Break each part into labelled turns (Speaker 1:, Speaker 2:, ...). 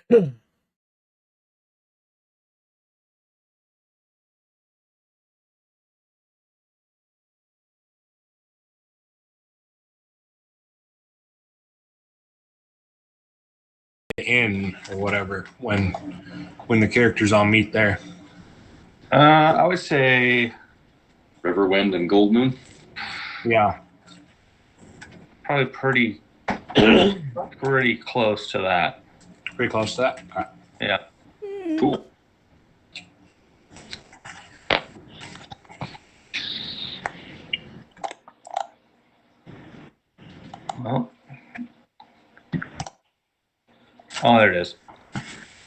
Speaker 1: In or whatever when the characters all meet there.
Speaker 2: I would say
Speaker 3: Riverwind and Gold Moon.
Speaker 1: Yeah,
Speaker 2: probably pretty close to that.
Speaker 1: pretty close to that. Right.
Speaker 2: Yeah.
Speaker 3: Cool.
Speaker 2: Well, oh, there it is.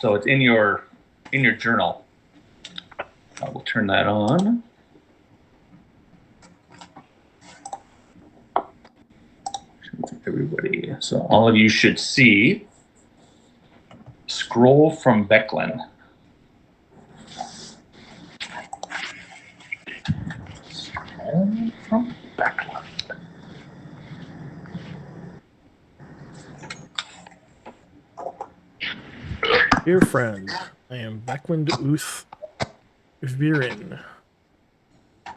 Speaker 2: So it's in your journal. I will turn that on. Everybody. So all of you should see Scroll from Becklin. Scroll from Becklin.
Speaker 4: Dear friend, I am Beckwind Uth Virin.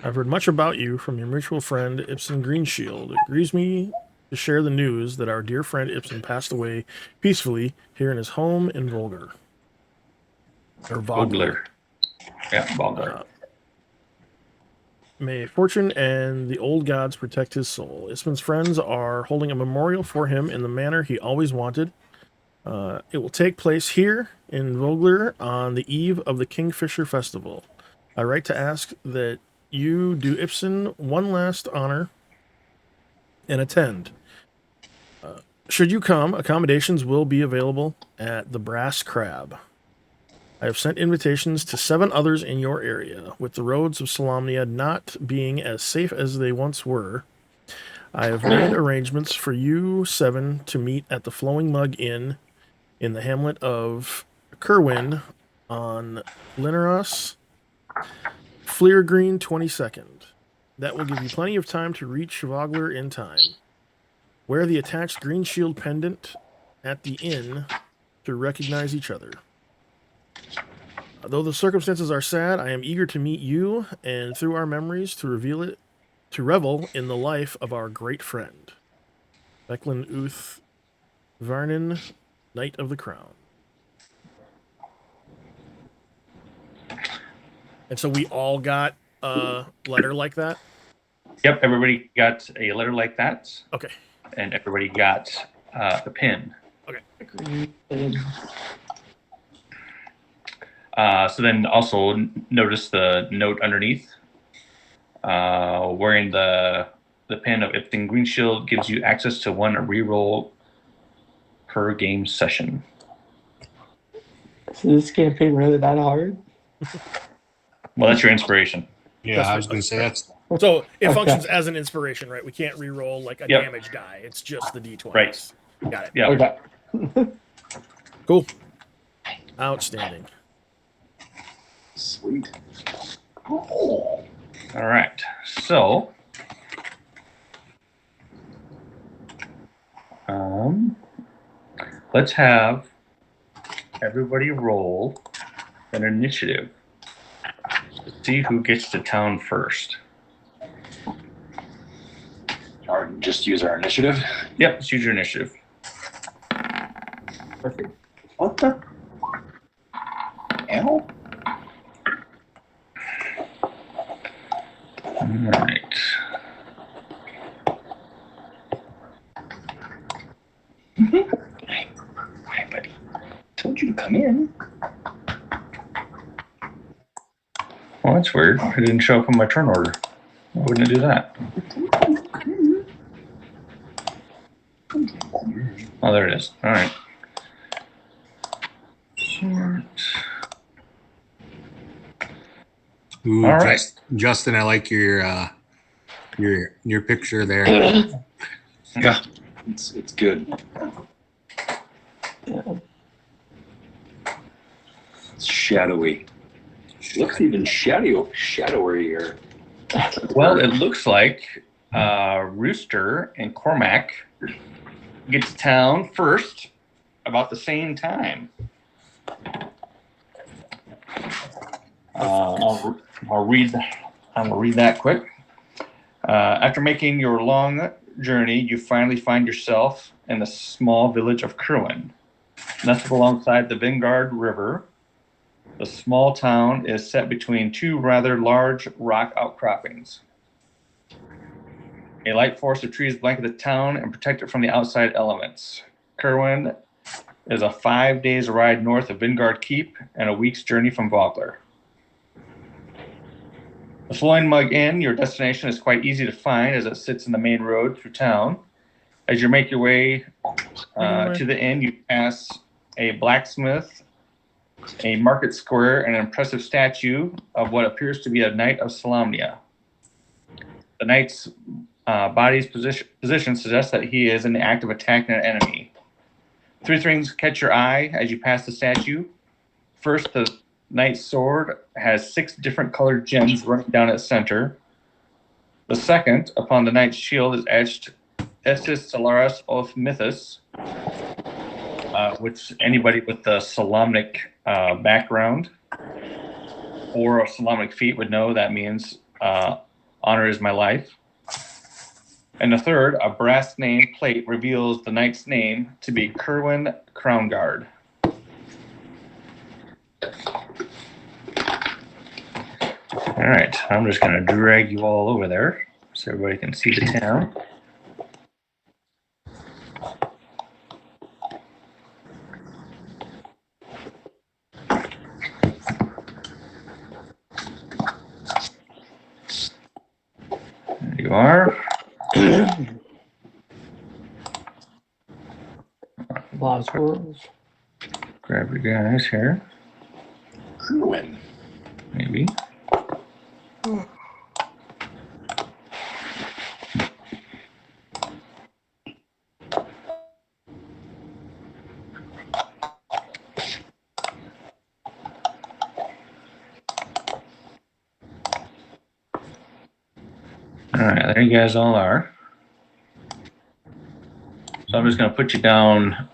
Speaker 4: I've heard much about you from your mutual friend Ibsen Greenshield. It grieves me to share the news that our dear friend Ibsen passed away peacefully here in his home in Volgar. Or Vogler.
Speaker 2: Yeah, Vogler.
Speaker 4: May fortune and the old gods protect his soul. Isman's friends are holding a memorial for him in the manner he always wanted. It will take place here in Vogler on the eve of the Kingfisher Festival. I write to ask that you do Ibsen one last honor and attend. Should you come, accommodations will be available at the Brass Crab. I have sent invitations to 7 others in your area. With the roads of Solamnia not being as safe as they once were, I have made arrangements for you 7 to meet at the Flowing Mug Inn in the hamlet of Kerwin on Lineros, Fleergreen 22nd. That will give you plenty of time to reach Vogler in time. Wear the attached green shield pendant at the inn to recognize each other. Though the circumstances are sad, I am eager to meet you and through our memories to revel in the life of our great friend. Becklin Uth Varnin, Knight of the Crown. And so we all got a letter like that?
Speaker 2: Yep, everybody got a letter like that.
Speaker 4: Okay.
Speaker 2: And everybody got a pin.
Speaker 4: Okay.
Speaker 2: So then also notice the note underneath. Wearing the pin of Ibsen Greenshield gives you access to 1 reroll per game session.
Speaker 5: So this campaign really that hard?
Speaker 2: Well, that's your inspiration.
Speaker 1: Yeah, I was going to say that's.
Speaker 4: So it functions as an inspiration, right? We can't re-roll like a damage die. It's just the d20s.
Speaker 2: Right.
Speaker 4: Got it.
Speaker 2: Yeah.
Speaker 5: Okay.
Speaker 4: Cool. Outstanding.
Speaker 3: Sweet.
Speaker 2: All right. So, let's have everybody roll an initiative to see who gets to town first.
Speaker 3: Or just use our initiative.
Speaker 2: Yep, let's use your initiative.
Speaker 5: Perfect.
Speaker 3: What the? Ow.
Speaker 2: All right.
Speaker 3: Hi, buddy. Told you to come in.
Speaker 2: Well, that's weird. It didn't show up in my turn order. Why wouldn't it do that? Oh, there it is. All right. Sort.
Speaker 1: Ooh,
Speaker 2: All right.
Speaker 1: Justin, I like your picture there.
Speaker 3: Yeah, it's good.
Speaker 5: Yeah.
Speaker 3: It's shadowy. Looks even shadowier here.
Speaker 2: Well, it looks like Rooster and Cormac get to town first about the same time. I'll read. I will read that quick. After making your long journey, you finally find yourself in the small village of Kerwin. Nestled alongside the Vingard River, the small town is set between two rather large rock outcroppings. A light forest of trees blanket the town and protect it from the outside elements. Kerwin is a 5 days ride north of Vingard Keep and a week's journey from Vogler. The Flowing Mug Inn, your destination, is quite easy to find as it sits in the main road through town. As you make your way to the inn, you pass a blacksmith, a market square, and an impressive statue of what appears to be a knight of Solamnia. The knight's body's position suggests that he is in the act of attacking an enemy. Three things catch your eye as you pass the statue. First, the knight's sword has 6 different colored gems running down its center. The second, upon the knight's shield, is etched Estis Solaris of Mythos, which anybody with the Solamnic background or a Solamnic feat would know that means honor is my life. And the third, a brass name plate reveals the knight's name to be Kerwin Crownguard. All right, I'm just going to drag you all over there so everybody can see the town. There you are.
Speaker 5: Lost Worlds.
Speaker 2: Grab your guys here,
Speaker 3: Kerwin.
Speaker 2: maybe. All right, there you guys all are. So I'm just going to put you down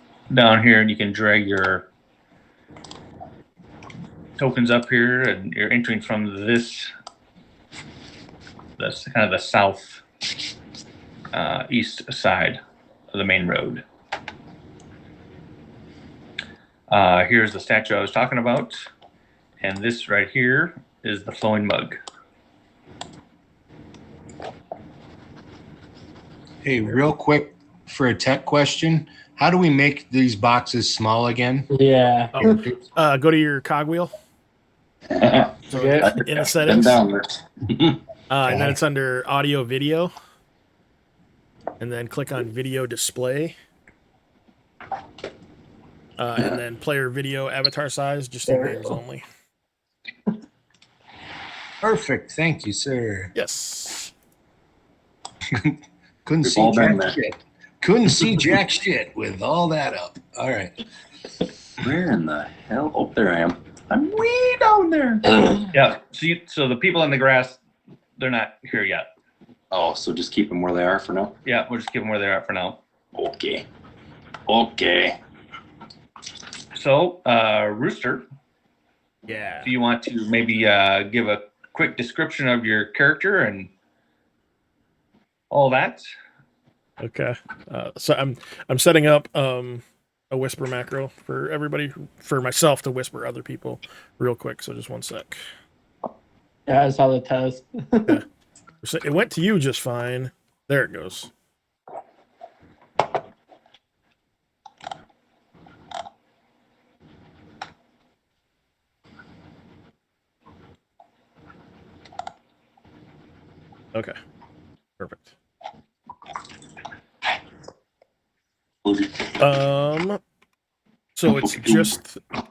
Speaker 2: here, and you can drag your tokens up here, and you're entering from this. That's kind of the south east side of the main road. Here's the statue I was talking about, and this right here is the Flowing Mug.
Speaker 1: Hey, real quick for a tech question, how do we make these boxes small again?
Speaker 5: Yeah.
Speaker 4: Oh, go to your cogwheel. So
Speaker 5: Okay.
Speaker 4: in the
Speaker 3: Been
Speaker 4: settings,
Speaker 3: down there.
Speaker 4: and then it's under audio video, and then click on video display, and then player video avatar size, just in
Speaker 5: There we
Speaker 4: games
Speaker 5: go.
Speaker 4: only.
Speaker 1: Perfect. Thank you, sir.
Speaker 4: Yes.
Speaker 1: Couldn't
Speaker 3: We've
Speaker 1: see
Speaker 3: all been
Speaker 1: jack
Speaker 3: there.
Speaker 1: shit. Couldn't see jack shit with all that up. All right.
Speaker 3: Where in the hell? Oh, there I am. I'm way down there.
Speaker 2: Yeah. So the people in the grass, they're not here yet.
Speaker 3: Oh, so just keep them where they are for now?
Speaker 2: Yeah, we'll just give them where they're at for now.
Speaker 3: Okay. Okay.
Speaker 2: So, Rooster,
Speaker 4: Yeah.
Speaker 2: do you want to maybe give a quick description of your character and all that?
Speaker 4: Okay. So I'm setting up a whisper macro for everybody, for myself to whisper other people real quick. So just one sec.
Speaker 5: Yeah, I saw the test.
Speaker 4: So it went to you just fine. There it goes. Okay. Perfect. So it's just wait,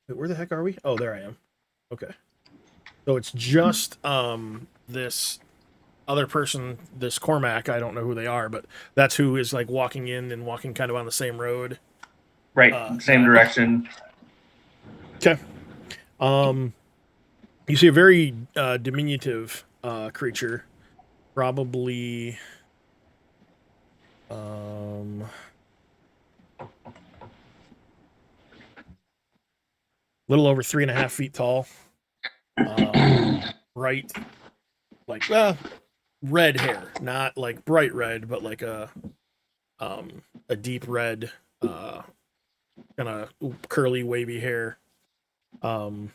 Speaker 4: where the heck are we? Oh, there I am. Okay. So it's just this other person, this Cormac, I don't know who they are, but that's who is like walking in and walking kind of on the same road.
Speaker 2: Right, same direction.
Speaker 4: Okay. You see a very diminutive creature, probably little over 3.5 feet tall. Bright, like red hair, not like bright red, but like a deep red, kind of curly, wavy hair, and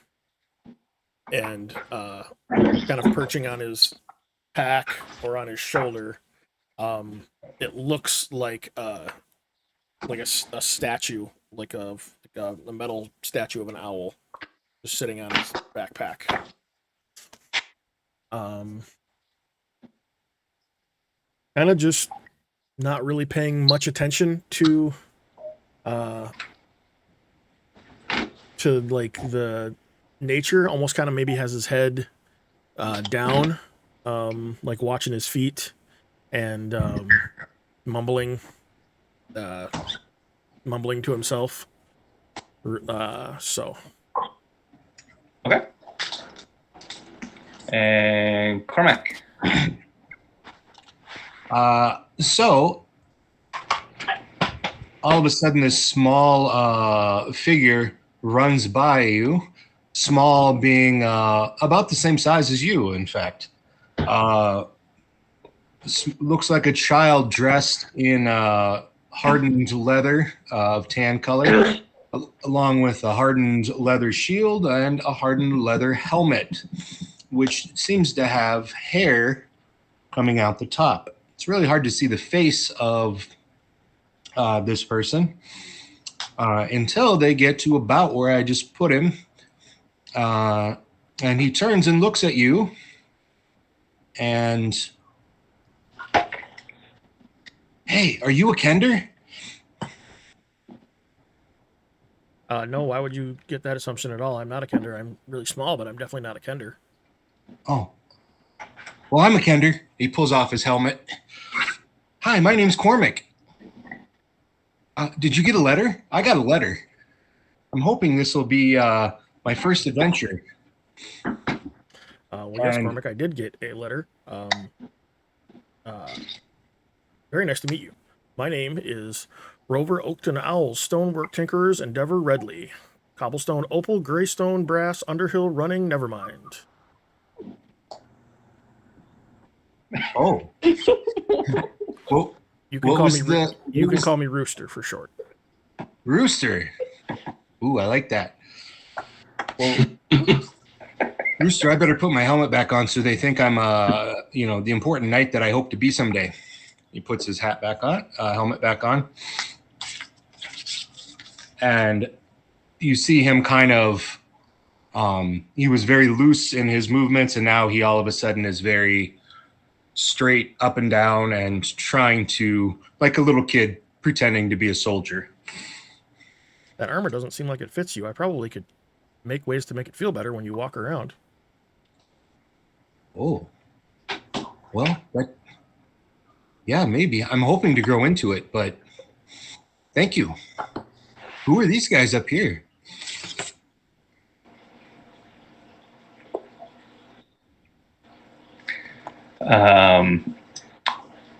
Speaker 4: kind of perching on his pack or on his shoulder. It looks like a statue, like a metal statue of an owl, just sitting on his backpack. Kind of just not really paying much attention to like the nature. Almost kind of maybe has his head down, like watching his feet and mumbling to himself. So
Speaker 2: Okay. And Cormac.
Speaker 1: So all of a sudden, this small figure runs by you. Small being about the same size as you, in fact. Looks like a child dressed in hardened leather of tan color, along with a hardened leather shield and a hardened leather helmet, which seems to have hair coming out the top. It's really hard to see the face of this person until they get to about where I just put him. And he turns and looks at you and... Hey, are you a Kender?
Speaker 4: No, why would you get that assumption at all? I'm not a Kender. I'm really small, but I'm definitely not a Kender.
Speaker 1: Oh. Well, I'm a Kender. He pulls off his helmet. Hi, my name's Cormac. Did you get a letter? I got a letter. I'm hoping this will be my first adventure.
Speaker 4: Well, yes, Cormac, I did get a letter. Very nice to meet you. My name is Rover Oakton Owls, Stonework Tinkerers, Endeavor Redley. Cobblestone Opal, Greystone Brass, Underhill Running, Nevermind.
Speaker 1: Oh. Well,
Speaker 4: You can call me Rooster for short.
Speaker 1: Rooster. Ooh, I like that. Well, Rooster, I better put my helmet back on so they think I'm the important knight that I hope to be someday. He puts his hat back on, helmet back on. And you see him kind of, he was very loose in his movements, and now he all of a sudden is very straight up and down and trying to, like a little kid, pretending to be a soldier.
Speaker 4: That armor doesn't seem like it fits you. I probably could make ways to make it feel better when you walk around.
Speaker 1: Oh. Well, yeah, maybe. I'm hoping to grow into it, but thank you. Who are these guys up here?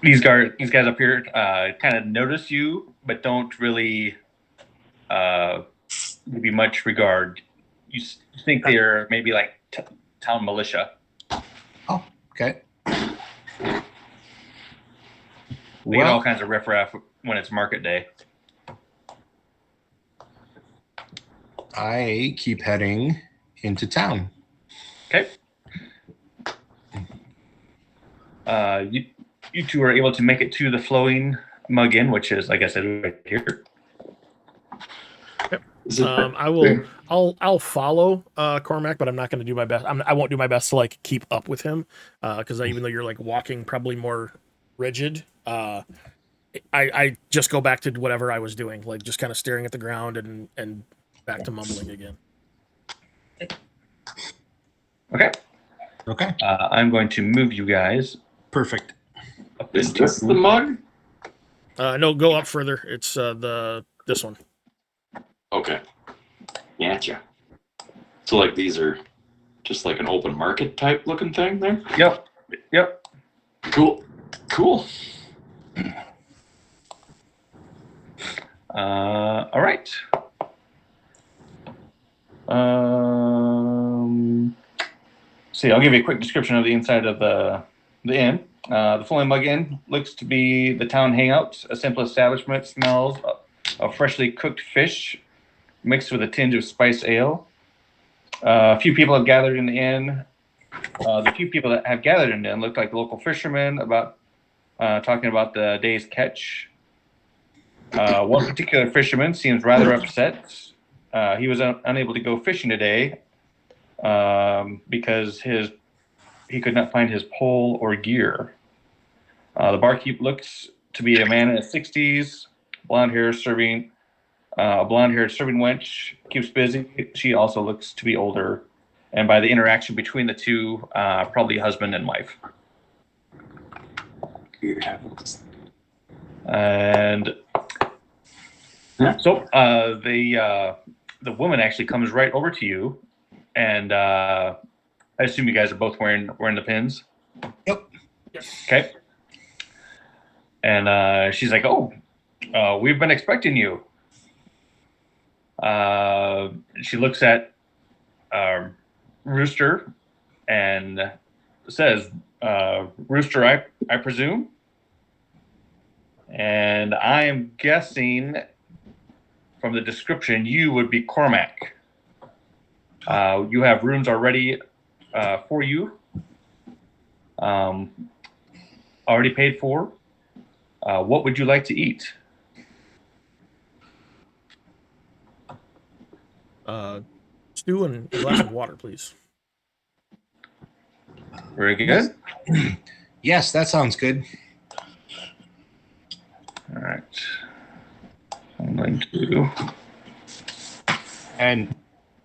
Speaker 2: These guys up here kind of notice you, but don't really give you much regard. You think they're maybe like town militia.
Speaker 1: Oh, okay.
Speaker 2: They get all kinds of riffraff when it's market day.
Speaker 1: I keep heading into town.
Speaker 2: Okay. You two are able to make it to the Flowing Mug Inn, which is, like I said, right here.
Speaker 4: Yep. I'll follow Cormac, but I'm not going to do my best. I won't do my best to like keep up with him because even though you're like walking probably more rigid, I just go back to whatever I was doing, like just kind of staring at the ground and back to mumbling again.
Speaker 2: Okay.
Speaker 1: Okay.
Speaker 2: I'm going to move you guys.
Speaker 1: Perfect.
Speaker 3: Is this the mug?
Speaker 4: No, go up further. It's this one.
Speaker 3: Okay. Gotcha. So like these are just like an open market type looking thing there?
Speaker 2: Yep.
Speaker 3: Cool.
Speaker 2: All right. See, I'll give you a quick description of the inside of the inn. The Flying Mug Inn looks to be the town hangout, a simple establishment. Smells of freshly cooked fish mixed with a tinge of spiced ale. A few people have gathered in the inn. The few people that have gathered in the inn look like local fishermen talking about the day's catch. One particular fisherman seems rather upset. He was unable to go fishing today because he could not find his pole or gear. The barkeep looks to be a man in his 60s, blonde-haired serving wench, keeps busy. She also looks to be older, and by the interaction between the two, probably husband and wife. And so the woman actually comes right over to you, and I assume you guys are both wearing the pins.
Speaker 1: Yep.
Speaker 2: Okay. And she's like, "Oh, we've been expecting you." She looks at Rooster and says, "Rooster, I presume." And I am guessing from the description you would be Cormac. You have rooms already for you, already paid for. What would you like to eat?
Speaker 4: Stew and a glass of water, please.
Speaker 2: Very good.
Speaker 1: Yes, that sounds good.
Speaker 2: All right. I'm going to.
Speaker 1: And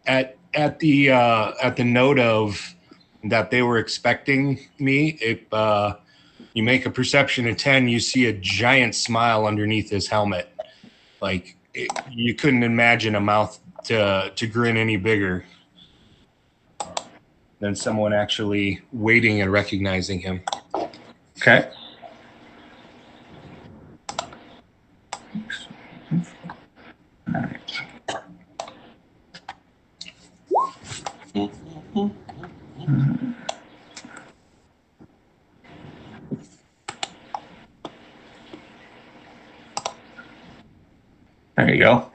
Speaker 1: at the note of that they were expecting me, if you make a perception of 10, you see a giant smile underneath his helmet. Like you couldn't imagine a mouth to grin any bigger than someone actually waiting and recognizing him.
Speaker 2: Okay. All right. There you go.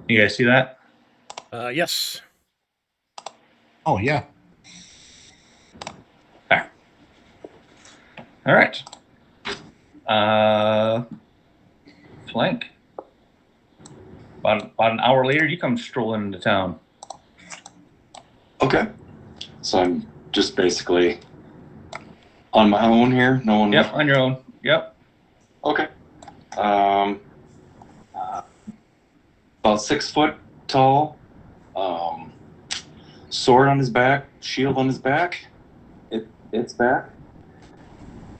Speaker 2: You guys see that?
Speaker 4: Yes.
Speaker 1: Oh yeah.
Speaker 2: There. All right. Flank. About an hour later, you come strolling into town.
Speaker 3: Okay. So I'm just basically on my own here. No one.
Speaker 2: Yep, on your own. Yep.
Speaker 3: Okay. About 6 foot tall. Sword on his back. Shield on his back. It's back.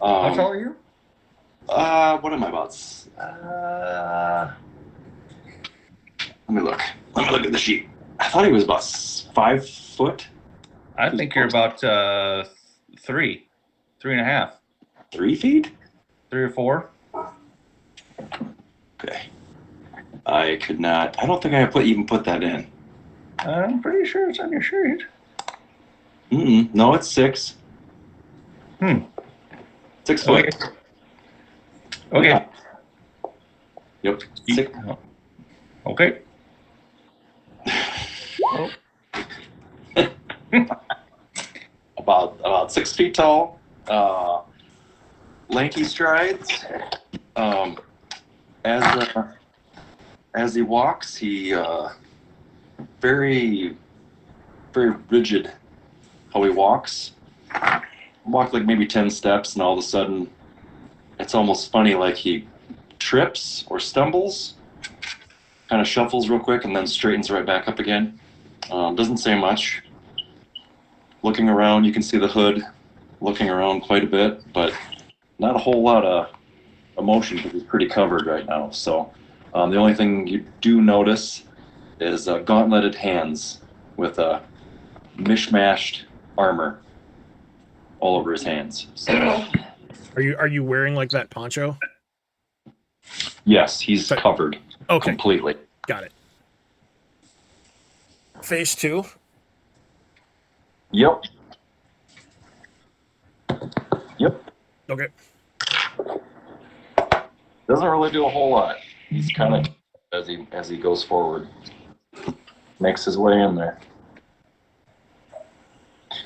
Speaker 2: How tall are you?
Speaker 3: What am I about? Let me look. Let me look at the sheet. I thought he was about 5 foot.
Speaker 2: I think you're about 3.5.
Speaker 3: 3 feet?
Speaker 2: 3 or 4.
Speaker 3: Okay. I could not. I don't think I even put that in.
Speaker 2: I'm pretty sure it's on your sheet.
Speaker 3: No, it's 6. 6 foot.
Speaker 2: Okay.
Speaker 3: Yeah. Yep. 6.
Speaker 2: Okay.
Speaker 3: About 6 feet tall. Lanky strides. As he walks, he very, very rigid. How he walks. Walk like maybe 10 steps, and all of a sudden, it's almost funny, like he trips or stumbles, kind of shuffles real quick, and then straightens right back up again. Doesn't say much. Looking around, you can see the hood. Looking around quite a bit, but not a whole lot of emotion because he's pretty covered right now. So the only thing you do notice is gauntleted hands with a mishmashed armor all over his hands. So,
Speaker 4: Are you wearing like that poncho?
Speaker 3: Yes, he's
Speaker 4: So-
Speaker 3: covered
Speaker 4: Okay,
Speaker 3: completely.
Speaker 4: got it. Phase 2.
Speaker 3: Yep. Yep.
Speaker 4: Okay.
Speaker 3: Doesn't really do a whole lot. He's kind of as he goes forward, makes his way in there.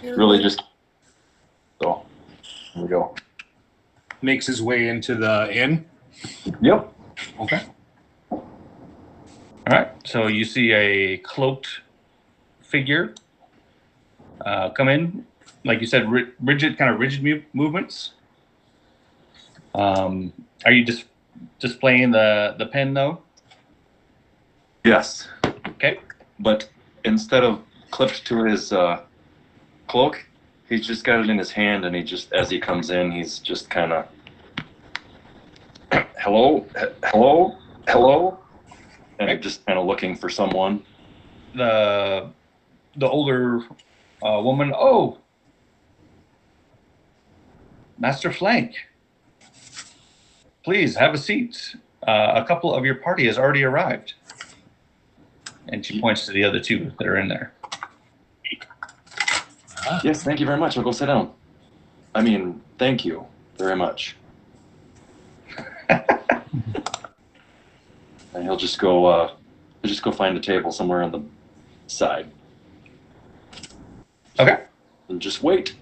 Speaker 3: Really just so. Here we go.
Speaker 1: Makes his way into the inn.
Speaker 3: Yep.
Speaker 1: Okay.
Speaker 2: All right. So you see a cloaked figure come in, like you said, rigid movements. Are you just displaying the pen though?
Speaker 3: Yes.
Speaker 2: Okay.
Speaker 3: But instead of clipped to his cloak, he's just got it in his hand, and he just, as he comes in, he's just kind of, hello, and just kind of looking for someone.
Speaker 2: The older woman. Oh, Master Flank. Please have a seat. A couple of your party has already arrived. And she points to the other two that are in there.
Speaker 3: Yes, thank you very much. I'll go sit down. I mean, thank you very much. And he'll just go find a table somewhere on the side.
Speaker 2: Okay.
Speaker 3: And just wait.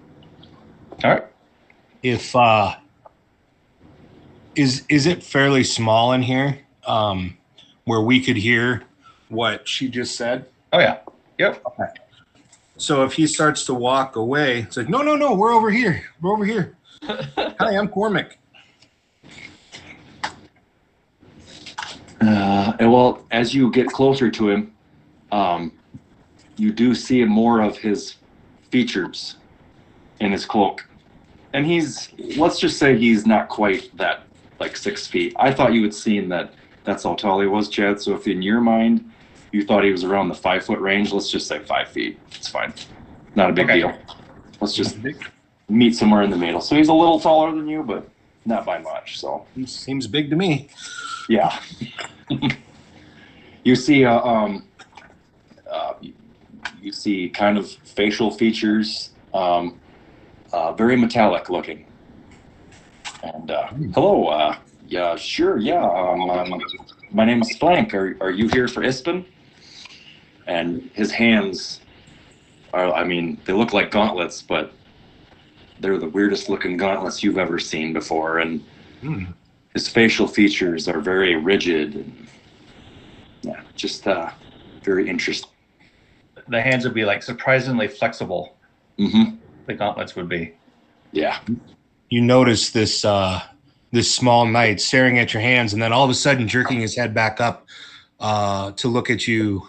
Speaker 2: All right.
Speaker 1: If is it fairly small in here, where we could hear what she just said?
Speaker 2: Oh yeah. Yep.
Speaker 1: Okay. So if he starts to walk away, it's like, no, we're over here. We're over here. Hi, I'm Cormac.
Speaker 3: And well, as you get closer to him, you do see more of his features in his cloak. And let's just say he's not quite that, like 6 feet. I thought you had seen that's how tall he was, Chad. So if in your mind you thought he was around the 5 foot range, let's just say 5 feet. It's fine. Not a big deal. Let's just meet somewhere in the middle. So he's a little taller than you, but not by much. So
Speaker 1: He seems big to me.
Speaker 3: yeah. You see, you see kind of facial features, very metallic looking. And hello, yeah, sure, yeah. My name's Flank. Are you here for Ispen? And his hands are, I mean, they look like gauntlets, but they're the weirdest looking gauntlets you've ever seen before. And his facial features are very rigid and yeah, just very interesting.
Speaker 2: The hands would be like surprisingly flexible.
Speaker 3: Mm-hmm.
Speaker 2: The gauntlets would be.
Speaker 3: Yeah.
Speaker 1: You notice this small knight staring at your hands, and then all of a sudden jerking his head back up to look at you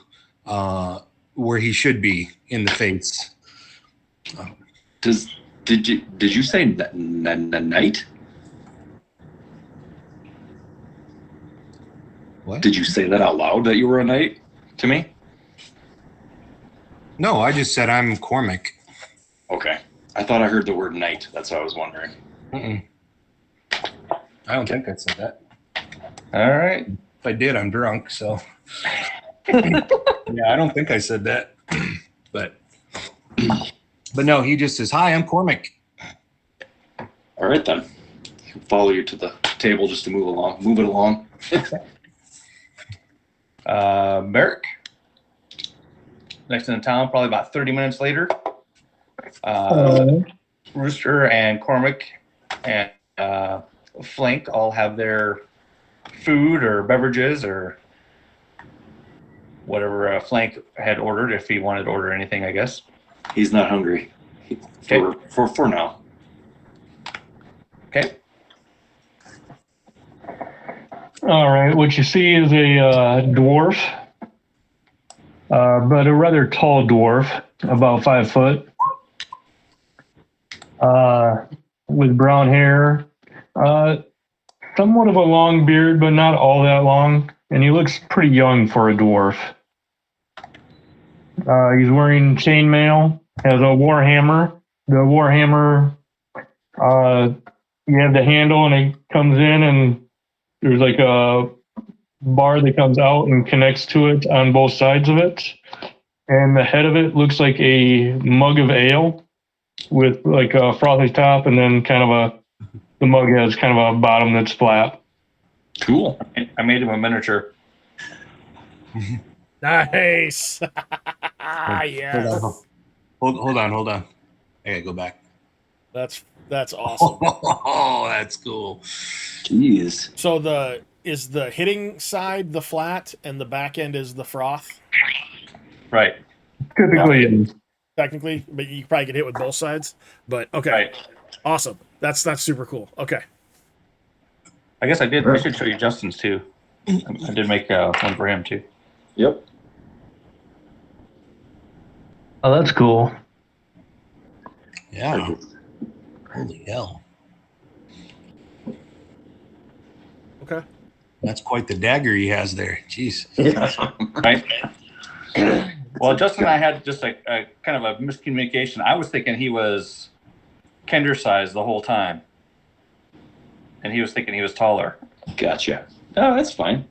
Speaker 1: where he should be in the face.
Speaker 3: Did you say knight?
Speaker 1: What?
Speaker 3: Did you say that out loud that you were a knight to me?
Speaker 1: No, I just said I'm Cormac.
Speaker 3: Okay. I thought I heard the word knight. That's what I was wondering.
Speaker 1: Mm-mm. I don't think I said that.
Speaker 2: All right.
Speaker 1: If I did, I'm drunk. So yeah, I don't think I said that. But no, he just says, "Hi, I'm Cormac."
Speaker 3: All right then. He'll follow you to the table just to move it along.
Speaker 2: Merrick. Next in the town, probably about 30 minutes later. Rooster and Cormac and Flank all have their food or beverages or whatever Flank had ordered, if he wanted to order anything, I guess.
Speaker 3: He's not hungry. For now.
Speaker 2: Okay.
Speaker 5: All right, what you see is a dwarf, but a rather tall dwarf, about 5 foot, with brown hair, somewhat of a long beard, but not all that long, and he looks pretty young for a dwarf. He's wearing chainmail, has a warhammer. The warhammer, you have the handle, and it comes in, and there's like a bar that comes out and connects to it on both sides of it. And the head of it looks like a mug of ale with like a frothy top, and then the mug has kind of a bottom that's flat.
Speaker 3: Cool.
Speaker 2: I made him a miniature.
Speaker 4: Nice. Yes.
Speaker 1: Hold on. I gotta go back.
Speaker 4: That's awesome.
Speaker 1: Oh, that's cool.
Speaker 3: Jeez.
Speaker 4: So is the hitting side the flat and the back end is the froth?
Speaker 2: Right.
Speaker 5: Typically,
Speaker 4: Technically, but you probably get hit with both sides. But okay.
Speaker 2: Right.
Speaker 4: Awesome. That's super cool. Okay.
Speaker 2: I guess I should show you Justin's too. I did make one for him too.
Speaker 3: Yep.
Speaker 5: oh, that's cool.
Speaker 1: Yeah. Holy hell.
Speaker 4: Okay.
Speaker 1: That's quite the dagger he has there. Jeez.
Speaker 3: Yeah.
Speaker 2: Right. Well, Justin and I had just a kind of a miscommunication. I was thinking he was Kender size the whole time, and he was thinking he was taller.
Speaker 3: Gotcha. Oh, that's fine.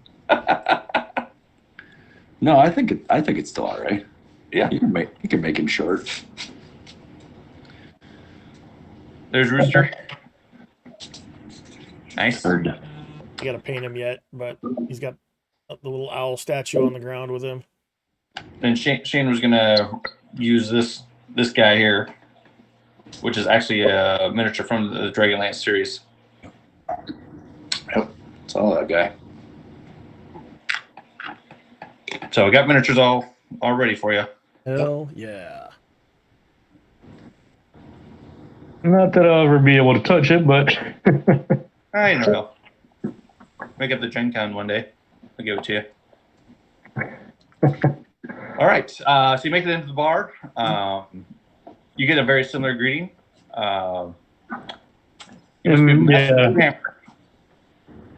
Speaker 3: No, I think it's still all right.
Speaker 2: Yeah.
Speaker 3: You can make him short.
Speaker 2: There's Rooster. Nice.
Speaker 1: Heard.
Speaker 4: You got to paint him yet, but he's got the little owl statue on the ground with him.
Speaker 2: And Shane was gonna use this guy here, which is actually a miniature from the Dragonlance series.
Speaker 3: Yep. Saw that guy.
Speaker 2: So we got miniatures all ready for you.
Speaker 4: Hell yeah.
Speaker 5: Not that I'll ever be able to touch it, but
Speaker 2: I don't know. Make up the Gen Con one day. I'll give it to you. All right. So you make it into the bar. You get a very similar greeting.
Speaker 5: yeah,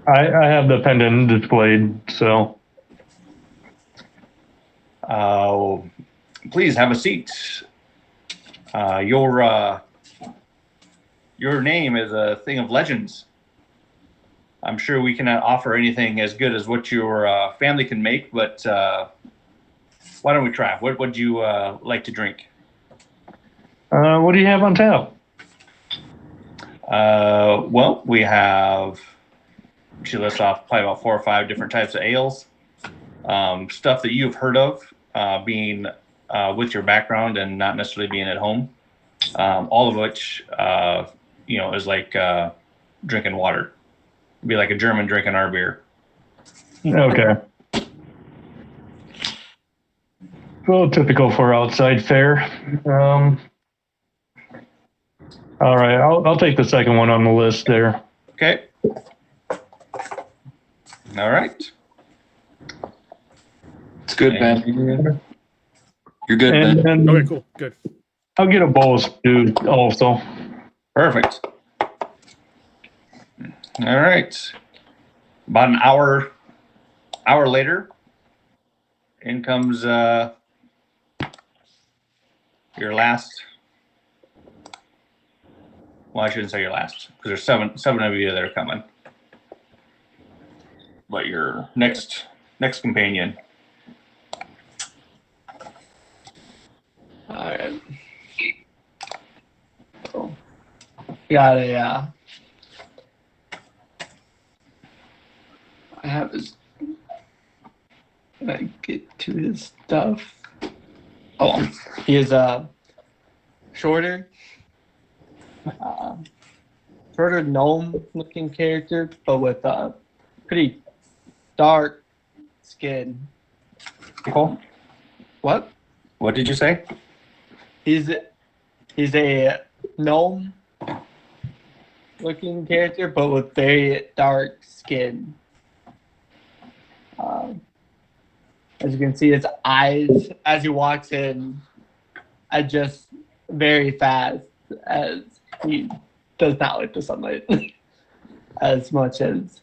Speaker 5: I have the pendant displayed, so.
Speaker 2: Please have a seat. Your name is a thing of legends. I'm sure we cannot offer anything as good as what your family can make, but why don't we try? What would you like to drink?
Speaker 5: What do you have on tap?
Speaker 2: Well, we have, she lists off probably about 4 or 5 different types of ales. Stuff that you've heard of, being with your background and not necessarily being at home. All of which, is like drinking water. It'd be like a German drinking our beer.
Speaker 5: Okay. Well, typical for outside fare. All right, I'll take the second one on the list there.
Speaker 2: Okay. All right.
Speaker 3: It's good, Ben. You're good,
Speaker 5: And
Speaker 3: Ben.
Speaker 5: then
Speaker 4: Okay, cool. Good.
Speaker 5: I'll get a bolus too, also.
Speaker 2: Perfect. All right. About an hour later, in comes your last. Well, I shouldn't say your last, because there's seven of you that are coming. But your next companion.
Speaker 6: All right. So, got a. I have his. Can I get to his stuff? Oh, he is shorter, shorter gnome-looking character, but with pretty dark skin.
Speaker 2: Cool.
Speaker 6: What?
Speaker 2: What did you say?
Speaker 6: He's a gnome looking character, but with very dark skin. As you can see, his eyes, as he walks in, adjust very fast, as he does not like the sunlight as much as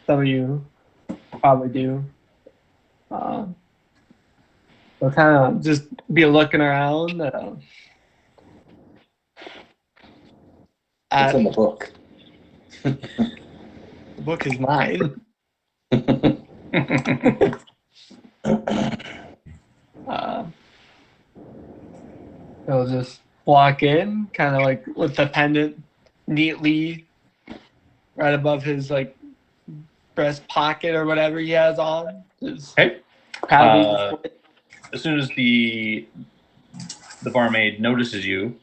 Speaker 6: some of you probably do. So kind of just be looking around.
Speaker 3: It's in the book.
Speaker 6: The book is mine. He'll just walk in, kind of like with the pendant neatly right above his like breast pocket or whatever he has on. Just
Speaker 2: Okay.
Speaker 6: proudly display.
Speaker 2: As soon as the barmaid notices you,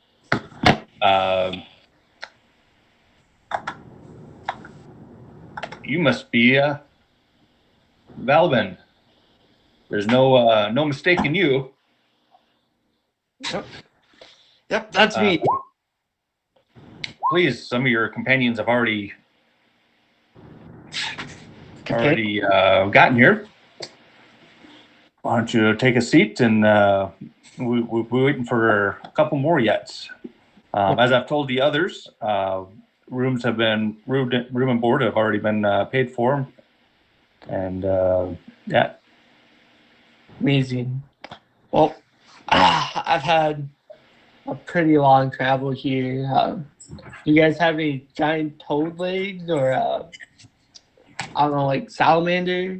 Speaker 2: you must be Valvin. There's no mistaking you.
Speaker 6: Yep, that's me.
Speaker 2: Please, some of your companions have already gotten here. Why don't you take a seat, and we're waiting for a couple more yet. As I've told the others, room and board have already been paid for, and yeah.
Speaker 6: Amazing. Well, I've had a pretty long travel here. Do you guys have any giant toad legs or I don't know, like salamander?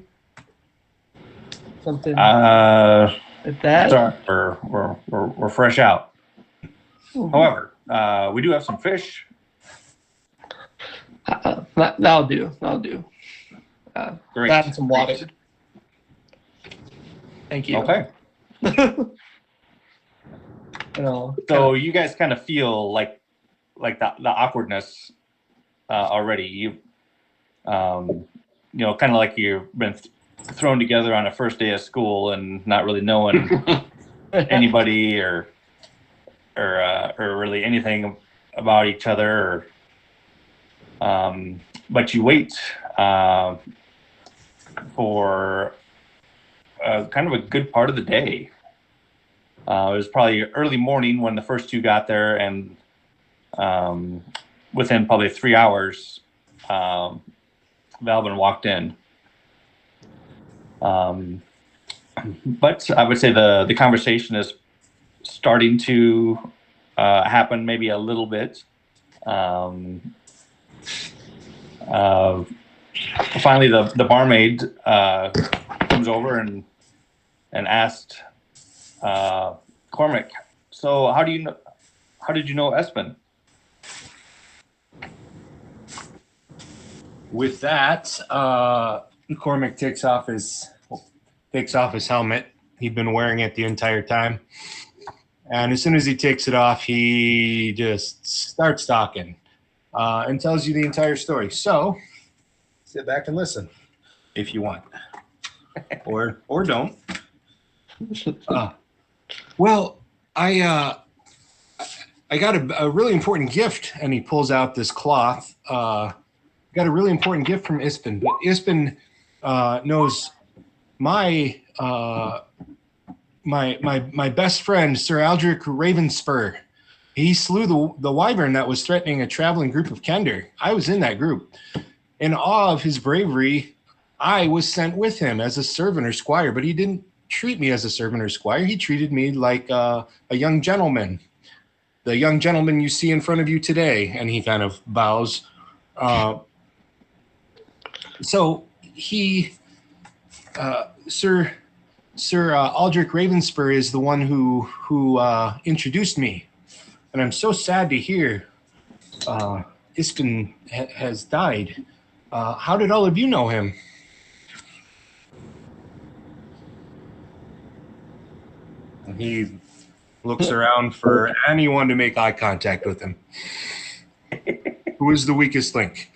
Speaker 6: Something like that?
Speaker 2: Sorry, we're fresh out. However, we do have some fish.
Speaker 6: That'll do.
Speaker 2: Great.
Speaker 6: That and some water. Thank you.
Speaker 2: Okay. So you guys kind of feel like the awkwardness already. You kind of like you've been thrown together on a first day of school and not really knowing anybody or really anything about each other. But you wait for kind of a good part of the day. It was probably early morning when the first two got there, and within probably 3 hours, Valvin walked in. But I would say the conversation is starting to happen maybe a little bit. Finally, the barmaid comes over and asked Cormac, "So how did you know Espen?"
Speaker 1: With that, Cormac takes off his helmet. He'd been wearing it the entire time. And as soon as he takes it off, he just starts talking and tells you the entire story. So sit back and listen if you want, or don't. Well, I got a really important gift, and he pulls out this cloth. Got a really important gift from Ispen, but Ispen knows my best friend, Sir Aldrich Ravenspur. He slew the wyvern that was threatening a traveling group of Kender. I was in that group. In awe of his bravery, I was sent with him as a servant or squire, but he didn't treat me as a servant or squire. He treated me like a young gentleman. The young gentleman you see in front of you today. And he kind of bows. So he, Sir Aldrich Ravenspur is the one who introduced me, and I'm so sad to hear Ispen has died. How did all of you know him? And he looks around for anyone to make eye contact with him. Who is the weakest link?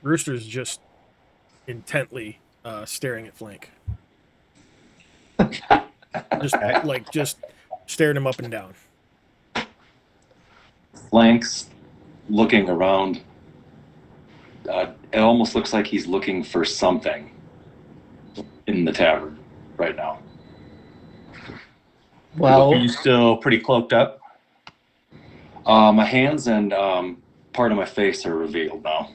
Speaker 4: Rooster's just intently staring at Flank. just staring him up and down.
Speaker 3: Flank's looking around. It almost looks like he's looking for something in the tavern right now.
Speaker 6: Well,
Speaker 2: Are you still pretty cloaked up?
Speaker 3: My hands and part of my face are revealed now.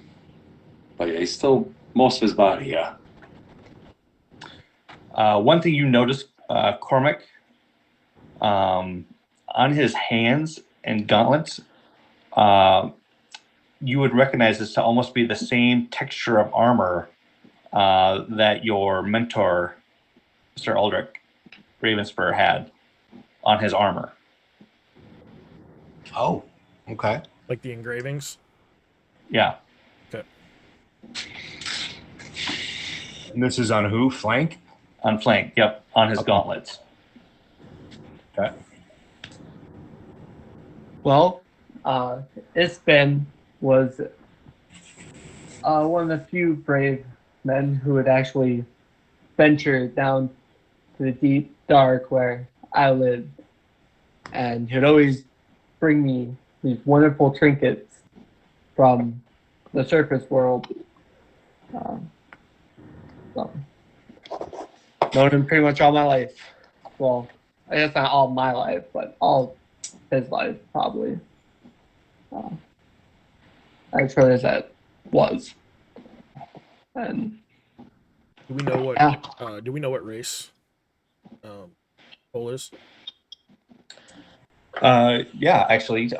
Speaker 3: But yeah, he's still most of his body, yeah.
Speaker 2: One thing you notice, Cormac, on his hands and gauntlets, you would recognize this to almost be the same texture of armor that your mentor, Sir Aldrich Ravenspur, had on his armor.
Speaker 1: Oh, okay.
Speaker 4: Like the engravings.
Speaker 2: Yeah.
Speaker 1: And this is on who? Flank?
Speaker 2: On flank, yep, on his
Speaker 1: Okay.
Speaker 2: gauntlets.
Speaker 1: Okay.
Speaker 6: Well, Ispen was one of the few brave men who would actually venture down to the deep dark where I lived. And he would always bring me these wonderful trinkets from the surface world. So, known him pretty much all my life. Well, I guess not all my life, but all his life, probably. As far as that was. And
Speaker 4: Do we know what?
Speaker 6: Yeah.
Speaker 4: Do we know what race Cole is?
Speaker 2: Yeah, actually,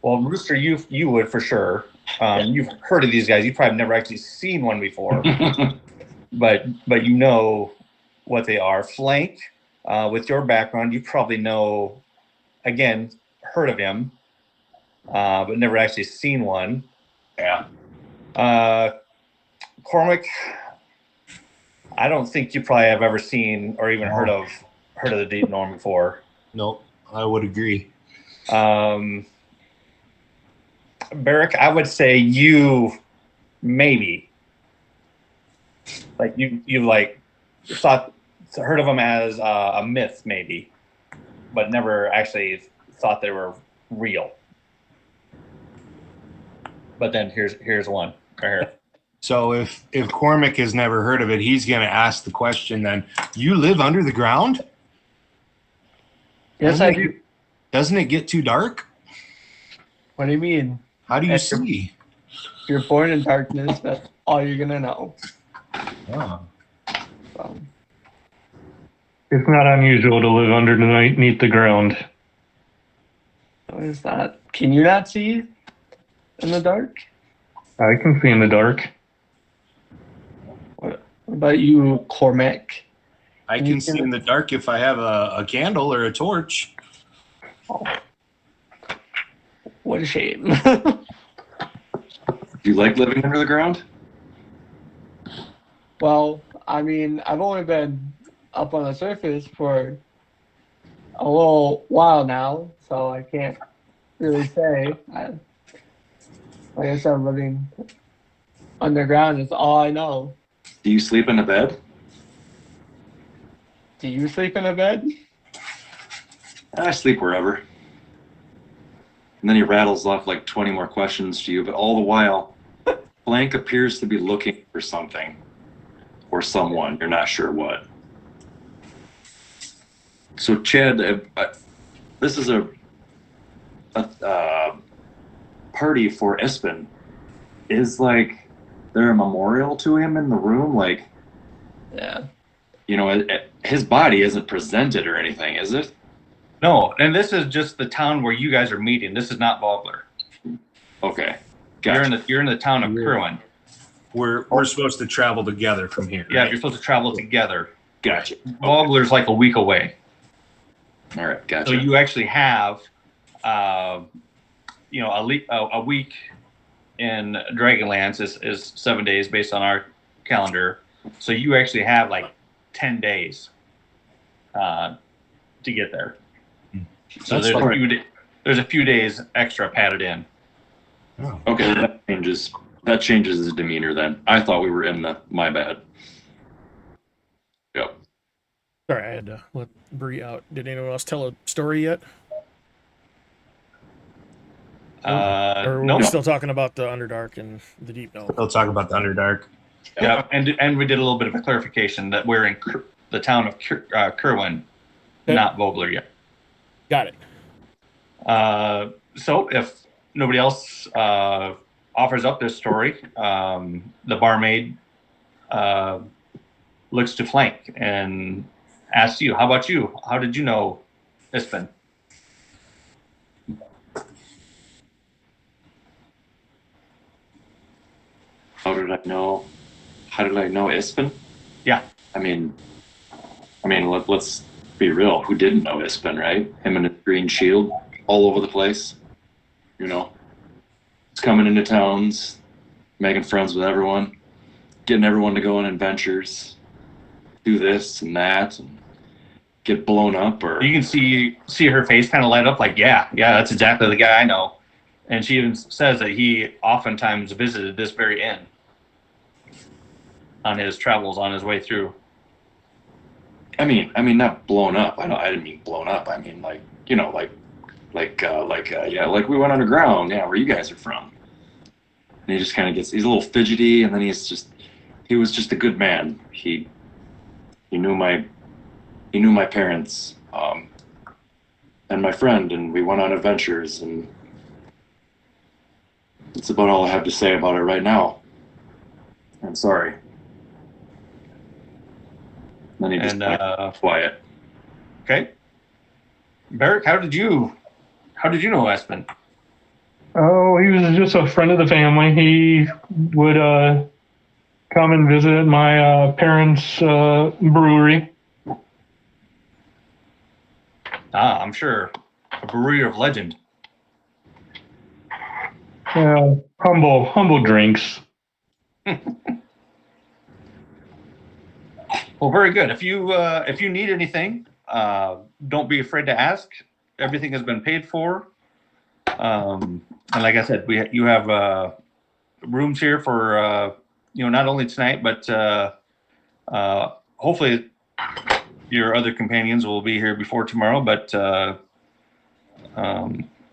Speaker 2: Rooster, you would for sure. You've heard of these guys. You've probably never actually seen one before, but you know what they are. Flank, with your background, you probably know. Again, heard of him, but never actually seen one.
Speaker 3: Yeah.
Speaker 2: Cormac, I don't think you probably have ever seen or even heard of the Deep Norm before.
Speaker 1: Nope, I would agree.
Speaker 2: Barrick, I would say you maybe like you like heard of them as a myth maybe, but never actually thought they were real. But then here's one right here.
Speaker 1: So if Cormac has never heard of it, he's going to ask the question then, you live under the ground?
Speaker 6: yes, I do.
Speaker 1: Doesn't it get too dark?
Speaker 6: What do you mean?
Speaker 1: How do you
Speaker 6: Yes,
Speaker 1: see?
Speaker 6: You're born in darkness. That's all you're gonna know.
Speaker 1: Oh.
Speaker 6: So,
Speaker 5: It's not unusual to live underneath the ground.
Speaker 6: what is that? Can you not see in the dark?
Speaker 5: I can see in the dark.
Speaker 6: What about you, Cormac?
Speaker 1: I can see in the dark if I have a candle or a torch.
Speaker 6: Oh. What a shame.
Speaker 3: Do you like living under the ground?
Speaker 6: Well, I mean, I've only been up on the surface for a little while now, so I can't really say. Like I said, living underground is all I know.
Speaker 3: Do you sleep in a bed?
Speaker 6: Do you sleep in a bed?
Speaker 3: I sleep wherever. And then he rattles off like 20 more questions to you, but all the while, Blank appears to be looking for something or someone. You're not sure what. So, Chad, this is a party for Espen. Is like there a memorial to him in the room? Like,
Speaker 6: Yeah.
Speaker 3: you know, his body isn't presented or anything, is it?
Speaker 2: No, and this is just the town where you guys are meeting. This is not Vogler.
Speaker 3: Okay, gotcha.
Speaker 2: You're in the town of Kerwin.
Speaker 1: We're supposed to travel together from here.
Speaker 2: Yeah,
Speaker 1: right?
Speaker 2: you're supposed to travel together.
Speaker 3: Gotcha.
Speaker 2: Vogler's like a week away.
Speaker 3: All right, gotcha.
Speaker 2: So you actually have, a week in Dragonlance is 7 days based on our calendar. So you actually have like 10 days to get there. So there's a few days extra padded in.
Speaker 1: Oh.
Speaker 3: Okay, that changes his demeanor then. I thought we were in my bad. Yep.
Speaker 4: Sorry, I had to let Bree out. Did anyone else tell a story yet? Or are we
Speaker 2: No.
Speaker 4: still talking about the Underdark and the Deep Delve?
Speaker 1: We'll talk about the Underdark.
Speaker 2: Yeah, and we did a little bit of a clarification that we're in the town of Kerwin, not Vogler yet.
Speaker 4: Got it.
Speaker 2: So if nobody else offers up this story, the barmaid looks to Flank and asks you, how about you? How did you know Ispen?
Speaker 3: How did I know Ispen?
Speaker 2: Yeah.
Speaker 3: I mean, let's be real. Who didn't know Ispen, right? Him and his green shield all over the place. You know, he's coming into towns, making friends with everyone, getting everyone to go on adventures, do this and that, and get blown up. Or
Speaker 2: You can see her face kind of light up, like, yeah, that's exactly the guy I know. And she even says that he oftentimes visited this very inn on his travels on his way through.
Speaker 3: I mean, not blown up. I didn't mean blown up. I mean, like, you know, like we went underground. Yeah, where you guys are from. And he just kind of he's a little fidgety, and then he was just a good man. He knew my parents, and my friend, and we went on adventures, and that's about all I have to say about it right now. I'm sorry. Then he just went quiet.
Speaker 2: Okay. Barrick, how did you know Espen?
Speaker 5: Oh, he was just a friend of the family. He would come and visit my parents' brewery.
Speaker 2: I'm sure a brewery of legend.
Speaker 5: Humble drinks.
Speaker 2: Well, very good. If you need anything, don't be afraid to ask. Everything has been paid for. And like I said, you have rooms here for not only tonight, but hopefully your other companions will be here before tomorrow. But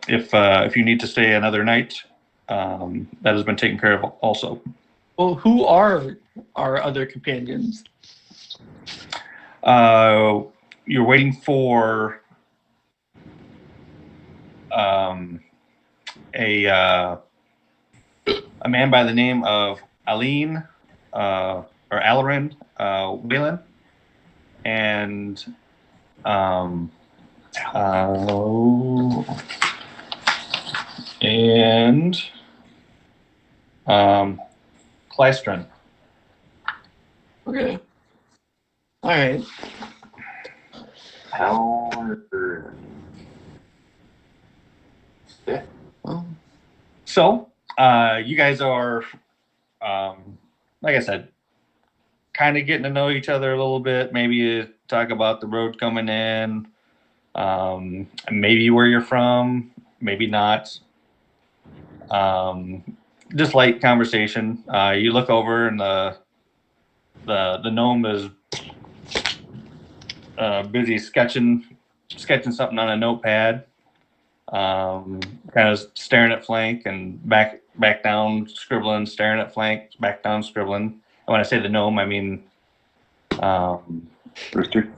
Speaker 2: if you need to stay another night, that has been taken care of also.
Speaker 6: Well, who are our other companions?
Speaker 2: You're waiting for a man by the name of Aline or Alarin Whalen, and Klystron.
Speaker 6: Okay. All right.
Speaker 3: Yeah.
Speaker 6: Well,
Speaker 2: So, you guys are, like I said, kind of getting to know each other a little bit. Maybe you talk about the road coming in, maybe where you're from, maybe not. Just light conversation. You look over and the gnome is busy sketching something on a notepad. Kind of staring at Flank and back down, scribbling, staring at Flank, back down, scribbling. And when I say the gnome, I mean Rooster.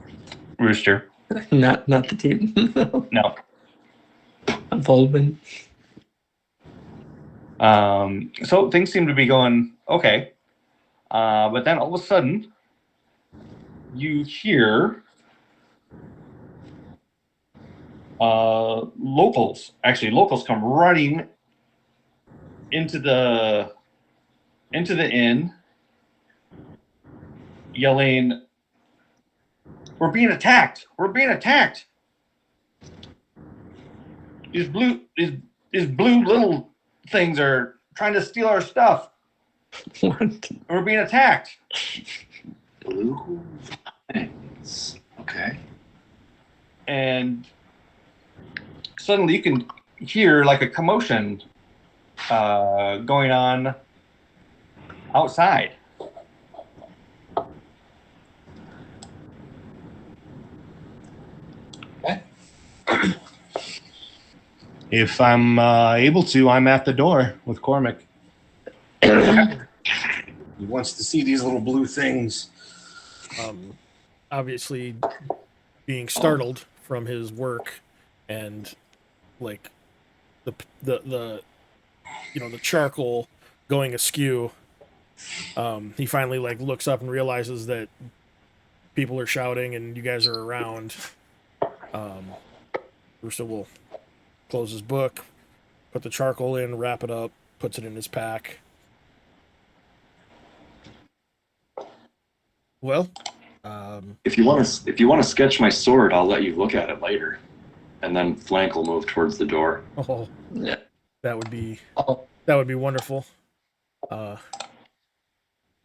Speaker 6: not the team.
Speaker 2: No.
Speaker 6: Volvin.
Speaker 2: So things seem to be going okay. But then all of a sudden, you hear locals come running into the inn, yelling, we're being attacked! These blue little things are trying to steal our stuff.
Speaker 6: What?
Speaker 2: We're being attacked.
Speaker 3: Blue things. Okay.
Speaker 2: And suddenly you can hear like a commotion going on outside.
Speaker 1: If I'm able to, I'm at the door with Cormac. He wants to see these little blue things.
Speaker 4: Obviously, being startled from his work and like the charcoal going askew, he finally like looks up and realizes that people are shouting and you guys are around. Rooster will close his book, put the charcoal in, wrap it up, puts it in his pack. Well,
Speaker 3: If you want to sketch my sword, I'll let you look at it later, and then Flank will move towards the door.
Speaker 4: oh,
Speaker 6: Yeah.
Speaker 4: that would be
Speaker 6: Oh,
Speaker 4: wonderful.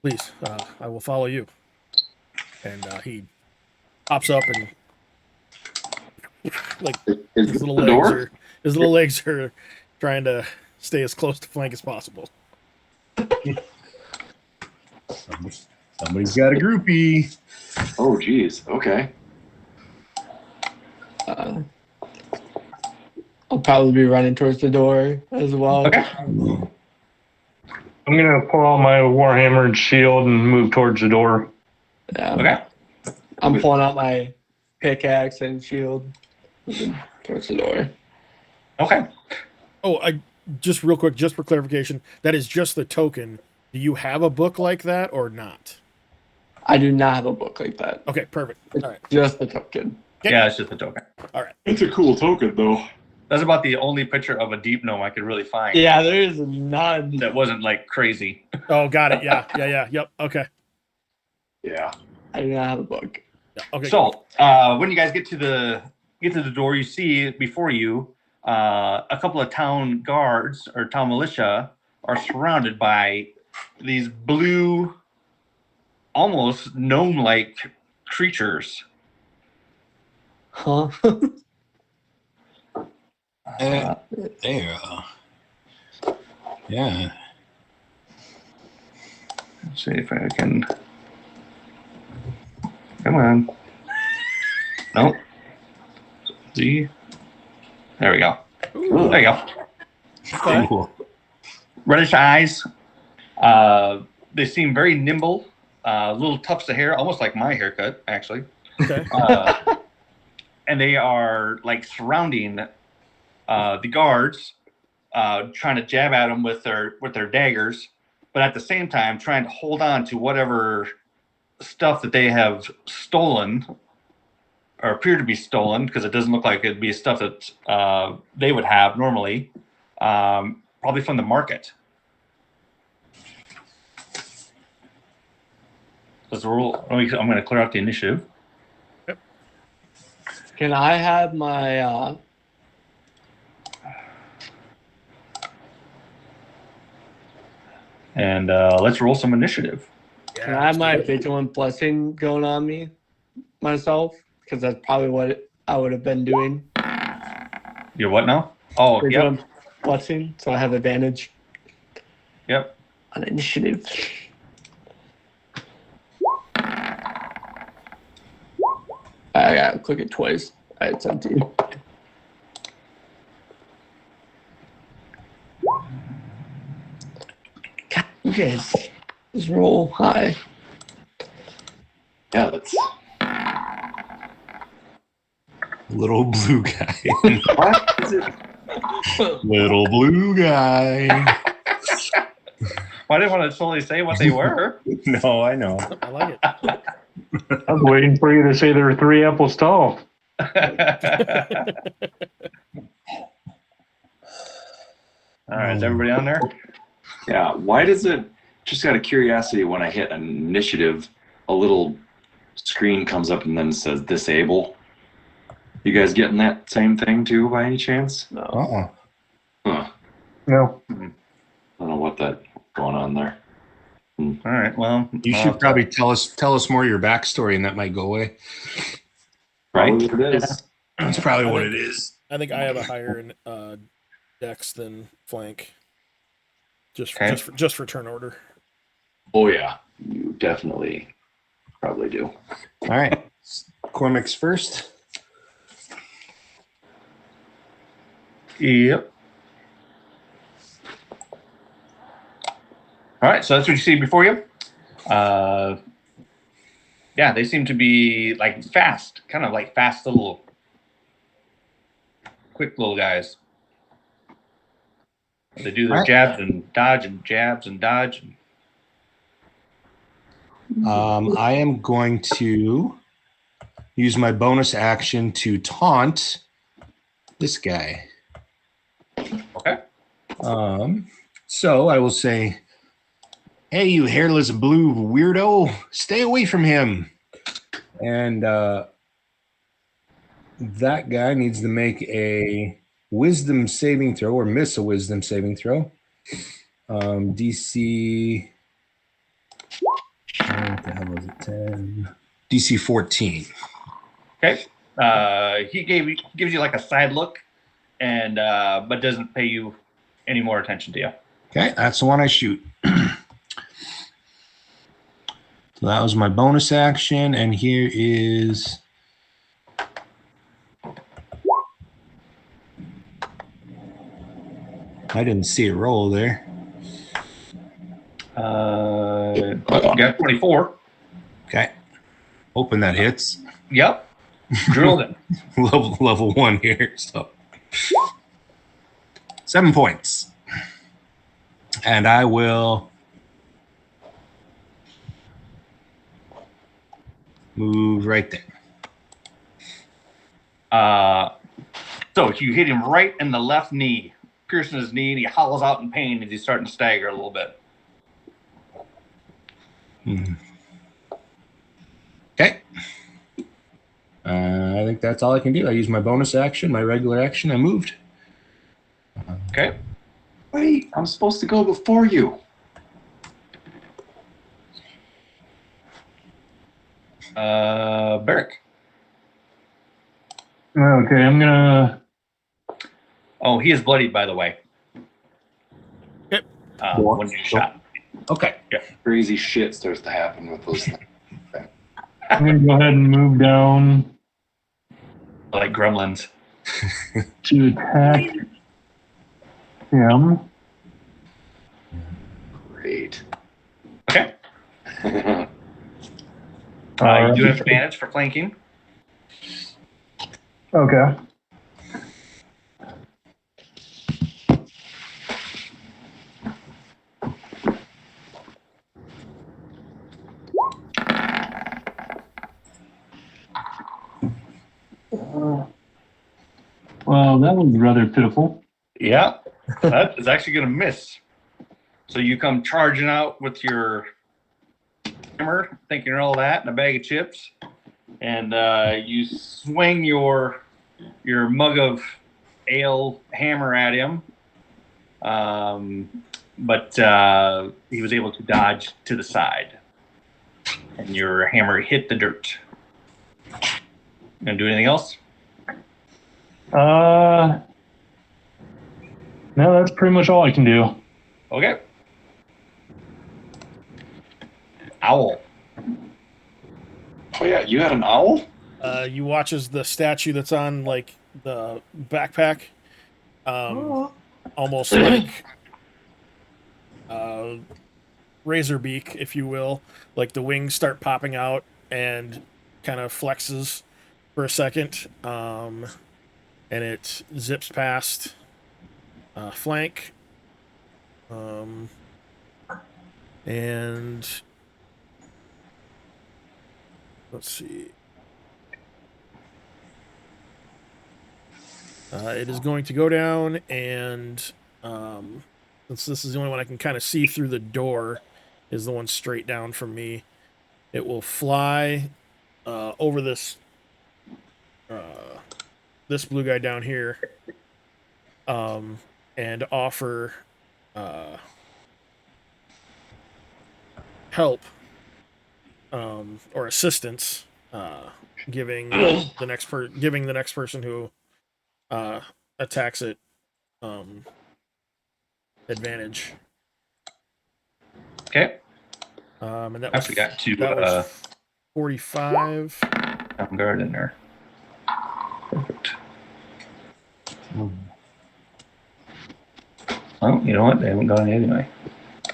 Speaker 4: Please, I will follow you. And he pops up and like
Speaker 3: Is
Speaker 4: his
Speaker 3: this
Speaker 4: little
Speaker 3: the
Speaker 4: legs
Speaker 3: door?
Speaker 4: are his little legs are trying to stay as close to Flank as possible.
Speaker 1: Somebody's got a groupie.
Speaker 3: Oh, geez. Okay.
Speaker 6: I'll probably be running towards the door as well.
Speaker 2: Okay.
Speaker 5: I'm gonna pull out my Warhammer and shield and move towards the door.
Speaker 6: Yeah.
Speaker 2: Okay.
Speaker 6: I'm pulling out my pickaxe and shield moving towards the door.
Speaker 2: Okay.
Speaker 4: Oh, I just real quick, just for clarification, that is just the token. Do you have a book like that or not?
Speaker 6: I do not have a book like that.
Speaker 4: Okay, perfect.
Speaker 6: It's
Speaker 4: All right.
Speaker 6: just the token.
Speaker 4: Okay.
Speaker 2: Yeah, it's just a token.
Speaker 3: It's a cool token, though.
Speaker 2: That's about the only picture of a deep gnome I could really find.
Speaker 6: Yeah, there is none.
Speaker 2: That wasn't like crazy.
Speaker 4: Oh, got it. Yeah. Yep. Okay.
Speaker 3: Yeah.
Speaker 6: I do not have a book.
Speaker 4: Yeah, okay.
Speaker 2: So when you guys get to the door, you see before you a couple of town guards or town militia are surrounded by these blue, almost gnome-like creatures.
Speaker 6: Huh?
Speaker 1: There. Yeah.
Speaker 2: Let's see if I can. Come on. Nope. Z. There we go. There you go.
Speaker 4: Okay.
Speaker 1: Cool.
Speaker 2: Reddish eyes. They seem very nimble. Little tufts of hair, almost like my haircut, actually.
Speaker 4: Okay.
Speaker 2: And they are like surrounding the guards, trying to jab at them with their daggers, but at the same time trying to hold on to whatever stuff that they have stolen or appear to be stolen, because it doesn't look like it'd be stuff that they would have normally, probably from the market. I'm going to clear out the initiative.
Speaker 6: Can I have my
Speaker 2: And let's roll some initiative.
Speaker 6: can I have my vigilant blessing going on me myself? Because that's probably what I would have been doing.
Speaker 2: You're what now? Oh, yep.
Speaker 6: Vigilant blessing, so I have advantage
Speaker 2: Yep.
Speaker 6: on initiative. I gotta click it twice. I had 17. God, you guys just roll high.
Speaker 3: Yeah, that's.
Speaker 1: Little blue guy.
Speaker 3: What is it?
Speaker 1: Little blue guy.
Speaker 2: Well, I didn't want to totally say what they were.
Speaker 1: No, I know.
Speaker 4: I like it.
Speaker 5: I was waiting for you to say they're 3 apples tall.
Speaker 2: All right, is everybody on there?
Speaker 3: Yeah. Why does it? Just out of curiosity, when I hit an initiative, a little screen comes up and then says disable. You guys getting that same thing too, by any chance?
Speaker 6: No.
Speaker 3: Huh.
Speaker 5: No.
Speaker 3: I don't know what that's going on there.
Speaker 2: All right. Well,
Speaker 1: You should probably tell us more of your backstory, and that might go away.
Speaker 2: Right.
Speaker 3: Probably it is.
Speaker 1: That's probably what it is.
Speaker 4: I think I have a higher dex than Flank. Just
Speaker 2: Okay.
Speaker 4: just for turn order.
Speaker 3: Oh yeah, you definitely probably do.
Speaker 1: All right. Cormac's first.
Speaker 2: Yep. All right, so that's what you see before you. Yeah, they seem to be like fast, kind of like fast little, quick little guys. They do their
Speaker 1: Right.
Speaker 2: jabs and dodge and jabs and dodge.
Speaker 1: I am going to use my bonus action to taunt this guy.
Speaker 2: Okay.
Speaker 1: So I will say, Hey, you hairless blue weirdo, stay away from him. And that guy needs to make a wisdom saving throw or miss a wisdom saving throw. DC. What the hell was it? 10. DC 14.
Speaker 2: Okay. He gives you like a side look, and but doesn't pay you any more attention to you.
Speaker 1: Okay, that's the one I shoot. So that was my bonus action, and here is I didn't see a roll there.
Speaker 2: You got 24.
Speaker 1: Okay. Hoping that hits.
Speaker 2: Yep. Drilled it.
Speaker 1: level 1 here. So 7 points. And I will move right there.
Speaker 2: So you hit him right in the left knee, piercing his knee, and he howls out in pain as he's starting to stagger a little bit.
Speaker 1: Okay. I think that's all I can do. I used my bonus action, my regular action. I moved.
Speaker 2: Okay.
Speaker 3: Wait, I'm supposed to go before you.
Speaker 2: Barrick.
Speaker 5: Okay, I'm gonna.
Speaker 2: Oh, he is bloodied, by the way.
Speaker 4: Yep.
Speaker 2: When you shot.
Speaker 1: Okay.
Speaker 3: Crazy shit starts to happen with those things.
Speaker 5: I'm gonna go ahead and move down
Speaker 2: Like gremlins.
Speaker 5: to attack him.
Speaker 3: Great.
Speaker 2: Okay. You do have advantage for flanking.
Speaker 5: Okay. Well, that was rather pitiful.
Speaker 2: Yeah. That is actually going to miss. So you come charging out with your hammer, thinking all that, and a bag of chips, and you swing your mug of ale hammer at him, but he was able to dodge to the side, and your hammer hit the dirt. Gonna do anything else?
Speaker 5: No, that's pretty much all I can do.
Speaker 2: Okay. Owl.
Speaker 3: Oh yeah, you had an owl?
Speaker 4: You watch as the statue that's on like the backpack, almost like razor beak, if you will. Like the wings start popping out and kind of flexes for a second, and it zips past flank, and let's see. It is going to go down, and since this is the only one I can kind of see through the door, is the one straight down from me. It will fly over this this blue guy down here, and offer help or assistance, giving the next person who attacks it advantage.
Speaker 2: Okay.
Speaker 4: And that
Speaker 2: I
Speaker 4: was
Speaker 2: forgot to
Speaker 4: that was 45.
Speaker 2: have guard in there. Perfect. Well, you know what? They haven't gone anyway.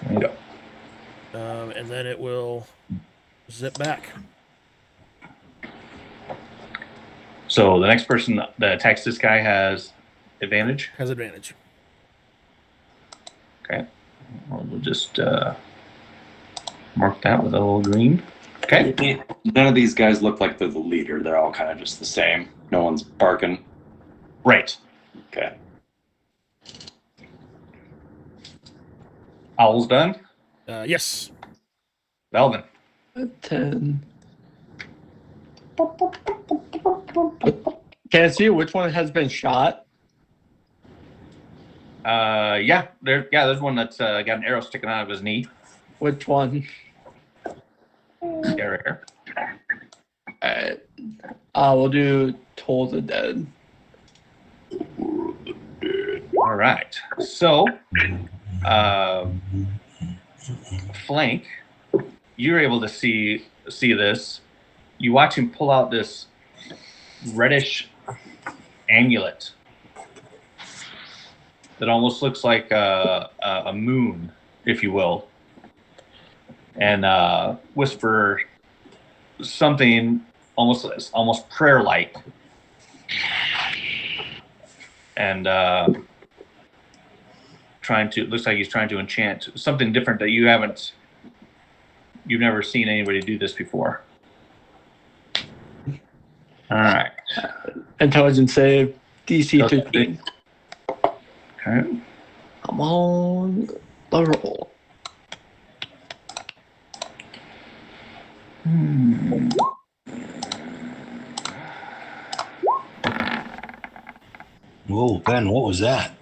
Speaker 2: There you go.
Speaker 4: And then it will zip back.
Speaker 2: So the next person that attacks this guy has advantage.
Speaker 4: Has advantage.
Speaker 2: Okay. Well, we'll just mark that with a little green. Okay.
Speaker 3: None of these guys look like they're the leader. They're all kind of just the same. No one's barking.
Speaker 2: Right.
Speaker 3: Okay.
Speaker 2: Owl's done.
Speaker 4: Yes.
Speaker 2: Velvin.
Speaker 6: 10. Can I see which one has been shot?
Speaker 2: There's one that's got an arrow sticking out of his knee.
Speaker 6: Which one?
Speaker 2: Yeah, right here.
Speaker 6: Alright. We'll do Toll the Dead.
Speaker 2: All right. So, Flank, you're able to see this. You watch him pull out this reddish amulet that almost looks like a moon, if you will, and whisper something almost prayer-like, and looks like he's trying to enchant something different that you've never seen anybody do this before. All right.
Speaker 6: Intelligence save, DC
Speaker 2: Okay.
Speaker 6: 15.
Speaker 2: Okay.
Speaker 6: I'm on the roll.
Speaker 1: Whoa, Ben, what was that?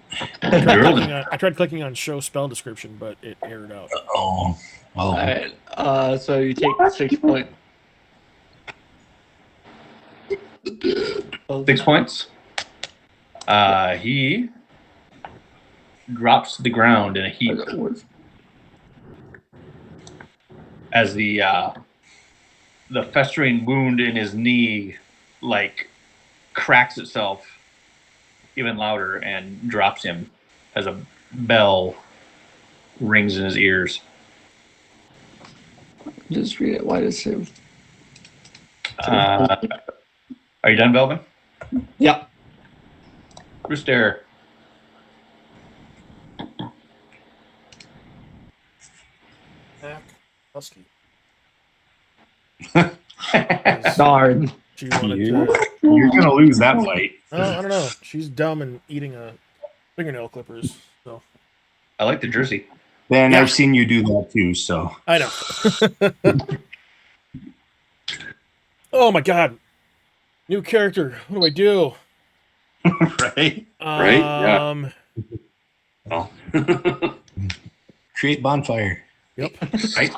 Speaker 4: I tried clicking on show spell description, but it aired out.
Speaker 1: Oh.
Speaker 6: Alright, so you take 6 points.
Speaker 2: 6 points. He drops to the ground in a heap as the festering wound in his knee cracks itself even louder and drops him as a bell rings in his ears.
Speaker 6: Just read it. Why does it?
Speaker 2: Are you done, Belvin?
Speaker 6: Yeah.
Speaker 2: Rooster.
Speaker 4: Husky.
Speaker 6: Darn.
Speaker 4: She wanted
Speaker 1: You're
Speaker 4: to.
Speaker 1: gonna lose that fight.
Speaker 4: I don't know. She's dumb and eating fingernail clippers. So
Speaker 2: I like the jersey.
Speaker 1: Ben,
Speaker 4: Yeah.
Speaker 1: I've seen you do that too. So
Speaker 4: I know. Oh my god! New character. What do I do?
Speaker 1: right.
Speaker 3: Right? Yeah.
Speaker 2: Oh.
Speaker 1: Create bonfire.
Speaker 4: Yep.
Speaker 2: Right?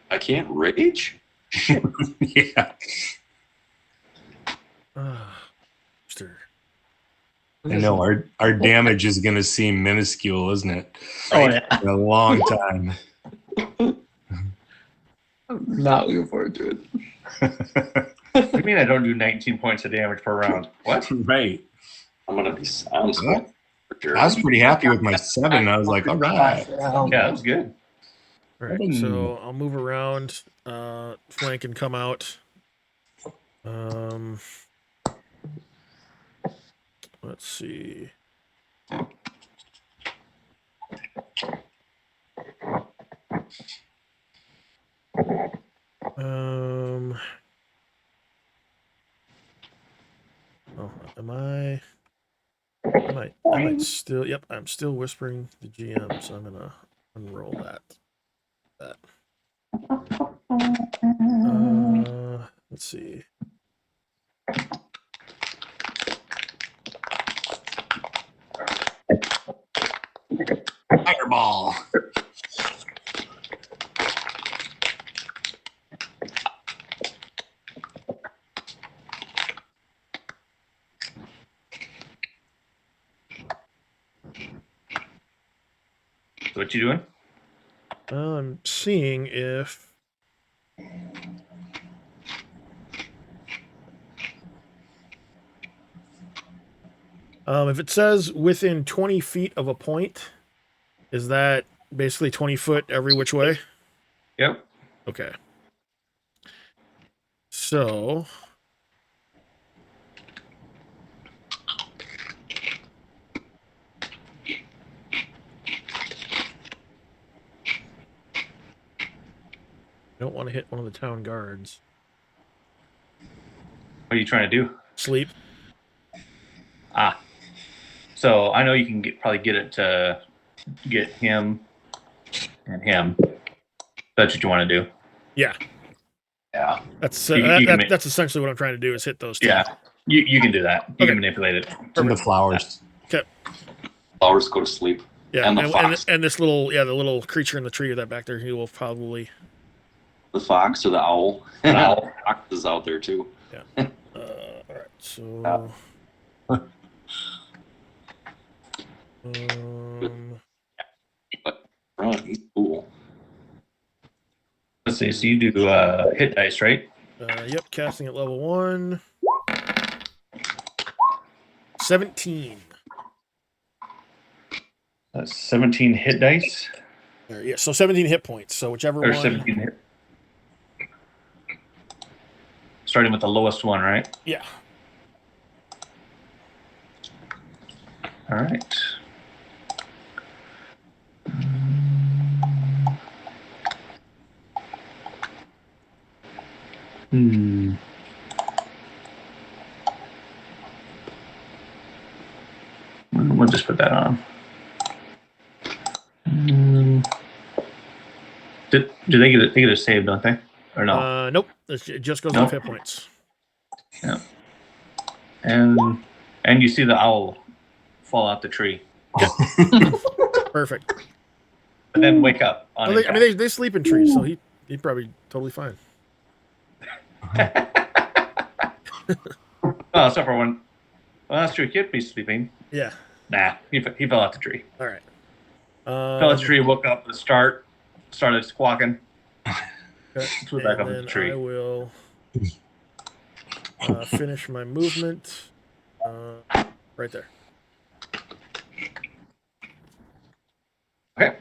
Speaker 3: I can't rage?
Speaker 1: Yeah.
Speaker 4: Stir.
Speaker 1: I know our damage is gonna seem minuscule, isn't it?
Speaker 6: Oh yeah.
Speaker 1: In a long time.
Speaker 6: I'm not looking forward to it.
Speaker 2: What do you mean I don't do 19 points of damage per round? What?
Speaker 1: Right.
Speaker 3: I'm
Speaker 1: I was pretty happy with my 7. I was like, all right.
Speaker 2: Yeah, that was good.
Speaker 4: All right. So I'll move around. Flank and come out. Let's see. Oh, am I might still. Yep, I'm still whispering the GM, so I'm gonna unroll that. Let's see.
Speaker 1: Fireball.
Speaker 2: So what you doing?
Speaker 4: I'm seeing if it says within 20 feet of a point, is that basically 20 foot every which way?
Speaker 2: Yep.
Speaker 4: Okay. So I don't want to hit one of the town guards.
Speaker 2: What are you trying to do?
Speaker 4: Sleep.
Speaker 2: Ah. So I know you can probably get it to get him and him. That's what you want to do.
Speaker 4: Yeah.
Speaker 2: Yeah.
Speaker 4: That's
Speaker 2: You can make-
Speaker 4: that's essentially what I'm trying to do is hit those two.
Speaker 2: Yeah. You can do that. You
Speaker 4: Okay.
Speaker 2: can manipulate it.
Speaker 1: And the flowers.
Speaker 3: Flowers go to sleep.
Speaker 4: Yeah,
Speaker 3: And the fox.
Speaker 4: and this little the little creature in the tree that back there, he will probably
Speaker 3: The fox or the owl.
Speaker 2: The owl.
Speaker 3: The fox is out there too.
Speaker 4: all right. So
Speaker 3: Run, he's cool.
Speaker 2: Let's see. So you do hit dice, right?
Speaker 4: yep, casting at level 1. 17.
Speaker 2: 17 hit dice.
Speaker 4: Yeah, so 17 hit points. So whichever
Speaker 2: Or
Speaker 4: one.
Speaker 2: 17 hit. Starting with the lowest one, right?
Speaker 4: Yeah.
Speaker 2: All right. We'll just put that on. Do they get a save, don't they? Or no?
Speaker 4: Nope. It just goes
Speaker 2: Nope.
Speaker 4: off hit points.
Speaker 2: Yeah. And you see the owl fall out the tree,
Speaker 4: Perfect.
Speaker 2: but then wake up on
Speaker 4: Well,
Speaker 2: impact.
Speaker 4: they sleep in trees, so he'd probably totally fine.
Speaker 2: Oh, except for one. Well, that's true. He could be sleeping.
Speaker 4: Yeah.
Speaker 2: Nah, he fell out the tree.
Speaker 4: All right.
Speaker 2: Fell out the tree, woke up, started squawking. Flew back up
Speaker 4: and
Speaker 2: the tree.
Speaker 4: I will finish my movement right there.
Speaker 2: Okay.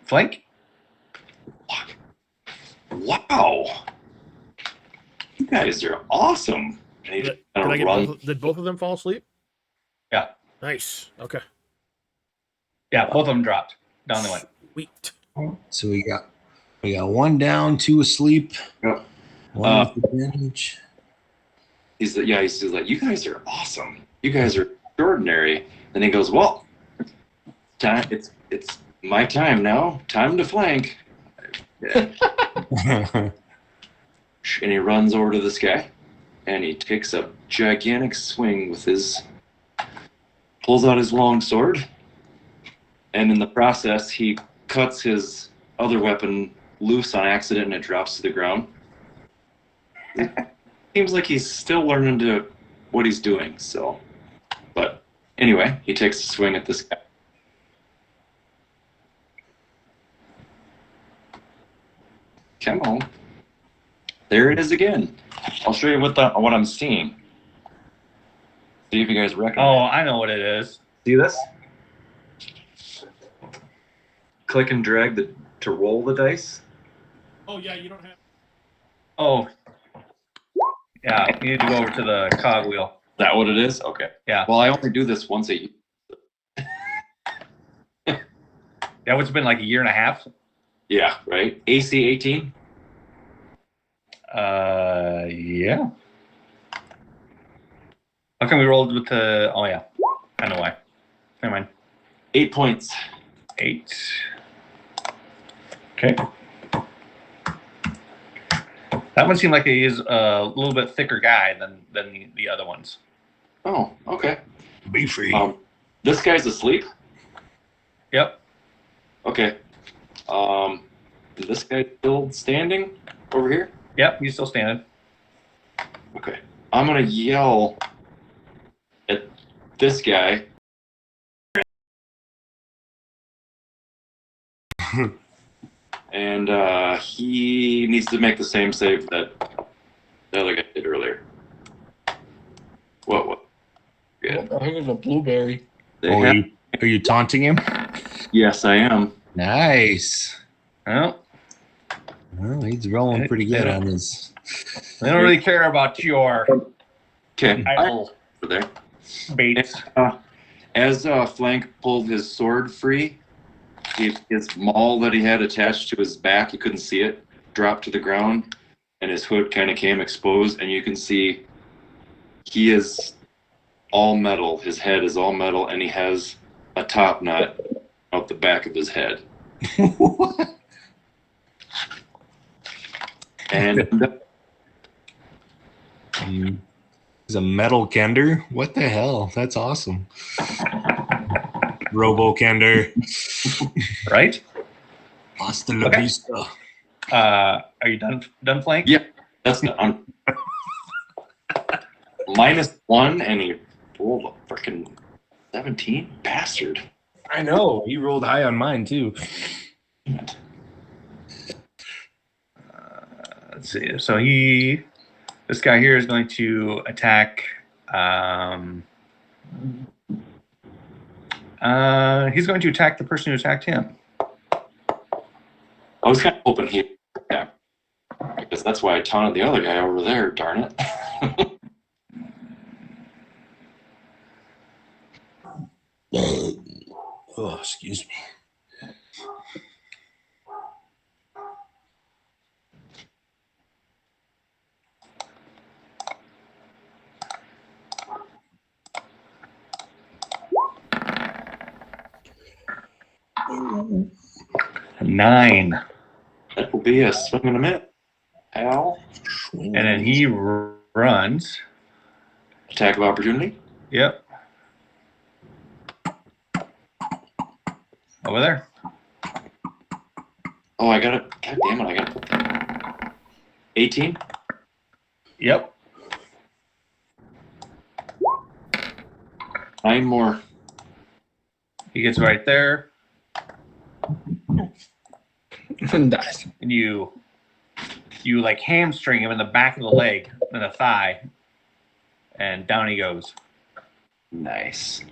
Speaker 2: Flank?
Speaker 3: Wow. You guys are awesome. And he
Speaker 4: Did,
Speaker 3: just kinda
Speaker 4: I get
Speaker 3: run-
Speaker 4: did both of them fall asleep?
Speaker 2: Yeah.
Speaker 4: Nice. Okay.
Speaker 2: Yeah, both of them dropped. Down they went.
Speaker 4: Sweet.
Speaker 1: So we got one down, 2 asleep.
Speaker 3: Yep.
Speaker 1: One with advantage.
Speaker 3: He's like, you guys are awesome. You guys are extraordinary. And he goes, well, it's my time now. Time to flank. Yeah. And he runs over to this guy, and he takes a gigantic swing with pulls out his long sword, and in the process, he cuts his other weapon loose on accident, and it drops to the ground. It seems like he's still learning what he's doing, so. But anyway, he takes a swing at this guy. Come on. There it is again. I'll show you what I'm seeing. See if you guys recognize.
Speaker 2: Oh, I know what it is.
Speaker 3: See this? Click and drag to roll the dice.
Speaker 4: Oh yeah, you don't have.
Speaker 2: Oh. Yeah, you need to go over to the cog wheel.
Speaker 3: Is that what it is? Okay.
Speaker 2: Yeah.
Speaker 3: Well, I only do this once a year.
Speaker 2: Yeah, it's been like a year and a half.
Speaker 3: Yeah, right? AC 18?
Speaker 2: Yeah. How come we rolled with the... Oh, yeah. I know why. Never mind.
Speaker 3: 8 points.
Speaker 2: 8. Okay. That one seemed like he is a little bit thicker guy than the other ones.
Speaker 3: Oh, okay.
Speaker 1: Be free.
Speaker 3: This guy's asleep?
Speaker 2: Yep.
Speaker 3: Okay. Is this guy still standing over here?
Speaker 2: Yep, he's still standing.
Speaker 3: Okay. I'm going to yell at this guy. And he needs to make the same save that the other guy did earlier. What? Yeah.
Speaker 6: I think it was a blueberry.
Speaker 1: Are you taunting him?
Speaker 3: Yes, I am.
Speaker 1: Nice.
Speaker 2: Well,
Speaker 1: Well, he's rolling pretty good on his.
Speaker 2: they don't really care about your
Speaker 3: Okay.
Speaker 2: idle
Speaker 3: Over there.
Speaker 2: baits.
Speaker 3: As Flank pulled his sword free, his maul that he had attached to his back, you couldn't see it, dropped to the ground, and his hood kind of came exposed, and you can see He is all metal. His head is all metal, and he has a top knot out the back of his head.
Speaker 1: What?
Speaker 3: And
Speaker 1: He's a metal Kender. What the hell? That's awesome. Robo Kender.
Speaker 2: Right?
Speaker 1: Hasta la
Speaker 2: Okay.
Speaker 1: vista.
Speaker 2: Are you done flank?
Speaker 3: Yeah. that's not -1, and he rolled a freaking 17. Bastard.
Speaker 1: I know. He rolled high on mine too.
Speaker 2: Let's see. So this guy here is going to attack. He's going to attack the person who attacked him.
Speaker 3: I was kind of hoping he, yeah, because that's why I taunted the other guy over there. Darn it.
Speaker 1: Oh, excuse me.
Speaker 2: Nine.
Speaker 3: That will be a swing and a miss. Al.
Speaker 2: And then he runs.
Speaker 3: Attack of opportunity.
Speaker 2: Yep. Over there.
Speaker 3: Oh, I got it. God damn it, I got to put that. 18.
Speaker 2: Yep.
Speaker 3: 9 more.
Speaker 2: He gets right there.
Speaker 6: And dies.
Speaker 2: And you like hamstring him in the back of the leg and the thigh. And down he goes.
Speaker 3: Nice.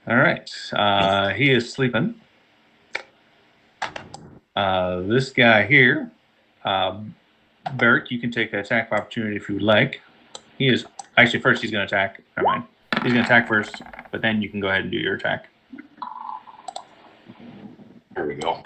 Speaker 2: All right. He is sleeping. This guy here, Beric, you can take an attack of opportunity if you would like. He is actually first. He's going to attack. Never mind. He's going to attack first, but then you can go ahead and do your attack.
Speaker 3: There we go.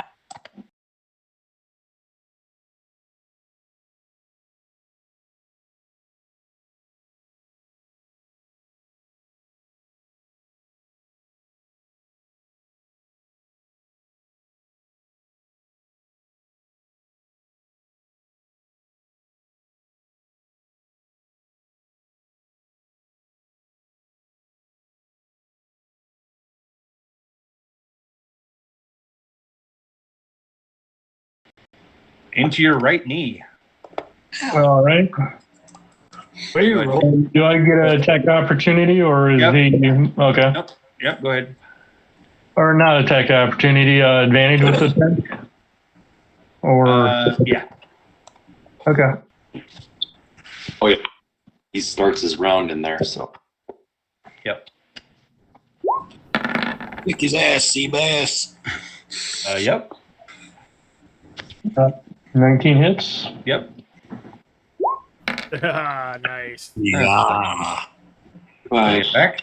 Speaker 2: Into your right knee.
Speaker 5: All right.
Speaker 2: Go ahead.
Speaker 5: Do I get an attack opportunity, or is
Speaker 2: Yep.
Speaker 5: he okay?
Speaker 2: Yep. Go ahead.
Speaker 5: Or not attack opportunity? Advantage with the attack? Or
Speaker 2: Yeah.
Speaker 5: okay.
Speaker 3: Oh, yeah. He starts his round in there, so.
Speaker 2: Yep.
Speaker 1: Kick his ass, Seabass.
Speaker 2: Yep.
Speaker 5: 19 hits.
Speaker 2: Yep.
Speaker 4: Nice.
Speaker 1: Yeah.
Speaker 3: Bye.
Speaker 2: Back.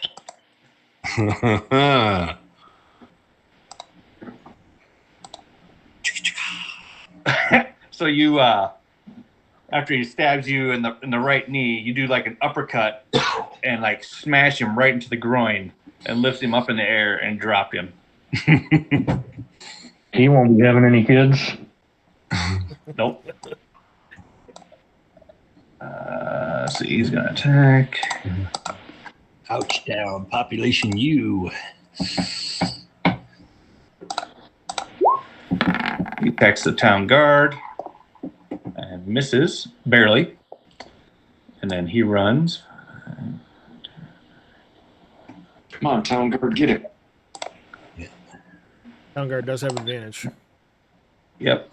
Speaker 2: So you, after he stabs you in the right knee, you do like an uppercut and like smash him right into the groin and lift him up in the air and drop him.
Speaker 5: He won't be having any kids.
Speaker 2: Nope. So he's gonna attack.
Speaker 1: Ouch down. Population U.
Speaker 2: He attacks the town guard and misses barely. And then he runs.
Speaker 3: Come on, town guard, get it.
Speaker 4: Town guard does have advantage.
Speaker 2: Yep.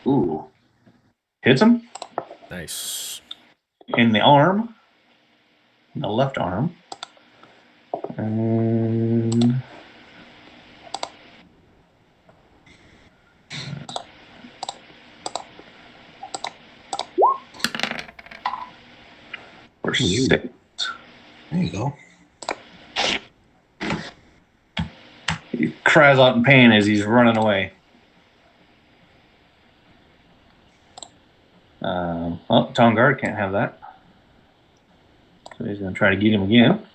Speaker 3: Ooh.
Speaker 2: Hits him
Speaker 4: Nice.
Speaker 2: in the arm, in the left arm. And for 6.
Speaker 1: There you go.
Speaker 2: cries out in pain as he's running away. Well, town guard can't have that. So he's going to try to get him again.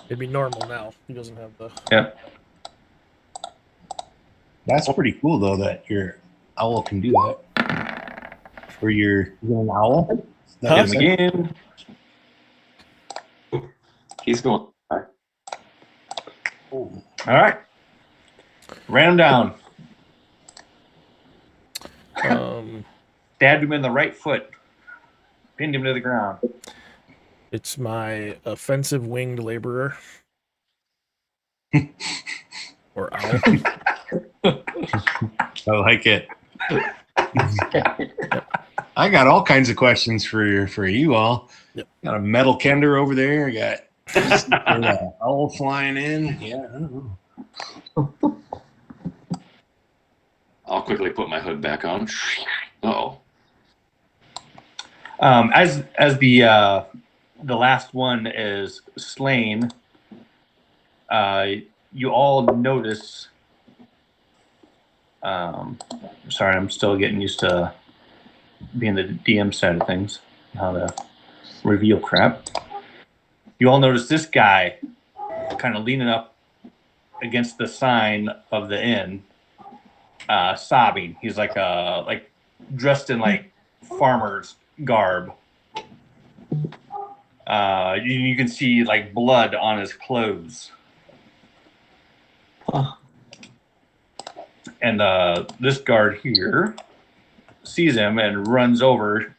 Speaker 4: It'd be normal now. He doesn't have the.
Speaker 2: Yep.
Speaker 1: That's pretty cool, though, that your owl can do that. Or your an owl?
Speaker 2: Hit him again.
Speaker 3: He's going.
Speaker 2: All right. Ran him down. Stabbed him in the right foot. Pinned him to the ground.
Speaker 4: It's my offensive winged laborer. Or owl.
Speaker 1: I like it. I got all kinds of questions for you all.
Speaker 4: Yep.
Speaker 1: Got a metal kender over there. I got an owl flying in. Yeah, I don't know.
Speaker 3: I'll quickly put my hood back on. Uh-oh.
Speaker 2: As the last one is slain, you all notice. Sorry, I'm still getting used to being the DM side of things, how to reveal crap. You all notice this guy kind of leaning up against the sign of the inn, sobbing. He's like dressed in like farmer's garb. You can see like blood on his clothes.
Speaker 6: Huh.
Speaker 2: And this guard here sees him and runs over.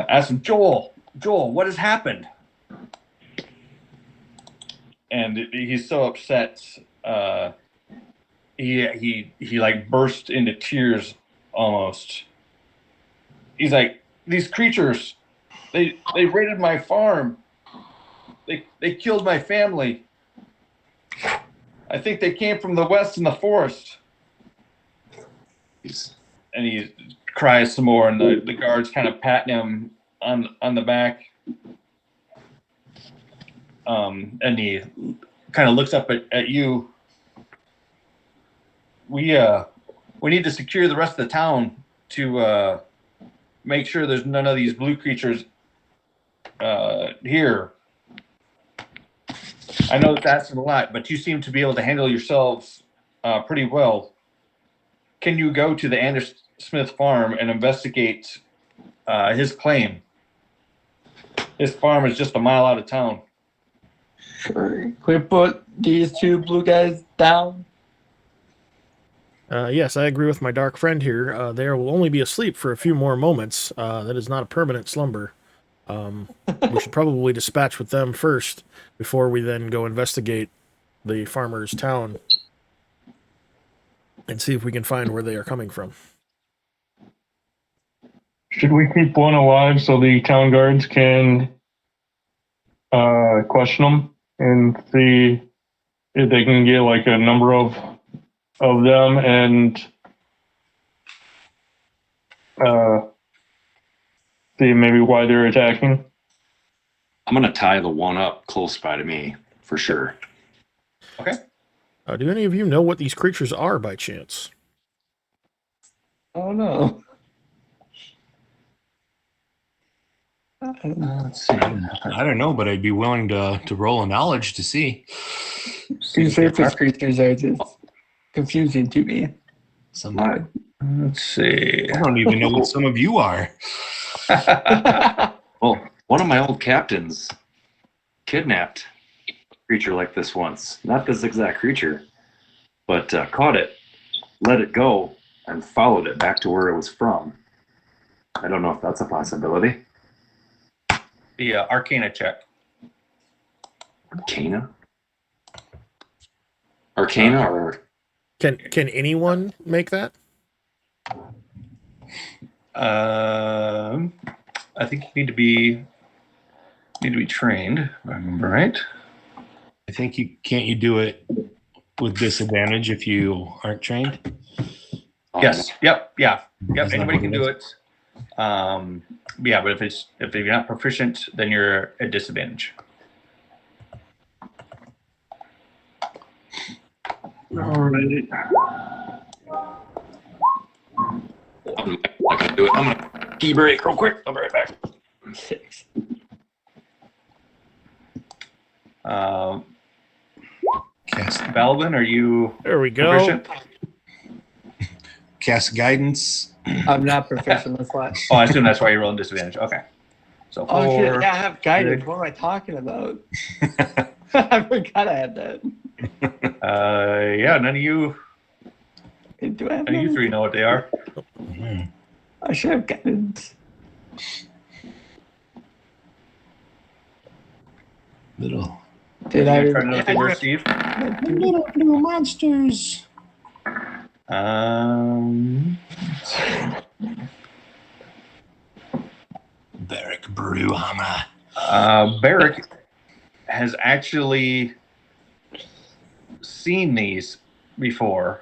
Speaker 2: Asks him, Joel, what has happened? And he's so upset. He like burst into tears almost. He's like, these creatures, they raided my farm. They killed my family. I think they came from the west in the forest. And he cries some more, and the guards kind of patting him on the back. And he kind of looks up at you. We need to secure the rest of the town to make sure there's none of these blue creatures here. I know that's asking a lot, but you seem to be able to handle yourselves pretty well. Can you go to the Anders Smith farm and investigate his claim? His farm is just a mile out of town.
Speaker 6: Sure. Can we put these two blue guys down?
Speaker 4: Yes, I agree with my dark friend here. They will only be asleep for a few more moments. That is not a permanent slumber. We should probably dispatch with them first before we then go investigate the farmer's town and see if we can find where they are coming from.
Speaker 5: Should we keep one alive so the town guards can question them and see if they can get like a number of them and see maybe why they're attacking?
Speaker 3: I'm going to tie the one up close by to me, for sure.
Speaker 2: Okay.
Speaker 4: Do any of you know what these creatures are by chance?
Speaker 6: Oh no.
Speaker 2: Let's see.
Speaker 1: I don't know, but I'd be willing to roll a knowledge to see.
Speaker 6: These surface creatures are just confusing to me.
Speaker 2: Let's see.
Speaker 1: I don't even know what some of you are.
Speaker 3: Well, one of my old captains kidnapped a creature like this once. Not this exact creature, but caught it, let it go, and followed it back to where it was from. I don't know if that's a possibility.
Speaker 2: The Arcana check.
Speaker 3: Arcana? Arcana or...
Speaker 4: Can anyone make that?
Speaker 2: I think you need to be trained, if I remember right.
Speaker 1: I think you do it with disadvantage if you aren't trained?
Speaker 3: Oh,
Speaker 2: Yes. Yep. Yeah. Yep.
Speaker 1: Is that
Speaker 2: Anybody
Speaker 1: what
Speaker 2: can
Speaker 1: it
Speaker 2: do
Speaker 1: is?
Speaker 2: it. Yeah, but if you're not proficient, then you're at disadvantage.
Speaker 5: All right.
Speaker 3: I'm not gonna do it. I'm gonna pee break real quick. I'll be right back.
Speaker 6: 6.
Speaker 1: Cast,
Speaker 2: Balvin, are you
Speaker 4: There we go.
Speaker 2: proficient?
Speaker 1: cast guidance.
Speaker 6: I'm not proficient. That's why.
Speaker 2: Oh, I assume that's why you're rolling disadvantage. Okay. So
Speaker 6: Oh shit!
Speaker 2: 4.
Speaker 6: Yeah, I have guidance.
Speaker 2: six.
Speaker 6: What am I talking about? I forgot I had that.
Speaker 2: Yeah, none of you
Speaker 6: Do I have
Speaker 2: None of you
Speaker 6: that?
Speaker 2: 3 know what they are.
Speaker 6: I should have guidance.
Speaker 1: Little
Speaker 6: Did
Speaker 2: Are
Speaker 6: I?
Speaker 2: you trying to know what they were, Steve?
Speaker 1: little blue monsters. Beric Brewhammer.
Speaker 2: Barrick has actually seen these before,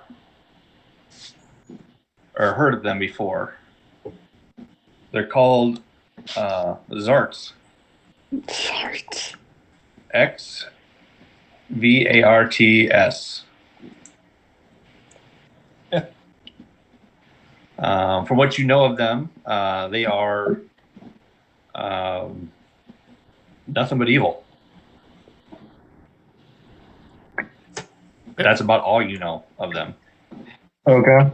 Speaker 2: or heard of them before. They're called Zarts.
Speaker 6: Zarts.
Speaker 2: XVARTS. From what you know of them, they are nothing but evil. That's about all you know of them.
Speaker 5: Okay.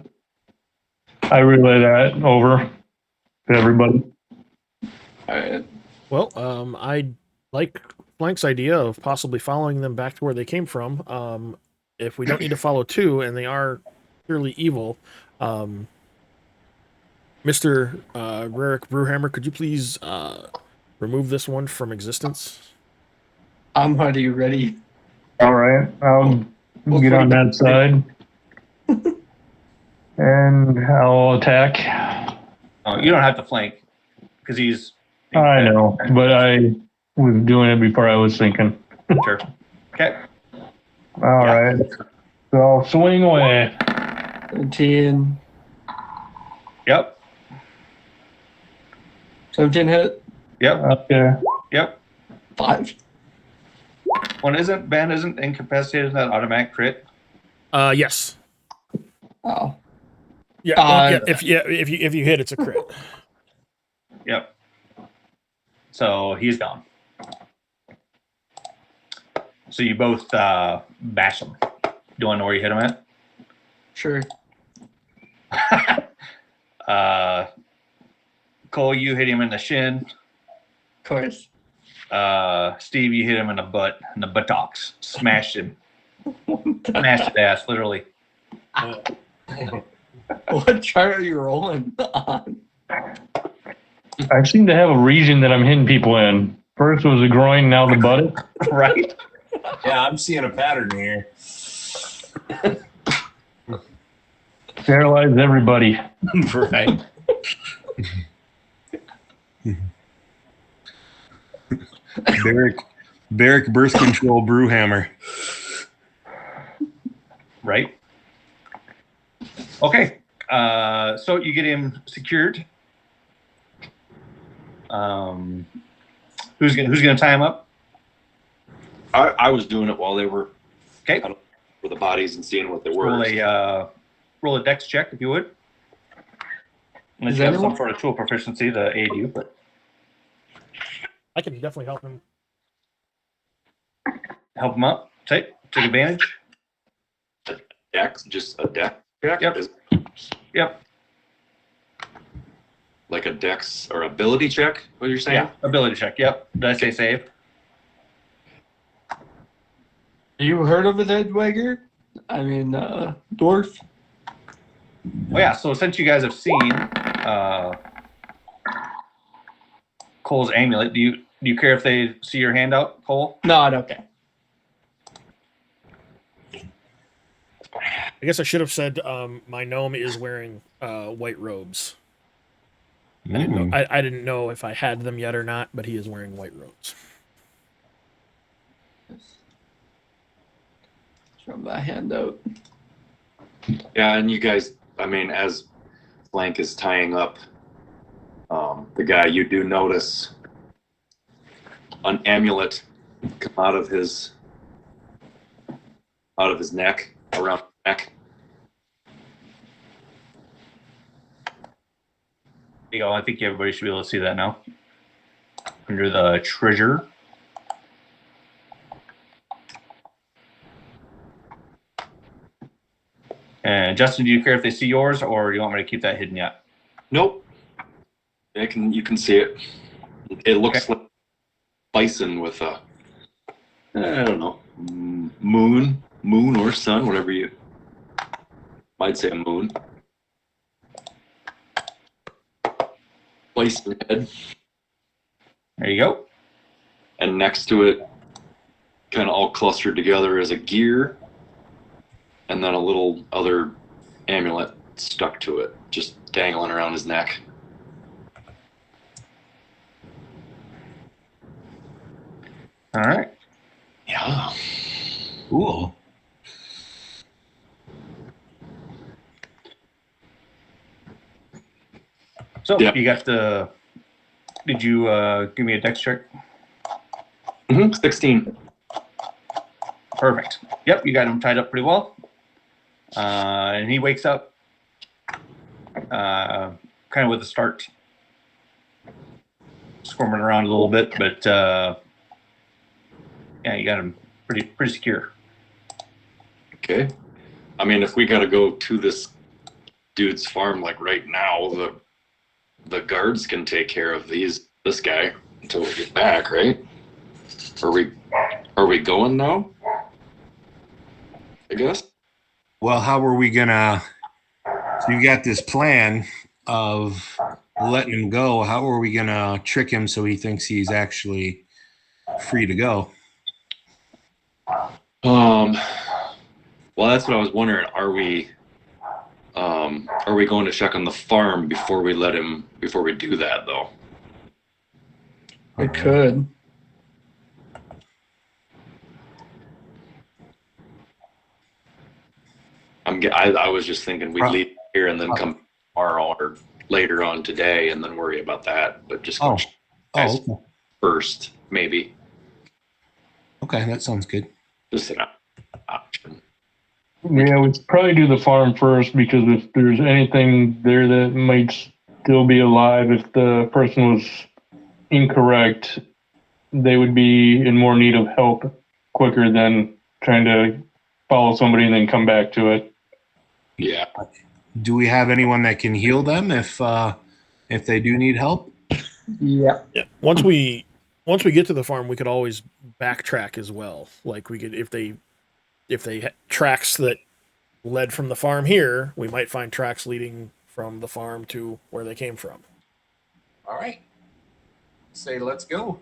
Speaker 5: I relay that over to everybody.
Speaker 6: All right.
Speaker 4: Well, I like Flank's idea of possibly following them back to where they came from. If we don't need to follow 2 and they are purely evil, Mr. Rarick Brewhammer, could you please remove this one from existence?
Speaker 6: I'm already ready.
Speaker 5: All right. I'll get on that side. And I'll attack.
Speaker 2: You don't have to flank because he's.
Speaker 5: I know, but I was doing it before I was thinking.
Speaker 2: Sure. Okay.
Speaker 5: All right. So I'll swing away.
Speaker 6: 17.
Speaker 2: Yep.
Speaker 6: 17 hit.
Speaker 2: Yep.
Speaker 5: Okay.
Speaker 2: Yep.
Speaker 6: 5.
Speaker 2: Ben isn't incapacitated in that automatic crit.
Speaker 4: Yes.
Speaker 6: Oh.
Speaker 4: Yeah. If you hit, it's a crit.
Speaker 2: Yep. So he's gone. So you both bash him. Do you want to know where you hit him at?
Speaker 6: Sure.
Speaker 2: Cole, you hit him in the shin.
Speaker 6: Of course.
Speaker 2: Steve, you hit him in the butt, in the buttocks. Smashed him. Smashed his ass, literally.
Speaker 6: What chart are you rolling on?
Speaker 5: I seem to have a region that I'm hitting people in. First was the groin, now the butt.
Speaker 2: Right?
Speaker 1: Yeah, I'm seeing a pattern here.
Speaker 5: Paralyzed everybody.
Speaker 1: Right. Barrick birth control Brewhammer.
Speaker 2: Right. Okay. So you get him secured. Who's gonna tie him up?
Speaker 3: I was doing it while they were
Speaker 2: Okay.
Speaker 3: for the bodies and seeing what they were.
Speaker 2: Roll a dex check if you would. Unless you have some sort of tool proficiency to aid you, but
Speaker 4: I can definitely help him.
Speaker 2: help him up. Take advantage.
Speaker 3: Dex, just a dex check.
Speaker 2: Yep. Yep.
Speaker 3: Like a dex or ability check. What you're saying?
Speaker 2: Yeah. Ability check. Yep. Did I say save?
Speaker 6: You heard of an Edwagger? I mean, dwarf.
Speaker 2: Oh yeah. So since you guys have seen Cole's amulet, do you care if they see your handout, Cole?
Speaker 6: No, I don't care.
Speaker 4: I guess I should have said my gnome is wearing white robes. I didn't know if I had them yet or not, but he is wearing white robes.
Speaker 6: Show my handout.
Speaker 3: Yeah, and you guys, I mean, as Blank is tying up the guy, you do notice an amulet come out of his neck, around his neck.
Speaker 2: There you go. I think everybody should be able to see that now. Under the treasure. And Justin, do you care if they see yours, or do you want me to keep that hidden yet?
Speaker 3: Nope. You can see it. It looks like bison with a, I don't know, moon or sun, whatever you might say, a moon. Bison head.
Speaker 2: There you go.
Speaker 3: And next to it, kind of all clustered together, is a gear, and then a little other amulet stuck to it, just dangling around his neck.
Speaker 2: All right.
Speaker 3: Yeah.
Speaker 1: Cool.
Speaker 2: So
Speaker 3: Yep.
Speaker 2: you got the. Did you give me a dex check?
Speaker 3: 16.
Speaker 2: Perfect. Yep, you got him tied up pretty well. And he wakes up kind of with a start, squirming around a little bit, but yeah, you got him pretty secure.
Speaker 3: Okay. I mean, if we got to go to this dude's farm like right now, the guards can take care of this guy until we get back, right? Are we going now? I guess.
Speaker 1: Well, how are we gonna? So you got this plan of letting him go. How are we gonna trick him so he thinks he's actually free to go?
Speaker 3: Well, that's what I was wondering. Are we going to check on the farm before we do that, though?
Speaker 6: We could.
Speaker 3: I was just thinking we'd leave here and then come tomorrow or later on today and then worry about that. But just go check
Speaker 1: Okay.
Speaker 3: first, maybe.
Speaker 1: Okay, that sounds good.
Speaker 3: Just an option.
Speaker 5: Yeah, we'd probably do the farm first, because if there's anything there that might still be alive, if the person was incorrect, they would be in more need of help quicker than trying to follow somebody and then come back to it.
Speaker 3: Yeah.
Speaker 1: Do we have anyone that can heal them if they do need help?
Speaker 6: Yeah.
Speaker 4: Yeah. Once we get to the farm, we could always backtrack as well. Like we could, if they had tracks that led from the farm here, we might find tracks leading from the farm to where they came from.
Speaker 1: All right. Say let's go.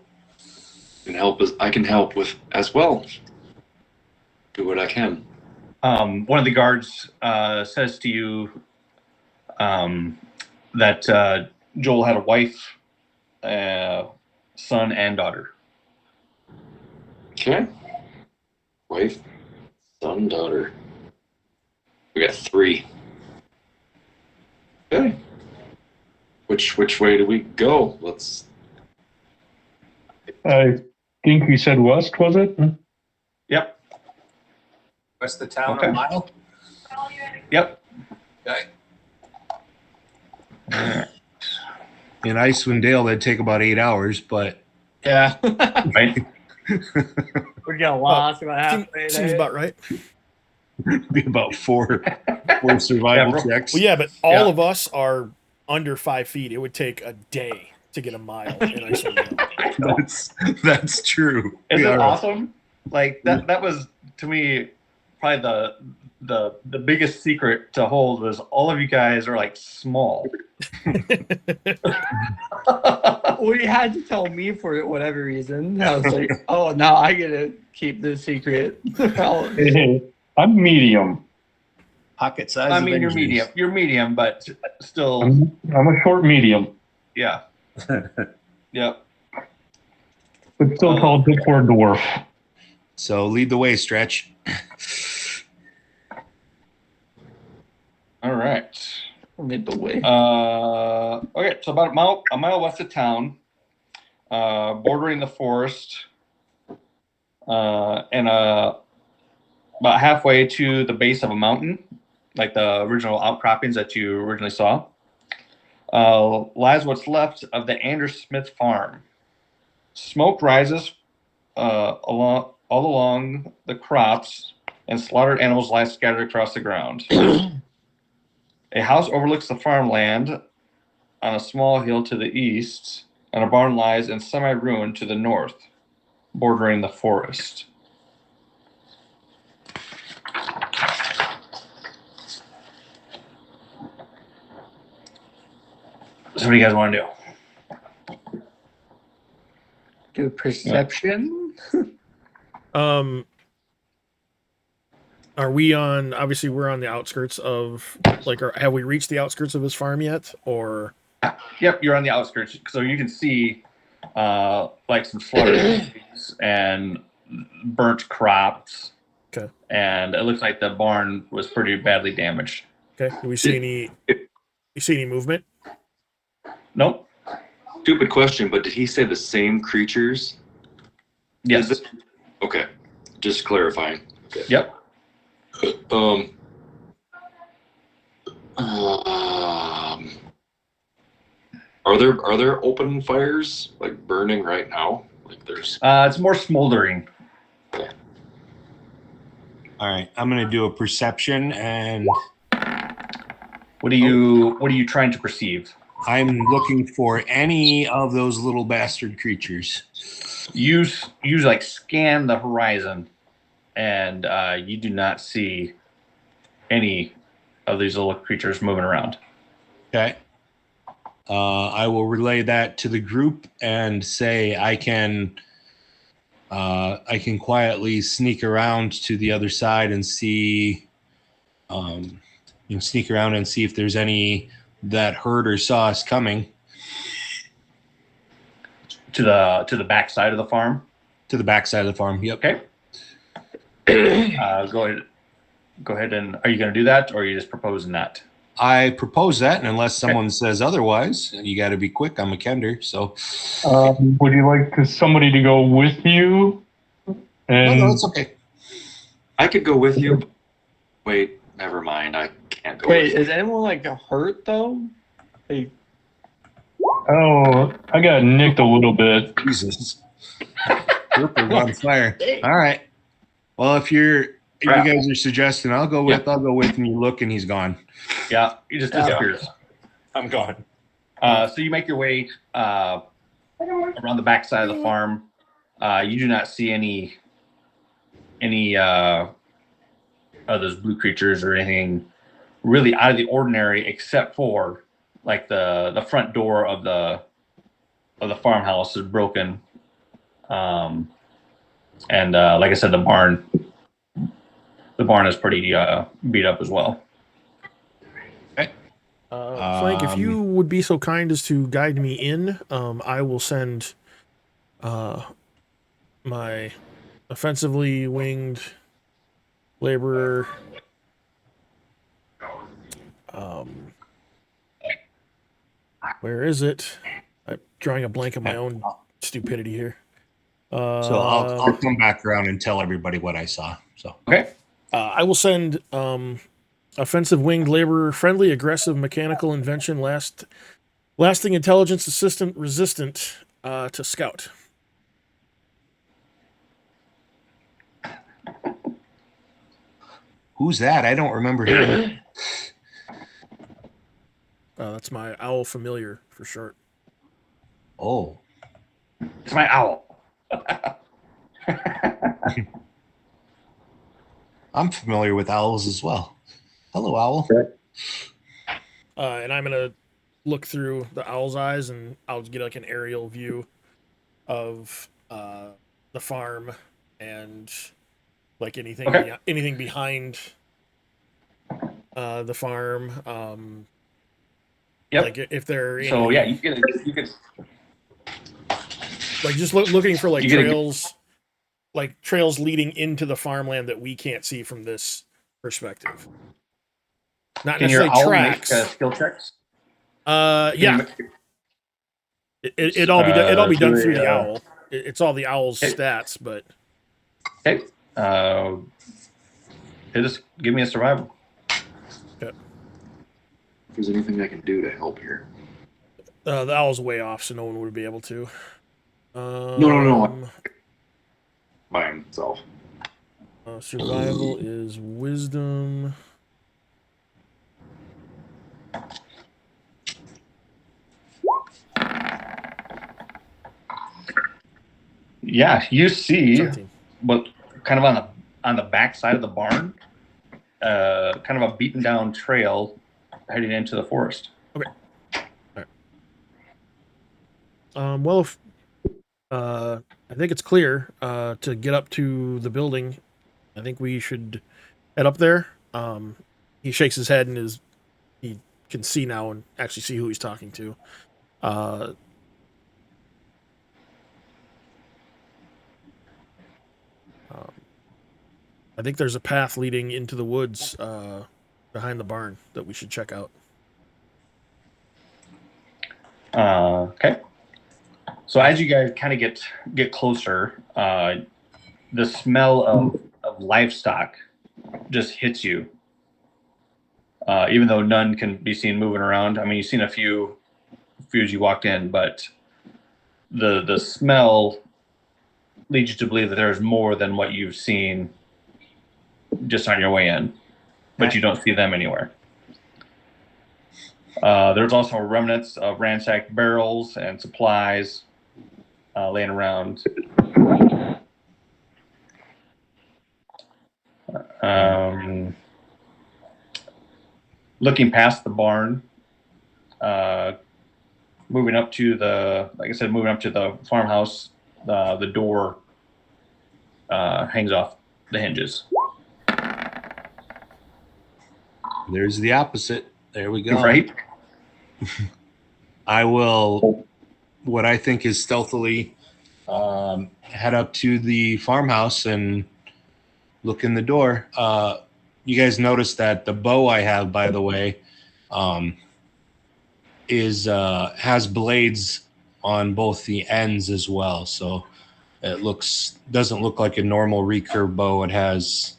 Speaker 3: I can help with as well. Do what I can.
Speaker 2: One of the guards says to you that Joel had a wife, son, and daughter.
Speaker 3: Okay. Wife, son, daughter. We got 3. Okay. Which way do we go?
Speaker 5: I think you said west, was it?
Speaker 2: Yep.
Speaker 1: West of town,
Speaker 2: Okay.
Speaker 1: a mile.
Speaker 2: Yep.
Speaker 1: Okay. In Icewind Dale, that'd take about 8 hours, but
Speaker 6: Yeah.
Speaker 2: Right.
Speaker 6: We're getting lost about halfway
Speaker 4: Seems
Speaker 6: there.
Speaker 4: about right.
Speaker 1: it'd be about four survival
Speaker 2: bro.
Speaker 1: checks.
Speaker 4: Well, yeah, but all
Speaker 2: Yeah.
Speaker 4: of us are under 5 feet. It would take a day to get a mile in Iceland.
Speaker 1: That's true.
Speaker 2: Isn't
Speaker 1: We
Speaker 2: it
Speaker 1: are-
Speaker 2: awesome? Like that was, to me, probably the biggest secret to hold was all of you guys are like small.
Speaker 6: Well, you had to tell me for whatever reason. I was like, oh, now I get to keep this secret.
Speaker 5: Hey, I'm medium.
Speaker 1: Pocket size.
Speaker 2: I mean,
Speaker 1: Avengers.
Speaker 2: you're medium, but still,
Speaker 5: I'm a short medium,
Speaker 2: yeah. Yep.
Speaker 5: but still called for a dwarf.
Speaker 1: So lead the way, Stretch.
Speaker 2: All right.
Speaker 6: Lead the way.
Speaker 2: Okay, so about a mile west of town, bordering the forest, and about halfway to the base of a mountain, like the original outcroppings that you originally saw, lies what's left of the Anders Smith farm. Smoke rises all along the crops, and slaughtered animals lie scattered across the ground. A house overlooks the farmland on a small hill to the east, and a barn lies in semi-ruin to the north, bordering the forest. So what do you guys want to do?
Speaker 6: Do perception.
Speaker 4: Are we on? Obviously, we're on the outskirts of. Like, have we reached the outskirts of his farm yet? Or
Speaker 2: Yep, you're on the outskirts, so you can see like some slaughtered pigs and burnt crops.
Speaker 4: Okay.
Speaker 2: And it looks like the barn was pretty badly damaged.
Speaker 4: okay, do we see any? You see any movement?
Speaker 2: Nope.
Speaker 3: Stupid question, but did he say the same creatures?
Speaker 2: Yes.
Speaker 3: Is it- Okay, just clarifying. Okay.
Speaker 2: Yep.
Speaker 3: Are there open fires like burning right now? Like there's
Speaker 2: It's more smoldering.
Speaker 1: All right, I'm gonna do a perception, and
Speaker 2: What are you trying to perceive?
Speaker 1: I'm looking for any of those little bastard creatures.
Speaker 2: You like scan the horizon, and you do not see any of these little creatures moving around.
Speaker 1: Okay. I will relay that to the group and say I can quietly sneak around to the other side and see, sneak around and see if there's any that heard or saw us coming.
Speaker 2: To the back side of the farm.
Speaker 1: To the back side of the farm. Yep.
Speaker 2: Okay. Go ahead and are you going to do that, or are you just proposing that?
Speaker 1: I propose that, and unless someone says otherwise, you got to be quick. I'm a Kender, so.
Speaker 5: Would you like somebody to go with you? And
Speaker 1: No, it's okay.
Speaker 3: I could go with you. Wait, never mind. I can't go
Speaker 6: Wait,
Speaker 3: with you.
Speaker 6: is anyone like hurt though? Like,
Speaker 5: oh, I got nicked a little bit.
Speaker 1: Jesus. Group is on fire. All right. Well, if you guys are suggesting, I'll go with, and you look, and he's gone.
Speaker 2: Yeah, he just disappears.
Speaker 1: I'm gone.
Speaker 2: So you make your way around the back side of the farm. You do not see any of those blue creatures or anything really out of the ordinary, except for like the front door of the farmhouse is broken, and like I said, the barn is pretty beat up as well.
Speaker 4: Frank, if you would be so kind as to guide me in, I will send my offensively winged laborer. Where is it? I'm drawing a blank of my own stupidity here.
Speaker 1: So I'll come back around and tell everybody what I saw. So
Speaker 2: Okay.
Speaker 4: I will send offensive winged laborer, friendly, aggressive, mechanical invention, lasting intelligence, assistant, resistant to scout.
Speaker 1: who's that? I don't remember him.
Speaker 4: That's my owl familiar for short.
Speaker 1: Oh,
Speaker 2: It's my owl.
Speaker 1: I'm familiar with owls as well. Hello, owl.
Speaker 4: And I'm gonna look through the owl's eyes, and I'll get like an aerial view of the farm and like anything anything behind the farm.
Speaker 2: Yep.
Speaker 4: Like if there.
Speaker 2: So yeah, you can
Speaker 4: like just looking for like
Speaker 2: You get a-
Speaker 4: trails, like trails leading into the farmland that we can't see from this perspective. Not
Speaker 2: Can your
Speaker 4: necessarily
Speaker 2: owl
Speaker 4: tracks.
Speaker 2: make skill checks?
Speaker 4: Yeah. It'd all be done through the owl. It's all the owl's
Speaker 2: Okay.
Speaker 4: stats, but
Speaker 2: Okay. Just give me a survival.
Speaker 3: If there's anything I can do to help here.
Speaker 4: the owl's way off, so no one would be able to.
Speaker 3: No. By himself.
Speaker 4: Survival is wisdom.
Speaker 2: Yeah, you see
Speaker 4: 17.
Speaker 2: what kind of on the back side of the barn, kind of a beaten down trail heading into the forest.
Speaker 4: Okay. All right. Well, if, I think it's clear to get up to the building. I think we should head up there. He shakes his head and he can see now and actually see who he's talking to. I think there's a path leading into the woods behind the barn that we should check out.
Speaker 2: Okay. So as you guys kind of get closer, the smell of livestock just hits you. Even though none can be seen moving around. I mean, you've seen a few as you walked in, but the smell leads you to believe that there's more than what you've seen just on your way in, but you don't see them anywhere. There's also remnants of ransacked barrels and supplies laying around. Looking past the barn, moving up to the farmhouse, the door hangs off the hinges.
Speaker 1: There's the opposite. There we go.
Speaker 2: Right?
Speaker 1: I will, what I think is stealthily, head up to the farmhouse and look in the door. You guys notice that the bow I have, by the way, has blades on both the ends as well. So it doesn't look like a normal recurve bow. It has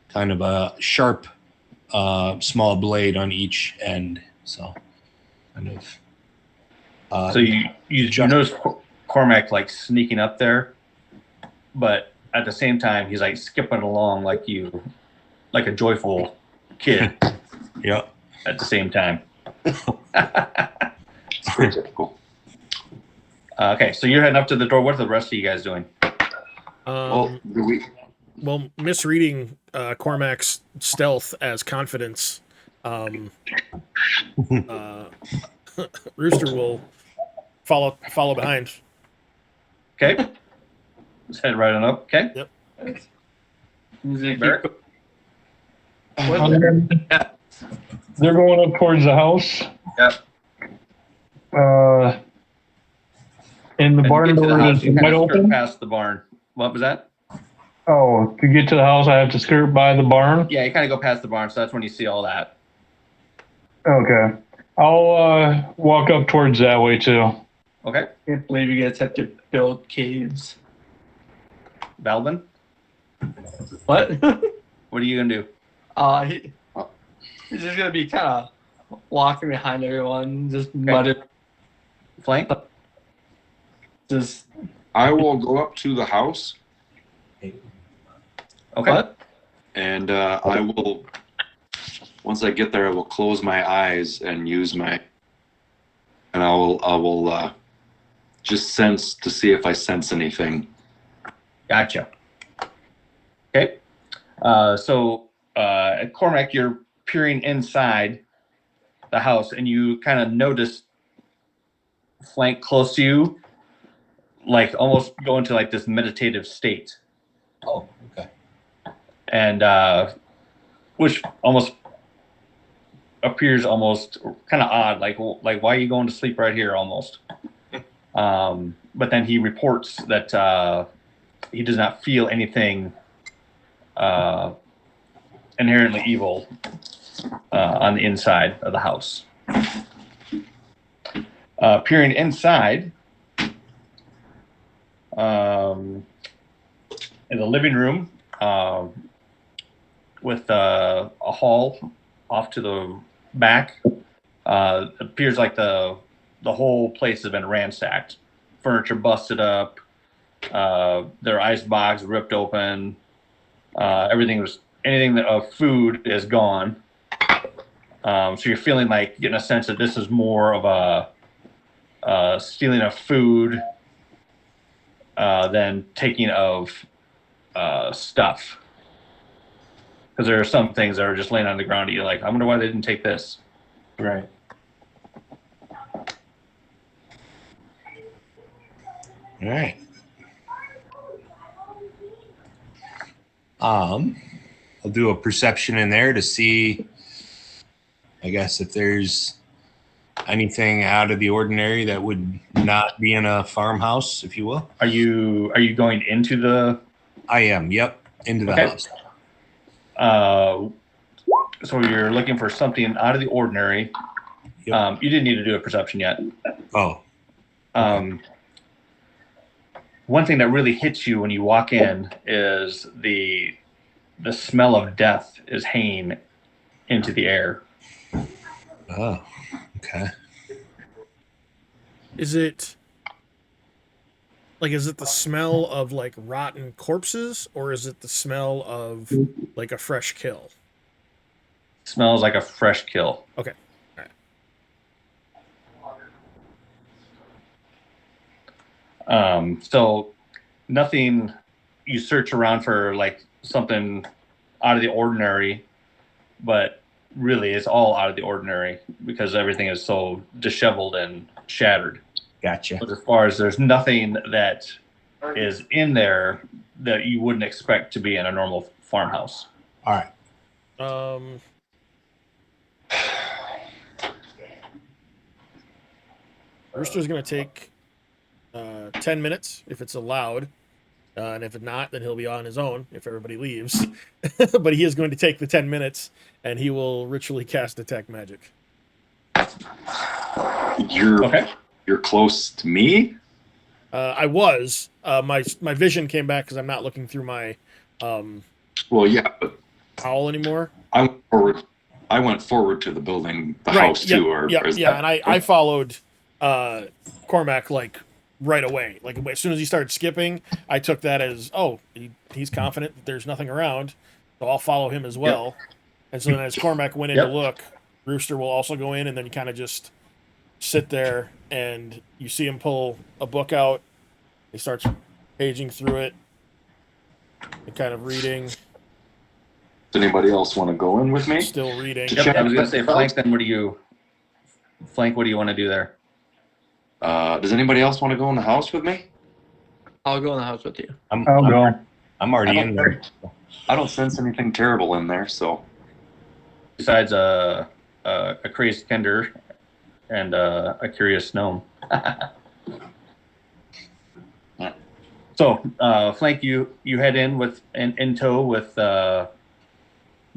Speaker 1: kind of a sharp, small blade on each end. So kind of.
Speaker 2: So you notice Cormac like sneaking up there, but at the same time he's like skipping along like a joyful kid.
Speaker 1: Yep.
Speaker 2: At the same time.
Speaker 3: It's pretty typical.
Speaker 2: Okay, so you're heading up to the door. What are the rest of you guys doing?
Speaker 1: Well,
Speaker 4: Misreading Cormac's stealth as confidence, Rooster will follow behind.
Speaker 2: Okay. Let's head right on up. Okay.
Speaker 4: Yep.
Speaker 2: Barrett?
Speaker 5: They're going up towards the house.
Speaker 2: Yep.
Speaker 5: And the
Speaker 2: And
Speaker 5: barn
Speaker 2: to get to the
Speaker 5: door
Speaker 2: house,
Speaker 5: is
Speaker 2: you
Speaker 5: wide
Speaker 2: kind of skirt
Speaker 5: open.
Speaker 2: past the barn. What was that?
Speaker 5: Oh, to get to the house, I have to skirt by the barn.
Speaker 2: Yeah, you kind of go past the barn, so that's when you see all that.
Speaker 5: Okay, I'll walk up towards that way too.
Speaker 2: Okay.
Speaker 6: Can't believe you guys have to build caves.
Speaker 2: Balvin,
Speaker 6: What?
Speaker 2: what are you going to do?
Speaker 6: He's just gonna be kind of walking behind everyone, just muttering.
Speaker 2: Flank?
Speaker 6: Just
Speaker 3: I will go up to the house
Speaker 2: Okay.
Speaker 6: what?
Speaker 3: and I will, once I get there, I will close my eyes and I will just sense to see if I sense anything.
Speaker 2: Gotcha. Okay. So Cormac, you're peering inside the house and you kind of notice Flank close to you, like almost go into like this meditative state.
Speaker 1: Oh, okay.
Speaker 2: And which almost appears almost kind of odd, like why are you going to sleep right here almost? But then he reports that he does not feel anything inherently evil on the inside of the house. Peering inside, in the living room, with a hall off to the back, appears like the whole place has been ransacked. Furniture busted up, their ice box ripped open. Anything of food is gone. So you're feeling like getting a sense that this is more of a stealing of food than taking of stuff. Because there are some things that are just laying on the ground that you're like, I wonder why they didn't take this.
Speaker 3: Right.
Speaker 1: All right. I'll do a perception in there to see, I guess, if there's anything out of the ordinary that would not be in a farmhouse, if you will.
Speaker 2: Are you going into the?
Speaker 1: I am. Yep, into the
Speaker 2: Okay.
Speaker 1: house.
Speaker 2: So you're looking for something out of the ordinary.
Speaker 1: Yep.
Speaker 2: You didn't need to do a perception yet.
Speaker 1: Oh,
Speaker 2: One thing that really hits you when you walk in is the smell of death is hanging into the air.
Speaker 1: oh, okay.
Speaker 4: Is it the smell of like rotten corpses, or is it the smell of like a fresh kill?
Speaker 2: Smells like a fresh kill.
Speaker 4: Okay. All right.
Speaker 2: So nothing, you search around for like something out of the ordinary, but really it's all out of the ordinary because everything is so disheveled and shattered.
Speaker 1: Gotcha.
Speaker 2: But as far as there's nothing that is in there that you wouldn't expect to be in a normal farmhouse.
Speaker 1: All right.
Speaker 4: Rooster's going to take 10 minutes if it's allowed. And if it's not, then he'll be on his own if everybody leaves. But he is going to take the 10 minutes, and he will ritually cast Detect Magic.
Speaker 3: You're close to me?
Speaker 4: I was. My vision came back because I'm not looking through my
Speaker 3: Well, yeah, but
Speaker 4: owl anymore.
Speaker 3: I went forward to the building, the
Speaker 4: Right,
Speaker 3: house too.
Speaker 4: And I followed Cormac like right away. Like as soon as he started skipping, I took that as he's confident that there's nothing around, so I'll follow him as well. Yep. And so then as Cormac went in to look, Rooster will also go in, and then kind of just sit there, and you see him pull a book out. He starts paging through it and kind of reading.
Speaker 3: Does anybody else want to go in with me?
Speaker 4: Still reading.
Speaker 2: Yep, I was going to say, Flank, then what do you want to do there?
Speaker 3: Does anybody else want to go in the house with me?
Speaker 6: I'll go in the house with you.
Speaker 5: I'll go.
Speaker 1: I'm already in there.
Speaker 3: I don't sense anything terrible in there, so.
Speaker 2: Besides a crazed kender and a curious gnome. So, Flank, you head in tow with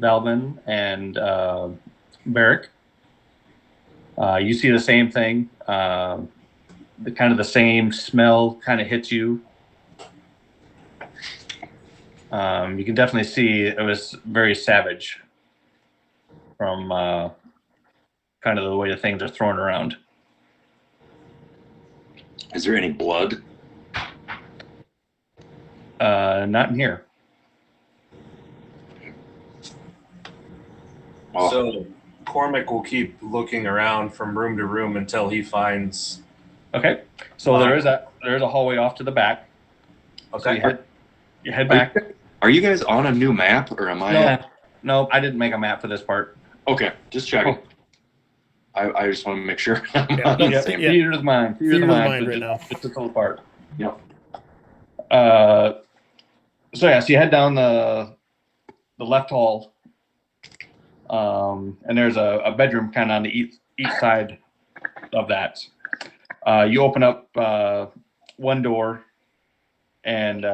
Speaker 2: Valvin and Barrick. You see the same thing. The same smell kind of hits you. You can definitely see it was very savage from kind of the way the things are thrown around.
Speaker 3: Is there any blood?
Speaker 2: Not in here.
Speaker 3: Oh.
Speaker 7: So Cormac will keep looking around from room to room until he finds.
Speaker 2: Okay. So there is a hallway off to the back.
Speaker 7: Okay.
Speaker 2: So you head back.
Speaker 3: Are you guys on a new map, or am I?
Speaker 2: No, I didn't make a map for this part.
Speaker 3: Okay, just checking. I just want to make sure.
Speaker 2: Theater of the mind. Theater of the mind
Speaker 4: right now.
Speaker 2: Just to pull apart.
Speaker 3: Yep.
Speaker 2: So you head down the left hall, and there's a bedroom kind of on the east side of that. You open up one door, and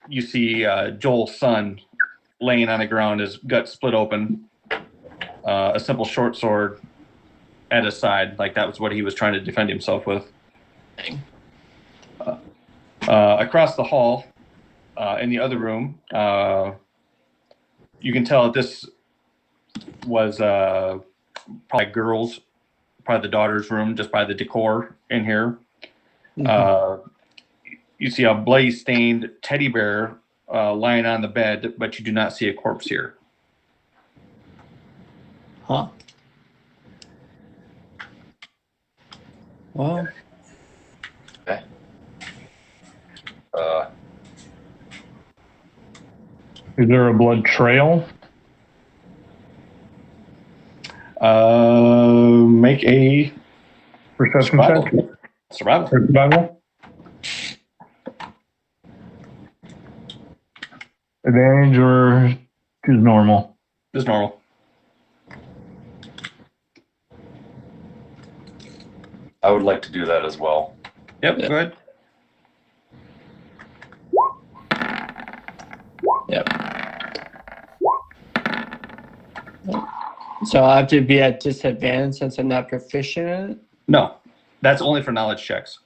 Speaker 2: you see Joel's son laying on the ground, his gut split open. a simple short sword at his side, like that was what he was trying to defend himself with. Across the hall, in the other room, you can tell that this was probably the daughter's room, just by the decor in here. You see a bloody stained teddy bear lying on the bed, but you do not see a corpse here.
Speaker 6: Huh. Well,
Speaker 8: Okay.
Speaker 5: Is there a blood trail?
Speaker 2: Make a
Speaker 5: Perception
Speaker 2: survival.
Speaker 5: check?
Speaker 2: Survival.
Speaker 5: Or survival? Advantage or just normal?
Speaker 2: Just normal.
Speaker 3: I would like to do that as well.
Speaker 2: Yep,
Speaker 6: Yeah.
Speaker 2: go ahead.
Speaker 6: so I have to be at disadvantage since I'm not proficient in it.
Speaker 2: No, that's only for knowledge checks.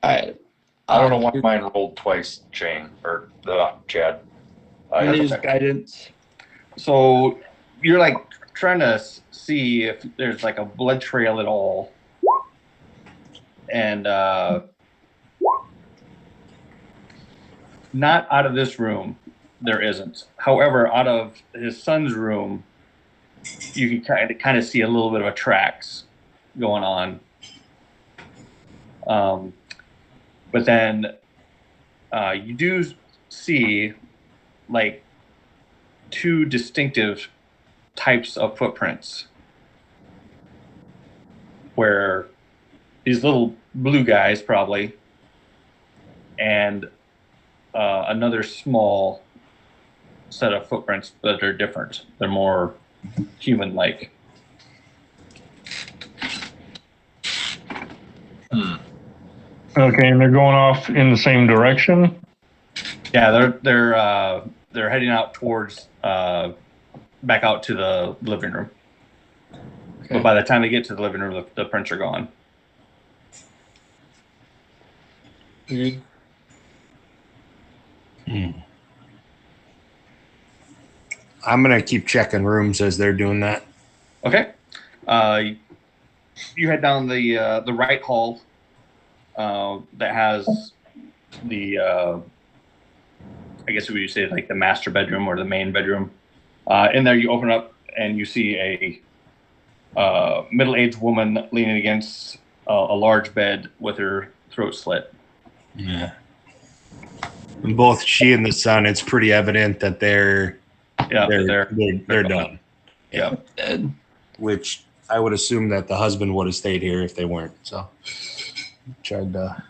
Speaker 6: All right.
Speaker 3: I don't know why mine rolled twice, Shane, or Chad.
Speaker 6: I use guidance.
Speaker 2: So you're like trying to see if there's like a blood trail at all. And not out of this room, there isn't. However, out of his son's room, you can kind of see a little bit of a tracks going on. But then you do see like two distinctive types of footprints where these little blue guys probably and another small set of footprints that are different. They're more human-like.
Speaker 5: Okay, and they're going off in the same direction?
Speaker 2: Yeah, they're heading out towards back out to the living room.
Speaker 6: Okay.
Speaker 2: But by the time they get to the living room, the prints are gone.
Speaker 6: Weird.
Speaker 1: I'm gonna keep checking rooms as they're doing that.
Speaker 2: Okay. You head down the right hall that has the I guess what you say like the master bedroom or the main bedroom. In there, you open up and you see a middle-aged woman leaning against a large bed with her throat slit.
Speaker 1: Yeah. And both she and the son, it's pretty evident that they're done.
Speaker 2: Yeah.
Speaker 6: Dead.
Speaker 1: Which I would assume that the husband would have stayed here if they weren't. So tried to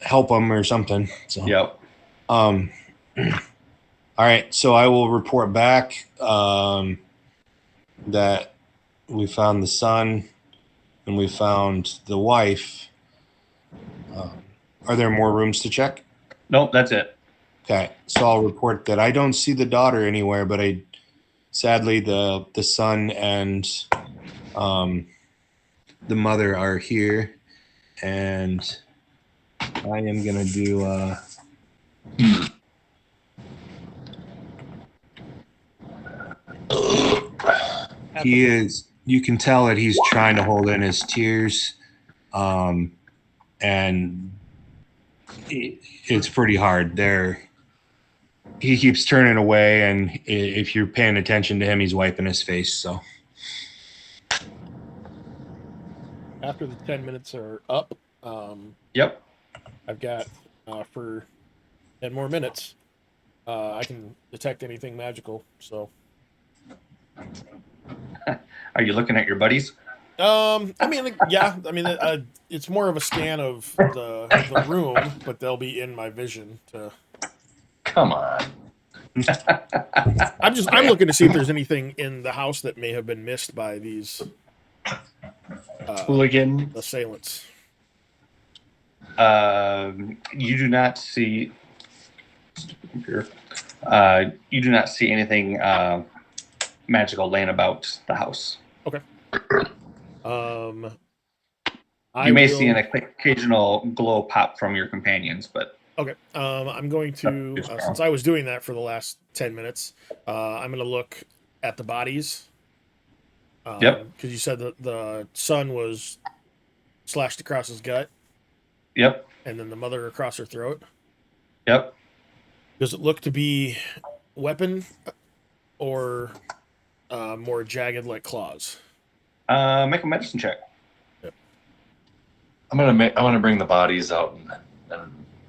Speaker 1: help them or something. So
Speaker 2: Yep.
Speaker 1: all right. So I will report back that we found the son and we found the wife. Are there more rooms to check?
Speaker 2: Nope, that's it.
Speaker 1: Okay, so I'll report that I don't see the daughter anywhere, but sadly the son and the mother are here, and I am gonna do. He is. You can tell that he's trying to hold in his tears, and it's pretty hard. He keeps turning away, and if you're paying attention to him, he's wiping his face. So
Speaker 4: After the 10 minutes are up,
Speaker 2: Yep.
Speaker 4: I've got for 10 more minutes. I can detect anything magical. So,
Speaker 2: Are you looking at your buddies?
Speaker 4: I mean, yeah. I mean, it's more of a scan of the room, but they'll be in my vision.
Speaker 8: Come on.
Speaker 4: I'm looking to see if there's anything in the house that may have been missed by these
Speaker 6: Hooligan.
Speaker 4: assailants.
Speaker 2: You do not see. Here. You do not see anything magical laying about the house.
Speaker 4: I
Speaker 2: You may
Speaker 4: will,
Speaker 2: see an occasional glow pop from your companions, but
Speaker 4: Okay. I'm going to, since I was doing that for the last 10 minutes, I'm going to look at the bodies.
Speaker 2: Yep.
Speaker 4: Because you said that the son was slashed across his gut,
Speaker 2: yep,
Speaker 4: and then the mother across her throat.
Speaker 2: yep.
Speaker 4: Does it look to be weapon or more jagged like claws?
Speaker 2: Make a medicine check.
Speaker 3: I'm gonna bring the bodies out and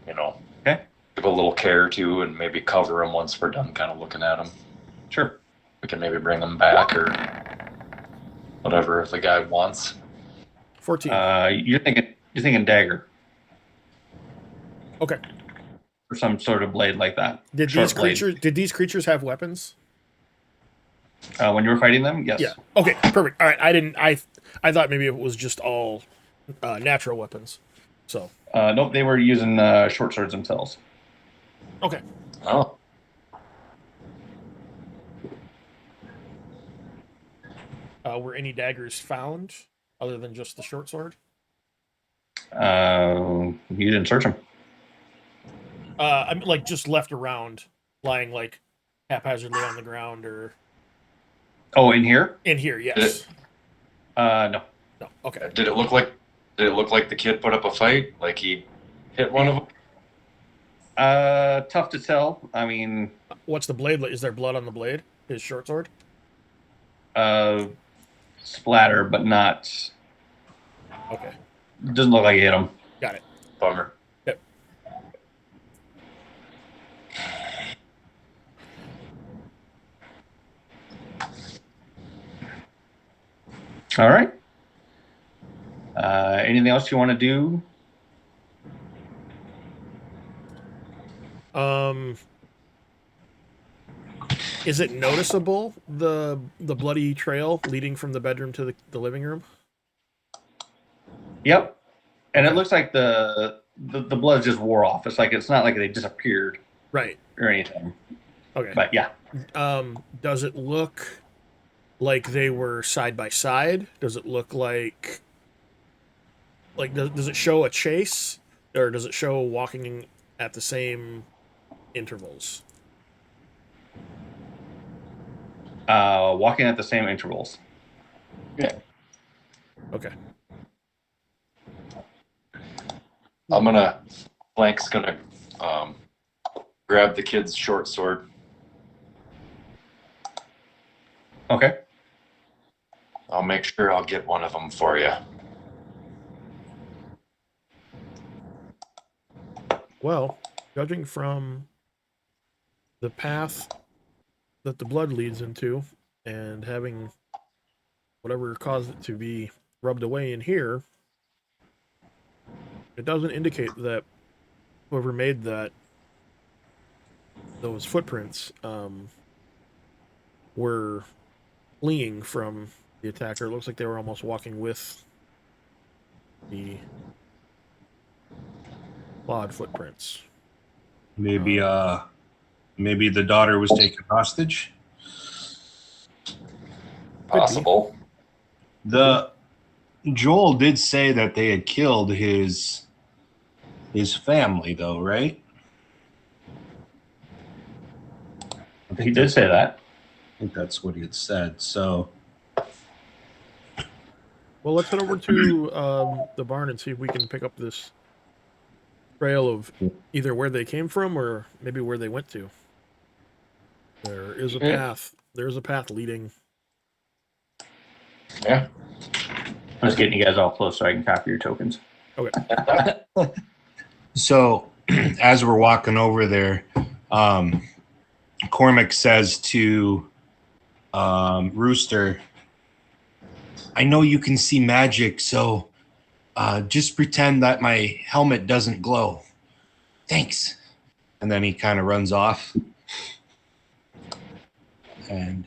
Speaker 2: Okay.
Speaker 3: give a little care to, and maybe cover them once we're done kind of looking at them.
Speaker 2: Sure.
Speaker 3: We can maybe bring them back or whatever if the guy wants.
Speaker 4: 14.
Speaker 2: You're thinking dagger
Speaker 4: Okay.
Speaker 2: or some sort of blade like that.
Speaker 4: Did
Speaker 2: Short
Speaker 4: these creatures have weapons?
Speaker 2: When you were fighting them, yes.
Speaker 4: Yeah. Okay. Perfect. All right. I thought maybe it was just all natural weapons. So.
Speaker 2: Nope, they were using short swords themselves.
Speaker 4: Okay.
Speaker 3: Oh,
Speaker 4: Were any daggers found other than just the short sword?
Speaker 2: You didn't search them.
Speaker 4: I mean, like just left around, lying like haphazardly on the ground, or
Speaker 2: Oh, in here?
Speaker 4: in here. Yes.
Speaker 2: No.
Speaker 4: No. Okay.
Speaker 3: did it look like the kid put up a fight? Like he hit one of them?
Speaker 2: Tough to tell. I mean,
Speaker 4: What's the blade? Is there blood on the blade? His short sword.
Speaker 2: splatter, but not.
Speaker 4: Okay.
Speaker 2: Doesn't look like he hit him.
Speaker 4: Got it.
Speaker 3: Bummer.
Speaker 4: Yep.
Speaker 2: All right. Anything else you want to do?
Speaker 4: Is it noticeable the bloody trail leading from the bedroom to the living room?
Speaker 2: Yep. And it looks like the blood just wore off. It's not like they disappeared
Speaker 4: Right.
Speaker 2: or anything.
Speaker 4: Okay.
Speaker 2: But yeah.
Speaker 4: Does it look like they were side by side? Does it look like does it show a chase, or does it show walking at the same intervals?
Speaker 2: Walking at the same intervals.
Speaker 4: Okay.
Speaker 3: Blank's gonna grab the kid's short sword.
Speaker 2: Okay.
Speaker 3: I'll make sure I'll get one of them for you.
Speaker 4: Well, judging from the path that the blood leads into, and having whatever caused it to be rubbed away in here, it doesn't indicate that whoever made those footprints were fleeing from the attacker. It looks like they were almost walking with the clawed footprints.
Speaker 1: Maybe the daughter was taken hostage.
Speaker 3: Possible.
Speaker 1: The Joel did say that they had killed his family, though, right?
Speaker 2: He did say that.
Speaker 1: I think that's what he had said. So,
Speaker 4: Well, let's head over to the barn and see if we can pick up this trail of either where they came from or maybe where they went to. There is a path. There's a path leading.
Speaker 3: Yeah.
Speaker 2: I'm just getting you guys all close so I can copy your tokens.
Speaker 4: Okay.
Speaker 1: so as we're walking over there, Cormac says to Rooster, I know you can see magic, so just pretend that my helmet doesn't glow. Thanks. And then he kind of runs off. And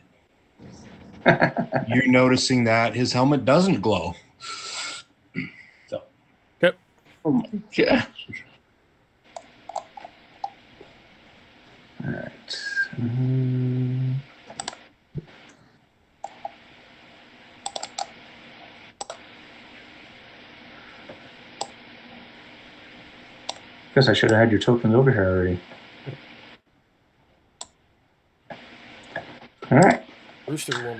Speaker 1: you're noticing that his helmet doesn't glow. So.
Speaker 4: Yep.
Speaker 6: Oh my god.
Speaker 2: All right. Guess I should have had your tokens over here already. All right.
Speaker 4: Rooster will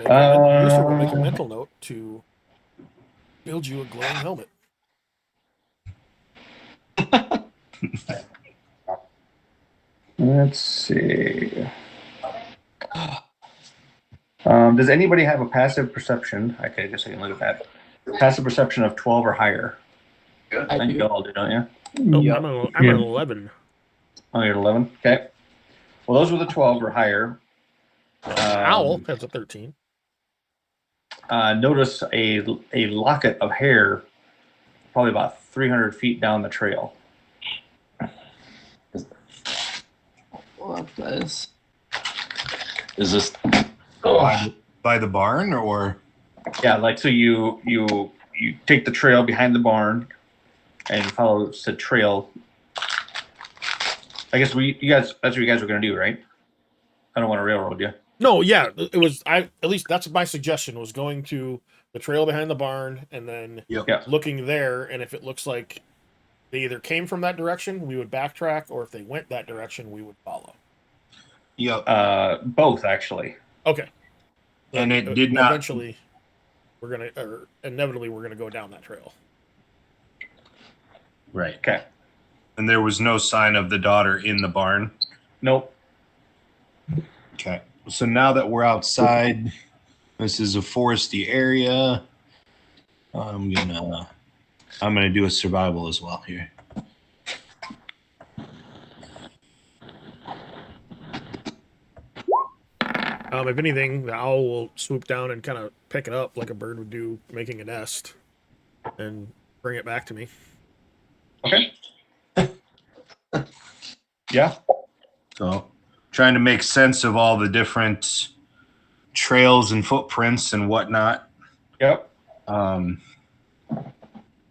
Speaker 4: make a mental note to build you a glowing helmet.
Speaker 2: Let's see. Does anybody have a passive perception? Okay, I guess I can look at that. Passive perception of 12 or higher. I think you all do, don't you?
Speaker 4: Oh,
Speaker 5: Yep.
Speaker 4: I'm at 11.
Speaker 2: Oh, you're at 11? Okay. Well, those were the 12 or higher.
Speaker 4: Owl has a 13.
Speaker 2: Notice a locket of hair probably about 300 feet down the trail.
Speaker 6: What's this?
Speaker 3: Is this?
Speaker 1: By the barn, or
Speaker 2: Yeah, like so you take the trail behind the barn and follow the trail. I guess you guys that's what you guys were gonna do, right? I don't want to railroad you.
Speaker 4: No, yeah, it was. At least that's my suggestion, was going to the trail behind the barn and then
Speaker 2: Yeah.
Speaker 4: looking there, and if it looks like they either came from that direction, we would backtrack, or if they went that direction, we would follow.
Speaker 2: Both actually.
Speaker 4: Okay.
Speaker 1: And it did not.
Speaker 4: Eventually, inevitably, we're gonna go down that trail.
Speaker 1: Right.
Speaker 2: Okay.
Speaker 1: And there was no sign of the daughter in the barn.
Speaker 2: Nope.
Speaker 1: Okay. So now that we're outside, this is a foresty area. I'm gonna do a survival as well here.
Speaker 4: If anything, the owl will swoop down and kind of pick it up like a bird would do, making a nest, and bring it back to me.
Speaker 2: Okay. Yeah.
Speaker 1: So, trying to make sense of all the different trails and footprints and whatnot.
Speaker 2: Yep.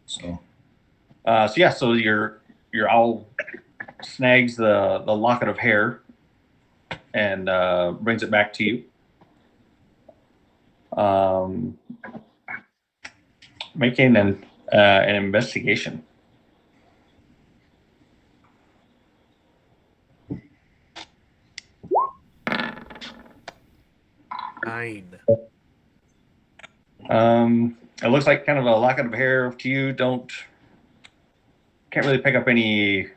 Speaker 1: So
Speaker 2: So your owl snags the locket of hair and brings it back to you. Making an investigation.
Speaker 4: Nine.
Speaker 2: It looks like kind of a locket of hair to you. Can't really pick up any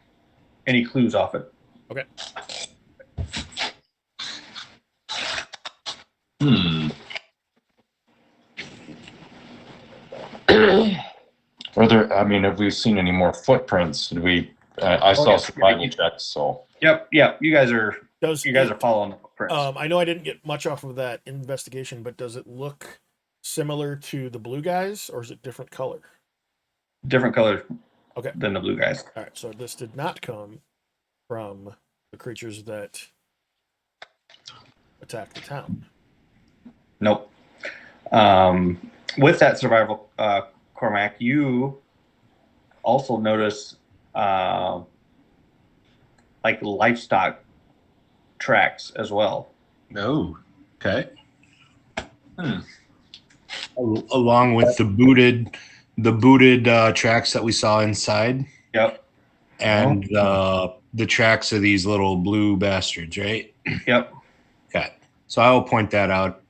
Speaker 2: clues off it.
Speaker 4: Okay.
Speaker 3: Are there? I mean, have we seen any more footprints? Did we? I saw survival checks. So.
Speaker 2: Yep. You guys are following the footprints.
Speaker 4: I know I didn't get much off of that investigation, but does it look similar to the blue guys, or is it different color?
Speaker 2: Different color.
Speaker 4: Okay.
Speaker 2: Than the blue guys.
Speaker 4: All right. So this did not come from the creatures that attacked the town.
Speaker 2: Nope. With that survival, Cormac, you also notice like livestock tracks as well.
Speaker 1: Oh, okay. Along with the booted tracks that we saw inside.
Speaker 2: Yep.
Speaker 1: And the tracks of these little blue bastards, right?
Speaker 2: Yep.
Speaker 1: Okay. So I will point that out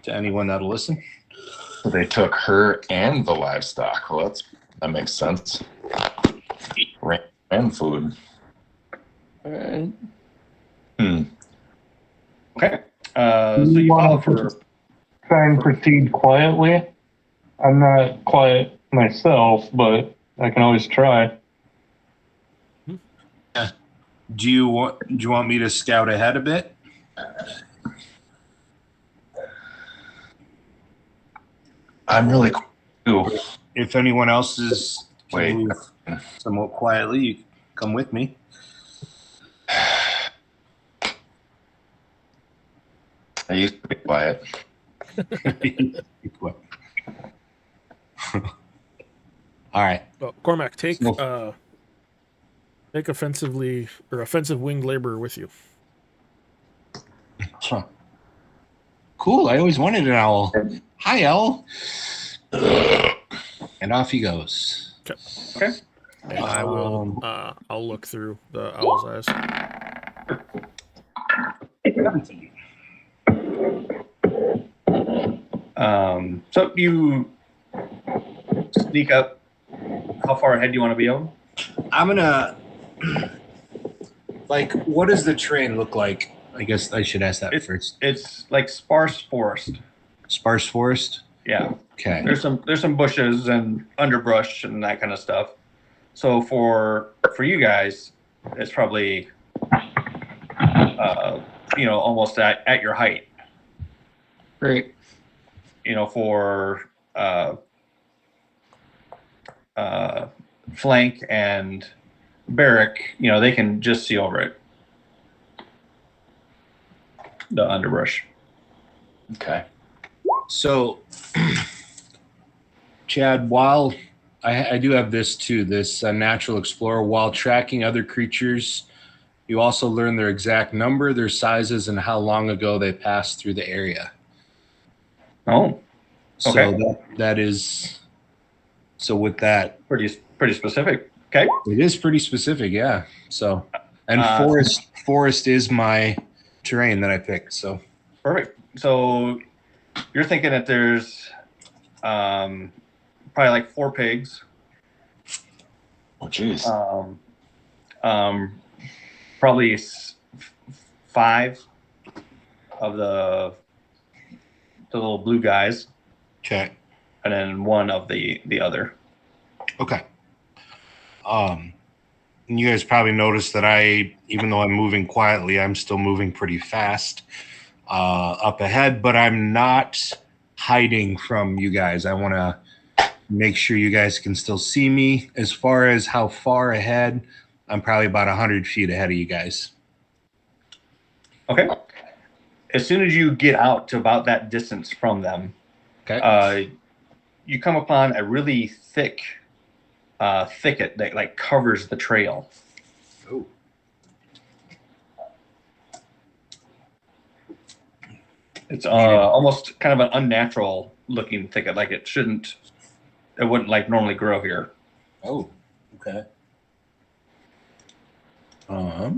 Speaker 1: to anyone that'll listen.
Speaker 3: They took her and the livestock. Well, that makes sense. And food.
Speaker 6: All right.
Speaker 2: Okay. So you follow for.
Speaker 5: Try and proceed quietly. I'm not quiet myself, but I can always try.
Speaker 1: Do you want me to scout ahead a bit?
Speaker 3: I'm really cool.
Speaker 1: If anyone else is
Speaker 3: Wait.
Speaker 1: move somewhat quietly, you can come with me.
Speaker 3: I used to be quiet.
Speaker 1: Be quiet. All right.
Speaker 4: Well, Cormac, take offensive winged laborer with you.
Speaker 1: Huh. Cool. I always wanted an owl. Hi, owl. And off he goes.
Speaker 2: Okay.
Speaker 4: And I will. I'll look through the owl's eyes.
Speaker 1: 17.
Speaker 2: So you sneak up. How far ahead do you want to be on?
Speaker 1: I'm gonna like. What does the terrain look like? I guess I should ask that first.
Speaker 2: It's like sparse forest.
Speaker 1: Sparse forest.
Speaker 2: Yeah.
Speaker 1: Okay.
Speaker 2: There's some bushes and underbrush and that kind of stuff. So for you guys, it's probably almost at your height.
Speaker 6: Great.
Speaker 2: For Flank and Barrack, they can just see over it. The underbrush.
Speaker 8: Okay.
Speaker 1: So, Chad, while I do have this too, this natural explorer, while tracking other creatures, you also learn their exact number, their sizes, and how long ago they passed through the area.
Speaker 2: Oh, okay.
Speaker 1: So that is. So with that,
Speaker 2: pretty specific. Okay.
Speaker 1: It is pretty specific, yeah. So, and forest is my terrain that I picked. So
Speaker 2: perfect. So you're thinking that there's probably like 4 pigs.
Speaker 8: Oh, jeez.
Speaker 2: Probably 5 of the little blue guys.
Speaker 1: Okay.
Speaker 2: And then 1 of the other.
Speaker 1: Okay. And you guys probably noticed that even though I'm moving quietly, I'm still moving pretty fast up ahead, but I'm not hiding from you guys. I want to make sure you guys can still see me. As far as how far ahead, I'm probably about 100 feet ahead of you guys.
Speaker 2: Okay. As soon as you get out to about that distance from them,
Speaker 1: okay,
Speaker 2: you come upon a really thick thicket that like covers the trail.
Speaker 1: Oh.
Speaker 2: It's almost kind of an unnatural looking thicket. Like it wouldn't like normally grow here.
Speaker 1: Oh, okay.
Speaker 4: How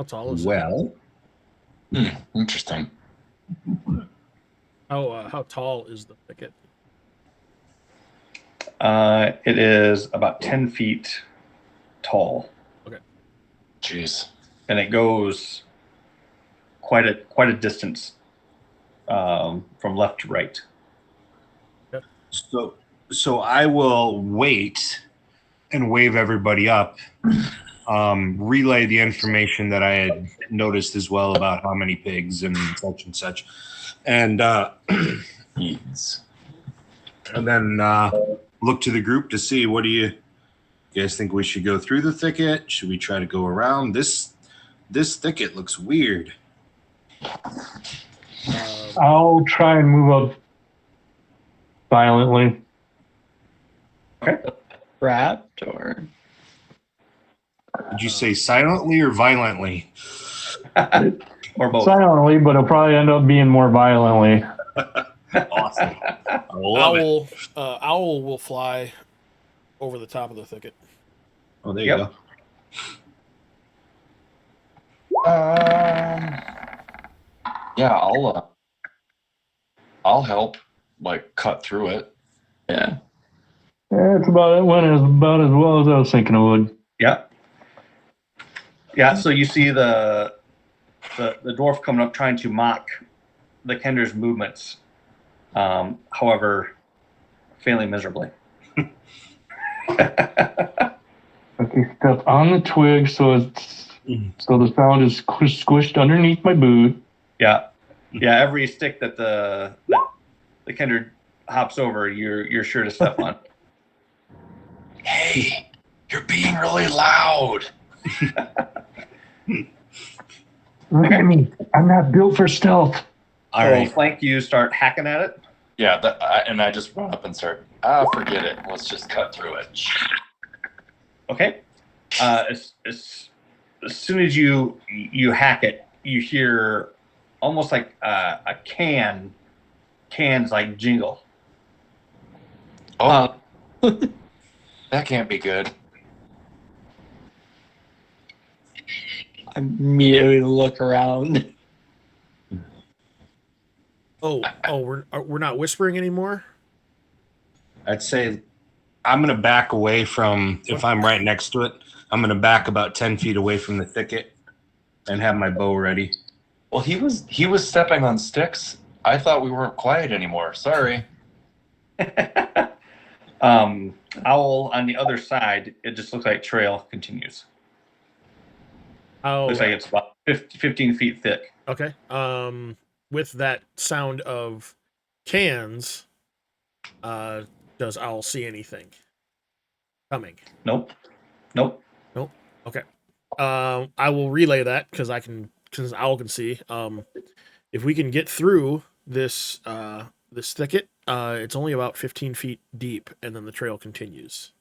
Speaker 4: tall is it?
Speaker 1: Well,
Speaker 8: Interesting.
Speaker 4: How tall is the thicket?
Speaker 2: It is about 10 feet tall.
Speaker 4: Okay.
Speaker 8: Jeez.
Speaker 2: And it goes quite a distance from left to right.
Speaker 4: Yep.
Speaker 1: So I will wait and wave everybody up. Relay the information that I had noticed as well about how many pigs and such. And then look to the group to see, what do you guys think? We should go through the thicket? Should we try to go around? This thicket looks weird.
Speaker 5: I'll try and move up violently.
Speaker 2: Okay.
Speaker 6: Wrapped or?
Speaker 1: Did you say silently or violently?
Speaker 2: Or both.
Speaker 5: Silently, but it'll probably end up being more violently.
Speaker 1: Awesome. I love it.
Speaker 4: Owl will fly over the top of the thicket.
Speaker 1: Oh, there you
Speaker 2: Yep.
Speaker 1: go.
Speaker 8: Yeah, I'll help, like cut through it.
Speaker 6: Yeah.
Speaker 5: Yeah, it went about as well as I was thinking it would.
Speaker 2: Yeah. Yeah. So you see the dwarf coming up trying to mock the Kender's movements. However, failing miserably.
Speaker 5: Okay, step on the twig so the sound is squished underneath my boot.
Speaker 2: Yeah. Yeah. Every stick that the Kender hops over, you're sure to step on.
Speaker 8: Hey, you're being really loud.
Speaker 5: Look at me. I'm not built for stealth.
Speaker 1: All right.
Speaker 2: Flank, you start hacking at it.
Speaker 8: Yeah, and I just run up and start. Forget it. Let's just cut through it.
Speaker 2: Okay. As as soon as you hack it, you hear almost like a cans like jingle.
Speaker 8: Oh, that can't be good.
Speaker 6: I immediately look around.
Speaker 4: We're not whispering anymore.
Speaker 1: I'd say I'm going to back away from, if I'm right next to it, I'm going to back about 10 feet away from the thicket and have my bow ready.
Speaker 8: Well, he was stepping on sticks. I thought we weren't quiet anymore. Sorry.
Speaker 2: Owl on the other side, it just looks like trail continues.
Speaker 4: Oh,
Speaker 2: Looks like it's about 15 feet thick.
Speaker 4: okay. With that sound of cans, does Owl see anything coming?
Speaker 2: Nope.
Speaker 4: Okay. I will relay that because Owl can see. If we can get through this this thicket, it's only about 15 feet deep, and then the trail continues.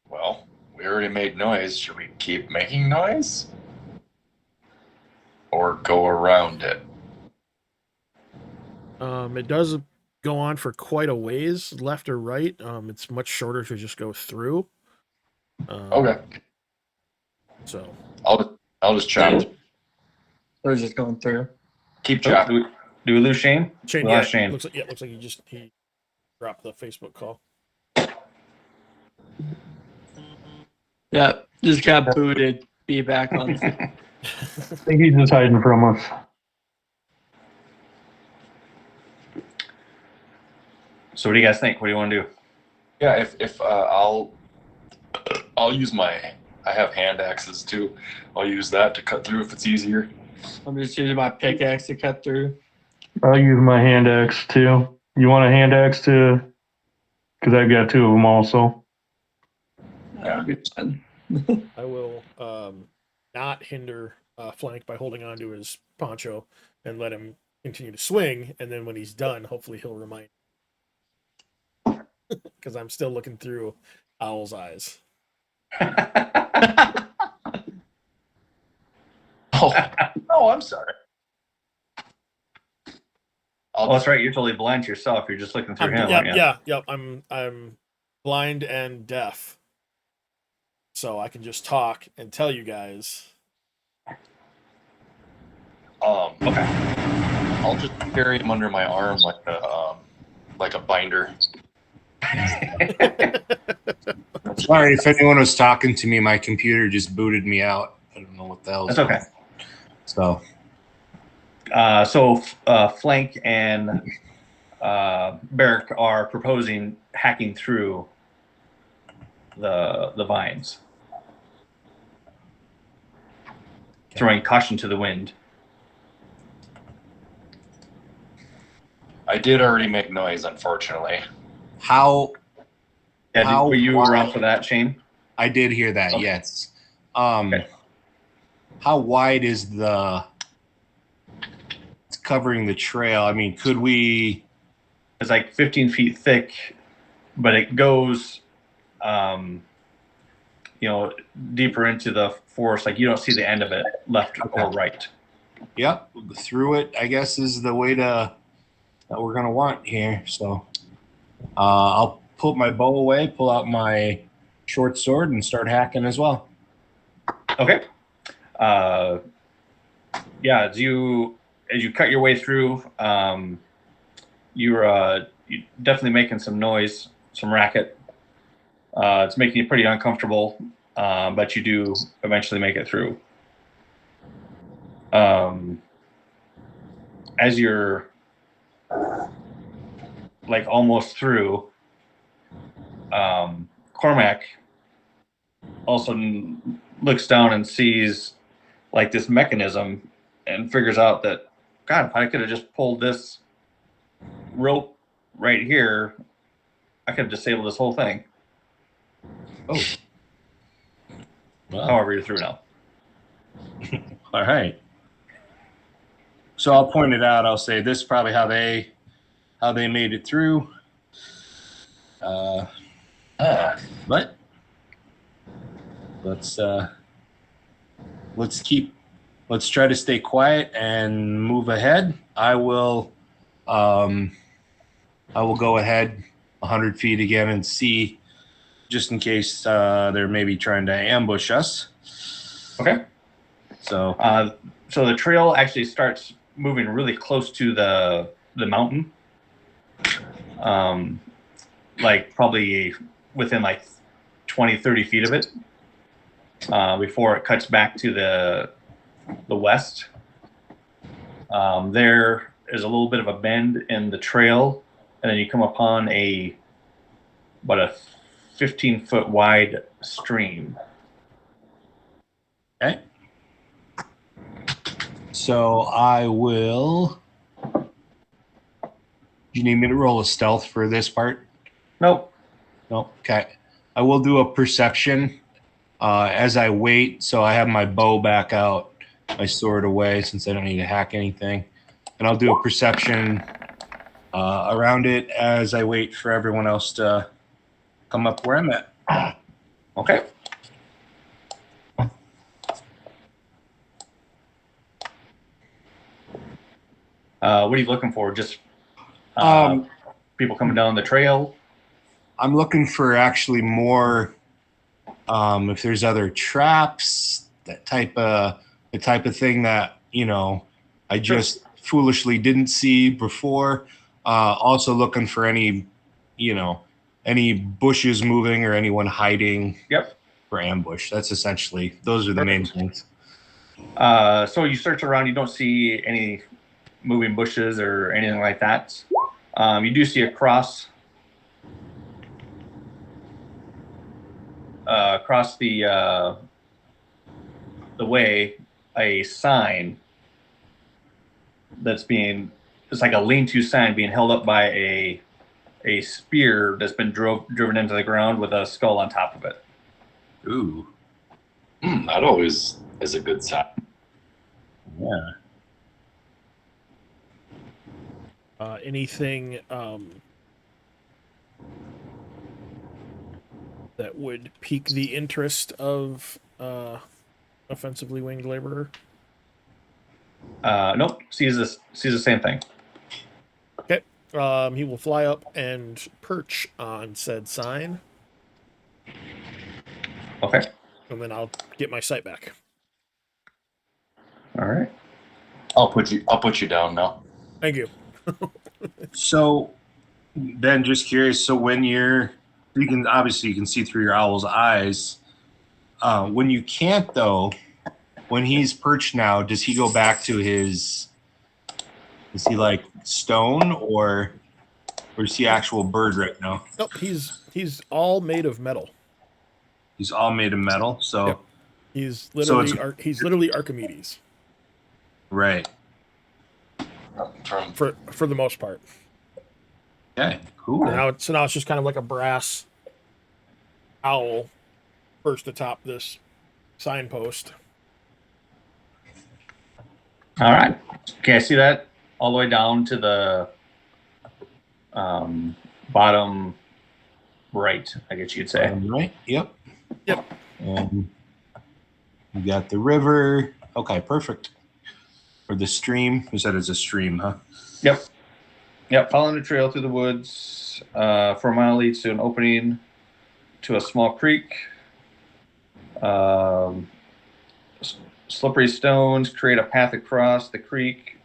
Speaker 8: Well, we already made noise. Should we keep making noise? Or go around it?
Speaker 4: It does go on for quite a ways, left or right. It's much shorter to just go through.
Speaker 8: Okay.
Speaker 4: So
Speaker 8: I'll just chop.
Speaker 6: I was just going through.
Speaker 8: Keep chopping.
Speaker 2: Do we lose Shane?
Speaker 4: Shane,
Speaker 2: We
Speaker 4: yeah,
Speaker 2: lost Shane.
Speaker 4: looks like he dropped the Facebook call.
Speaker 6: Yeah, just got booted. Be back on.
Speaker 5: I think he's just hiding from us.
Speaker 2: So what do you guys think? What do you want to do?
Speaker 8: Yeah, if I'll use I have hand axes too. I'll use that to cut through if it's easier.
Speaker 6: I'm just using my pickaxe to cut through.
Speaker 5: I'll use my hand axe too. You want a hand axe too? Because I've got two of them also.
Speaker 6: That'll be fun.
Speaker 4: I will not hinder Flank by holding on to his poncho and let him continue to swing, and then when he's done, hopefully he'll remind me. Because I'm still looking through Owl's eyes.
Speaker 8: Oh, I'm sorry.
Speaker 2: Oh, that's right. You're totally blind to yourself. You're just looking through him.
Speaker 4: Yeah. I'm blind and deaf, so I can just talk and tell you guys.
Speaker 8: Okay. I'll just carry him under my arm like a binder.
Speaker 1: Sorry if anyone was talking to me. My computer just booted me out. I don't know what the hell.
Speaker 2: That's okay.
Speaker 1: So,
Speaker 2: Flank and Barrick are proposing hacking through the vines, throwing caution to the wind.
Speaker 8: I did already make noise, unfortunately.
Speaker 1: how
Speaker 2: Yeah, were you around for that, Shane?
Speaker 1: I did hear that.
Speaker 2: Okay.
Speaker 1: Yes.
Speaker 2: Okay.
Speaker 1: How wide is it's covering the trail? I mean, could we?
Speaker 2: It's like 15 feet thick, but it goes, deeper into the forest. Like you don't see the end of it, left or right.
Speaker 1: Yep, through it. I guess is the way that we're gonna want here. So, I'll put my bow away, pull out my short sword, and start hacking as well.
Speaker 2: Okay. As you cut your way through, you're definitely making some noise, some racket. It's making you pretty uncomfortable, but you do eventually make it through. As you're like almost through, Cormac also looks down and sees like this mechanism and figures out that, God, if I could have just pulled this rope right here, I could have disabled this whole thing.
Speaker 1: Oh. Well,
Speaker 2: However, you're through now.
Speaker 1: all right. So I'll point it out. I'll say this is probably how they made it through. But let's try to stay quiet and move ahead. I will go ahead 100 feet again and see, just in case they're maybe trying to ambush us.
Speaker 2: Okay.
Speaker 1: So
Speaker 2: so the trail actually starts moving really close to the mountain. Like probably within like 20, 30 feet of it, before it cuts back to the west. There is a little bit of a bend in the trail, and then you come upon about a 15-foot wide stream.
Speaker 1: okay. So I will. Do you need me to roll a stealth for this part?
Speaker 2: Nope.
Speaker 1: No. Okay. I will do a perception as I wait. So I have my bow back out, my sword away, since I don't need to hack anything, and I'll do a perception around it as I wait for everyone else to come up where I'm at.
Speaker 2: Okay. What are you looking for? Just people coming down the trail?
Speaker 1: I'm looking for actually more. If there's other traps, the type of thing that I just foolishly didn't see before. Also looking for any bushes moving or anyone hiding.
Speaker 2: Yep.
Speaker 1: For ambush. Those are the main things.
Speaker 2: So you search around, you don't see any moving bushes or anything like that. You do see across the way a sign it's like a lean-to sign being held up by a spear that's been driven into the ground with a skull on top of it.
Speaker 3: Ooh. That always is a good sign.
Speaker 1: Yeah.
Speaker 4: Anything that would pique the interest of offensively winged laborer?
Speaker 2: Nope. Sees the same thing.
Speaker 4: Okay. He will fly up and perch on said sign.
Speaker 2: Okay.
Speaker 4: And then I'll get my sight back.
Speaker 2: All right.
Speaker 8: I'll put you down now.
Speaker 4: Thank you.
Speaker 1: So, Ben, just curious. So when you can see through your owl's eyes. When you can't, though, when he's perched now, does he go back to his? Is he like stone or is he actual bird right now?
Speaker 4: Nope, he's all made of metal.
Speaker 1: He's all made of metal, so
Speaker 4: yep. He's literally Archimedes.
Speaker 1: Right.
Speaker 4: For the most part.
Speaker 1: Okay, cool.
Speaker 4: So now it's just kind of like a brass owl perched atop this signpost.
Speaker 2: All right. Okay, I see that all the way down to the bottom right, I guess you'd say.
Speaker 1: Right. Yep.
Speaker 4: Yep.
Speaker 1: And you got the river. Okay, perfect. Or the stream. You said it's a stream, huh?
Speaker 2: Yep. Yep. Following the trail through the woods for a mile leads to an opening to a small creek. Slippery stones create a path across the creek.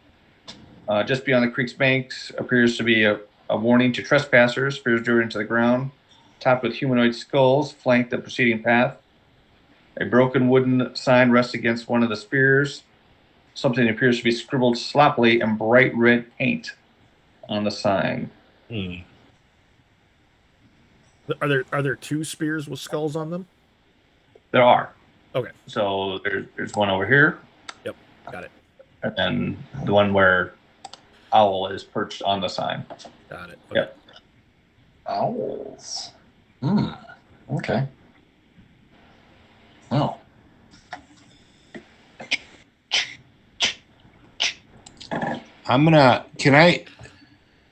Speaker 2: Just beyond the creek's banks appears to be a warning to trespassers. Spears driven into the ground, topped with humanoid skulls, flank the proceeding path. A broken wooden sign rests against one of the spears. Something appears to be scribbled sloppily in bright red paint on the sign.
Speaker 4: Are there two spears with skulls on them?
Speaker 2: There are.
Speaker 4: Okay.
Speaker 2: So there's one over here.
Speaker 4: Yep, got it.
Speaker 2: And then the one where owl is perched on the sign.
Speaker 4: Got it.
Speaker 2: Okay. Yep.
Speaker 8: Owls. Okay. Well.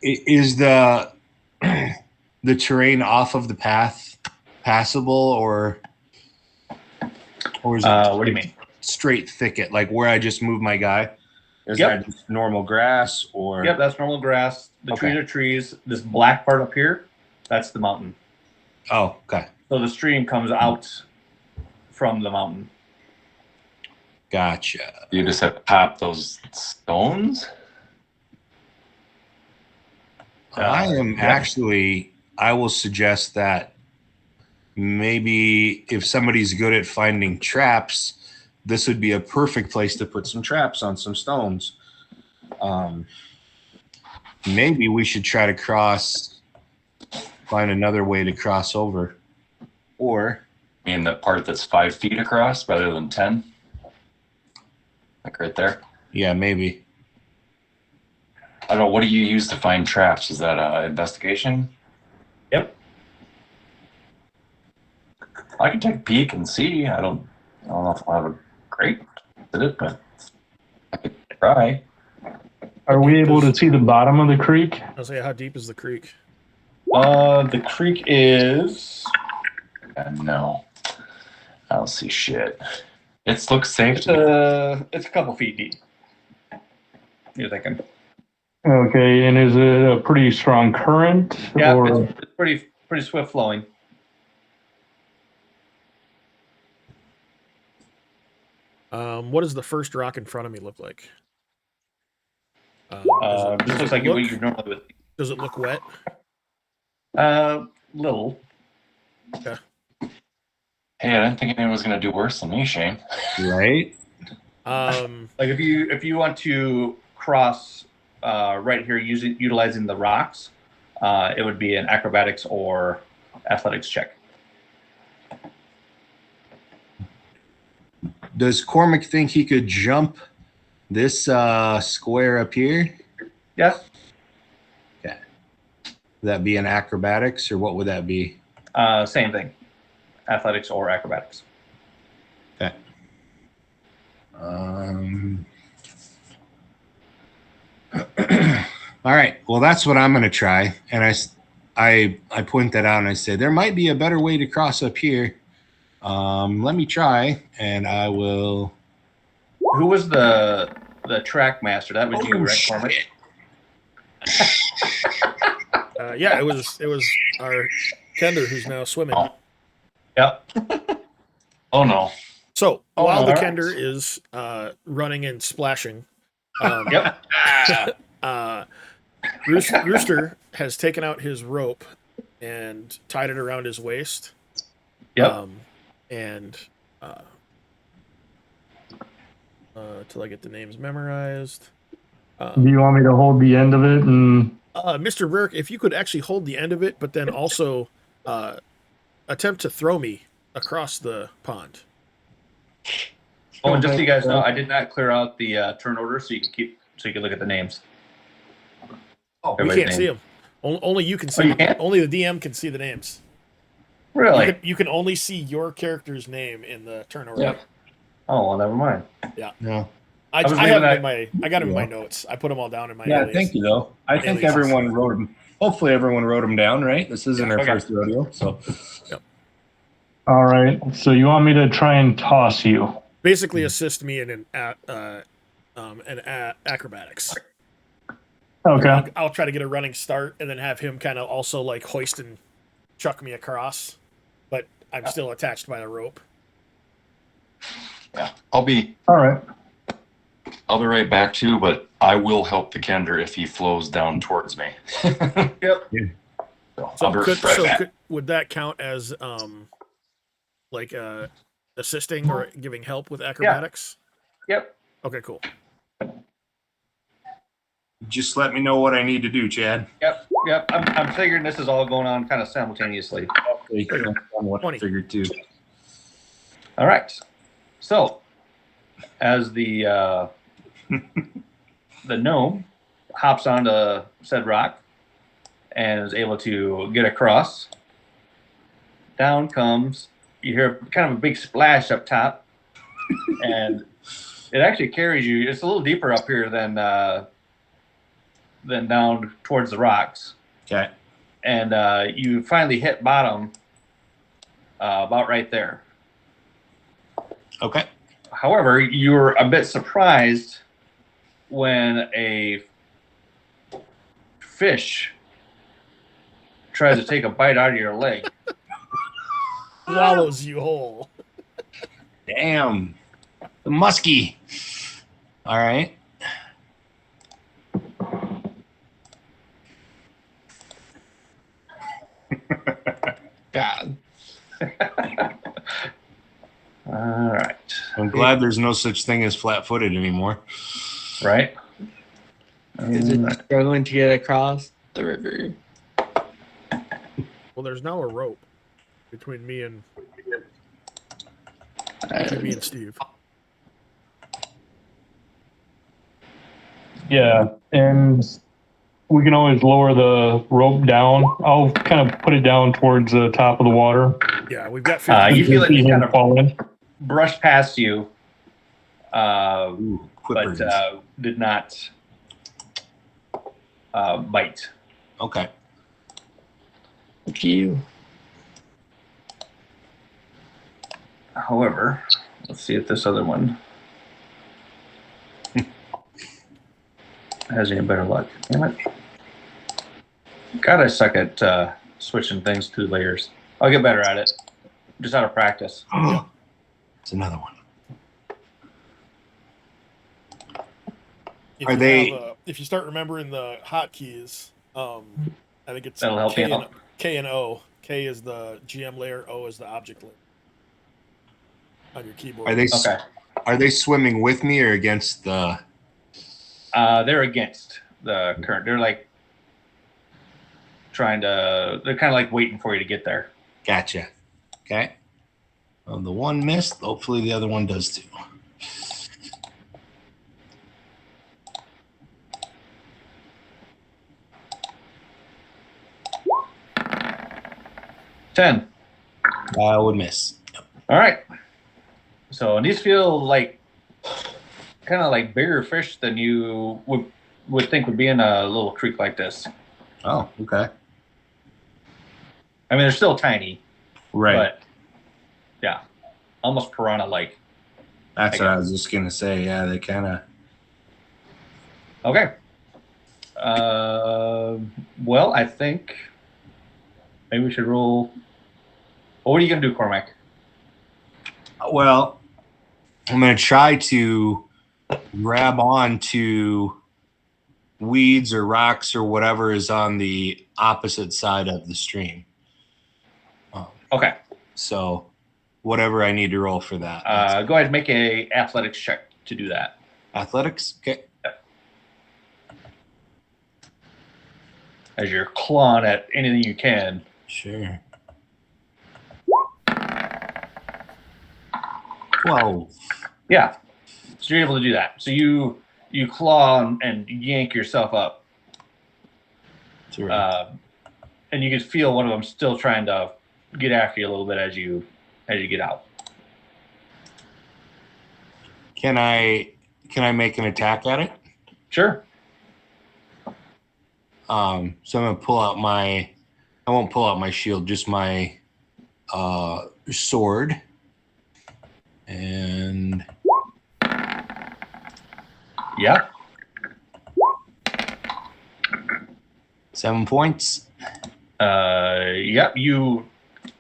Speaker 1: Is the terrain off of the path passable, or Or is it
Speaker 2: What do you mean?
Speaker 1: straight thicket, like where I just moved my guy? Is
Speaker 2: Yep.
Speaker 1: that just normal grass or?
Speaker 2: Yep, that's normal grass. The
Speaker 1: Okay.
Speaker 2: trees are trees. This black part up here, that's the mountain.
Speaker 1: Oh, okay.
Speaker 2: So the stream comes out from the mountain.
Speaker 1: Gotcha.
Speaker 8: You just have to pop those stones.
Speaker 1: I am actually, I will suggest that maybe if somebody's good at finding traps, this would be a perfect place to put some traps on some stones. Maybe we should try to find another way to cross over. Or,
Speaker 8: I mean, the part that's 5 feet across rather than 10. Like right there.
Speaker 1: yeah, maybe.
Speaker 8: I don't know. What do you use to find traps? Is that investigation?
Speaker 2: Yep.
Speaker 8: I can take a peek and see. I don't know if I'll have a great at it, but I could try.
Speaker 5: Are we able to see the bottom of the creek?
Speaker 4: I'll say, how deep is the creek?
Speaker 2: The creek is.
Speaker 8: No, I don't see shit. It looks safe
Speaker 2: It's
Speaker 8: to me.
Speaker 2: it's a couple feet deep. You're thinking.
Speaker 5: Okay, and is it a pretty strong current?
Speaker 2: Yeah,
Speaker 5: or
Speaker 2: it's pretty swift flowing.
Speaker 4: What does the first rock in front of me look like?
Speaker 2: This looks like what you normally would.
Speaker 4: Does it look wet?
Speaker 2: Little.
Speaker 8: Hey, I didn't think anyone was gonna do worse than me, Shane.
Speaker 1: Right?
Speaker 2: Like if you want to cross right here utilizing the rocks, it would be an acrobatics or athletics check.
Speaker 1: Does Cormac think he could jump this square up here?
Speaker 2: Yeah.
Speaker 1: Okay. Would that be an acrobatics or what would that be?
Speaker 2: Same thing. Athletics or acrobatics.
Speaker 1: Okay. All right. Well, that's what I'm going to try. And I point that out and I say, there might be a better way to cross up here. Let me try and I will.
Speaker 2: Who was the track master? That was you, right, Cormac?
Speaker 4: Yeah, it was our Kender who's now swimming.
Speaker 2: Yep.
Speaker 8: Oh no.
Speaker 4: So while the
Speaker 2: all right.
Speaker 4: Kender is running and splashing,
Speaker 2: Yep.
Speaker 4: Rooster has taken out his rope and tied it around his waist.
Speaker 2: Yep.
Speaker 4: Till I get the names memorized.
Speaker 5: do you want me to hold the end of it? And
Speaker 4: Mr. Burke, if you could actually hold the end of it, but then also attempt to throw me across the pond.
Speaker 2: Oh, and just so you guys know, I did not clear out the turn order, so you can look at the names.
Speaker 4: Oh, we
Speaker 2: Everybody's
Speaker 4: can't see them. Only you can see.
Speaker 2: you
Speaker 4: them.
Speaker 2: can't?
Speaker 4: Only the DM can see the names.
Speaker 2: Really?
Speaker 4: You can only see your character's name in the turn order.
Speaker 2: Yep. Oh well, never mind.
Speaker 1: No.
Speaker 4: I
Speaker 2: was
Speaker 4: have
Speaker 2: leaving
Speaker 4: them in my. I got them in my notes. I put them all down in my.
Speaker 1: Yeah,
Speaker 4: alias.
Speaker 1: thank you, though. I think
Speaker 4: Aliases.
Speaker 1: everyone wrote them. Hopefully, everyone wrote them down, right? This isn't our
Speaker 2: Okay.
Speaker 1: first rodeo, so.
Speaker 5: all right, so you want me to try and toss you?
Speaker 4: Basically, assist me in acrobatics.
Speaker 5: Okay.
Speaker 4: I'll try to get a running start and then have him kind of also like hoist and chuck me across, but I'm still attached by the rope.
Speaker 8: Yeah, I'll be
Speaker 5: All right.
Speaker 8: right back too, but I will help the Kender if he flows down towards me.
Speaker 2: Yep.
Speaker 8: So
Speaker 4: So,
Speaker 8: I'll be right back.
Speaker 4: would that count as like assisting or giving help with acrobatics?
Speaker 2: Yep.
Speaker 4: Okay, cool.
Speaker 1: Just let me know what I need to do, Chad.
Speaker 2: Yep. I'm figuring this is all going on kind of simultaneously.
Speaker 1: What I
Speaker 4: 20.
Speaker 1: figured too.
Speaker 2: All right. So, as the gnome hops onto said rock and is able to get across, down comes. You hear kind of a big splash up top, and it actually carries you. It's a little deeper up here than down towards the rocks.
Speaker 1: Okay.
Speaker 2: And you finally hit bottom about right there.
Speaker 1: Okay.
Speaker 2: However, you're a bit surprised when a fish tries to take a bite out of your leg.
Speaker 4: Swallows you whole.
Speaker 1: Damn. The muskie. All right.
Speaker 6: God.
Speaker 2: All right.
Speaker 1: I'm glad there's no such thing as flat-footed anymore.
Speaker 2: Right?
Speaker 6: Is it struggling to get across the river?
Speaker 4: Well, there's now a rope between me and Steve.
Speaker 5: Yeah, and we can always lower the rope down. I'll kind of put it down towards the top of the water.
Speaker 4: Yeah, we've got 50.
Speaker 2: You feel like
Speaker 5: See
Speaker 2: it's
Speaker 5: him
Speaker 2: kind of
Speaker 5: falling.
Speaker 2: brushed past you,
Speaker 1: Ooh,
Speaker 2: but
Speaker 1: quippers.
Speaker 2: did not bite.
Speaker 1: Okay.
Speaker 6: Thank you.
Speaker 2: However, let's see if this other one has any better luck. Damn it. God, I suck at switching things through layers. I'll get better at it. Just out of practice.
Speaker 1: It's another one.
Speaker 4: If
Speaker 1: Are
Speaker 4: you
Speaker 1: they-
Speaker 4: have, if you start remembering the hotkeys, I think it's
Speaker 2: That'll help
Speaker 4: K
Speaker 2: me
Speaker 4: and,
Speaker 2: out.
Speaker 4: K and O. K is the GM layer, O is the object layer on your keyboard.
Speaker 1: Are they swimming with me or against the?
Speaker 2: They're against the current. They're like trying to. They're kind of like waiting for you to get there.
Speaker 1: Gotcha. Okay. Well, the one missed. Hopefully, the other one does too.
Speaker 2: $10.
Speaker 1: I would miss.
Speaker 2: All right. So and these feel like kind of like bigger fish than you would think would be in a little creek like this.
Speaker 1: Oh, okay.
Speaker 2: I mean, they're still tiny,
Speaker 1: Right.
Speaker 2: but yeah, almost piranha-like.
Speaker 1: That's what I was just gonna say. Yeah, they kind of.
Speaker 2: Okay. Well, I think maybe we should roll. Well, what are you gonna do, Cormac?
Speaker 1: Well, I'm gonna try to grab on to weeds or rocks or whatever is on the opposite side of the stream.
Speaker 2: Okay.
Speaker 1: So, whatever I need to roll for that.
Speaker 2: Go ahead and make a athletics check to do that.
Speaker 1: Athletics. Okay.
Speaker 2: As you're clawing at anything you can.
Speaker 1: Sure. 12.
Speaker 2: Yeah. So you're able to do that. So you claw and yank yourself up.
Speaker 1: Sure.
Speaker 2: And you can feel one of them still trying to get after you a little bit as you get out.
Speaker 1: Can I make an attack at it?
Speaker 2: Sure.
Speaker 1: So I'm gonna pull out I won't pull out my shield, just my sword. And
Speaker 2: Yeah.
Speaker 1: 7 points.
Speaker 2: Yep. You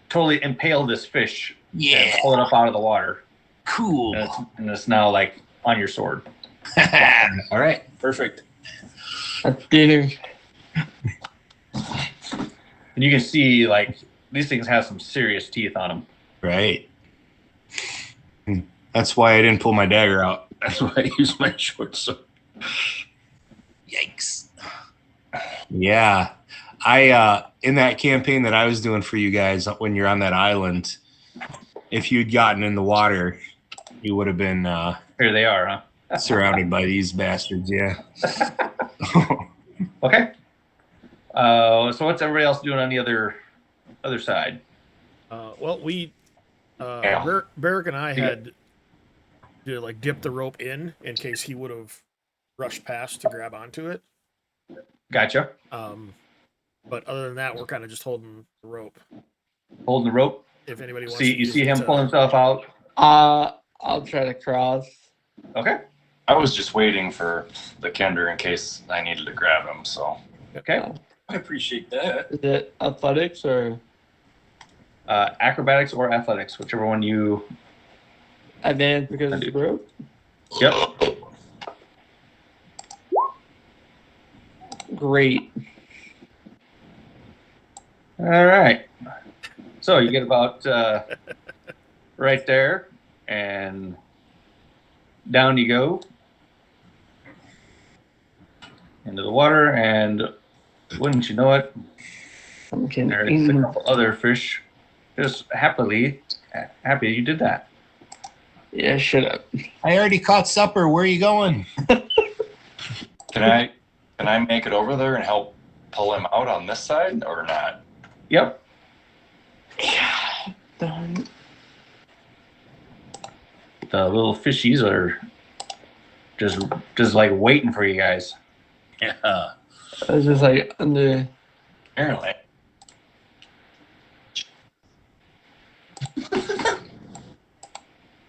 Speaker 2: totally impale this fish
Speaker 1: Yeah.
Speaker 2: and pull it up out of the water.
Speaker 1: Cool.
Speaker 2: And it's now like on your sword.
Speaker 1: All right. Perfect.
Speaker 6: That's dinner.
Speaker 2: And you can see like these things have some serious teeth on them.
Speaker 1: Right. That's why I didn't pull my dagger out. That's why I used my short sword. Yikes. Yeah. I in that campaign that I was doing for you guys when you're on that island, if you'd gotten in the water, you would have been
Speaker 2: Here they are, huh?
Speaker 1: surrounded by these bastards, yeah.
Speaker 2: Okay. So what's everybody else doing on the other side?
Speaker 4: Well, we Barrick and I had to like dip the rope in case he would have rushed past to grab onto it.
Speaker 2: Gotcha.
Speaker 4: But other than that, we're kind of just holding the rope.
Speaker 2: Holding the rope.
Speaker 4: If anybody wants
Speaker 2: See,
Speaker 4: to
Speaker 2: you
Speaker 4: use
Speaker 2: see
Speaker 4: it
Speaker 2: him
Speaker 4: to-
Speaker 2: pull himself out.
Speaker 6: I'll try to cross.
Speaker 2: Okay.
Speaker 8: I was just waiting for the Kender in case I needed to grab him. So
Speaker 2: Okay.
Speaker 7: I appreciate that.
Speaker 6: Is it athletics or
Speaker 2: Acrobatics or athletics, whichever one you.
Speaker 6: advantage because it's broke?
Speaker 2: Yep.
Speaker 6: Great.
Speaker 2: All right. So you get about right there, and down you go into the water, and wouldn't you know it, there's a couple other fish just happy you did that.
Speaker 6: Yeah, shut up.
Speaker 1: I already caught supper. Where are you going?
Speaker 8: can I make it over there and help pull him out on this side or not?
Speaker 2: Yep.
Speaker 6: Done.
Speaker 2: The little fishies are just like waiting for you guys.
Speaker 7: Yeah.
Speaker 6: I was just like under.
Speaker 8: Apparently.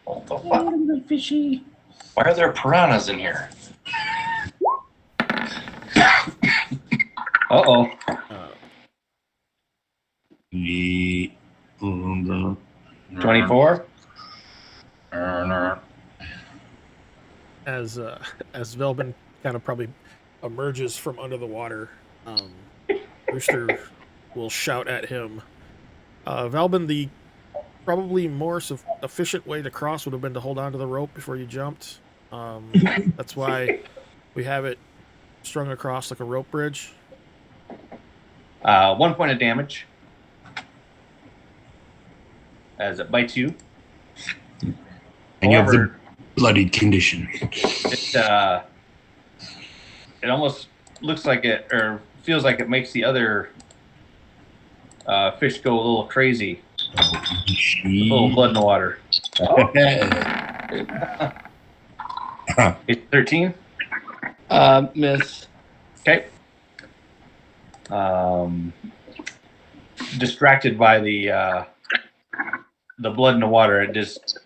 Speaker 8: What the fuck?
Speaker 2: Fishy.
Speaker 8: Why are there piranhas in here?
Speaker 2: Uh-oh. 24.
Speaker 4: As Velbin kind of probably emerges from under the water, Rooster will shout at him. Velbin, the probably more efficient way to cross would have been to hold onto the rope before you jumped. That's why we have it strung across like a rope bridge.
Speaker 2: 1 point of damage as it bites you.
Speaker 1: And you have the
Speaker 2: However,
Speaker 1: bloodied condition.
Speaker 2: it almost looks like it, or feels like it makes the other fish go a little crazy. A little blood in the water. It's 13.
Speaker 6: Miss.
Speaker 2: Okay. Distracted by the blood in the water, it just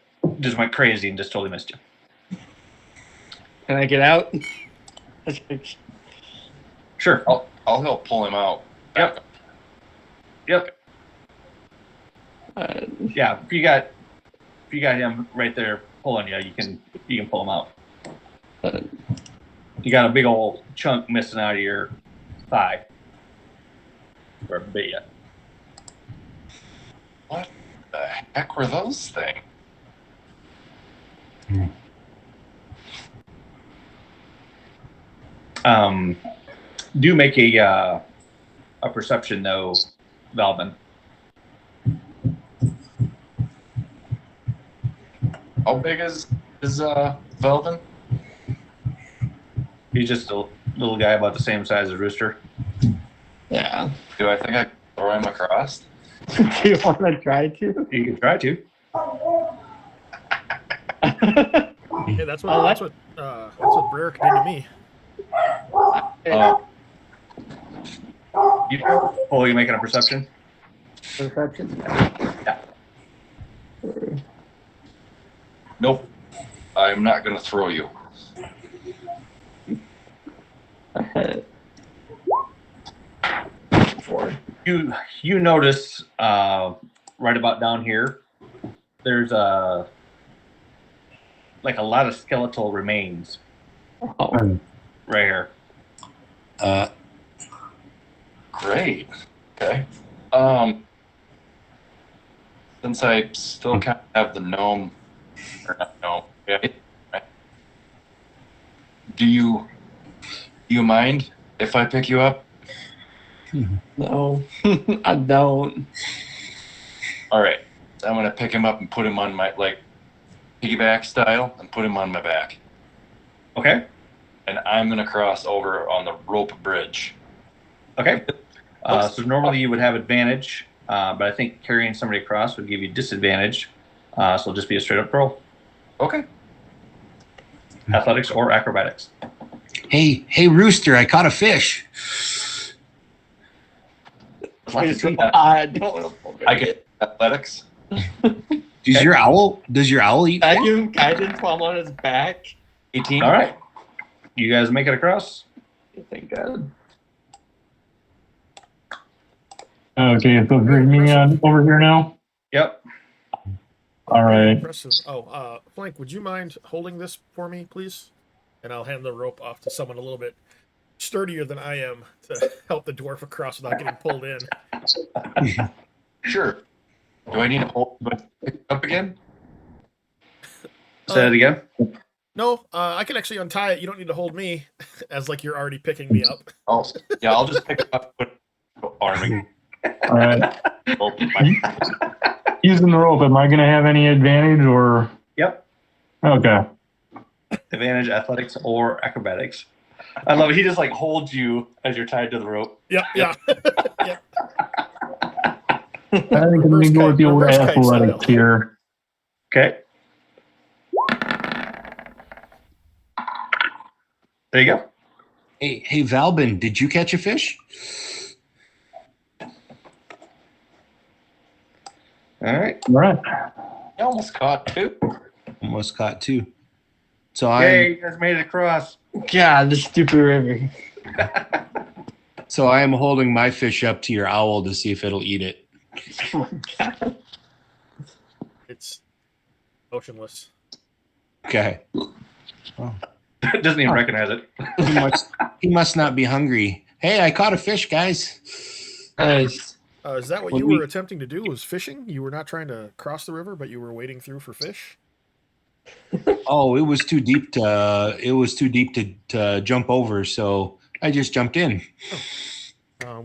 Speaker 2: went crazy and just totally missed you.
Speaker 6: Can I get out?
Speaker 2: Sure.
Speaker 8: I'll help pull him out.
Speaker 2: Yep. Yeah. If you got him right there pulling you, you can pull him out. You got a big old chunk missing out of your thigh. Or bit you.
Speaker 8: What the heck were those things?
Speaker 2: Do make a perception though, Valvin.
Speaker 8: How big is Velvin?
Speaker 2: He's just a little guy about the same size as Rooster.
Speaker 6: Yeah.
Speaker 8: Do I think I can throw him across?
Speaker 6: Do you want to try to?
Speaker 2: You can try to.
Speaker 4: Yeah, that's what Brer did to me.
Speaker 2: You making a perception?
Speaker 6: Perception.
Speaker 2: Yeah.
Speaker 8: Nope. I'm not going to throw you.
Speaker 2: You notice right about down here, there's a lot of skeletal remains
Speaker 6: Oh.
Speaker 2: right here.
Speaker 8: Great. Okay. Since I still kind of have the gnome, or not gnome, yeah. Do you mind if I pick you up?
Speaker 6: No, I don't.
Speaker 8: All right. So I'm gonna pick him up and put him on my piggyback style and put him on my back,
Speaker 2: Okay.
Speaker 8: and I'm gonna cross over on the rope bridge.
Speaker 2: Okay. So normally you would have advantage, but I think carrying somebody across would give you disadvantage. So it'll just be a straight up roll.
Speaker 8: Okay.
Speaker 2: Athletics or acrobatics.
Speaker 1: Hey, Rooster, I caught a fish.
Speaker 2: Lots of
Speaker 6: I don't.
Speaker 8: I get athletics.
Speaker 1: Does
Speaker 2: Okay.
Speaker 1: your owl eat?
Speaker 6: I give him guidance while I'm on his back.
Speaker 3: 18.
Speaker 2: All right. You guys make it across?
Speaker 6: Thank God.
Speaker 5: Okay, so bring me on over here now.
Speaker 2: Yep.
Speaker 5: All right.
Speaker 4: Impressive. Oh, Flank, would you mind holding this for me, please? And I'll hand the rope off to someone a little bit sturdier than I am to help the dwarf across without getting pulled in.
Speaker 8: Sure. Do I need to hold it up again?
Speaker 2: Say it again.
Speaker 4: No, I can actually untie it. You don't need to hold me, as like you're already picking me up.
Speaker 8: Oh, yeah, I'll just pick it up and put arming.
Speaker 5: All right.
Speaker 8: Open my-
Speaker 5: Using the rope, am I going to have any advantage or?
Speaker 2: Yep.
Speaker 5: Okay.
Speaker 2: Advantage, athletics, or acrobatics. I love it. He just like holds you as you're tied to the rope.
Speaker 4: Yeah.
Speaker 5: I think I'm going to go with the old
Speaker 4: Reverse kite
Speaker 5: athletics
Speaker 4: style.
Speaker 5: here.
Speaker 2: Okay. There you go.
Speaker 1: Hey, Valbin, did you catch a fish?
Speaker 2: All right.
Speaker 5: All right.
Speaker 8: I almost caught 2.
Speaker 1: Almost caught 2. So
Speaker 2: Yay, you guys made it across.
Speaker 6: God, the stupid river.
Speaker 1: I am holding my fish up to your owl to see if it'll eat it.
Speaker 6: Oh my God.
Speaker 4: It's motionless.
Speaker 1: Okay.
Speaker 2: Doesn't even recognize it.
Speaker 1: He must not be hungry. Hey, I caught a fish, guys.
Speaker 6: Nice.
Speaker 4: Is that what
Speaker 1: Well,
Speaker 4: you
Speaker 1: we-
Speaker 4: were attempting to do? Was fishing? You were not trying to cross the river, but you were wading through for fish?
Speaker 1: Oh, it was too deep to jump over, so I just jumped in.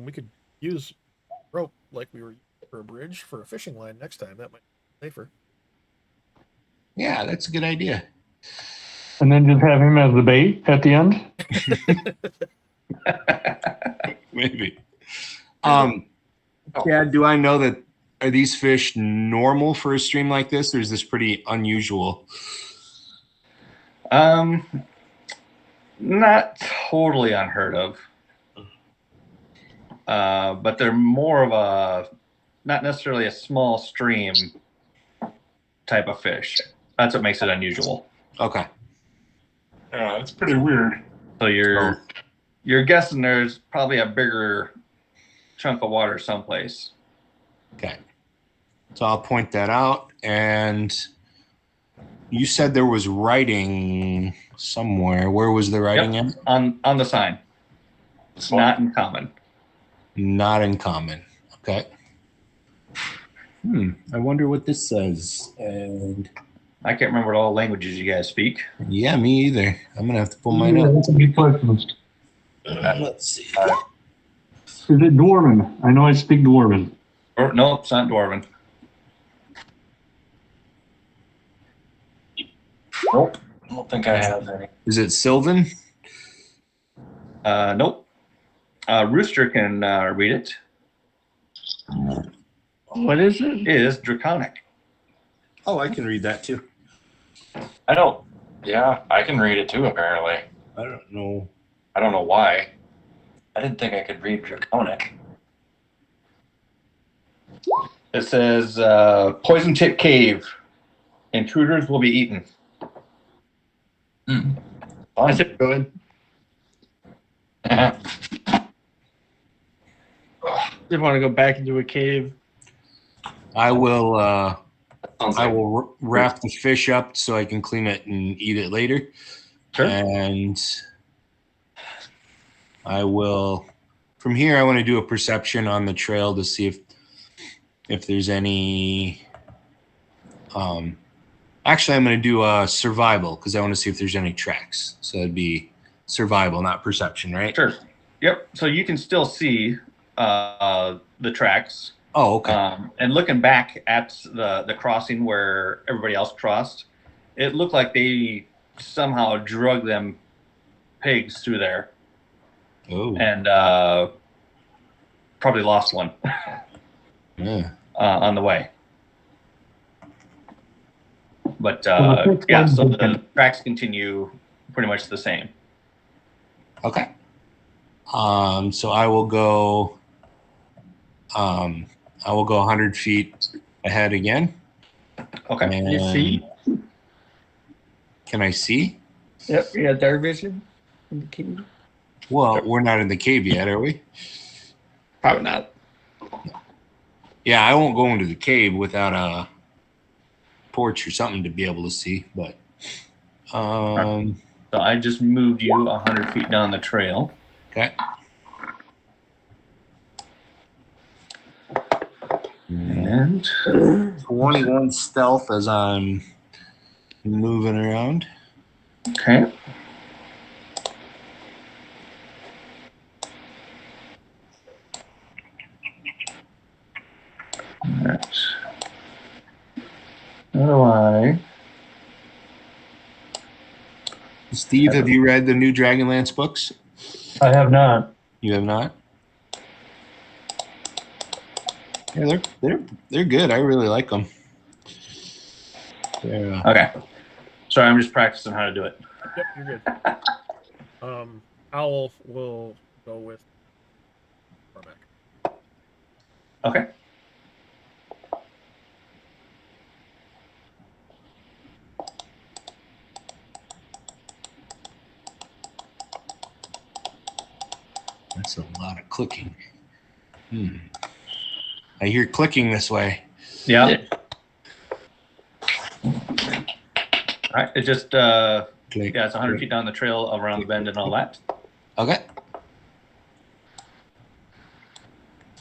Speaker 4: We could use rope like we were for a bridge for a fishing line next time. That might be safer.
Speaker 1: Yeah, that's a good idea.
Speaker 5: And then just have him as the bait at the end.
Speaker 1: Maybe. Yeah, do I know that are these fish normal for a stream like this, or is this pretty unusual?
Speaker 2: Not totally unheard of. But they're more of a, not necessarily a small stream type of fish. That's what makes it unusual.
Speaker 1: Okay.
Speaker 7: Yeah, that's pretty weird.
Speaker 2: So you're guessing there's probably a bigger chunk of water someplace.
Speaker 1: Okay. So I'll point that out. And you said there was writing somewhere. Where was the writing
Speaker 2: Yep.
Speaker 1: in?
Speaker 2: On the sign. It's not in common.
Speaker 1: Not in common. Okay. I wonder what this says. And
Speaker 2: I can't remember what all languages you guys speak.
Speaker 1: yeah, me either. I'm gonna have to pull mine
Speaker 5: Yeah,
Speaker 1: up.
Speaker 5: that's a good question.
Speaker 1: Let's see.
Speaker 5: Is it Dwarven? I know I speak Dwarven.
Speaker 2: Or no, it's not Dwarven.
Speaker 8: Nope. I don't think I have any.
Speaker 1: Is it Sylvan?
Speaker 2: Nope. Rooster can read it.
Speaker 6: What is it?
Speaker 2: It is Draconic.
Speaker 1: Oh, I can read that too.
Speaker 8: I don't. Yeah, I can read it too, apparently.
Speaker 1: I don't know.
Speaker 8: I don't know why. I didn't think I could read Draconic.
Speaker 2: It says Poison Tip Cave. Intruders will be eaten.
Speaker 8: Fun.
Speaker 6: That's it, good. Didn't want to go back into a cave.
Speaker 1: I will.
Speaker 8: Sounds
Speaker 1: I
Speaker 8: like
Speaker 1: will wrap the fish up so I can clean it and eat it later.
Speaker 2: Sure.
Speaker 1: And I will. From here, I want to do a perception on the trail to see if there's any. Actually, I'm going to do a survival because I want to see if there's any tracks. So it'd be survival, not perception, right?
Speaker 2: Sure. Yep. So you can still see the tracks.
Speaker 1: Oh, okay.
Speaker 2: And looking back at the crossing where everybody else crossed, it looked like they somehow drug them pigs through there
Speaker 1: Oh,
Speaker 2: and probably lost one
Speaker 1: yeah.
Speaker 2: on the way. But
Speaker 5: Well, the
Speaker 2: yeah, so
Speaker 5: one's
Speaker 2: the tracks continue pretty much the same.
Speaker 1: Okay. So I will go. I will go 100 feet ahead again.
Speaker 2: Okay.
Speaker 6: Can you see?
Speaker 1: Can I see?
Speaker 6: Yep, you got dark vision in the cave.
Speaker 1: Well, we're not in the cave yet, are we?
Speaker 6: Probably not.
Speaker 1: Yeah, I won't go into the cave without a porch or something to be able to see. But
Speaker 2: So I just moved you 100 feet down the trail.
Speaker 1: okay.
Speaker 2: And
Speaker 1: 21 stealth as I'm moving around.
Speaker 2: okay. Alright. How do I?
Speaker 1: Steve, have you read the new Dragonlance books?
Speaker 5: I have not.
Speaker 1: You have not? Yeah, they're good. I really like them. Yeah.
Speaker 2: Okay. Sorry, I'm just practicing how to do it.
Speaker 4: Yep, you're good. Owl will go with Cormac.
Speaker 2: Okay.
Speaker 1: That's a lot of clicking. I hear clicking this way.
Speaker 2: Yeah. All right. It just
Speaker 1: Click.
Speaker 2: yeah, it's 100 feet down the trail around the bend and all that.
Speaker 1: Okay.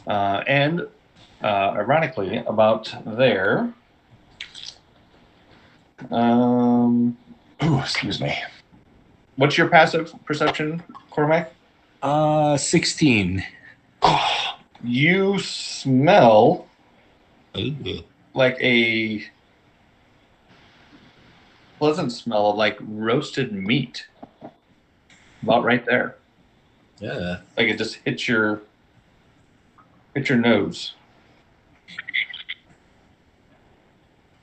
Speaker 2: And ironically, about there.
Speaker 8: Ooh, excuse me.
Speaker 2: What's your passive perception, Cormac?
Speaker 1: 16.
Speaker 2: You smell
Speaker 1: Ooh.
Speaker 2: like a pleasant smell of like roasted meat. About right there.
Speaker 1: Yeah.
Speaker 2: Like it just hits your nose.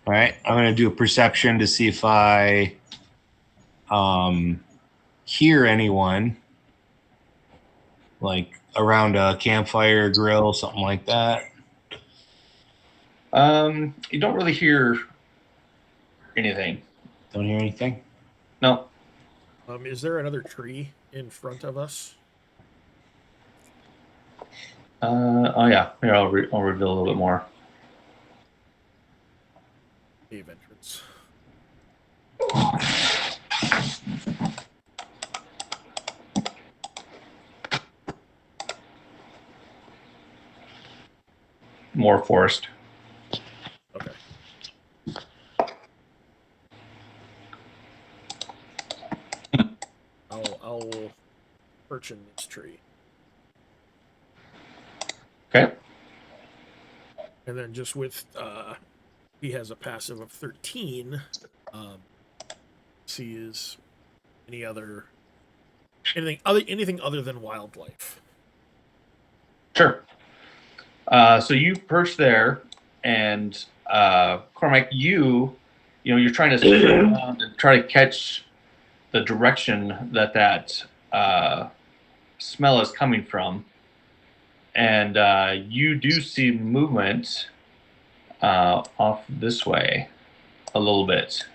Speaker 1: All right. I'm going to do a perception to see if I hear anyone like around a campfire, grill, something like that.
Speaker 2: You don't really hear anything.
Speaker 1: Don't hear anything?
Speaker 2: No.
Speaker 4: Is there another tree in front of us?
Speaker 2: Oh yeah. Here, I'll reveal a little bit more.
Speaker 4: Cave entrance.
Speaker 2: More forest.
Speaker 4: Okay. I'll perch in this tree.
Speaker 2: Okay.
Speaker 4: And then just with he has a passive of 13. See is anything other than wildlife.
Speaker 2: Sure. So you perch there, and Cormac, you're trying to spin around and try to catch the direction that smell is coming from, and you do see movement off this way a little bit.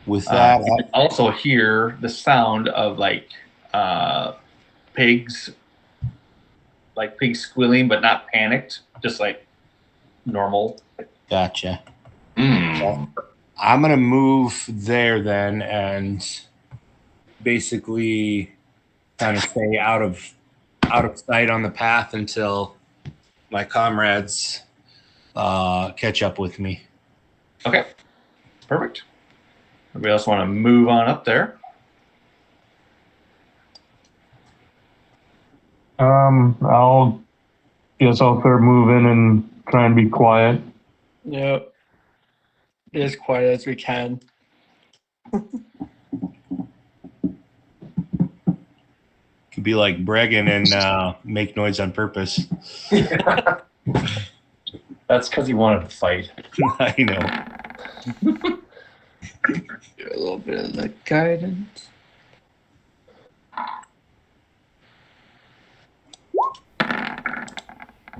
Speaker 1: With that,
Speaker 2: You can also hear the sound of like pigs squealing, but not panicked, just like normal.
Speaker 1: gotcha. I'm going to move there then and basically kind of stay out of sight on the path until my comrades catch up with me.
Speaker 2: Okay, perfect. Everybody else want to move on up there?
Speaker 5: I'll start moving and try and be quiet.
Speaker 6: Yep. Be as quiet as we can.
Speaker 1: Could be like Bregan and make noise on purpose.
Speaker 8: That's because he wanted to fight.
Speaker 1: I know.
Speaker 6: Do a little bit of the guidance.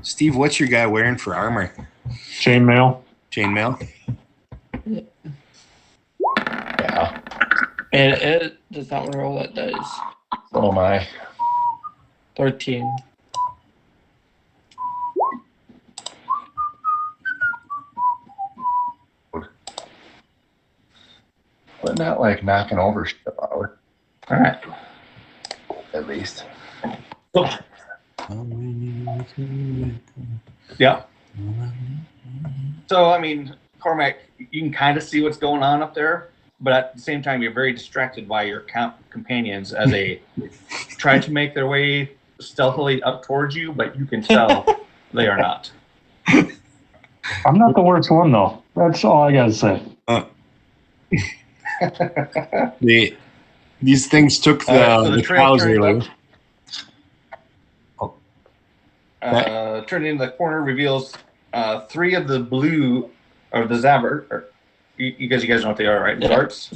Speaker 1: Steve, what's your guy wearing for armor?
Speaker 5: Chainmail.
Speaker 1: Chainmail?
Speaker 8: Yeah.
Speaker 6: And it does not want to roll that dice.
Speaker 8: So am I.
Speaker 6: 13.
Speaker 8: But not like knocking over shit about it.
Speaker 2: All right.
Speaker 8: At least.
Speaker 2: Yeah. So, I mean, Cormac, you can kind of see what's going on up there, but at the same time, you're very distracted by your companions as they try to make their way stealthily up towards you, but you can tell they are not.
Speaker 5: I'm not the worst one though. That's all I gotta say.
Speaker 1: These things took
Speaker 2: So
Speaker 1: the
Speaker 2: trail
Speaker 1: cows
Speaker 2: turns
Speaker 1: earlier.
Speaker 2: Turning into the corner reveals 3 of the blue, or the Zavert, or you guys know what they are, right? Zarts.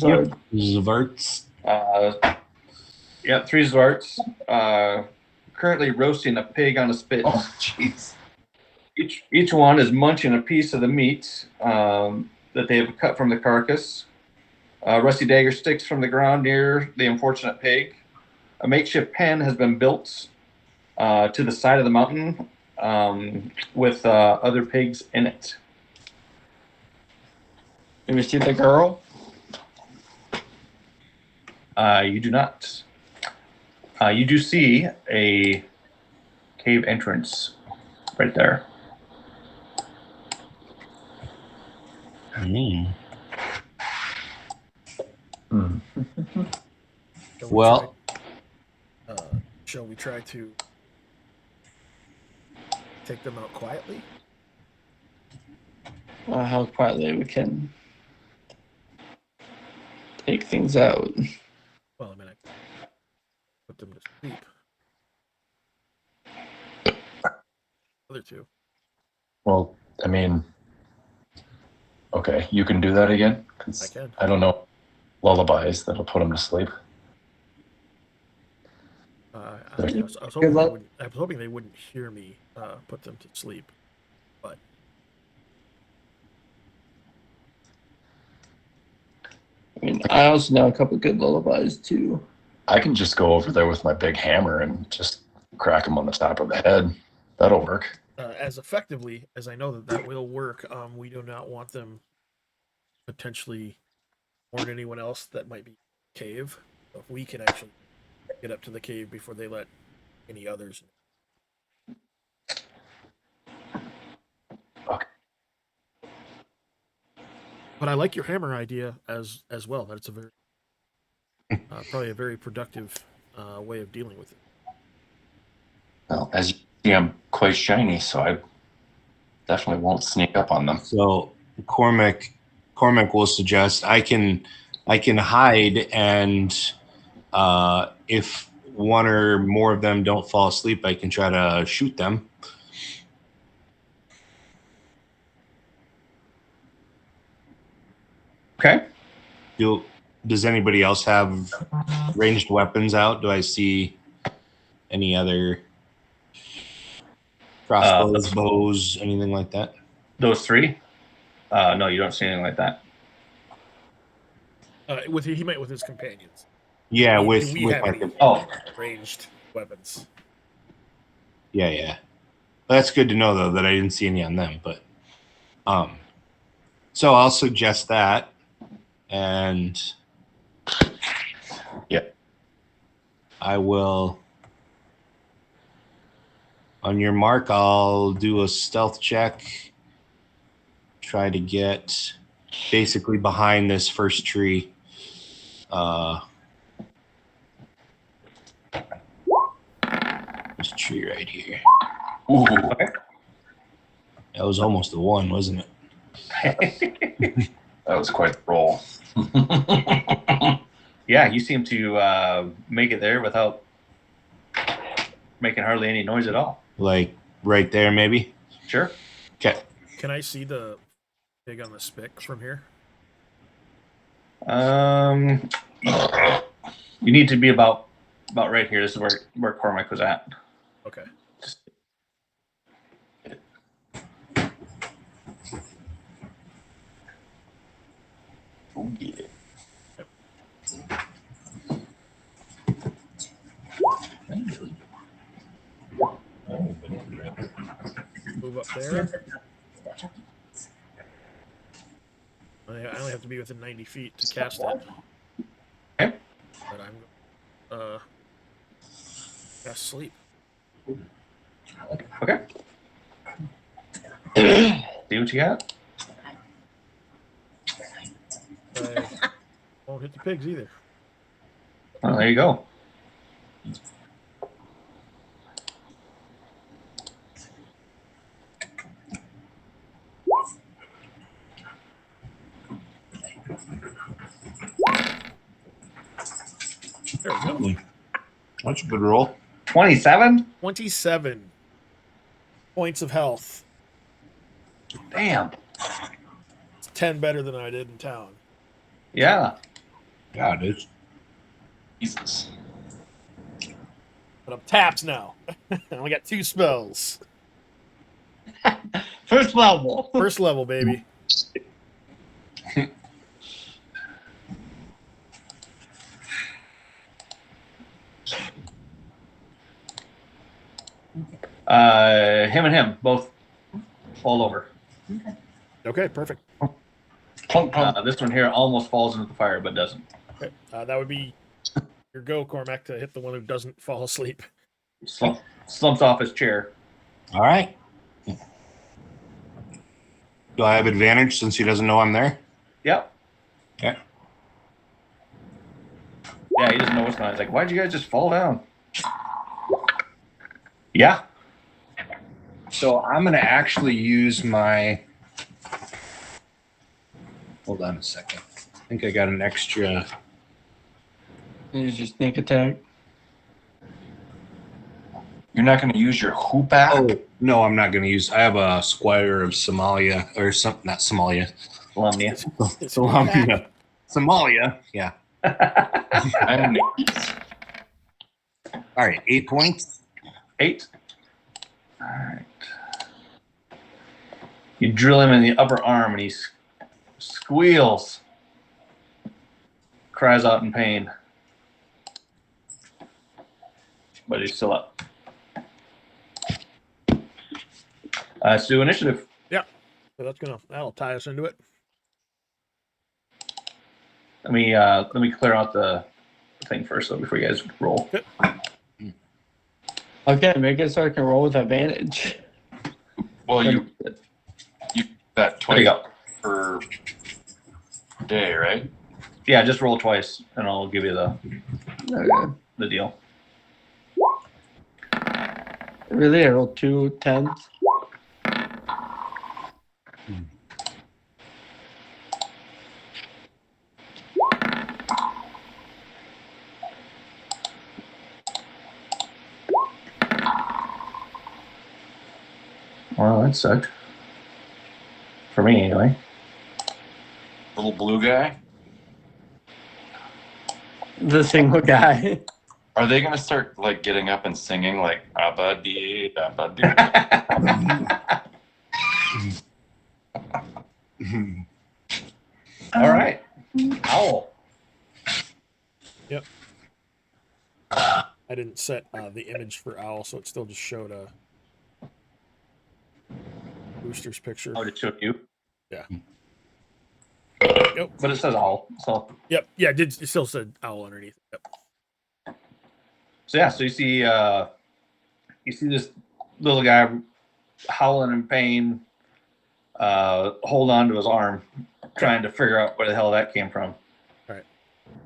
Speaker 1: Zvarts.
Speaker 2: Yeah, 3 Zarts. Currently roasting a pig on a spit.
Speaker 8: Oh, jeez.
Speaker 2: Each one is munching a piece of the meat that they have cut from the carcass. Rusty dagger sticks from the ground near the unfortunate pig. A makeshift pen has been built to the side of the mountain with other pigs in it.
Speaker 6: Do we see the girl?
Speaker 2: You do not. You do see a cave entrance right there.
Speaker 1: Well,
Speaker 4: shall we try to take them out quietly?
Speaker 6: How quietly we can take things out.
Speaker 4: Well, I mean, I put them to sleep. Other 2.
Speaker 8: Well, I mean, okay, you can do that again? 'Cause
Speaker 4: I can.
Speaker 8: I don't know lullabies that'll put them to sleep.
Speaker 4: I
Speaker 8: Good
Speaker 4: was
Speaker 6: luck.
Speaker 4: hoping they wouldn't hear me put them to sleep, but
Speaker 6: I mean, I also know a couple good lullabies too.
Speaker 8: I can just go over there with my big hammer and just crack them on the top of the head. That'll work.
Speaker 4: as effectively as I know that will work, we do not want them potentially warn anyone else that might be cave. If we can actually get up to the cave before they let any others.
Speaker 8: Okay.
Speaker 4: But I like your hammer idea as well. That it's a very probably a very productive way of dealing with it.
Speaker 8: Well, as you see, I'm quite shiny, so I definitely won't sneak up on them.
Speaker 1: so Cormac will suggest I can hide, and if one or more of them don't fall asleep, I can try to shoot them.
Speaker 2: Okay.
Speaker 1: Does anybody else have ranged weapons out? Do I see any other crossbows, bows, anything like that?
Speaker 2: Those 3? No, you don't see anything like that.
Speaker 4: He might with his companions.
Speaker 1: Yeah,
Speaker 4: Do
Speaker 1: with
Speaker 4: we have
Speaker 1: my
Speaker 4: any ranged weapons?
Speaker 1: Yeah. That's good to know though that I didn't see any on them, but so I'll suggest that, and
Speaker 8: Yeah.
Speaker 1: I will. On your mark, I'll do a stealth check. Try to get basically behind this first tree. This tree right here.
Speaker 8: Ooh.
Speaker 1: That was almost a 1, wasn't it?
Speaker 8: That was quite the roll.
Speaker 2: Yeah, you seem to make it there without making hardly any noise at all.
Speaker 1: Like right there, maybe?
Speaker 2: Sure.
Speaker 1: Okay.
Speaker 4: Can I see the pig on the spick from here?
Speaker 2: You need to be about right here. This is where Cormac was at.
Speaker 4: Okay.
Speaker 3: Oh, yeah.
Speaker 4: Move up there. I only have to be within 90 feet to cast it.
Speaker 2: Okay.
Speaker 4: But I'm cast sleep.
Speaker 2: Okay. See what you got.
Speaker 4: I won't hit the pigs either.
Speaker 2: Oh, there you go.
Speaker 4: There we go.
Speaker 1: That's a good roll.
Speaker 2: 27?
Speaker 4: 27 points of health.
Speaker 2: Damn.
Speaker 4: It's 10 better than I did in town.
Speaker 2: Yeah.
Speaker 1: Yeah, it is.
Speaker 3: Jesus.
Speaker 4: But I'm tapped now. I only got 2 spells.
Speaker 6: First level.
Speaker 4: First level, baby.
Speaker 2: Him and him both fall over.
Speaker 4: Okay, perfect.
Speaker 2: This one here almost falls into the fire, but doesn't.
Speaker 4: Okay. That would be your go, Cormac, to hit the one who doesn't fall asleep.
Speaker 2: Slumps off his chair.
Speaker 1: All right. Do I have advantage since he doesn't know I'm there?
Speaker 2: Yep.
Speaker 1: Okay.
Speaker 2: Yeah, he doesn't know what's going on. He's like, why'd you guys just fall down? Yeah.
Speaker 1: So I'm going to actually use my. Hold on a second. I think I got an extra.
Speaker 6: Use your sneak attack.
Speaker 3: You're not going to use your hoop act?
Speaker 1: Oh, no, I'm not going to use. I have a Squire of Somalia or something, not Somalia.
Speaker 2: Lamnia.
Speaker 1: Somalia. Somalia. Yeah.
Speaker 3: I have an
Speaker 1: All right. 8 points.
Speaker 2: 8. All right. You drill him in the upper arm, and he squeals, cries out in pain, but he's still up. Let's do initiative.
Speaker 4: So that'll tie us into it.
Speaker 2: Let me clear out the thing first, though, before you guys roll.
Speaker 6: Okay, make it so I can roll with advantage.
Speaker 3: Well, you that
Speaker 2: There you
Speaker 3: twice
Speaker 2: go.
Speaker 3: per day, right?
Speaker 2: Yeah, just roll twice, and I'll give you
Speaker 6: Okay.
Speaker 2: the deal.
Speaker 6: Really, I rolled 2 10s.
Speaker 2: Well, that sucked. For me, anyway.
Speaker 3: Little blue guy.
Speaker 6: The single guy.
Speaker 3: Are they gonna start like getting up and singing like Abadi Abadi?
Speaker 2: All right. Owl.
Speaker 4: Yep. I didn't set the image for Owl, so it still just showed a Booster's picture.
Speaker 2: Oh, it showed you?
Speaker 4: Yeah.
Speaker 2: Yep. But it says owl. So
Speaker 4: Yep. Yeah, it still said Owl underneath. Yep.
Speaker 2: So yeah, so you see this little guy howling in pain, hold on to his arm, trying to figure out where the hell that came from.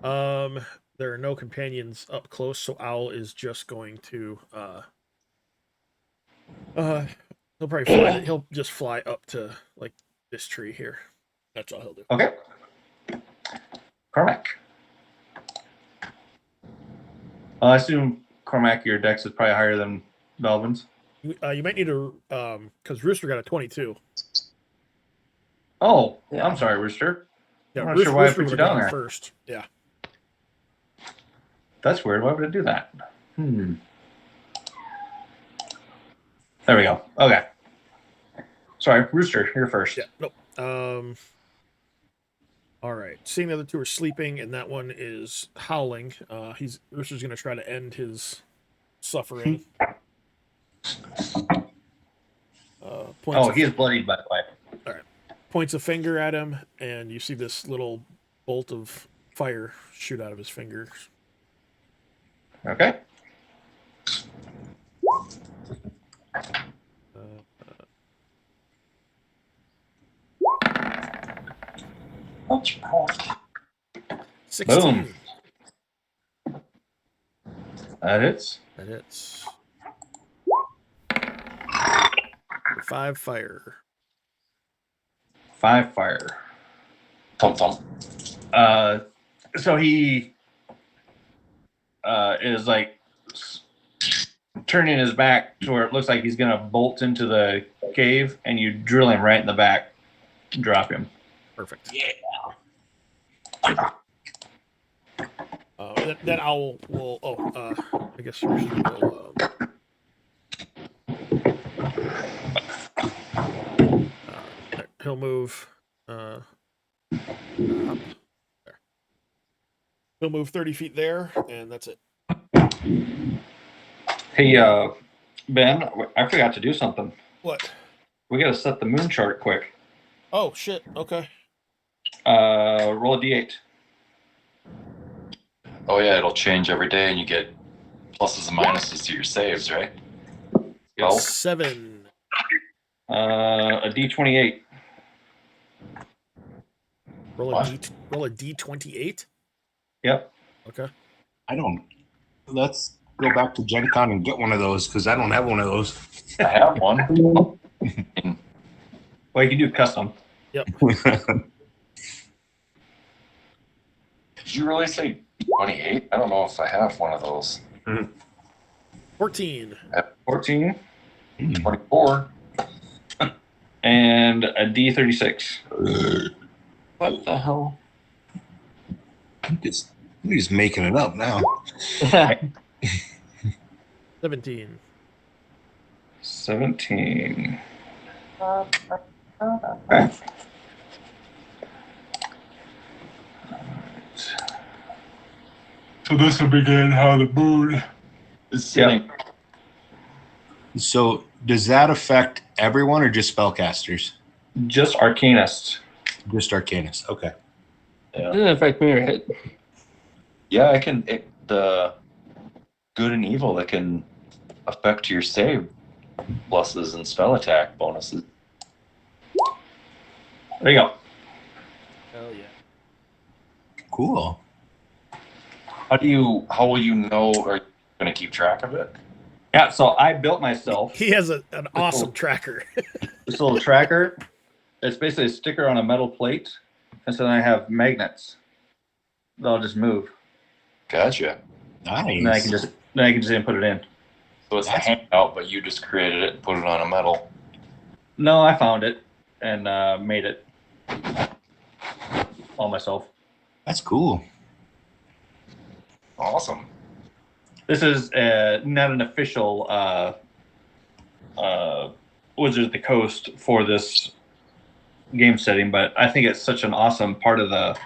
Speaker 4: There are no companions up close, so Owl is just going to he'll probably fly. He'll just fly up to like this tree here. That's all he'll do.
Speaker 2: Okay. Cormac. I assume Cormac, your dex is probably higher than Melvin's.
Speaker 4: You might need to because Rooster got a 22.
Speaker 2: Oh,
Speaker 6: Yeah.
Speaker 2: I'm sorry, Rooster.
Speaker 4: Yeah,
Speaker 2: I'm not sure why I put you
Speaker 4: would've
Speaker 2: down
Speaker 4: gone
Speaker 2: there.
Speaker 4: first. Yeah.
Speaker 2: That's weird. Why would it do that? There we go. Okay. Sorry, Rooster, you're first.
Speaker 4: Yeah. Nope. All right. Seeing the other two are sleeping, and that one is howling. Rooster's going to try to end his suffering.
Speaker 2: He's bloodied, by the way.
Speaker 4: All right. Points a finger at him, and you see this little bolt of fire shoot out of his fingers.
Speaker 2: Okay.
Speaker 8: That's wrong.
Speaker 4: 16.
Speaker 2: Boom. That hits.
Speaker 4: That hits. 5 fire.
Speaker 2: 5 fire.
Speaker 8: Thump thump.
Speaker 2: So he is like turning his back to where it looks like he's gonna bolt into the cave, and you drill him right in the back, drop him.
Speaker 4: Perfect. Yeah. That owl will. I guess Rooster will. He'll move. There. He'll move 30 feet there, and that's it.
Speaker 2: Hey, Ben, I forgot to do something.
Speaker 4: What?
Speaker 2: We gotta set the moon chart quick.
Speaker 4: Oh shit. Okay.
Speaker 2: Roll a d8.
Speaker 8: Oh yeah, it'll change every day, and you get pluses and minuses to your saves, right?
Speaker 2: Yep.
Speaker 4: 7.
Speaker 2: A d28.
Speaker 4: Roll
Speaker 8: What?
Speaker 4: a d28.
Speaker 2: Yep.
Speaker 4: Okay.
Speaker 1: I don't. Let's go back to Gen Con and get one of those because I don't have one of those.
Speaker 8: I have one.
Speaker 2: Well, you can do custom.
Speaker 4: Yep.
Speaker 8: Did you really say 28? I don't know if I have one of those.
Speaker 4: 14.
Speaker 2: 14.
Speaker 8: 24.
Speaker 2: And a d36.
Speaker 6: What the hell?
Speaker 1: I'm just making it up now.
Speaker 4: 17.
Speaker 2: 17.
Speaker 5: So this will begin how the moon
Speaker 8: Is sitting.
Speaker 1: So does that affect everyone or just spellcasters?
Speaker 2: Just Arcanists.
Speaker 1: Just Arcanists. Okay.
Speaker 6: It doesn't affect me, right?
Speaker 8: Yeah, the good and evil that can affect your save pluses and spell attack bonuses.
Speaker 2: There you go.
Speaker 4: Hell yeah.
Speaker 1: Cool.
Speaker 8: How will you know? Are you going to keep track of it?
Speaker 2: Yeah, so I built myself
Speaker 4: He has an awesome tracker.
Speaker 2: this little tracker. It's basically a sticker on a metal plate, and so then I have magnets. They'll just move,
Speaker 8: Gotcha.
Speaker 1: Nice.
Speaker 2: and then I can just input it in.
Speaker 8: So it's a handout, but you just created it and put it on a metal.
Speaker 2: No, I found it and made it all myself.
Speaker 1: That's cool.
Speaker 8: Awesome.
Speaker 2: This is not an official Wizards of the Coast for this game setting, but I think it's such an awesome part of the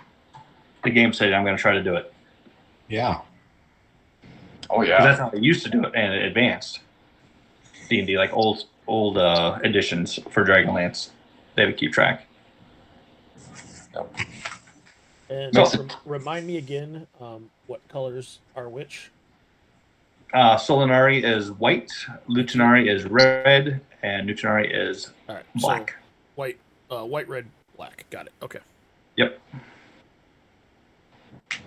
Speaker 2: game setting. I'm going to try to do it.
Speaker 1: Yeah.
Speaker 8: Oh
Speaker 2: 'Cause
Speaker 8: yeah.
Speaker 2: that's how they used to do it, and advanced D&D, like old editions for Dragonlance. They would keep track.
Speaker 4: And
Speaker 2: No.
Speaker 4: remind me again what colors are which.
Speaker 2: Solinari is white, Lutinari is red, and Nutinari is
Speaker 4: All right.
Speaker 2: black.
Speaker 4: So white, red, black. Got it. Okay.
Speaker 2: Yep.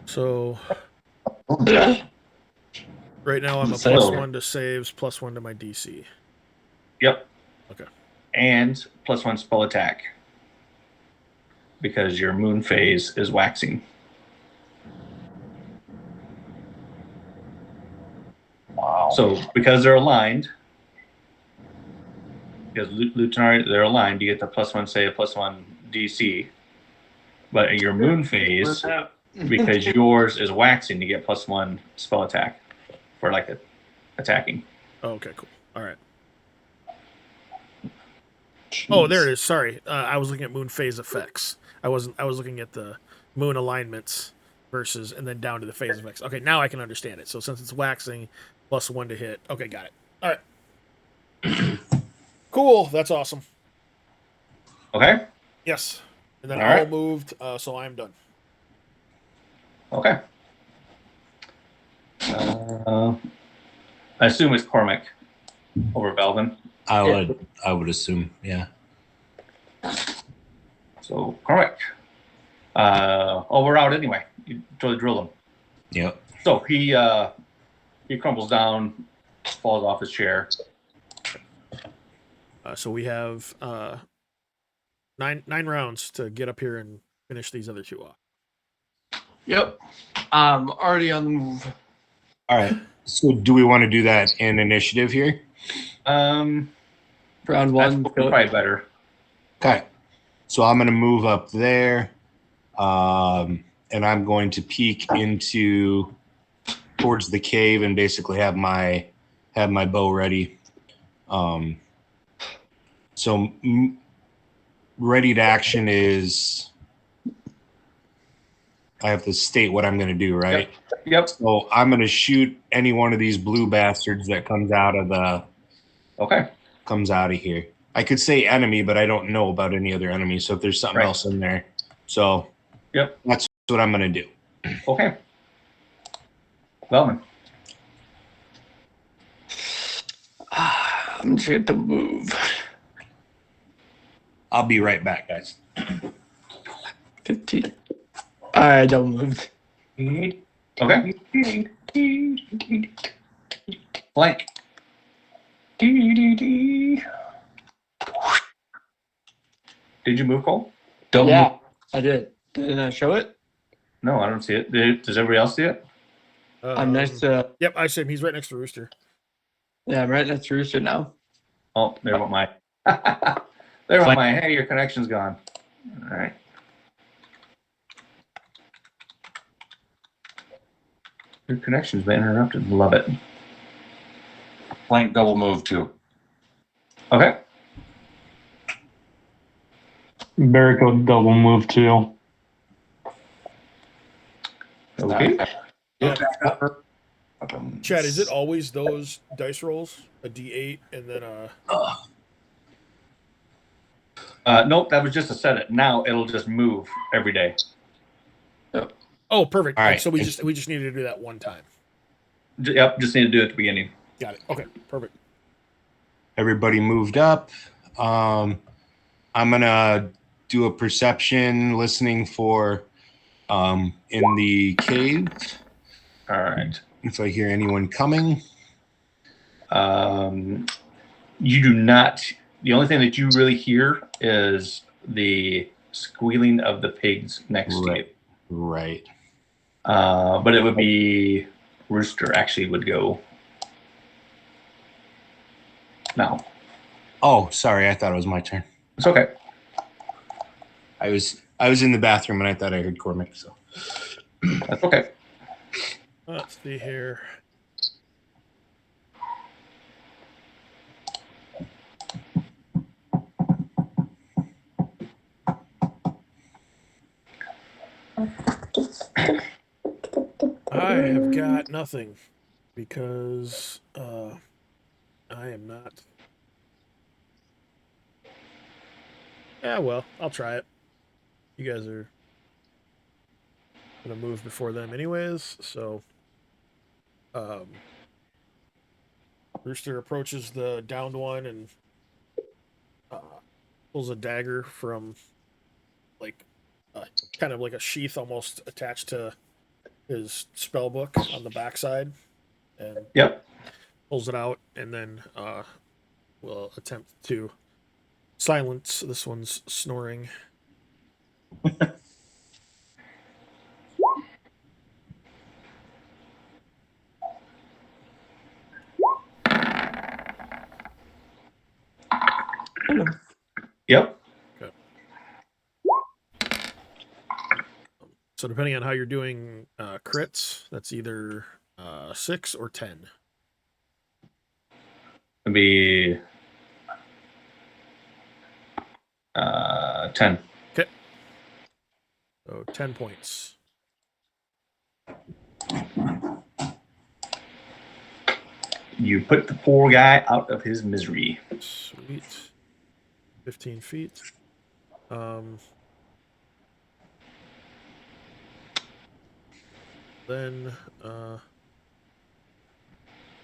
Speaker 4: So right now I'm a
Speaker 2: So-
Speaker 4: +1 to saves, +1 to my DC.
Speaker 2: Yep.
Speaker 4: Okay.
Speaker 2: And +1 spell attack. Because your moon phase is waxing.
Speaker 8: Wow.
Speaker 2: So because they're aligned, because Lutinari, they're aligned, you get the +1 save, +1 DC. But in your moon phase, because yours is waxing, you get +1 spell attack for like attacking.
Speaker 4: Oh, okay, cool. All right. Oh, there it is. Sorry, I was looking at moon phase effects. I was looking at the moon alignments versus, and then down to the phase effects. Okay, now I can understand it. So since it's waxing, +1 to hit. Okay, got it. All right. Cool. That's awesome.
Speaker 2: Okay.
Speaker 4: Yes. And then
Speaker 2: All
Speaker 4: all
Speaker 2: right.
Speaker 4: moved, so I'm done.
Speaker 2: Okay. I assume it's Cormac over Belvin.
Speaker 1: I would assume, yeah.
Speaker 2: So Cormac. We're out anyway. You totally drill him.
Speaker 1: Yep.
Speaker 2: So he crumbles down, falls off his chair.
Speaker 4: So we have nine rounds to get up here and finish these other two off.
Speaker 6: Yep. Already on the move.
Speaker 1: All right. So do we want to do that in initiative here?
Speaker 6: Round
Speaker 2: That's
Speaker 6: one.
Speaker 2: probably better.
Speaker 1: Okay. So I'm going to move up there, and I'm going to peek into towards the cave and basically have my bow ready. So ready to action is I have to state what I'm going to do, right?
Speaker 2: Yep.
Speaker 1: So I'm going to shoot any one of these blue bastards that comes out of here. I could say enemy, but I don't know about any other enemies. So if there's something else in there, so
Speaker 2: yep,
Speaker 1: that's what I'm going to do.
Speaker 2: Okay. Wellman.
Speaker 6: I'm just going to move.
Speaker 1: I'll be right back, guys.
Speaker 6: 15. I don't move.
Speaker 2: Okay. Blank. Did you move, Cole?
Speaker 8: Don't
Speaker 6: Yeah, I did. Didn't I show it?
Speaker 2: No, I don't see it. Does everybody else see it?
Speaker 6: I'm next to.
Speaker 4: Yep, I see him. He's right next to Rooster.
Speaker 6: Yeah, I'm right next to Rooster now.
Speaker 2: Oh, there went my. There went my. Hey, your connection's gone. All right. Your connection's been interrupted. Love it.
Speaker 8: flank double move too.
Speaker 2: Okay.
Speaker 5: Barricade double move too.
Speaker 2: Okay.
Speaker 4: Yeah.
Speaker 8: Weapons.
Speaker 4: Chad, is it always those dice rolls? A D8 and then a.
Speaker 2: Nope, that was just a set it. Now it'll just move every day.
Speaker 4: Oh, perfect.
Speaker 1: All right.
Speaker 4: So we just needed to do that one time.
Speaker 2: Yep, just need to do it at the beginning.
Speaker 4: Got it. Okay, perfect.
Speaker 1: Everybody moved up. I'm gonna do a perception, listening for in the cave
Speaker 2: All right.
Speaker 1: if I hear anyone coming.
Speaker 2: You do not. The only thing that you really hear is the squealing of the pigs next to you.
Speaker 1: Right.
Speaker 2: But it would be Rooster actually would go now.
Speaker 1: Oh, sorry. I thought it was my turn.
Speaker 2: It's okay.
Speaker 1: I was in the bathroom and I thought I heard Cormac. So
Speaker 2: That's okay.
Speaker 4: Let's see here. I have got nothing because I am not. Yeah, well, I'll try it. You guys are gonna move before them anyways, so Rooster approaches the downed one and pulls a dagger from like kind of like a sheath almost attached to his spell book on the backside, and
Speaker 2: Yep.
Speaker 4: pulls it out, and then will attempt to silence this one's snoring.
Speaker 2: Yep.
Speaker 4: Okay. So depending on how you're doing crits, that's either 6 or 10.
Speaker 2: It'd be 10.
Speaker 4: Okay. So 10 points.
Speaker 2: You put the poor guy out of his misery.
Speaker 4: Sweet. 15 feet. Then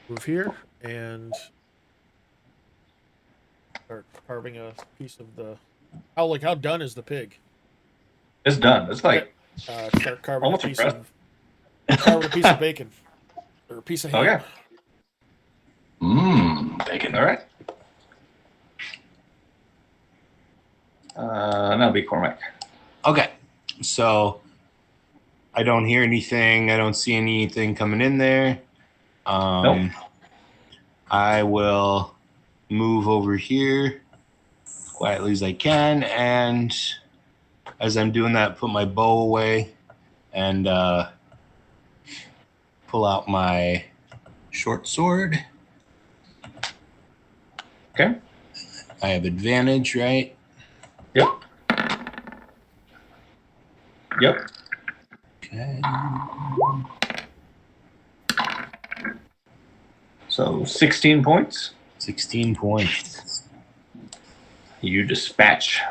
Speaker 4: move here and start carving a piece of the. How done is the pig?
Speaker 2: It's done. It's like
Speaker 4: Start carving
Speaker 2: almost
Speaker 4: carving a piece of bacon or a piece of ham.
Speaker 2: okay.
Speaker 8: Bacon.
Speaker 2: All right. That'll be Cormac.
Speaker 1: Okay, so I don't hear anything. I don't see anything coming in there.
Speaker 2: Nope.
Speaker 1: I will move over here as quietly as I can, and as I'm doing that, put my bow away and pull out my short sword.
Speaker 2: Okay.
Speaker 1: I have advantage, right?
Speaker 2: Yep. Yep.
Speaker 1: Okay.
Speaker 2: So 16 points.
Speaker 1: 16 points.
Speaker 2: You dispatch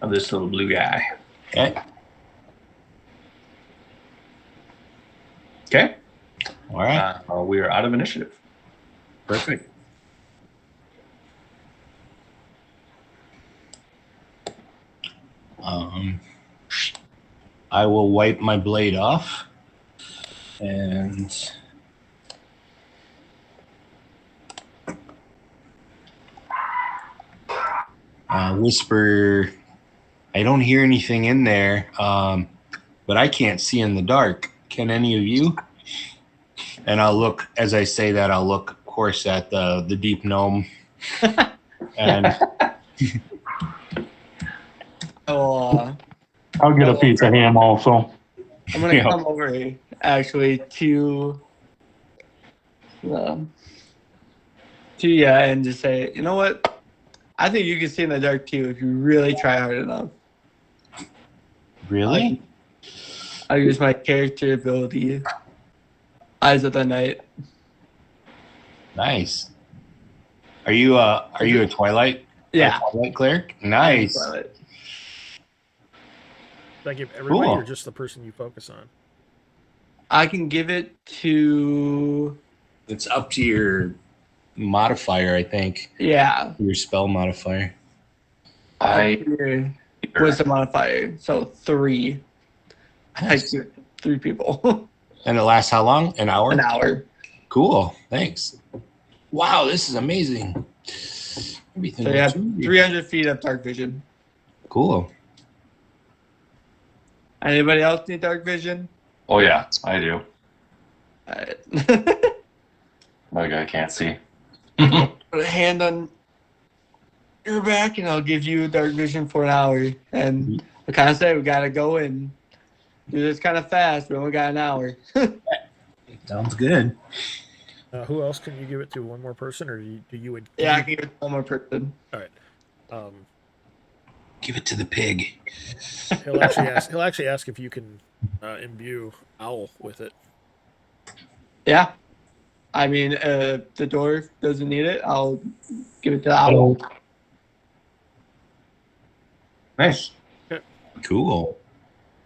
Speaker 2: of this little blue guy.
Speaker 1: Okay.
Speaker 2: Okay.
Speaker 1: All right.
Speaker 2: We are out of initiative.
Speaker 1: Perfect. I will wipe my blade off and whisper. I don't hear anything in there, but I can't see in the dark. Can any of you? And I'll look, as I say that, I'll look, of course, at the deep gnome. And
Speaker 6: Oh,
Speaker 5: I'll get a piece of ham also.
Speaker 6: I'm gonna
Speaker 1: Yeah.
Speaker 6: come over actually to and just say, you know what? I think you can see in the dark too if you really try hard enough.
Speaker 1: really?
Speaker 6: I'll use my character ability, Eyes of the Night.
Speaker 1: Nice. Are you a Twilight?
Speaker 6: Yeah.
Speaker 1: A Twilight cleric? Nice.
Speaker 6: Twilight.
Speaker 4: Did I give everybody
Speaker 1: Cool.
Speaker 4: or just the person you focus on?
Speaker 6: I can give it to
Speaker 1: It's up to your modifier, I think.
Speaker 6: yeah.
Speaker 1: Your spell modifier.
Speaker 6: What's the modifier? So 3. I give it to 3 people.
Speaker 1: And it lasts how long? An hour?
Speaker 6: An hour.
Speaker 1: Cool. Thanks. Wow, this is amazing. Everything
Speaker 6: So you have
Speaker 1: looks really
Speaker 6: 300 feet of dark vision.
Speaker 1: cool.
Speaker 6: Anybody else need dark vision?
Speaker 8: Oh yeah, I do.
Speaker 6: Alright.
Speaker 8: My guy can't see.
Speaker 6: Put a hand on your back and I'll give you dark vision for an hour. And I kind of say we gotta go and do this kind of fast. We only got an hour.
Speaker 1: Sounds good.
Speaker 4: Who else can you give it to? One more person, or do you would?
Speaker 6: Yeah, I can give it to one more person.
Speaker 4: All right.
Speaker 1: Give it to the pig.
Speaker 4: He'll actually ask if you can imbue Owl with it.
Speaker 6: Yeah. I mean, the dwarf doesn't need it. I'll give it to the owl.
Speaker 2: Nice.
Speaker 1: Cool.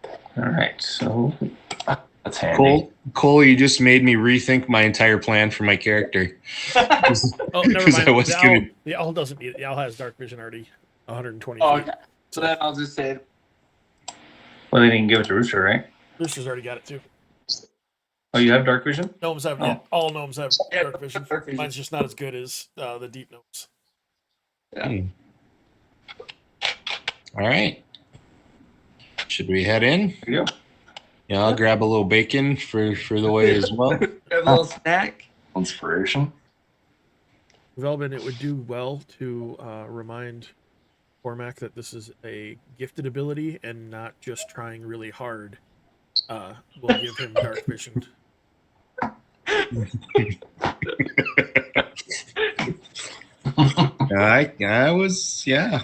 Speaker 2: All right. So
Speaker 8: That's handy.
Speaker 1: Cole, you just made me rethink my entire plan for my character.
Speaker 4: Oh, never
Speaker 1: Because
Speaker 4: mind.
Speaker 1: I was gonna-
Speaker 4: The owl doesn't need it. The owl has dark vision already 120
Speaker 6: Oh,
Speaker 4: feet.
Speaker 6: okay. So then I'll just say,
Speaker 2: well, then you can give it to Rooster, right?
Speaker 4: Rooster's already got it too.
Speaker 2: Oh, you have dark vision?
Speaker 4: Gnomes have,
Speaker 2: Oh.
Speaker 4: yeah, all gnomes have
Speaker 6: Yeah,
Speaker 4: dark vision.
Speaker 6: dark vision.
Speaker 4: Mine's just not as good as the deep gnomes.
Speaker 1: All right. Should we head in?
Speaker 2: There you go.
Speaker 1: Yeah, I'll grab a little bacon for the way as well.
Speaker 6: a little snack.
Speaker 8: Inspiration.
Speaker 4: Velvin, it would do well to remind Cormac that this is a gifted ability and not just trying really hard. Will give him dark vision.
Speaker 1: I was, yeah.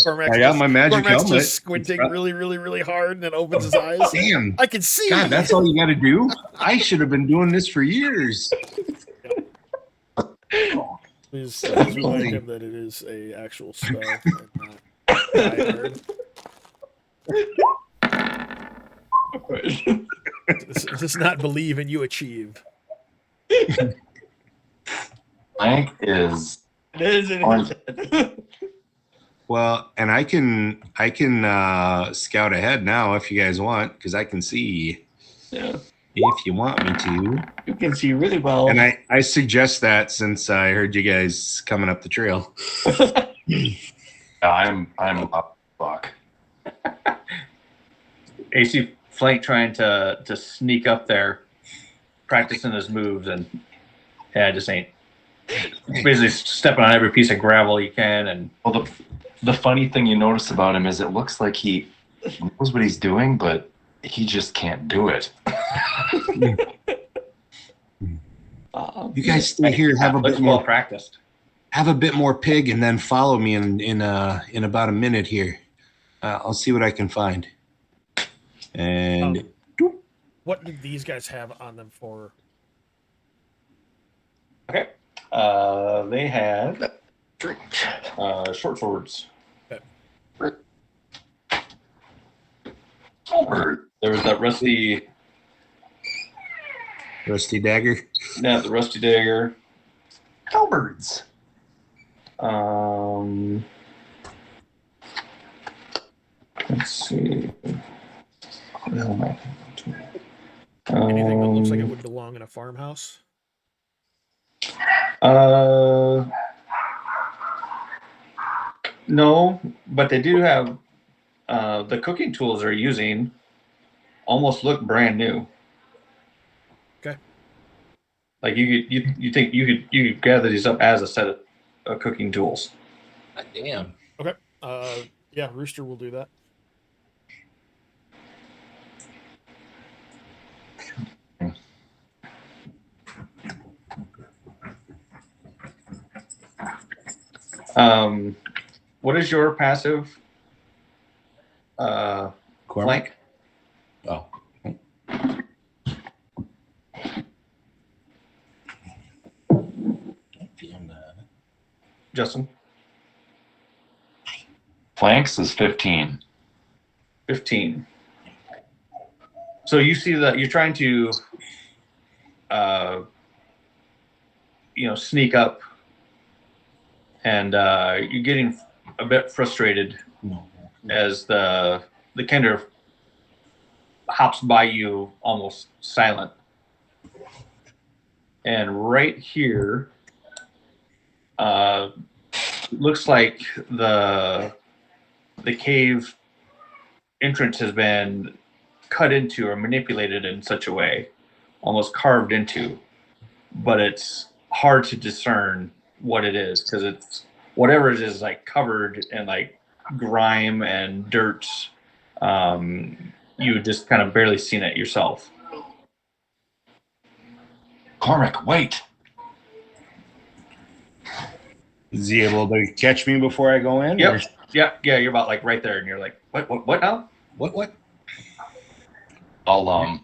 Speaker 4: Cormac's
Speaker 1: I got my magic
Speaker 4: Cormac's
Speaker 1: helmet.
Speaker 4: just squinting really, really, really hard and then opens his eyes.
Speaker 1: Damn.
Speaker 4: I can see.
Speaker 1: God, that's all you got to do? I should have been doing this for years.
Speaker 4: Please remind him that it is a actual spell and not die hard. Does not believe and you achieve.
Speaker 8: Blank is
Speaker 6: It is in his head.
Speaker 1: Well, and I can scout ahead now if you guys want, because I can see.
Speaker 6: Yeah.
Speaker 1: If you want me to.
Speaker 6: You can see really well.
Speaker 1: And I suggest that since I heard you guys coming up the trail.
Speaker 8: I'm up. Fuck.
Speaker 2: AC flank trying to sneak up there, practicing his moves, and yeah, just ain't. Basically stepping on every piece of gravel you can, and
Speaker 8: Well, the funny thing you notice about him is it looks like he knows what he's doing, but he just can't do it.
Speaker 1: You guys stay here, have a
Speaker 2: looks
Speaker 1: bit
Speaker 2: well
Speaker 1: more,
Speaker 2: practiced.
Speaker 1: have a bit more pig, and then follow me in about a minute here. I'll see what I can find. And
Speaker 4: What do these guys have on them for?
Speaker 2: Okay. They had short swords. There was that rusty
Speaker 1: dagger.
Speaker 2: Yeah, the rusty dagger.
Speaker 8: Cowbirds.
Speaker 2: Let's see.
Speaker 4: Anything that looks like it would belong in a farmhouse?
Speaker 2: No, but they do have the cooking tools they're using almost look brand new.
Speaker 4: Okay.
Speaker 2: Like you think you could gather these up as a set of cooking tools.
Speaker 1: Damn.
Speaker 4: Okay. Yeah, Rooster will do that.
Speaker 2: What is your passive? Flank.
Speaker 1: Oh.
Speaker 2: Justin.
Speaker 8: Flanks is 15.
Speaker 2: 15. So you see that you're trying to, sneak up, and you're getting a bit frustrated as the Kender hops by you almost silent. And right here, looks like the cave entrance has been cut into or manipulated in such a way, almost carved into, but it's hard to discern what it is because it's whatever it is like covered in like grime and dirt. You just kind of barely seen it yourself.
Speaker 8: Cormac, wait.
Speaker 1: Is he able to catch me before I go in?
Speaker 2: Yep.
Speaker 1: Or-
Speaker 2: Yeah, you're about like right there, and you're like, what now?
Speaker 1: What?
Speaker 8: I'll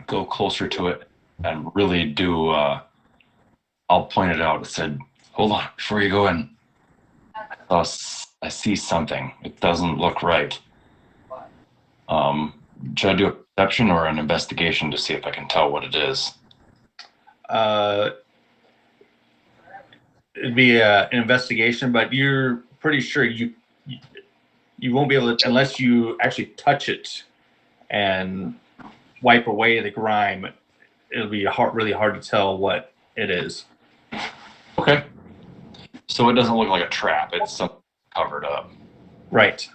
Speaker 8: go closer to it and really do. I'll point it out. It said, "Hold on, before you go in. I see something. It doesn't look right. Should I do a perception or an investigation to see if I can tell what it is?"
Speaker 2: It'd be an investigation, but you're pretty sure you won't be able to unless you actually touch it and wipe away the grime. It'll be really hard to tell what it is.
Speaker 8: Okay. So it doesn't look like a trap. It's something covered up.
Speaker 2: Right.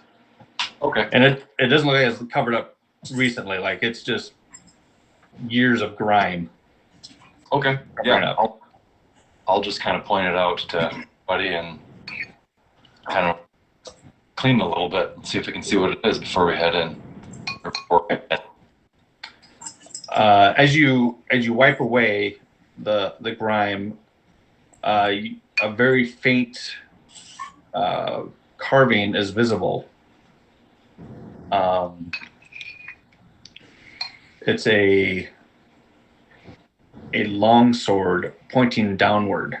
Speaker 8: Okay.
Speaker 2: And it doesn't look like it's covered up recently. Like it's just years of grime.
Speaker 8: Okay.
Speaker 2: Covering
Speaker 8: Yeah.
Speaker 2: up.
Speaker 8: I'll just kind of point it out to Buddy and kind of clean it a little bit and see if we can see what it is before we head in.
Speaker 2: As you wipe away the grime, a very faint carving is visible. It's a long sword pointing downward.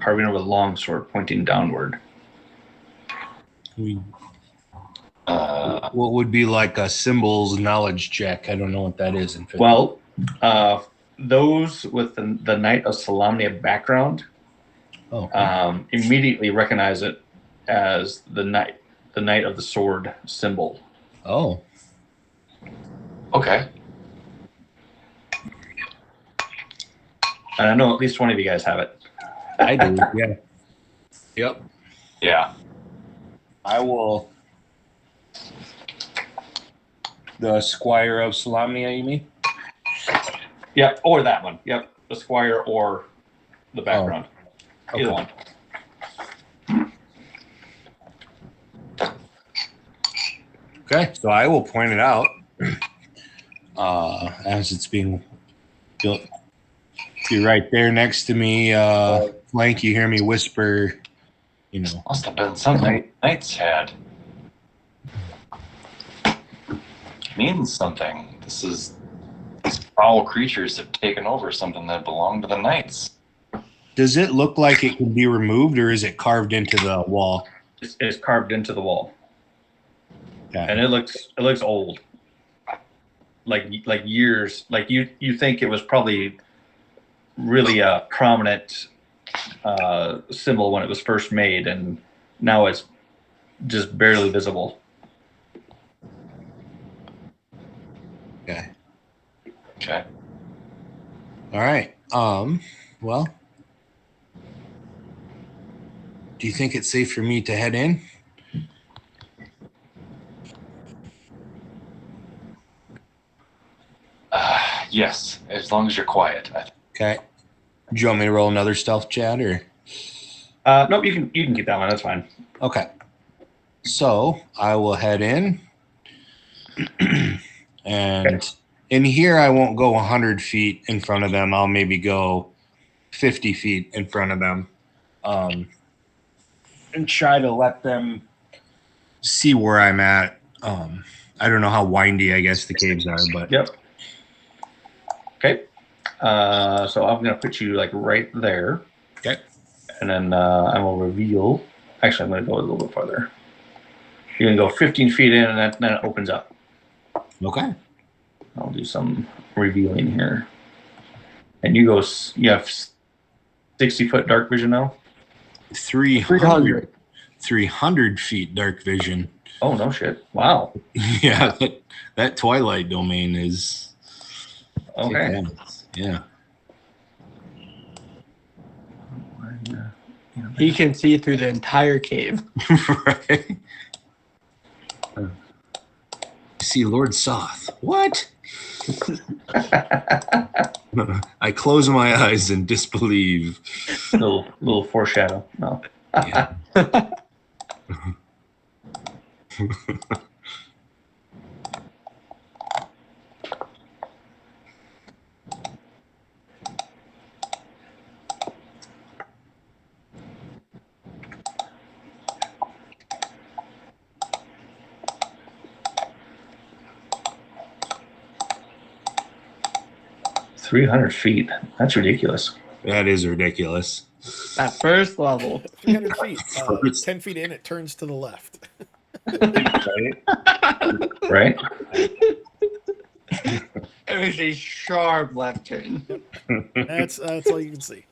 Speaker 2: Carving of a long sword pointing downward.
Speaker 1: What would be like a symbols knowledge check? I don't know what that is.
Speaker 2: Well, those with the Knight of Solamnia background immediately recognize it as the Knight of the Sword symbol.
Speaker 1: Oh.
Speaker 8: Okay.
Speaker 2: And I know at least one of you guys have it.
Speaker 1: I do, yeah. Yep.
Speaker 8: Yeah.
Speaker 1: I will. The Squire of Solamnia, you mean?
Speaker 2: Yep, or that one. Yep, the Squire or the background. Either one.
Speaker 1: Okay, so I will point it out as it's being built. You're right there next to me, Flank. You hear me whisper, you know.
Speaker 8: Must have been something Knights had. Means something. These foul creatures have taken over something that belonged to the Knights.
Speaker 1: Does it look like it can be removed, or is it carved into the wall?
Speaker 2: It's carved into the wall.
Speaker 1: Okay.
Speaker 2: And it looks old. Like years. Like you think it was probably really a prominent symbol when it was first made, and now it's just barely visible.
Speaker 1: Okay.
Speaker 8: Okay.
Speaker 1: All right. Well, do you think it's safe for me to head in?
Speaker 8: Yes, as long as you're quiet.
Speaker 1: Okay. Do you want me to roll another stealth, Chad, or?
Speaker 2: Nope, you can keep that one. That's fine.
Speaker 1: Okay. So I will head in, and in here I won't go 100 feet in front of them. I'll maybe go 50 feet in front of them, and try to let them see where I'm at. I don't know how windy I guess the caves are, but
Speaker 2: Yep. Okay. So I'm gonna put you like right there.
Speaker 1: Okay.
Speaker 2: And then I will reveal. Actually, I'm gonna go a little bit farther. You're gonna go 15 feet in, and then it opens up.
Speaker 1: Okay.
Speaker 2: I'll do some revealing here. And you have 60-foot dark vision now?
Speaker 1: 300 feet dark vision.
Speaker 2: Oh, no shit. Wow.
Speaker 1: Yeah, that Twilight domain is...
Speaker 2: Okay.
Speaker 1: Yeah.
Speaker 6: He can see through the entire cave.
Speaker 1: Right. See Lord Soth. What? I close my eyes and disbelieve.
Speaker 2: Little foreshadow. No.
Speaker 1: Yeah.
Speaker 2: 300 feet. That's ridiculous.
Speaker 1: That is ridiculous.
Speaker 6: At first level.
Speaker 4: 300 feet. 10 feet in, it turns to the left.
Speaker 2: Right?
Speaker 6: It was a sharp left turn.
Speaker 4: That's all you can see.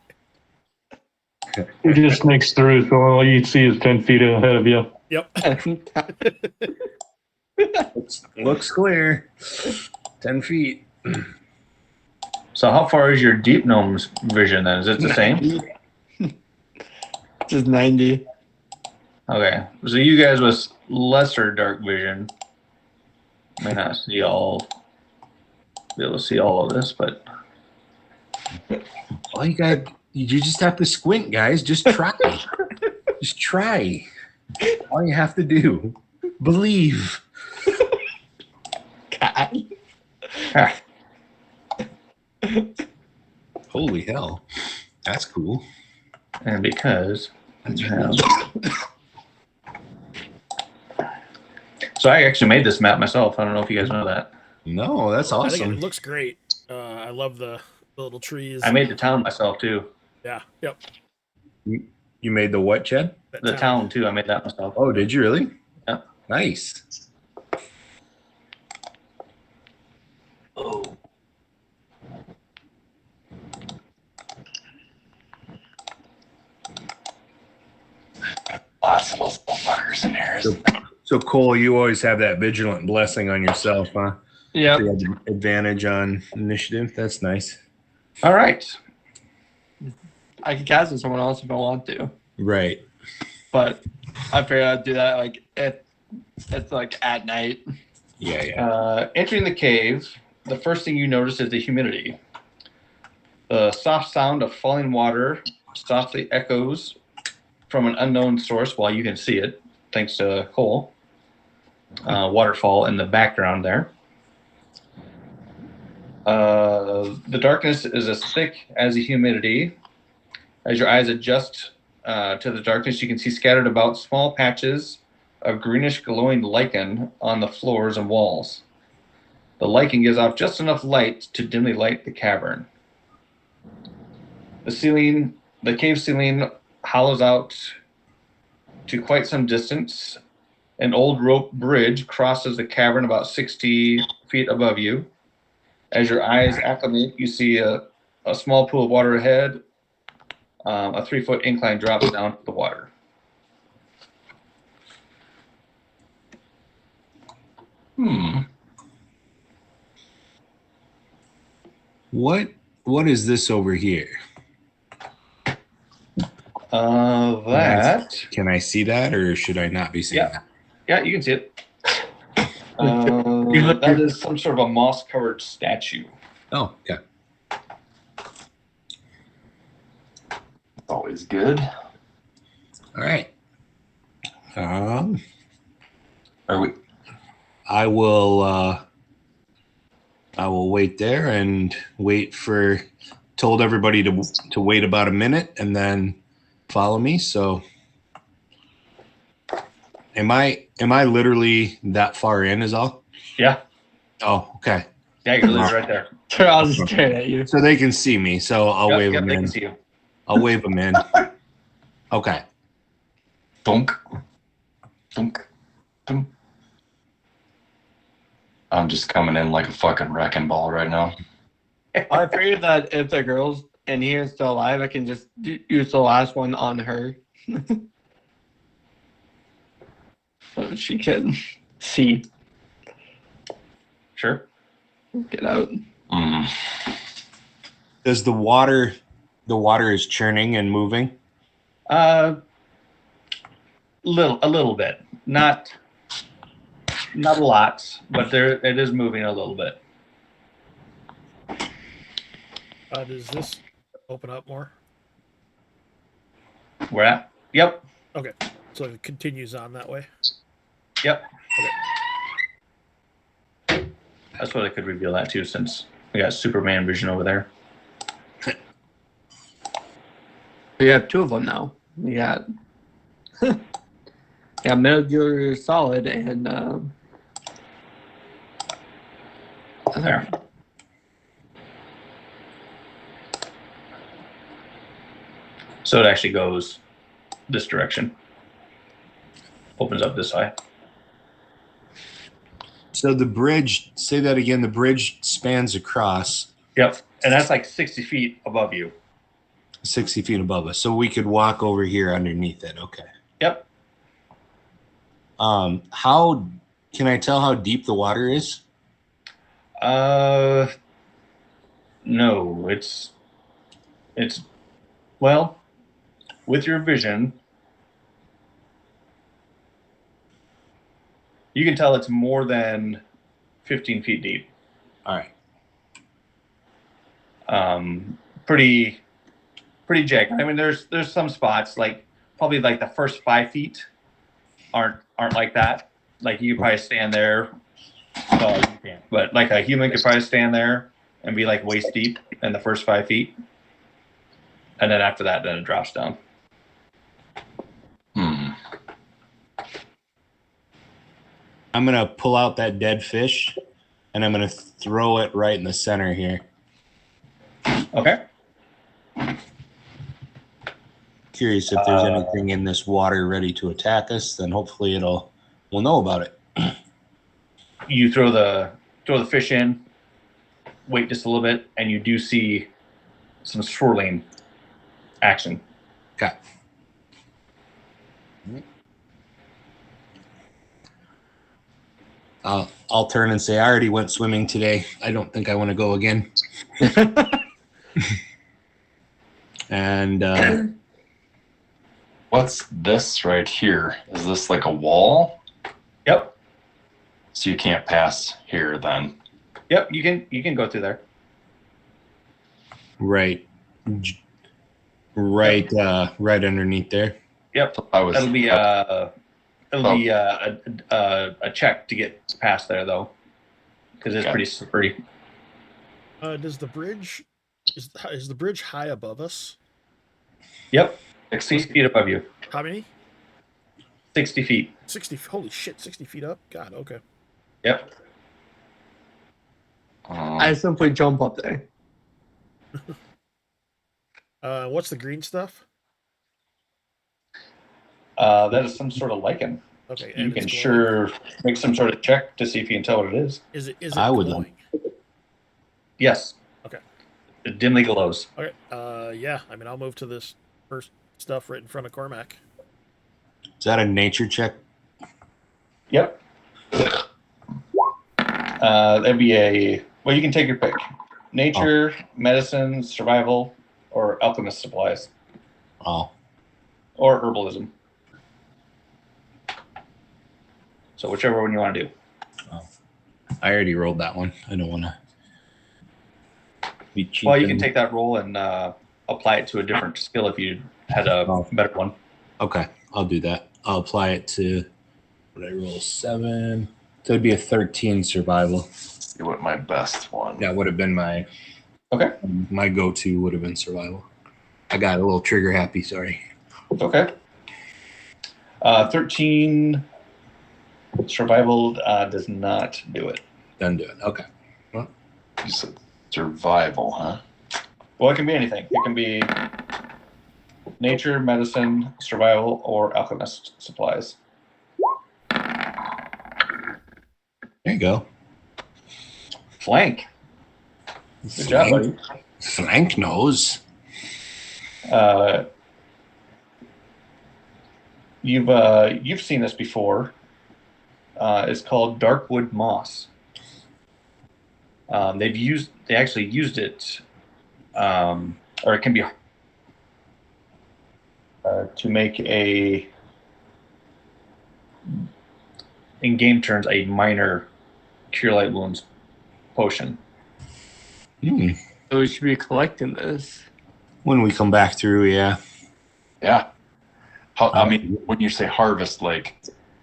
Speaker 5: It just sneaks through, so all you see is 10 feet ahead of you.
Speaker 4: Yep.
Speaker 1: Looks clear. 10 feet.
Speaker 2: So how far is your deep gnome's vision then? Is it the same?
Speaker 6: Just 90.
Speaker 2: Okay. So you guys with lesser dark vision may not be able to see all of this, but
Speaker 1: All you just have to squint, guys. Just try. Just try. All you have to do. Believe.
Speaker 6: God.
Speaker 1: Holy hell. That's cool.
Speaker 2: And because
Speaker 1: That's
Speaker 2: you
Speaker 1: cool.
Speaker 2: have- So I actually made this map myself. I don't know if you guys know that.
Speaker 1: No, that's
Speaker 4: I think
Speaker 1: awesome.
Speaker 4: it looks great. I love the little trees.
Speaker 2: I made the town myself too.
Speaker 4: Yeah. Yep.
Speaker 1: You made the what, Chad?
Speaker 4: That
Speaker 2: The town too. I made that myself.
Speaker 1: Oh, did you really?
Speaker 2: Yeah.
Speaker 1: Nice.
Speaker 8: Oh. Lots of those fuckers in here.
Speaker 1: So Cole, you always have that vigilant blessing on yourself, huh?
Speaker 6: Yep.
Speaker 1: So you have the advantage on initiative. That's nice.
Speaker 2: All right.
Speaker 6: I can cast it someone else if I want to,
Speaker 1: Right.
Speaker 6: but I figured I'd do that like it's like at night.
Speaker 1: Yeah.
Speaker 2: Entering the cave, the first thing you notice is the humidity. The soft sound of falling water softly echoes from an unknown source while you can see it, thanks to Cole. Waterfall in the background there. The darkness is as thick as the humidity. As your eyes adjust to the darkness, you can see scattered about small patches of greenish glowing lichen on the floors and walls. The lichen gives off just enough light to dimly light the cavern. The cave ceiling hollows out to quite some distance. An old rope bridge crosses the cavern about 60 feet above you. As your eyes acclimate, you see a small pool of water ahead. A 3-foot incline drops down to the water.
Speaker 1: What is this over here?
Speaker 2: That.
Speaker 1: Can I see that, or should I not be seeing
Speaker 2: Yeah.
Speaker 1: that?
Speaker 2: Yeah, you can see it. That is some sort of a moss-covered statue.
Speaker 1: Oh, yeah.
Speaker 8: Always good.
Speaker 1: All right.
Speaker 8: Are we?
Speaker 1: I will wait there and wait for. Told everybody to wait about a minute and then follow me. So, am I literally that far in? Is all?
Speaker 2: Yeah.
Speaker 1: Oh, okay.
Speaker 2: Yeah, you're literally right there.
Speaker 6: I'll just stare at you.
Speaker 1: So they can see me. So I'll wave them
Speaker 2: they
Speaker 1: in.
Speaker 2: can see you.
Speaker 1: I'll wave them in. Okay.
Speaker 8: Dunk. Dunk. Dunk. I'm just coming in like a fucking wrecking ball right now.
Speaker 6: I figured that if the girl's in here still alive, I can just use the last one on her. So she can see.
Speaker 2: Sure.
Speaker 6: Get out.
Speaker 1: Does the water is churning and moving?
Speaker 2: A little bit. Not a lot, but it is moving a little bit.
Speaker 4: Does this open up more?
Speaker 2: Where at? Yep.
Speaker 4: Okay. So it continues on that way.
Speaker 2: Yep. Okay. That's what I could reveal that too, since we got Superman vision over there.
Speaker 6: You have two of them now. You got Metal Gear Solid and
Speaker 2: There. So it actually goes this direction. Opens up this way.
Speaker 1: So the bridge, say that again, the bridge spans across
Speaker 2: Yep. And that's like 60 feet above you.
Speaker 1: 60 feet above us. So we could walk over here underneath it. Okay.
Speaker 2: Yep.
Speaker 1: How can I tell how deep the water is?
Speaker 2: No, it's well, with your vision, you can tell it's more than 15 feet deep.
Speaker 1: All right.
Speaker 2: Pretty jagged. I mean, there's some spots like probably like the first 5 feet aren't like that. Like you could probably stand there. Well, you can't. But like a human could probably stand there and be like waist deep in the first 5 feet. And then after that, then it drops down.
Speaker 8: Hmm.
Speaker 1: I'm gonna pull out that dead fish, and I'm gonna throw it right in the center here.
Speaker 2: Okay.
Speaker 1: Curious if there's anything in this water ready to attack us. Then hopefully we'll know about it.
Speaker 2: You throw the fish in, wait just a little bit, and you do see some swirling action.
Speaker 1: Okay. I'll turn and say, I already went swimming today. I don't think I want to go again. And
Speaker 8: What's this right here? Is this like a wall?
Speaker 2: Yep.
Speaker 8: So you can't pass here then?
Speaker 2: Yep. You can go through there.
Speaker 1: right underneath there.
Speaker 2: Yep. That'll be a check to get past there though, because it's pretty slippery.
Speaker 4: Does the bridge is the bridge high above us?
Speaker 2: Yep. 60 feet above you.
Speaker 4: How many?
Speaker 2: 60 feet.
Speaker 4: 60. Holy shit! 60 feet up. God. Okay.
Speaker 2: Yep.
Speaker 6: I simply jump up there.
Speaker 4: What's the green stuff?
Speaker 2: That is some sort of lichen.
Speaker 4: Okay.
Speaker 2: You
Speaker 4: and
Speaker 2: can
Speaker 4: it's
Speaker 2: sure make some sort of check to see if you can tell what it is.
Speaker 4: Is it
Speaker 1: I would
Speaker 4: glowing?
Speaker 2: Yes.
Speaker 4: Okay.
Speaker 2: It dimly glows.
Speaker 4: Okay. Yeah. I mean, I'll move to this first stuff right in front of Cormac.
Speaker 1: Is that a nature check?
Speaker 2: Yep. That'd be well, you can take your pick. Nature, medicine, survival, or alchemist supplies.
Speaker 1: Oh.
Speaker 2: Or herbalism. So whichever one you want to do.
Speaker 1: I already rolled that one. I don't want to be cheap.
Speaker 2: Well, you can take that roll and apply it to a different skill if you had a better one.
Speaker 1: Okay, I'll do that. I'll apply it to what I roll 7. So it'd be a 13 survival.
Speaker 8: See what my best one.
Speaker 1: That would have been my my go-to would have been survival. I got a little trigger happy. Sorry.
Speaker 2: Okay. 13 survival does not do it.
Speaker 1: Doesn't do it. Okay.
Speaker 8: You said survival, huh?
Speaker 2: Well, it can be anything. It can be nature, medicine, survival, or alchemist supplies.
Speaker 1: There you go.
Speaker 2: Flank. Good job, buddy.
Speaker 1: Flank nose.
Speaker 2: You've seen this before. It's called darkwood moss. They actually used it, or it can be to make in game terms, a minor cure light wounds potion.
Speaker 6: So we should be collecting this.
Speaker 1: When we come back through, yeah.
Speaker 8: Yeah. I mean, when you say harvest, like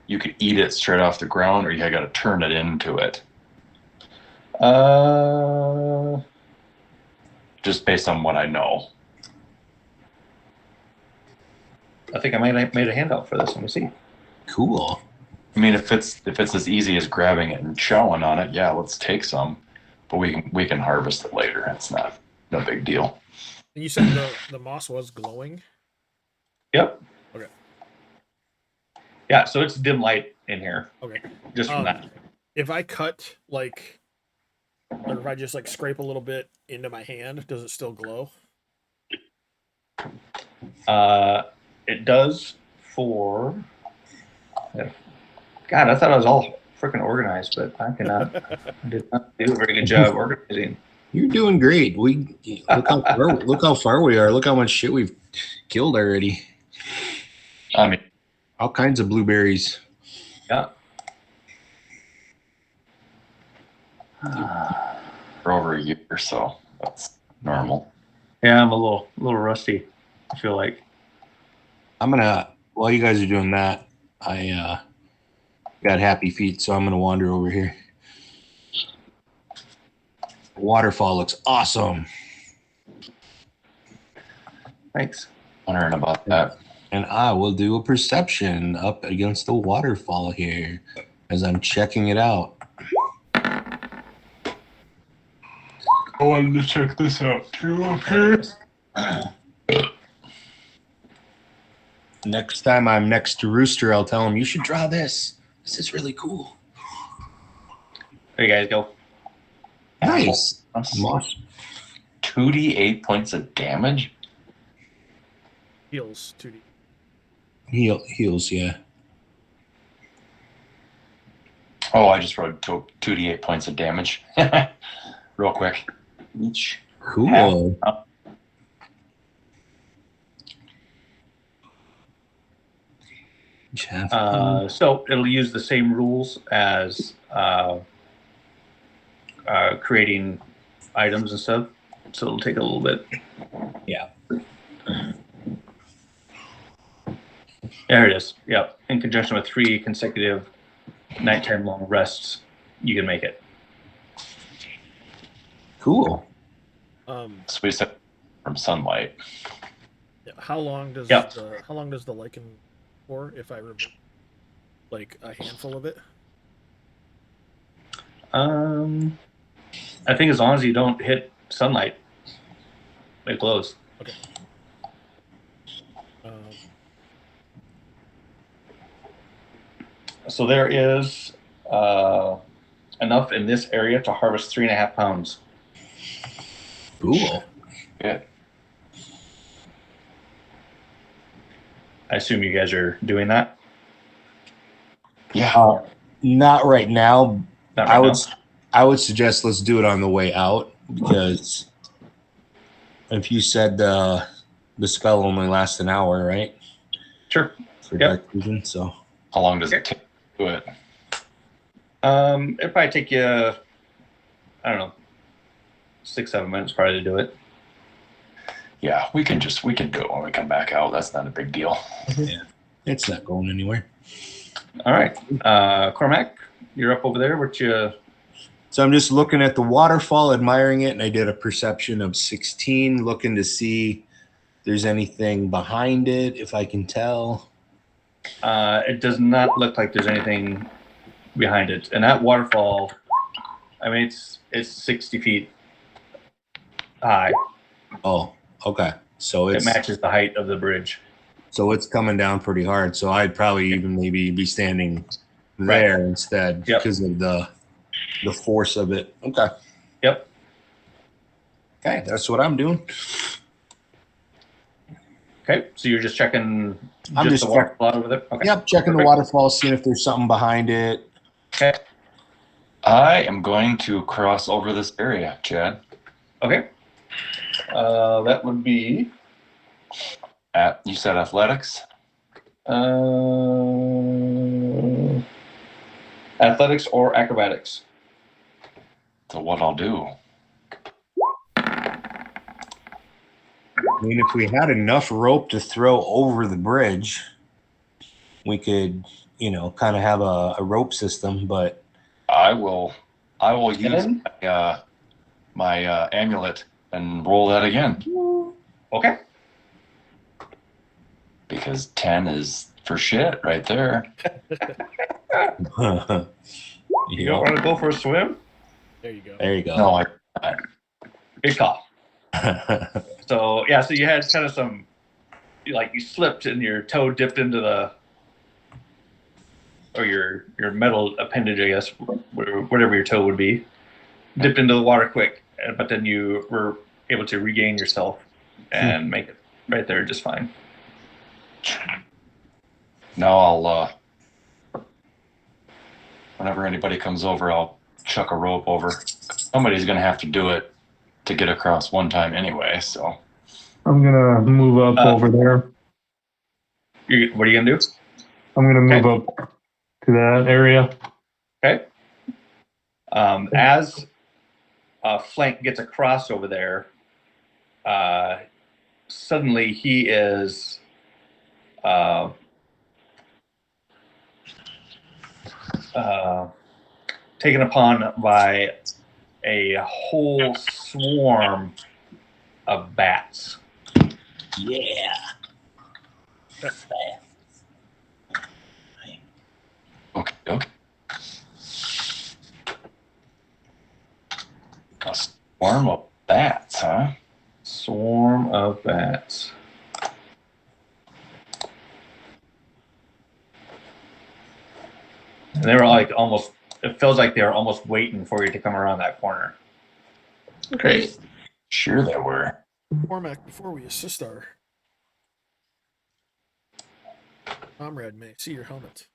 Speaker 8: you could eat it straight off the ground, or you got to turn it into it. Just based on what I know.
Speaker 2: I think I might have made a handout for this. Let me see.
Speaker 1: Cool.
Speaker 8: I mean, if it's as easy as grabbing it and chowing on it, yeah, let's take some. But we can harvest it later. It's no big deal.
Speaker 4: And you said the moss was glowing?
Speaker 2: Yep.
Speaker 4: Okay.
Speaker 2: Yeah, so it's dim light in here.
Speaker 4: Okay.
Speaker 2: Just from that.
Speaker 4: If I cut or if I just scrape a little bit into my hand, does it still glow?
Speaker 2: It does for. God, I thought I was all freaking organized, but I did not do a very good job organizing.
Speaker 1: You're doing great. Look how far we are. Look how much shit we've killed already.
Speaker 8: I mean,
Speaker 1: all kinds of blueberries.
Speaker 2: Yeah.
Speaker 8: For over a year or so. That's normal.
Speaker 2: Yeah, I'm a little rusty, I feel like.
Speaker 1: While you guys are doing that, I got happy feet, so I'm gonna wander over here. The waterfall looks awesome.
Speaker 2: Thanks.
Speaker 8: Wondering about that.
Speaker 1: And I will do a perception up against the waterfall here as I'm checking it out.
Speaker 5: I wanted to check this out too. Okay.
Speaker 1: Next time I'm next to Rooster, I'll tell him, you should draw this. This is really cool.
Speaker 2: There you guys go.
Speaker 1: Nice.
Speaker 8: Moss. 2d8 points of damage?
Speaker 4: Heals 2D.
Speaker 1: Heals, yeah.
Speaker 8: Oh, I just wrote 2d8 points of damage. Real quick. Each.
Speaker 1: Cool.
Speaker 2: So it'll use the same rules as creating items and stuff. So it'll take a little bit.
Speaker 1: Yeah.
Speaker 2: There it is. Yep. In conjunction with 3 consecutive nighttime long rests, you can make it.
Speaker 1: Cool.
Speaker 8: So we said from sunlight.
Speaker 4: How long does
Speaker 2: Yep.
Speaker 4: the lichen for? If I remember, like a handful of it.
Speaker 2: I think as long as you don't hit sunlight, it glows.
Speaker 4: Okay.
Speaker 2: So there is enough in this area to harvest 3.5 pounds.
Speaker 1: Cool.
Speaker 8: Good.
Speaker 2: I assume you guys are doing that.
Speaker 8: Yeah.
Speaker 1: Not right now.
Speaker 2: Not right now?
Speaker 1: I would suggest let's do it on the way out, because if you said the spell only lasts an hour, right?
Speaker 2: Sure.
Speaker 1: For
Speaker 2: Yep.
Speaker 1: dark vision, so
Speaker 8: How long does it take to do it?
Speaker 2: It'd probably take you, I don't know, 6-7 minutes probably to do it.
Speaker 8: Yeah, we can do it when we come back out. That's not a big deal.
Speaker 1: yeah, it's not going anywhere.
Speaker 2: All right. Cormac, you're up over there.
Speaker 1: So I'm just looking at the waterfall, admiring it, and I did a perception of 16, looking to see if there's anything behind it, if I can tell.
Speaker 2: It does not look like there's anything behind it. And that waterfall, I mean, it's 60 feet high.
Speaker 1: Oh, okay. So
Speaker 2: It
Speaker 1: it's
Speaker 2: matches the height of the bridge.
Speaker 1: so it's coming down pretty hard. So I'd probably even maybe be standing there instead
Speaker 2: Yep.
Speaker 1: because of the force of it. Okay.
Speaker 2: Yep.
Speaker 1: Okay, that's what I'm doing.
Speaker 2: Okay, so you're just checking
Speaker 1: I'm
Speaker 2: just
Speaker 1: just
Speaker 2: the waterfall over there? Okay.
Speaker 1: Yep, checking the
Speaker 2: Perfect.
Speaker 1: waterfall, seeing if there's something behind it.
Speaker 2: Okay.
Speaker 8: I am going to cross over this area, Chad.
Speaker 2: Okay. That would be
Speaker 8: You said athletics?
Speaker 2: athletics or acrobatics.
Speaker 8: So what I'll do.
Speaker 1: I mean, if we had enough rope to throw over the bridge, we could, kind of have a rope system, but
Speaker 8: I will use
Speaker 2: Ten?
Speaker 8: my amulet and roll that again.
Speaker 2: Okay.
Speaker 8: Because 10 is for shit right there.
Speaker 2: You don't want to go for a swim?
Speaker 4: There you go.
Speaker 1: There you go.
Speaker 8: No,
Speaker 2: Good call. So you had kind of some, you slipped and your toe dipped into your metal appendage, I guess, whatever your toe would be, dipped into the water quick, but then you were able to regain yourself and make it right there just fine.
Speaker 8: Now I'll, whenever anybody comes over, I'll chuck a rope over. Somebody's going to have to do it to get across one time anyway, so.
Speaker 5: I'm gonna move up over there.
Speaker 2: What are you going to do?
Speaker 5: I'm gonna move up to that area.
Speaker 2: Okay. As Flank gets across over there, suddenly he is taken upon by a whole swarm of bats.
Speaker 1: Yeah.
Speaker 8: Okay, okay. A swarm of bats, huh?
Speaker 2: Swarm of bats. And they were like almost, it feels like they were almost waiting for you to come around that corner.
Speaker 6: Great.
Speaker 8: Sure they were.
Speaker 4: Cormac, before we assist our comrade, may I see your helmet?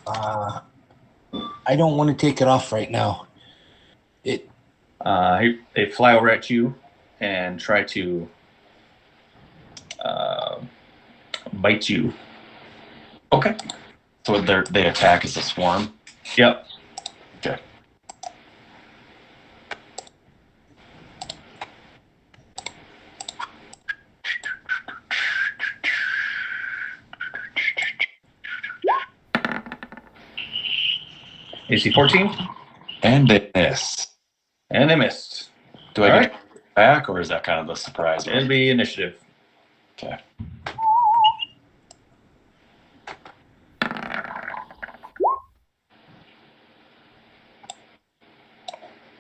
Speaker 1: I don't want to take it off right now.
Speaker 2: They fly over at you and try to bite you.
Speaker 8: Okay. So they attack as a swarm?
Speaker 2: Yep.
Speaker 8: Okay.
Speaker 2: AC 14.
Speaker 8: And they miss.
Speaker 2: And they missed.
Speaker 8: Do I
Speaker 2: All
Speaker 8: get back, or is that kind of the surprise?
Speaker 2: It'll be initiative.
Speaker 8: Okay.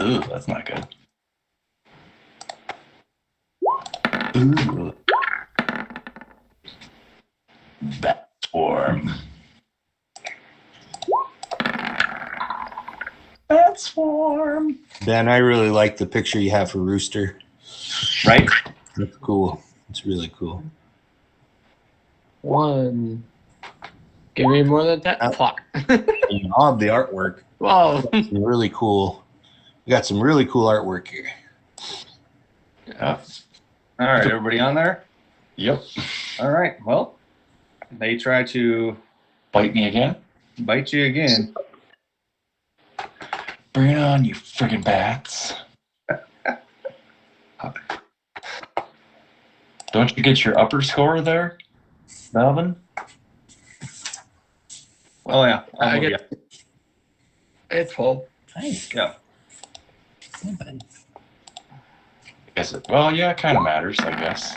Speaker 8: Ooh, that's not good. Ooh. Bat swarm. Bat swarm.
Speaker 1: Ben, I really like the picture you have for Rooster.
Speaker 2: Right?
Speaker 1: That's cool. It's really cool.
Speaker 6: 1. Give me more than that. Fuck.
Speaker 1: I love the artwork.
Speaker 6: Whoa.
Speaker 1: Really cool. We got some really cool artwork here.
Speaker 2: All right, everybody on there?
Speaker 8: Yep.
Speaker 2: All right, well, they try to
Speaker 8: Bite me again?
Speaker 2: bite you again.
Speaker 8: Bring it on, you friggin' bats. Don't you get your upper score there, Melvin?
Speaker 2: Oh, yeah.
Speaker 6: I
Speaker 2: I'll move
Speaker 6: get- It's full.
Speaker 1: Thanks.
Speaker 2: you. Yeah.
Speaker 8: Guess it. Well, yeah, it kind of matters, I guess.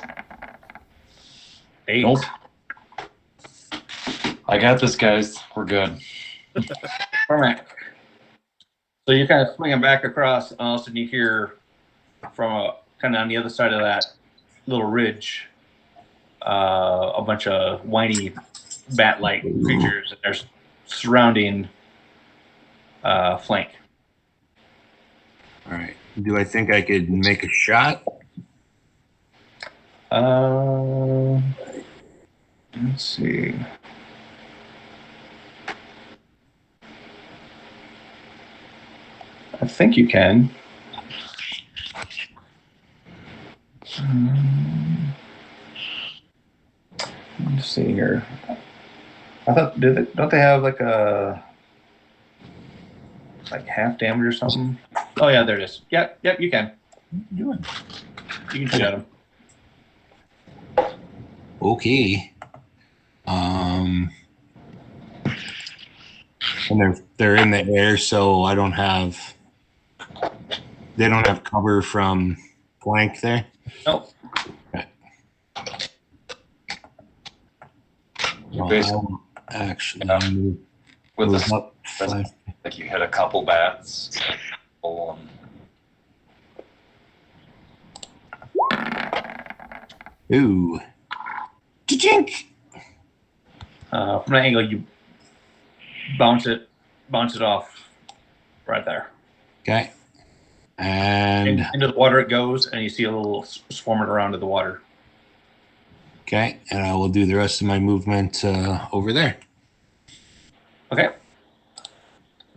Speaker 2: 8.
Speaker 8: Nope. I got this, guys. We're good.
Speaker 2: All right. So you're kind of swinging back across, and all of a sudden you hear from kind of on the other side of that little ridge a bunch of whiny bat-like creatures that are surrounding flank.
Speaker 1: All right. Do I think I could make a shot?
Speaker 2: Let's see. I think you can. Let's see here. I thought, don't they have like half damage or something? Oh yeah, there it is. Yep, you can. You can shut him.
Speaker 1: Okay. And they're in the air, so I don't have. They don't have cover from flank there.
Speaker 2: Nope.
Speaker 1: Okay.
Speaker 8: Basically,
Speaker 1: Well, actually,
Speaker 8: Yeah.
Speaker 1: move
Speaker 8: with
Speaker 1: move
Speaker 8: the
Speaker 1: up 5.
Speaker 8: like you hit a couple bats.
Speaker 1: Ooh. Chink.
Speaker 2: From that angle, you bounce it off right there.
Speaker 1: Okay. And
Speaker 2: Into the water it goes, and you see a little swarming around to the water.
Speaker 1: okay, and I will do the rest of my movement over there.
Speaker 2: Okay.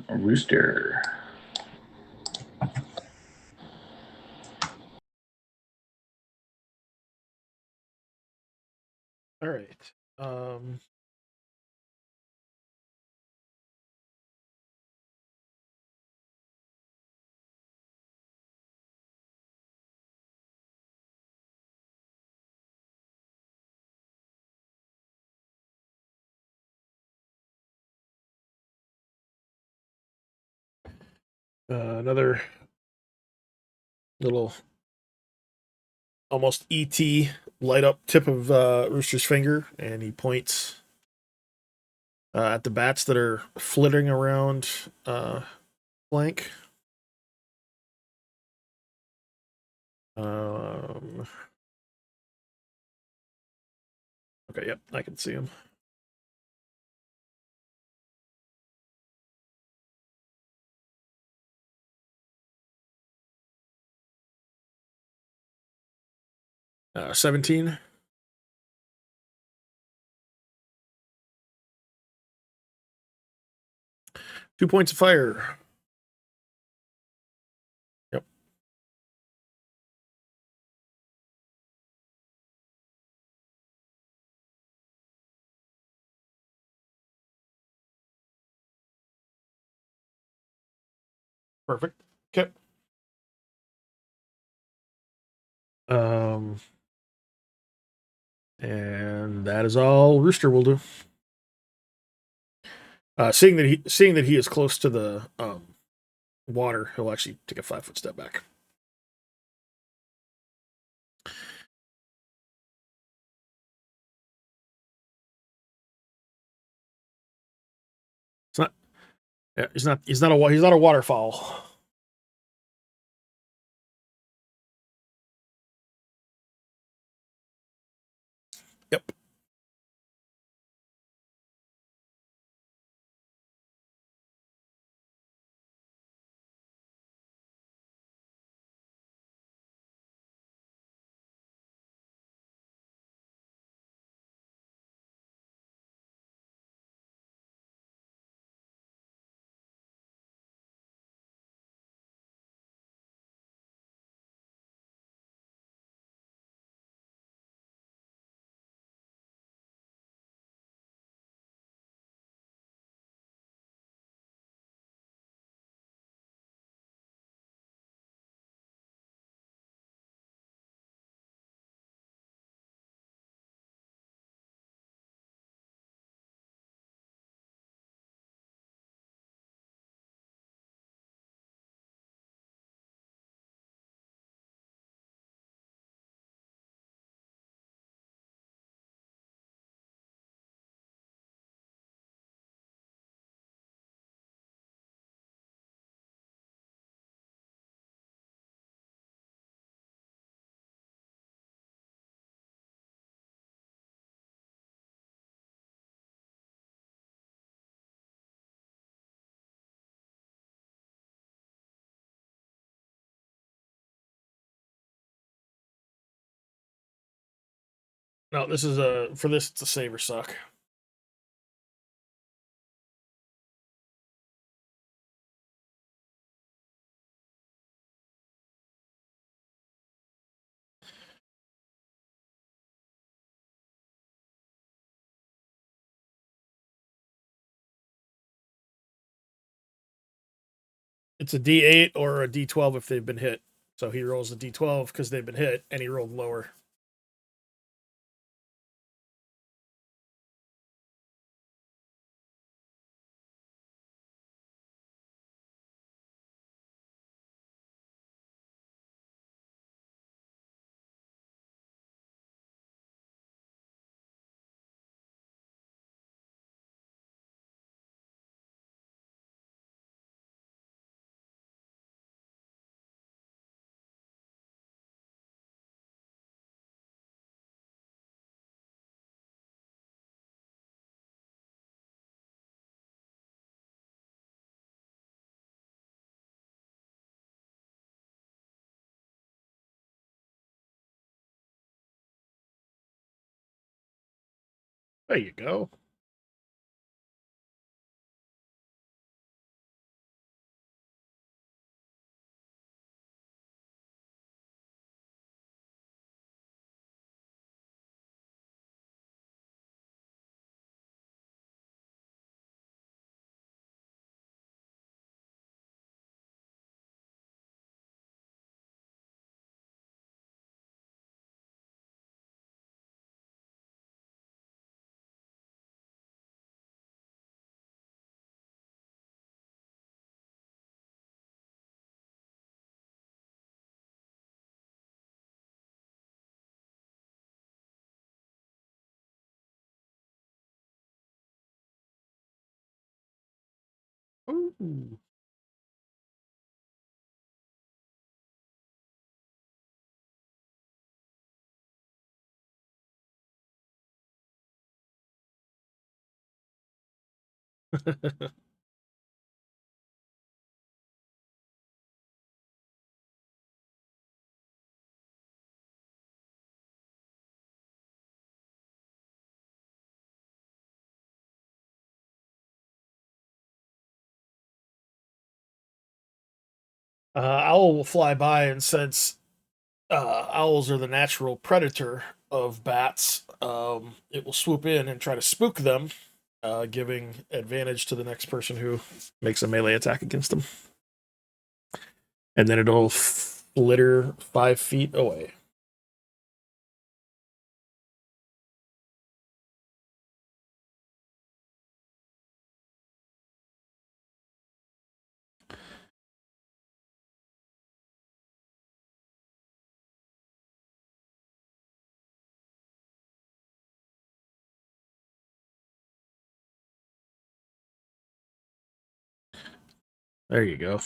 Speaker 2: A rooster.
Speaker 4: All right. Another Little almost ET light up tip of Rooster's finger, and he points at the bats that are flittering around flank. Okay, yep, I can see him. Uh, 17. Two points of fire. Yep. Perfect. Okay. And that is all Rooster will do. Seeing that he is close to the water, he'll actually take a 5-foot step back. It's not. Yeah, he's not a waterfowl. Yep. No, this is for this. It's a save or suck. It's a D8 or a D12 if they've been hit. So he rolls a D12 because they've been hit, and he rolled lower. There you go. Ooh. Owl will fly by, and since owls are the natural predator of bats, it will swoop in and try to spook them, giving advantage to the next person who makes a melee attack against them. And then it'll flitter 5 feet away. There you go.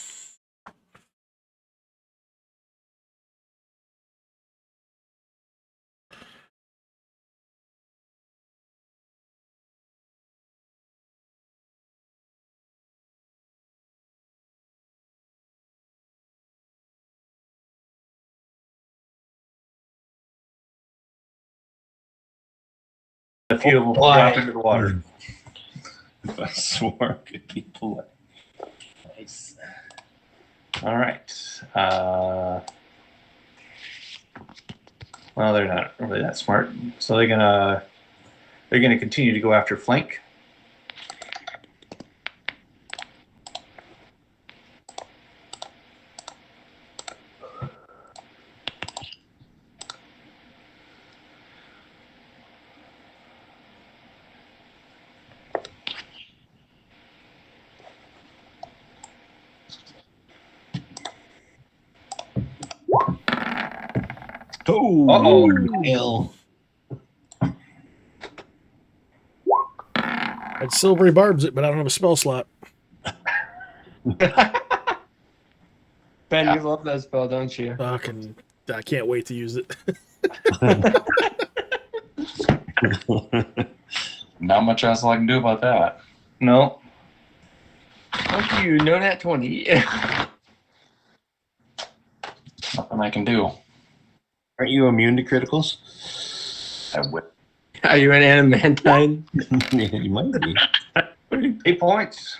Speaker 2: A few will drop into the water.
Speaker 3: If I swore could be polite.
Speaker 2: Nice. All right. Well, they're not really that smart, so they're gonna continue to go after flank.
Speaker 1: Oh,
Speaker 2: Uh-oh.
Speaker 1: hell.
Speaker 4: I'd silvery barbs it, but I don't have a spell slot.
Speaker 6: Ben, you love that spell, don't you?
Speaker 4: I can't wait to use it.
Speaker 8: Not much else I can do about that.
Speaker 2: No.
Speaker 6: Don't you know that 20?
Speaker 8: Nothing I can do.
Speaker 1: Aren't you immune to criticals?
Speaker 8: I would.
Speaker 6: Are you an adamantine?
Speaker 1: You might be.
Speaker 2: 8 points.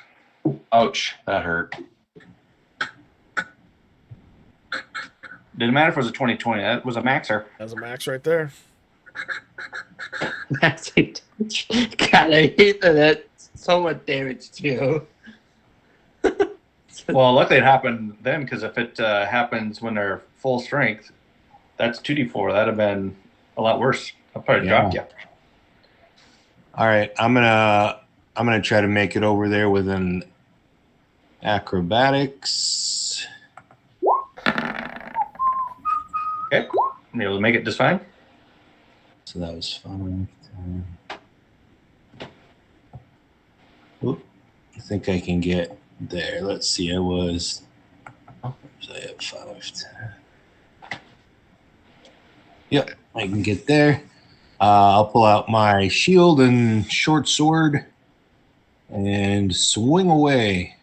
Speaker 8: Ouch, that hurt.
Speaker 2: Didn't matter if it was a 20-20. That was a maxer.
Speaker 4: That's a max right there.
Speaker 6: That's it. God, I hate that. That's so much damage too.
Speaker 2: Well, luckily it happened then, because if it happens when they're full strength, that's 2d4. That'd have been a lot worse. I'll probably dropped you.
Speaker 1: All right, I'm gonna try to make it over there with an acrobatics.
Speaker 2: Okay. You able to make it just fine?
Speaker 1: So that was 5. Oop, I think I can get there. Let's see. I was. So I have 5. 10. Yep, I can get there. I'll pull out my shield and short sword and swing away.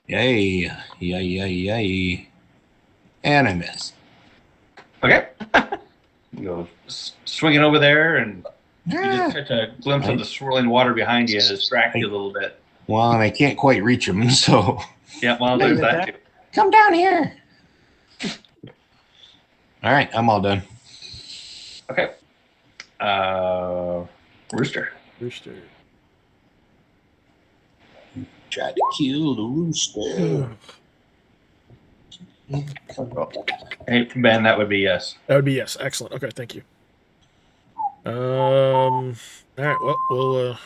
Speaker 1: Yay, yay. And I miss.
Speaker 2: Okay. You go swinging over there, and you
Speaker 1: Ah.
Speaker 2: just catch a glimpse of the swirling water behind you and distract you a little bit.
Speaker 1: Well, and I can't quite reach him, so.
Speaker 2: Yeah, well, there's that too.
Speaker 1: Come down here. All right, I'm all done.
Speaker 2: Okay. Rooster.
Speaker 4: Rooster.
Speaker 1: Tried to kill the rooster.
Speaker 2: Hey, Ben, that would be yes.
Speaker 4: That would be yes. Excellent. Okay, thank you. All right. Well, we'll let's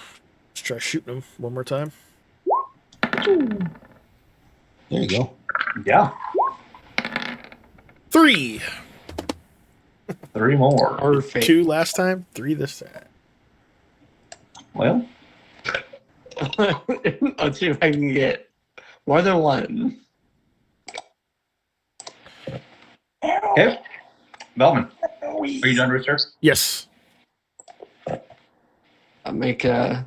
Speaker 4: try shooting him one more time.
Speaker 1: There you go.
Speaker 2: Yeah.
Speaker 4: 3.
Speaker 2: 3 more.
Speaker 6: Perfect.
Speaker 4: 2 last time, 3 this time.
Speaker 2: Well,
Speaker 6: Let's see if I can get more than one.
Speaker 2: okay. Belman, are you done, Rooster?
Speaker 4: Yes.
Speaker 6: I'll make a.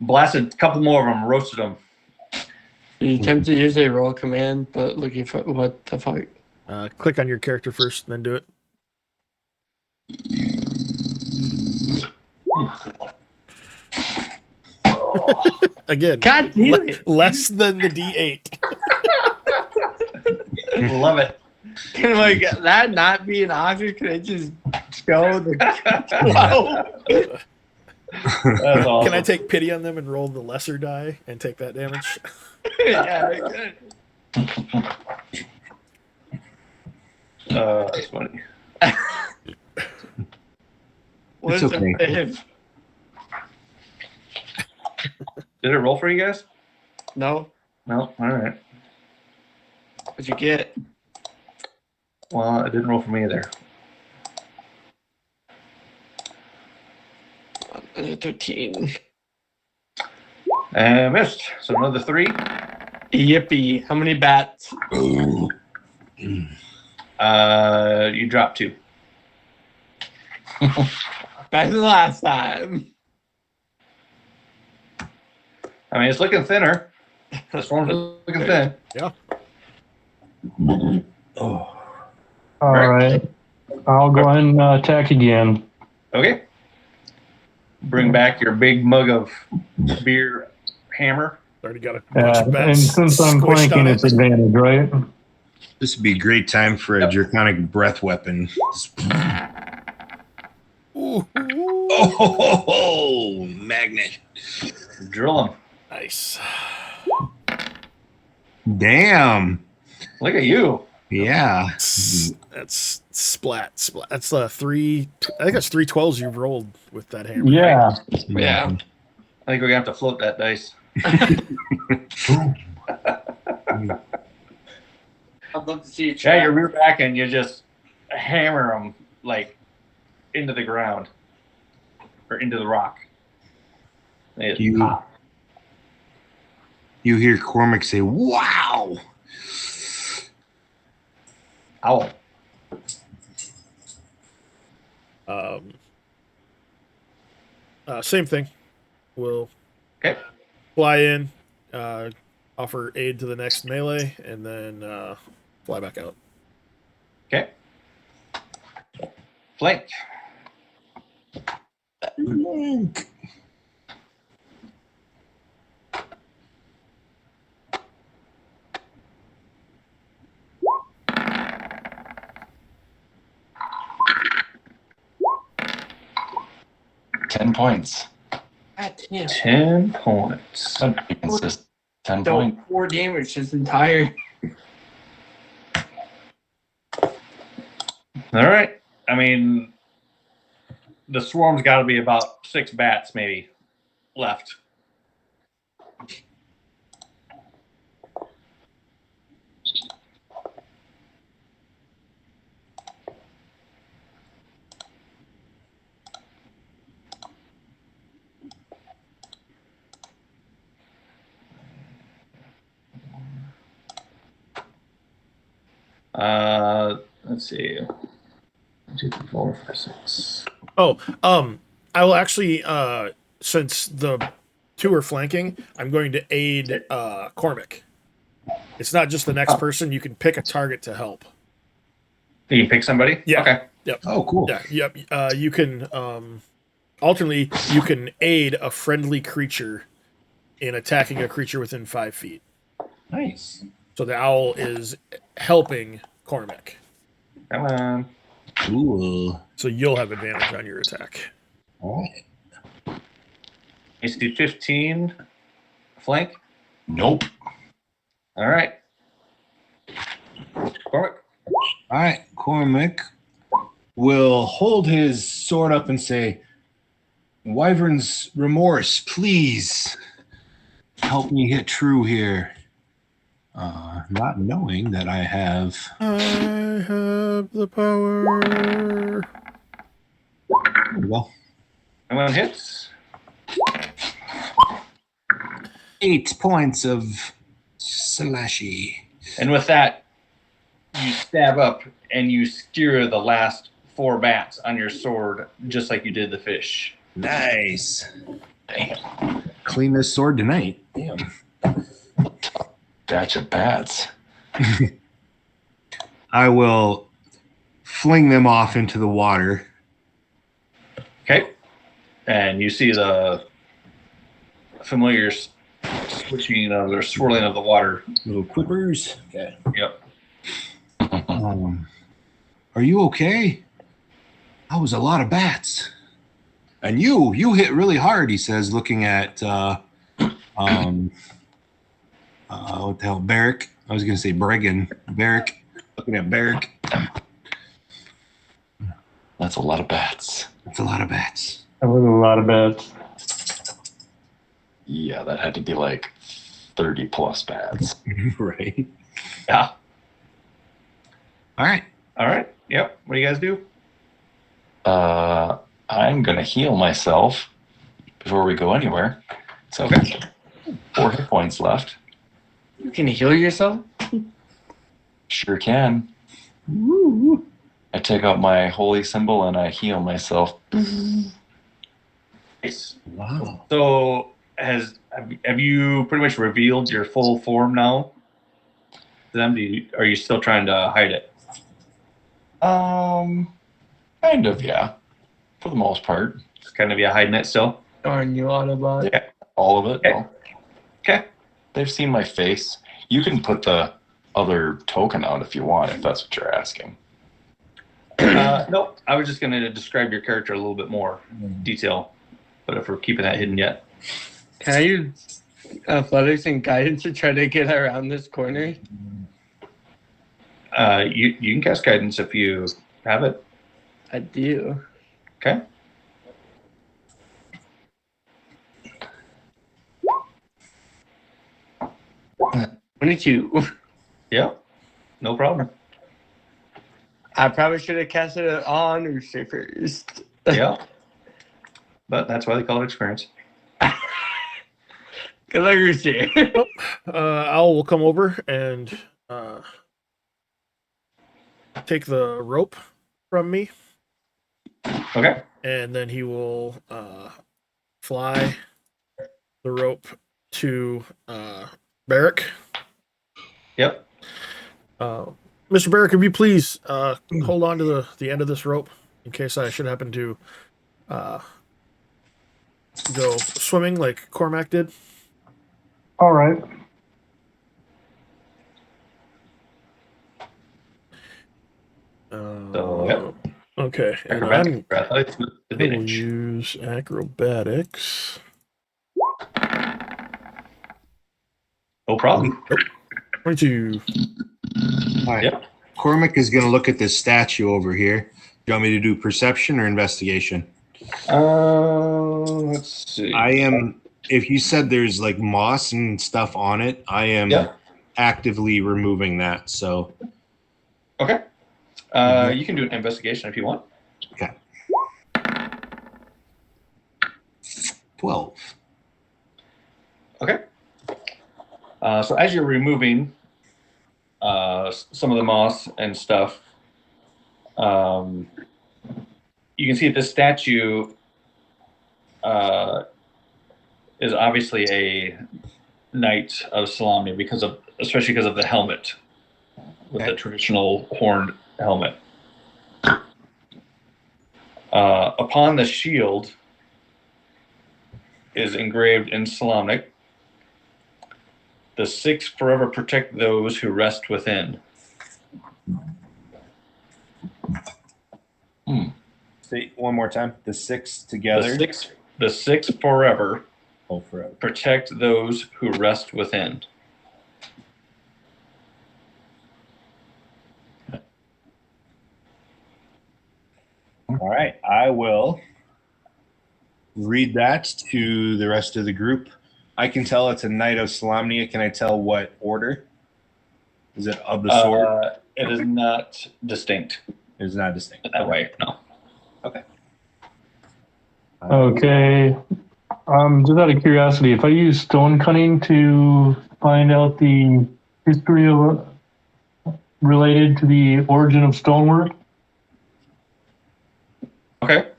Speaker 2: Blasted a couple more of them, roasted them.
Speaker 6: You attempt to use a roll command, but looking for what the fuck?
Speaker 4: Click on your character first, and then do it. Again,
Speaker 6: God damn it!
Speaker 4: less than the D8.
Speaker 2: Love it.
Speaker 6: Can like that not be an option? Can I just show the 12?
Speaker 2: That's awesome.
Speaker 4: Can I take pity on them and roll the lesser die and take that damage?
Speaker 6: Yeah, good.
Speaker 2: That's funny.
Speaker 6: What
Speaker 1: It's
Speaker 6: is
Speaker 1: okay.
Speaker 6: it?
Speaker 2: Did it roll for you guys?
Speaker 6: No,
Speaker 2: No. All right.
Speaker 6: what'd you get?
Speaker 2: Well, it didn't roll for me either.
Speaker 6: 13.
Speaker 2: And missed. So another 3.
Speaker 6: Yippee! How many bats?
Speaker 2: You dropped 2.
Speaker 6: Back to the last time.
Speaker 2: I mean, it's looking thinner. The storm's looking thin.
Speaker 4: Yeah.
Speaker 3: Oh.
Speaker 5: All right. I'll go ahead and attack again.
Speaker 2: Okay. Bring back your big mug of beer hammer.
Speaker 4: Already got a bunch of
Speaker 5: And
Speaker 4: bats
Speaker 5: since I'm
Speaker 4: squished
Speaker 5: flanking,
Speaker 4: on
Speaker 5: it's advantage, right?
Speaker 1: This would be a great time for a draconic breath weapon.
Speaker 4: Ooh.
Speaker 1: Oh, magnet.
Speaker 2: Drill them.
Speaker 4: Nice.
Speaker 1: Damn.
Speaker 2: Look at you.
Speaker 1: Yeah.
Speaker 4: That's splat. That's 3. I think that's 3 12s you've rolled with that hammer.
Speaker 5: Yeah.
Speaker 6: Yeah.
Speaker 2: I think we're going to have to float that dice.
Speaker 6: I'd love to see you
Speaker 2: Yeah, you rear back and you just hammer them like into the ground or into the rock. They just
Speaker 1: You-
Speaker 2: pop.
Speaker 1: You hear Cormac say, "Wow."
Speaker 2: Ow.
Speaker 4: Same thing. We'll
Speaker 2: Okay.
Speaker 4: fly in, offer aid to the next melee, and then fly back out.
Speaker 2: Okay. Flank.
Speaker 8: $10 points.
Speaker 6: God damn.
Speaker 2: 10 points.
Speaker 8: That'd be consistent. 10
Speaker 6: Don't
Speaker 8: points.
Speaker 6: 4 damage this entire.
Speaker 2: All right. I mean, the swarm's got to be about 6 bats maybe left. Let's see. 1, 2, 3, 4, 5, 6.
Speaker 4: I will actually, since the 2 are flanking, I'm going to aid Cormac. It's not just the next person. You can pick a target to help.
Speaker 2: You can pick somebody?
Speaker 4: Yeah.
Speaker 2: Okay.
Speaker 1: Oh, cool.
Speaker 4: Yeah, yep. You can alternately you can aid a friendly creature in attacking a creature within 5 feet.
Speaker 3: Nice.
Speaker 4: So the owl is helping Cormac.
Speaker 2: Come on.
Speaker 1: Cool.
Speaker 4: So you'll have advantage on your attack.
Speaker 1: Oh.
Speaker 2: AC 15. Flank.
Speaker 8: Nope.
Speaker 2: All right. Cormac.
Speaker 1: All right, Cormac will hold his sword up and say, "Wyvern's remorse, please help me hit true here." not knowing that I have.
Speaker 4: I have the power.
Speaker 1: Well,
Speaker 2: Anyone hits?
Speaker 1: 8 points of slashy.
Speaker 2: And with that, you stab up and you skewer the last 4 bats on your sword, just like you did the fish.
Speaker 1: Nice. Damn. Clean this sword tonight. Damn.
Speaker 8: Batch of bats.
Speaker 1: I will fling them off into the water.
Speaker 2: Okay. And you see the familiar switching of or swirling of the water.
Speaker 1: Little quippers. Okay.
Speaker 2: Yep.
Speaker 1: Are you okay? That was a lot of bats. And you hit really hard, he says, looking at what the hell, Barrick. I was gonna say Bregan. Barrick. Looking at Barrick.
Speaker 8: That's a lot of bats.
Speaker 1: That's a lot of bats.
Speaker 5: That was a lot of bats.
Speaker 8: Yeah, that had to be like 30 plus bats.
Speaker 1: Right.
Speaker 2: Yeah.
Speaker 1: All right.
Speaker 2: All right. Yep. What do you guys do?
Speaker 8: I'm gonna heal myself before we go anywhere. So
Speaker 2: Okay.
Speaker 8: 4 hit points left.
Speaker 6: You can heal yourself?
Speaker 8: Sure can.
Speaker 1: Woo.
Speaker 8: I take out my holy symbol and I heal myself.
Speaker 2: Nice.
Speaker 1: Wow.
Speaker 2: So have you pretty much revealed your full form now? To them, are you still trying to hide it?
Speaker 8: Kind of, yeah. For the most part.
Speaker 2: It's kind of you hiding it still?
Speaker 6: Darn you, Autobot.
Speaker 8: Yeah, all of it.
Speaker 2: Okay.
Speaker 8: No.
Speaker 2: Okay.
Speaker 8: They've seen my face. You can put the other token out if you want, if that's what you're asking.
Speaker 2: Nope. I was just going to describe your character a little bit more detail, but if we're keeping that hidden yet.
Speaker 6: Can I use athletics and guidance to try to get around this corner?
Speaker 2: You can cast guidance if you have it.
Speaker 6: I do.
Speaker 2: Okay.
Speaker 6: $22.
Speaker 2: Yeah. No problem.
Speaker 6: I probably should have casted it on Rooster first.
Speaker 2: Yeah. But that's why they call it experience.
Speaker 6: Good luck, Rooster.
Speaker 4: Owl will come over and take the rope from me,
Speaker 2: Okay.
Speaker 4: and then he will fly the rope to Barrick.
Speaker 2: Yep.
Speaker 4: Mr. Barrick, if you please hold on to the end of this rope in case I should happen to go swimming like Cormac did.
Speaker 5: All right.
Speaker 2: So,
Speaker 4: Okay, and
Speaker 2: Acrobatics.
Speaker 4: I will use acrobatics.
Speaker 2: No problem.
Speaker 4: 22.
Speaker 1: All right.
Speaker 2: Yep.
Speaker 1: Cormac is going to look at this statue over here. Do you want me to do perception or investigation?
Speaker 2: Let's see.
Speaker 1: I am. If you said there's like moss and stuff on it, I am
Speaker 2: Yeah.
Speaker 1: actively removing that. So
Speaker 2: Okay. You can do an investigation if you want.
Speaker 1: 12.
Speaker 2: Okay. So as you're removing some of the moss and stuff, you can see that this statue is obviously a knight of Salamnia especially because of the helmet, with the traditional horned helmet. Upon the shield is engraved in Salamnic, "The six forever protect those who rest within."
Speaker 7: Say one more time. The 6 together.
Speaker 2: The six forever
Speaker 7: Oh, forever.
Speaker 2: protect those who rest within.
Speaker 1: All right. I will read that to the rest of the group. I can tell it's a Knight of Salamnia. Can I tell what order?
Speaker 7: Is it of the sword?
Speaker 2: It is not distinct
Speaker 7: It is not distinct.
Speaker 2: in that way. No.
Speaker 5: Okay. Just out of curiosity, if I use stone cunning to find out the history of related to the origin of stonework,
Speaker 2: Okay.
Speaker 5: it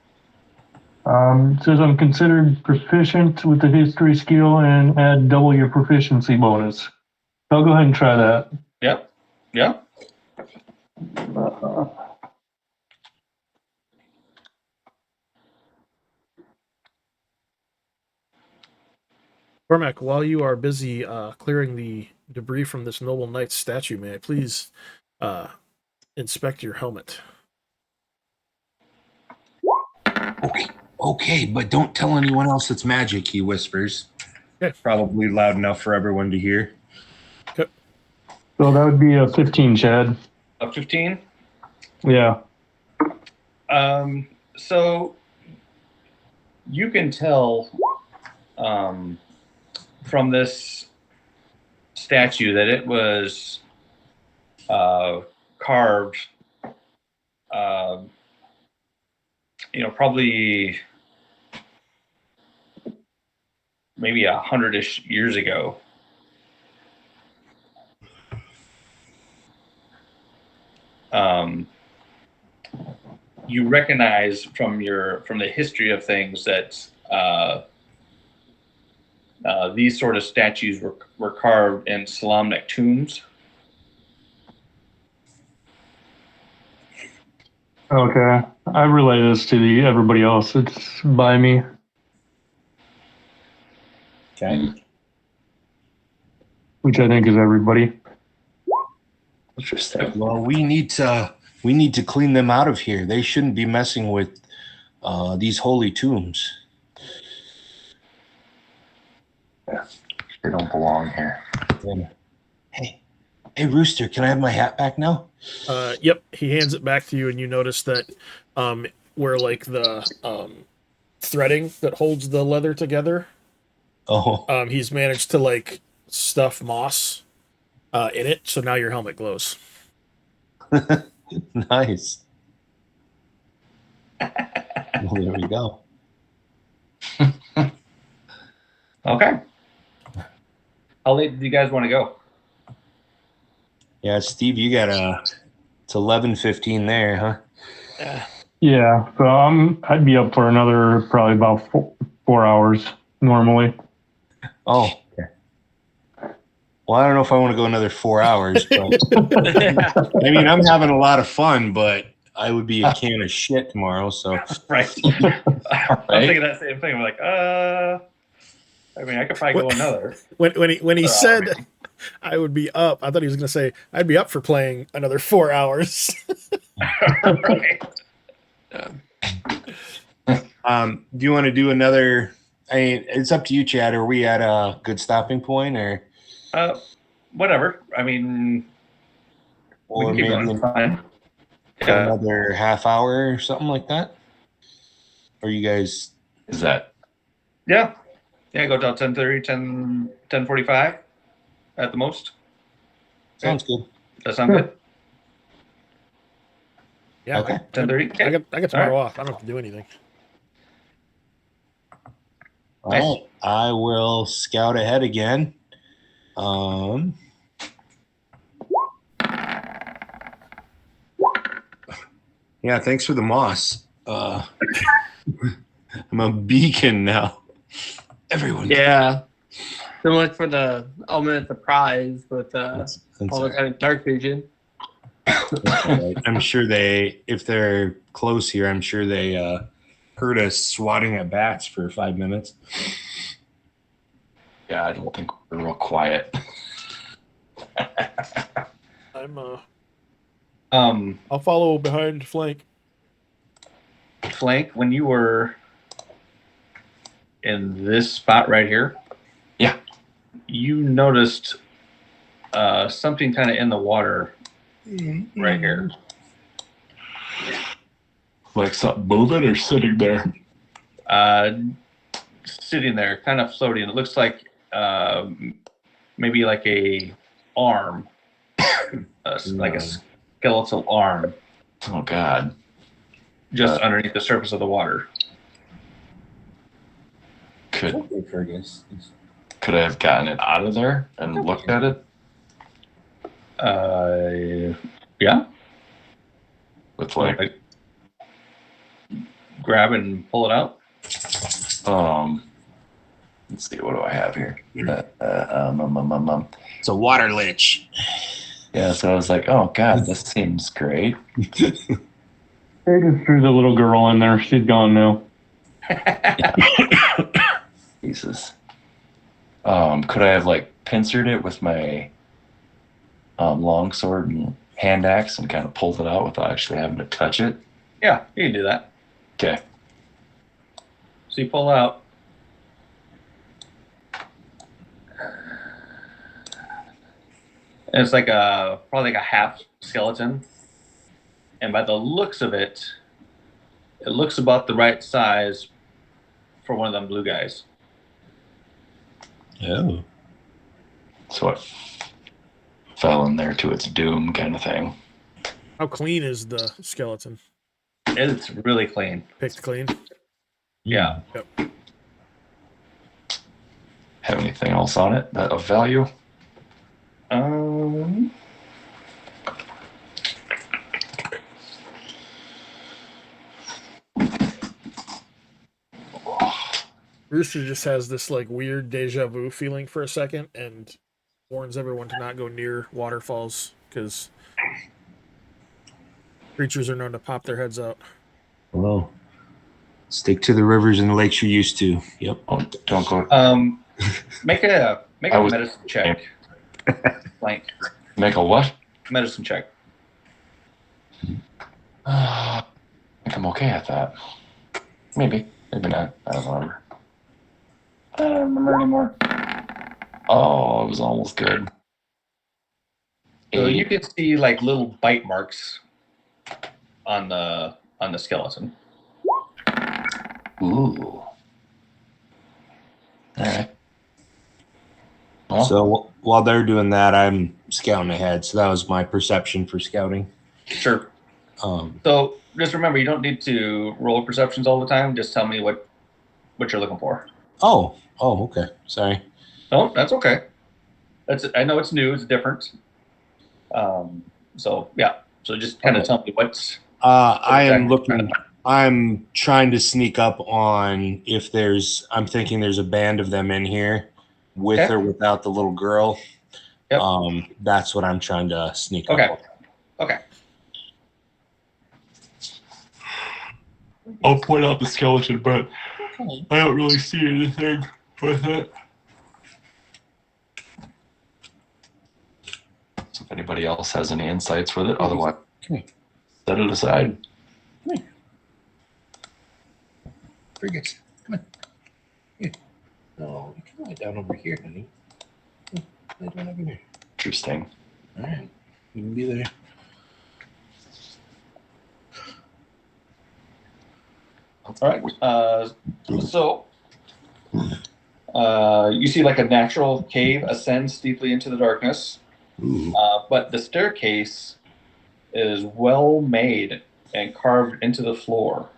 Speaker 5: says I'm considered proficient with the history skill and add double your proficiency bonus. I'll go ahead and try that.
Speaker 2: Yep. Yeah.
Speaker 4: Cormac, while you are busy clearing the debris from this noble knight's statue, may I please inspect your helmet?
Speaker 1: Okay, but don't tell anyone else it's magic, he whispers.
Speaker 4: Okay.
Speaker 7: Probably loud enough for everyone to hear.
Speaker 5: So that would be a 15, Chad.
Speaker 2: A 15.
Speaker 5: Yeah.
Speaker 2: So you can tell from this statue that it was carved, probably maybe 100-ish years ago. You recognize from the history of things that these sort of statues were carved in Solamnic tombs.
Speaker 5: Okay. I relay this to everybody else. It's by me.
Speaker 7: Okay.
Speaker 5: Which I think is everybody.
Speaker 3: Interesting.
Speaker 1: Well, we need to clean them out of here. They shouldn't be messing with these holy tombs.
Speaker 8: They don't belong here.
Speaker 1: Hey, Rooster, can I have my hat back now?
Speaker 4: Yep, he hands it back to you, and you notice that where like the threading that holds the leather together, he's managed to like stuff moss in it, so now your helmet glows.
Speaker 1: Nice. Well, there we go.
Speaker 2: Okay. How late do you guys want to go?
Speaker 1: Yeah, Steve, you got it's 11:15 there, huh?
Speaker 5: Yeah. So I'd be up for another probably about 4 hours normally.
Speaker 1: Oh, okay. Well, I don't know if I want to go another 4 hours, but I mean, I'm having a lot of fun, but I would be a can of shit tomorrow. So
Speaker 2: Right. I'm thinking that same thing. I'm like, I mean, I could probably go another.
Speaker 4: When he said I would be up, I thought he was going to say I'd be up for playing another 4 hours.
Speaker 2: Right.
Speaker 1: Do you want to do another? I mean, it's up to you, Chad. Are we at a good stopping point, or
Speaker 2: Whatever. I mean, we
Speaker 1: or
Speaker 2: can keep
Speaker 1: maybe
Speaker 2: going. Fine.
Speaker 1: another half hour or something like that? Or you guys?
Speaker 8: Is that?
Speaker 2: Yeah. Go till 10:30, 10:45 at the most.
Speaker 1: Sounds good.
Speaker 2: That sound good?
Speaker 4: Yeah,
Speaker 1: Okay.
Speaker 2: 10:30.
Speaker 4: I get tomorrow off. I don't have to do anything.
Speaker 1: All
Speaker 2: Nice.
Speaker 1: right. I will scout ahead again. Yeah, thanks for the moss. I'm a beacon now. Everyone.
Speaker 6: Yeah. So much for the element of surprise with
Speaker 1: That's
Speaker 6: all the kind of dark vision.
Speaker 1: right. I'm sure if they're close here, I'm sure they heard us swatting at bats for 5 minutes.
Speaker 8: Yeah, I don't think we're real quiet.
Speaker 4: I'll follow behind flank.
Speaker 2: Flank, when you were in this spot right here,
Speaker 8: Yeah.
Speaker 2: you noticed something kind of in the water right here.
Speaker 8: Like something moving or sitting there?
Speaker 2: Sitting there, kind of floating. It looks like maybe like a arm like a skeletal arm
Speaker 8: Oh God.
Speaker 2: just underneath the surface of the water.
Speaker 8: Could
Speaker 1: Okay, Fergus.
Speaker 8: I have gotten it out of there and looked at it
Speaker 2: Yeah.
Speaker 8: with like
Speaker 2: Grab and pull it out.
Speaker 8: let's see, what do I have here?
Speaker 1: It's a water lich.
Speaker 8: Yeah, so I was like, oh God, this seems great.
Speaker 5: They just threw the little girl in there. She's gone now.
Speaker 8: Jesus. Could I have like pincered it with my long sword and hand axe and kind of pulled it out without actually having to touch it?
Speaker 2: Yeah, you can do that.
Speaker 8: Okay.
Speaker 2: So you pull out. And it's like probably like a half skeleton. And by the looks of it, it looks about the right size for one of them blue guys.
Speaker 1: Oh.
Speaker 8: So it fell in there to its doom kind of thing.
Speaker 4: How clean is the skeleton?
Speaker 2: It's really clean.
Speaker 4: Picked clean.
Speaker 2: Yeah.
Speaker 4: Yep.
Speaker 8: Have anything else on it that of value?
Speaker 4: Rooster just has this like weird deja vu feeling for a second and warns everyone to not go near waterfalls because creatures are known to pop their heads out.
Speaker 1: Well, stick to the rivers and the lakes you're used to. Yep.
Speaker 8: Oh, don't go.
Speaker 2: Make a medicine check. Blank.
Speaker 8: Make a what?
Speaker 2: Medicine check.
Speaker 8: I think I'm okay at that. Maybe not. I don't remember. I don't remember anymore. Oh, it was almost good.
Speaker 2: So you can see like little bite marks on the skeleton.
Speaker 8: Ooh. All right. Well,
Speaker 1: So while they're doing that, I'm scouting ahead. So that was my perception for scouting.
Speaker 2: Sure. So just remember, you don't need to roll perceptions all the time. Just tell me what you're looking for.
Speaker 1: Oh, okay. Sorry.
Speaker 2: No, that's okay. I know it's new. It's different. So yeah. So just kind of tell me what's.
Speaker 1: I'm trying to sneak up on if there's. I'm thinking there's a band of them in here, with or without the little girl.
Speaker 2: Yep.
Speaker 1: That's what I'm trying to sneak
Speaker 2: Okay.
Speaker 1: up on.
Speaker 2: Okay.
Speaker 8: I'll point out the skeleton, but I don't really see anything with it. So if anybody else has any insights with it, otherwise, set it aside.
Speaker 1: Very good. Come on. Here. No, you can lie down over here, honey. Lie down over here.
Speaker 8: Interesting.
Speaker 1: All right. You can be there.
Speaker 2: All right. So you see like a natural cave ascends steeply into the darkness, but the staircase is well made and carved into the floor.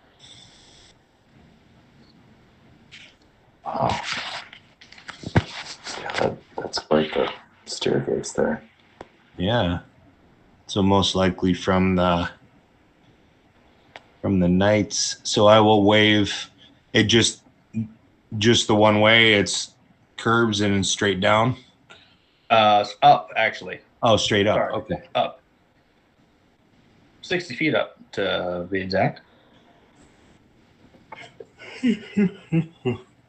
Speaker 8: Wow. Yeah, that's quite the staircase there.
Speaker 1: Yeah. So most likely from the knights. So I will wave it just the one way. It's curves and straight down.
Speaker 2: Up actually.
Speaker 1: Oh, straight up.
Speaker 2: Sorry.
Speaker 1: Okay.
Speaker 2: Up. 60 feet up to be exact.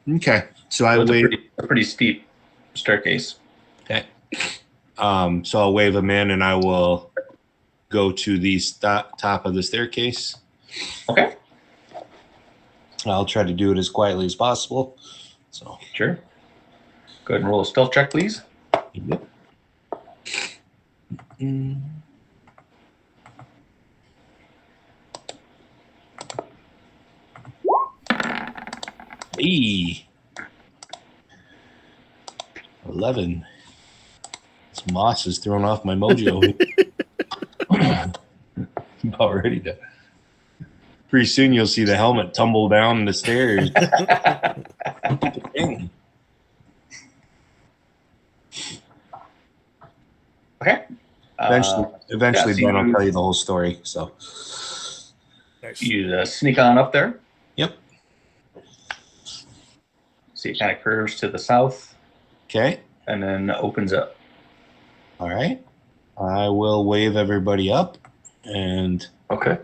Speaker 1: Okay. So I
Speaker 2: With
Speaker 1: wave.
Speaker 2: a pretty steep staircase.
Speaker 1: Okay. So I'll wave them in, and I will go to the top of the staircase.
Speaker 2: Okay.
Speaker 1: I'll try to do it as quietly as possible. So
Speaker 2: Sure. Go ahead and roll a stealth check, please.
Speaker 1: Yep. Hey. 11. This moss is throwing off my mojo. about ready to. Pretty soon you'll see the helmet tumble down the stairs.
Speaker 2: Okay.
Speaker 1: Eventually,
Speaker 2: so
Speaker 1: Ben will tell you the whole story. So
Speaker 4: Nice.
Speaker 2: you sneak on up there.
Speaker 1: Yep.
Speaker 2: See, it kind of curves to the south
Speaker 1: Okay.
Speaker 2: and then opens up.
Speaker 1: All right. I will wave everybody up, and
Speaker 8: Okay.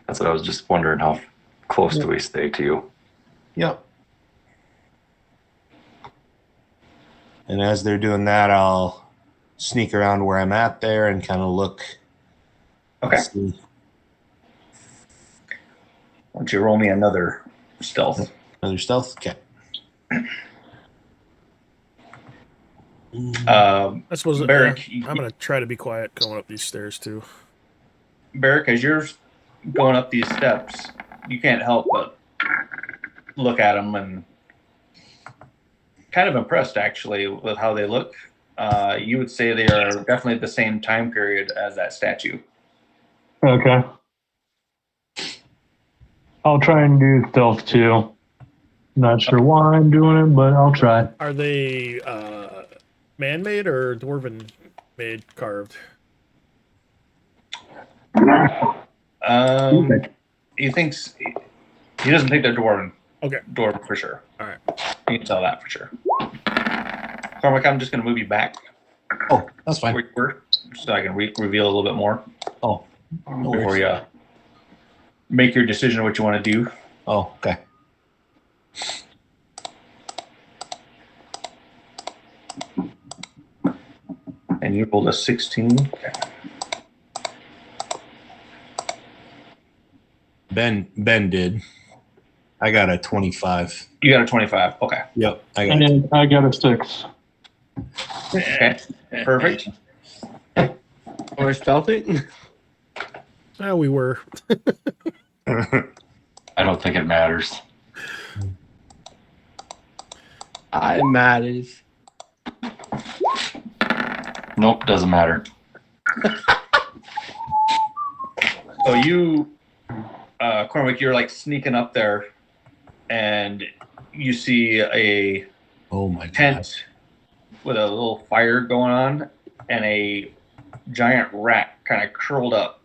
Speaker 8: That's what I was just wondering. How close do we stay to you?
Speaker 1: yep. And as they're doing that, I'll sneak around where I'm at there and kind of look.
Speaker 2: Okay.
Speaker 1: See.
Speaker 2: Why don't you roll me another stealth?
Speaker 1: Another stealth. Okay.
Speaker 4: I suppose
Speaker 2: Barrick,
Speaker 4: I'm going to try to be quiet going up these stairs, too.
Speaker 2: Barrick, as you're going up these steps, you can't help but look at them and kind of impressed, actually, with how they look. You would say they are definitely the same time period as that statue.
Speaker 5: Okay. I'll try and do stealth too. Not sure why I'm doing it, but I'll try.
Speaker 4: Are they man-made or dwarven-made carved?
Speaker 2: He thinks he doesn't think they're dwarven.
Speaker 4: Okay.
Speaker 2: Dwarven for sure.
Speaker 4: All right.
Speaker 2: You can tell that for sure. Cormac, I'm just going to move you back
Speaker 1: Oh, that's fine.
Speaker 2: where you were, so I can reveal a little bit more
Speaker 1: Oh, no
Speaker 2: before
Speaker 1: worries.
Speaker 2: you make your decision of what you want to do.
Speaker 1: Oh, okay.
Speaker 2: And you rolled a 16.
Speaker 1: Ben did. I got a 25.
Speaker 2: You got a 25. Okay.
Speaker 1: Yep. I got
Speaker 5: And then I got a 6.
Speaker 2: Okay. Perfect.
Speaker 6: Or stealthy?
Speaker 4: We were.
Speaker 8: I don't think it matters.
Speaker 6: It matters.
Speaker 8: Nope, doesn't matter.
Speaker 2: So you, Cormac, you're like sneaking up there, and you see a
Speaker 1: Oh my god.
Speaker 2: tent with a little fire going on, and a giant rat kind of curled up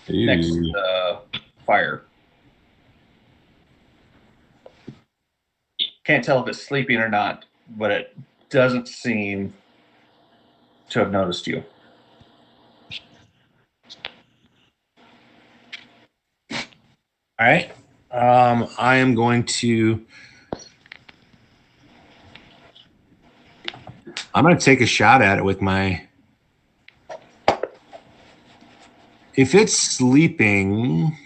Speaker 2: next to the fire. Can't tell if it's sleeping or not, but it doesn't seem to have noticed you.
Speaker 1: All right. I am going to. I'm going to take a shot at it with my. If it's sleeping,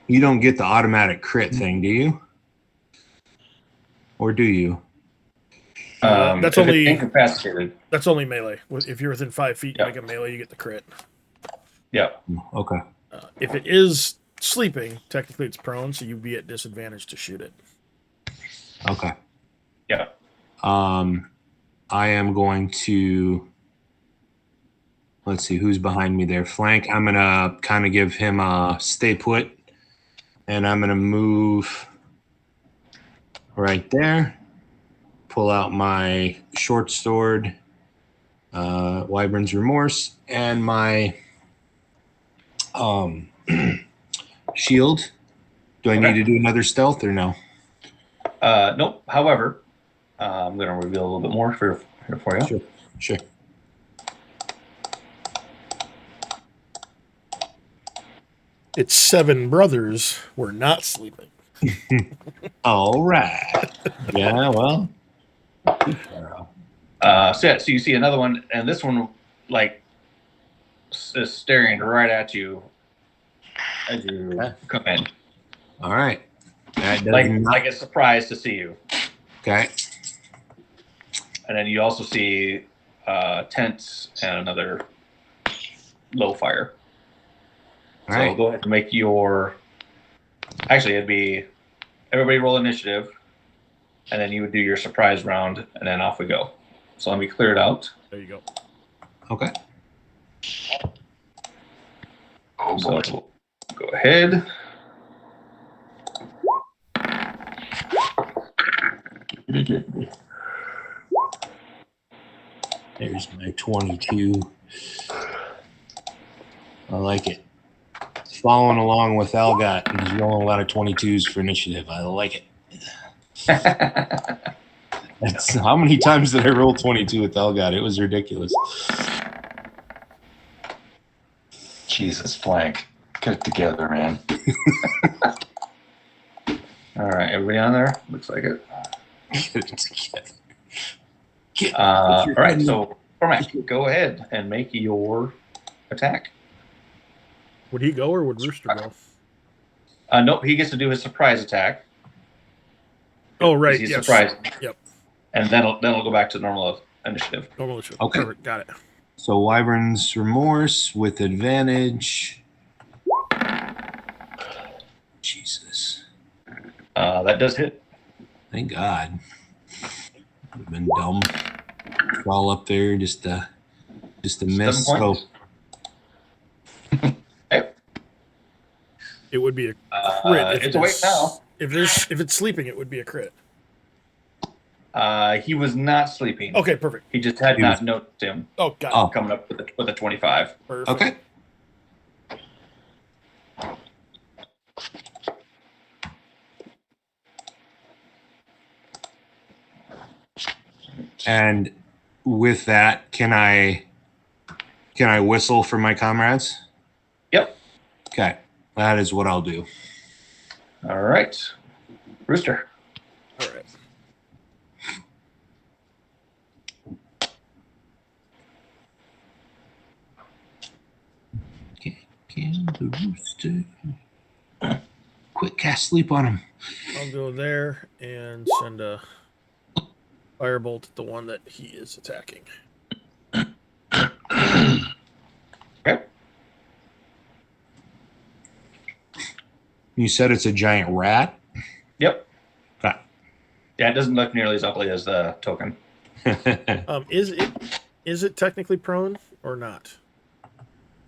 Speaker 1: you don't get the automatic crit thing, do you? Or do you?
Speaker 4: That's
Speaker 2: if it's
Speaker 4: only-
Speaker 2: incapacitated.
Speaker 4: That's only melee. If you're within 5 feet, you
Speaker 2: Yep.
Speaker 4: make a melee, you get the crit.
Speaker 2: Yeah.
Speaker 1: Okay.
Speaker 4: If it is sleeping, technically it's prone, so you'd be at disadvantage to shoot it.
Speaker 1: Okay.
Speaker 2: Yeah.
Speaker 1: I am going to. Let's see who's behind me there. Flank. I'm gonna kind of give him a stay put, and I'm gonna move right there. Pull out my short sword, Wyvern's Remorse, and my shield. Do I need to do another stealth or no?
Speaker 2: Nope. However, I'm going to reveal a little bit more for you.
Speaker 1: Sure. Sure.
Speaker 4: Its 7 brothers were not sleeping.
Speaker 1: All right. Yeah. Well.
Speaker 2: So you see another one, and this one, like, is staring right at you as you come in.
Speaker 1: All right. That does
Speaker 2: Like,
Speaker 1: not-
Speaker 2: like a surprise to see you.
Speaker 1: okay.
Speaker 2: And then you also see tents and another low fire.
Speaker 1: All
Speaker 2: So
Speaker 1: right.
Speaker 2: go ahead and make your. Actually, it'd be everybody roll initiative, and then you would do your surprise round, and then off we go. So let me clear it out.
Speaker 4: There you go.
Speaker 1: Okay.
Speaker 8: Oh
Speaker 2: So
Speaker 8: boy.
Speaker 2: we'll go ahead.
Speaker 1: There's my 22. I like it. Following along with Elgot. He's rolling a lot of 22s for initiative. I like it. That's, how many times did I roll 22 with Elgot? It was ridiculous.
Speaker 8: Jesus, Flank. Get it together, man.
Speaker 2: All right, everybody on there? Looks like it.
Speaker 1: Get it together.
Speaker 2: All right, so Cormac, go ahead and make your attack.
Speaker 4: Would he go or would Rooster go?
Speaker 2: Nope, he gets to do his surprise attack.
Speaker 4: Oh, right.
Speaker 2: He's
Speaker 4: Yes.
Speaker 2: surprised.
Speaker 4: Yep.
Speaker 2: And then it'll go back to normal initiative.
Speaker 4: Normal issue.
Speaker 1: Okay.
Speaker 4: Perfect. Got it.
Speaker 1: So Wyvern's Remorse with advantage. Jesus.
Speaker 2: That does hit.
Speaker 1: Thank God. Would have been dumb. Crawl up there just to miss.
Speaker 2: 7 points. Okay.
Speaker 4: It would be a crit.
Speaker 2: It's awake now.
Speaker 4: If it's sleeping, it would be a crit.
Speaker 2: He was not sleeping.
Speaker 4: Okay, perfect.
Speaker 2: He just had
Speaker 1: He
Speaker 2: not
Speaker 1: was-
Speaker 2: noticed him
Speaker 4: Oh, got
Speaker 1: Oh.
Speaker 2: coming up with a 25.
Speaker 4: it. Perfect.
Speaker 1: Okay. And with that, can I whistle for my comrades?
Speaker 2: Yep.
Speaker 1: Okay. That is what I'll do.
Speaker 2: All right. Rooster.
Speaker 4: All right.
Speaker 1: Can the rooster quick cast sleep on him?
Speaker 4: I'll go there and send a firebolt at the one that he is attacking.
Speaker 2: Okay.
Speaker 1: You said it's a giant rat?
Speaker 2: Yep.
Speaker 1: Okay.
Speaker 2: Yeah, it doesn't look nearly as ugly as the token.
Speaker 4: Is it technically prone or not?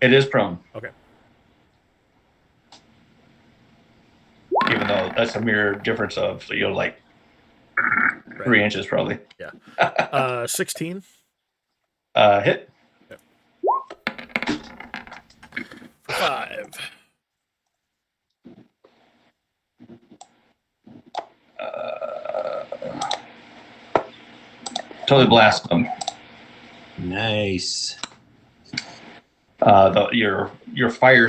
Speaker 2: It is prone.
Speaker 4: Okay.
Speaker 2: Even though that's a mere difference of, like 3 inches probably.
Speaker 4: 16.
Speaker 2: Hit.
Speaker 4: For 5.
Speaker 2: Totally blast them.
Speaker 1: Nice.
Speaker 2: Your fire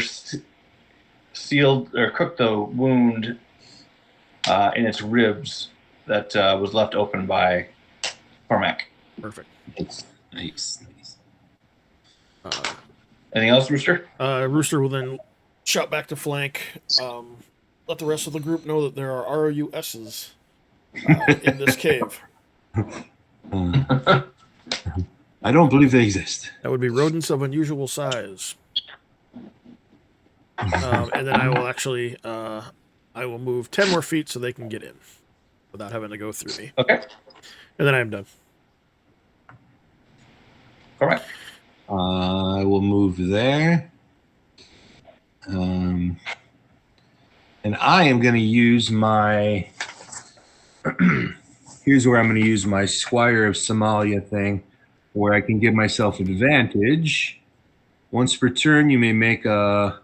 Speaker 2: sealed or cooked the wound in its ribs that was left open by Cormac.
Speaker 4: Perfect.
Speaker 1: Nice.
Speaker 2: Anything else, Rooster?
Speaker 4: Rooster will then shout back to Flank. Let the rest of the group know that there are ROUSs in this cave.
Speaker 1: I don't believe they exist.
Speaker 4: That would be rodents of unusual size. And then I will actually, I will move 10 more feet so they can get in without having to go through me.
Speaker 2: Okay.
Speaker 4: And then I'm done.
Speaker 2: Correct.
Speaker 1: I will move there. And I am going to use my... Here's where I'm going to use my Squire of Somalia thing, where I can give myself advantage. Once per turn, you may make a...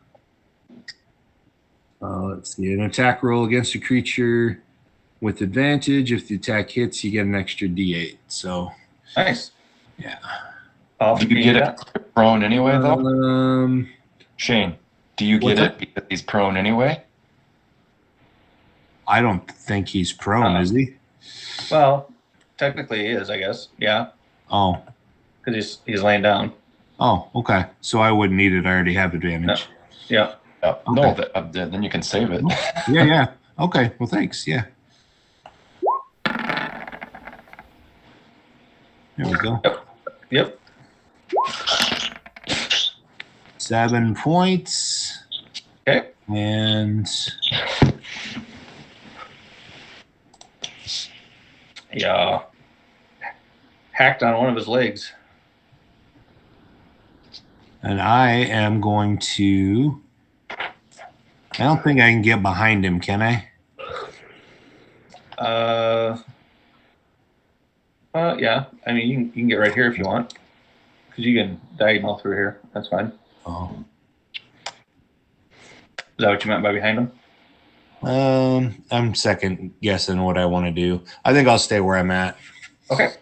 Speaker 1: let's see, an attack roll against a creature with advantage. If the attack hits, you get an extra D8. So,
Speaker 2: Nice.
Speaker 1: yeah.
Speaker 8: Do you get it prone anyway, though? Shane, do you get
Speaker 1: What's
Speaker 8: it because he's prone anyway?
Speaker 1: I don't think he's prone, is he?
Speaker 2: Well, technically he is, I guess. Yeah,
Speaker 1: Oh.
Speaker 2: because he's laying down.
Speaker 1: Oh, okay. So I wouldn't need it. I already have advantage.
Speaker 2: Yeah.
Speaker 8: No, then you can save it.
Speaker 1: Yeah. Okay. Well, thanks. Yeah. There we go.
Speaker 2: Yep.
Speaker 1: 7 points.
Speaker 2: Okay.
Speaker 1: And
Speaker 2: Yeah. Hacked on one of his legs.
Speaker 1: And I am going to. I don't think I can get behind him, can I?
Speaker 2: Yeah. I mean, you can get right here if you want, because you can diagonal through here. That's fine.
Speaker 1: Oh.
Speaker 2: Is that what you meant by behind him?
Speaker 1: I'm second guessing what I want to do. I think I'll stay where I'm at.
Speaker 2: Okay.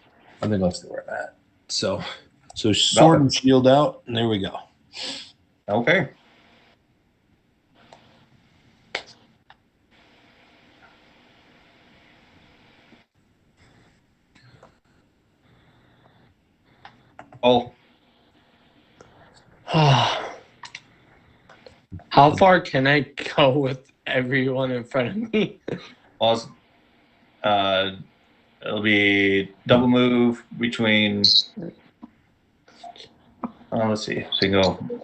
Speaker 1: I think I'll stay where I'm at. So sword and shield out, and there we go.
Speaker 2: Okay. Oh,
Speaker 6: How far can I go with everyone in front of me?
Speaker 2: well, it'll be double move between. Let's see. So you go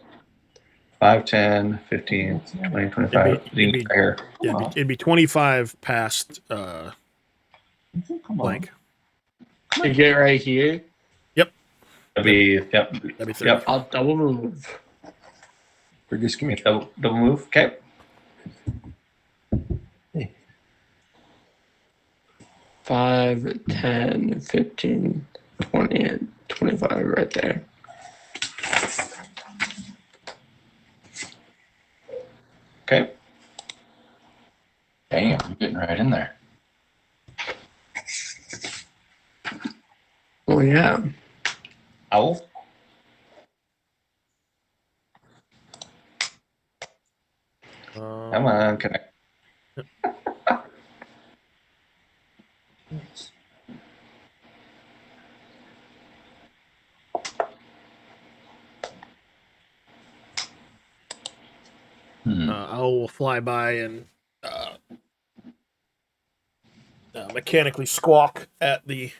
Speaker 2: 5, 10, 15, 20, 25.
Speaker 4: It'd be,
Speaker 2: here.
Speaker 4: Yeah, it'd be 25 past
Speaker 2: Come
Speaker 4: blank.
Speaker 6: To get right here,
Speaker 2: It'll be, yep.
Speaker 4: That'd be 30.
Speaker 2: Yep.
Speaker 6: I'll double move.
Speaker 1: Or just give me.
Speaker 2: Double move. Okay.
Speaker 1: Hey.
Speaker 6: 5, 10, 15, 20, and 25 right there.
Speaker 2: Okay.
Speaker 8: Damn, you're getting right in there.
Speaker 6: Oh, yeah.
Speaker 2: Owl. Come on, connect.
Speaker 4: Owl will fly by and mechanically squawk at the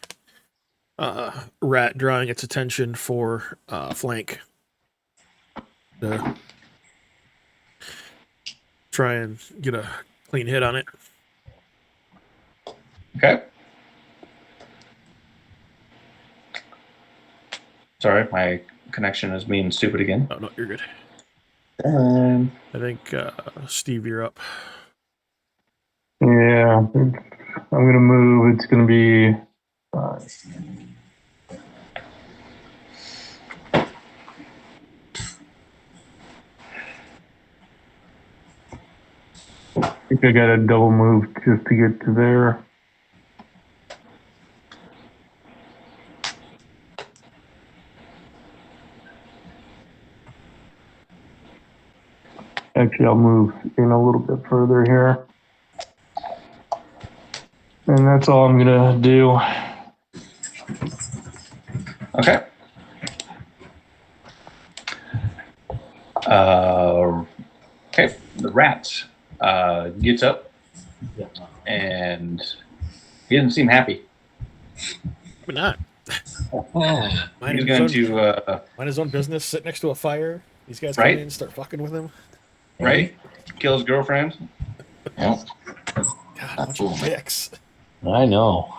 Speaker 4: rat, drawing its attention for flank. Try and get a clean hit on it.
Speaker 2: Okay. Sorry, my connection is being stupid again.
Speaker 4: Oh, no, you're good. I think, Steve, you're up.
Speaker 5: Yeah, I'm gonna move. It's gonna be. I think I got a double move just to get to there. Actually, I'll move in a little bit further here. And that's all I'm gonna do.
Speaker 2: Okay. Okay. The rat gets up and he doesn't seem happy.
Speaker 4: But not.
Speaker 2: He's going to
Speaker 4: mind his own business, sit next to a fire. These guys come
Speaker 2: Right.
Speaker 4: in and start fucking with him.
Speaker 2: right kill his girlfriend.
Speaker 8: Yep.
Speaker 4: God, bunch of dicks.
Speaker 1: I know.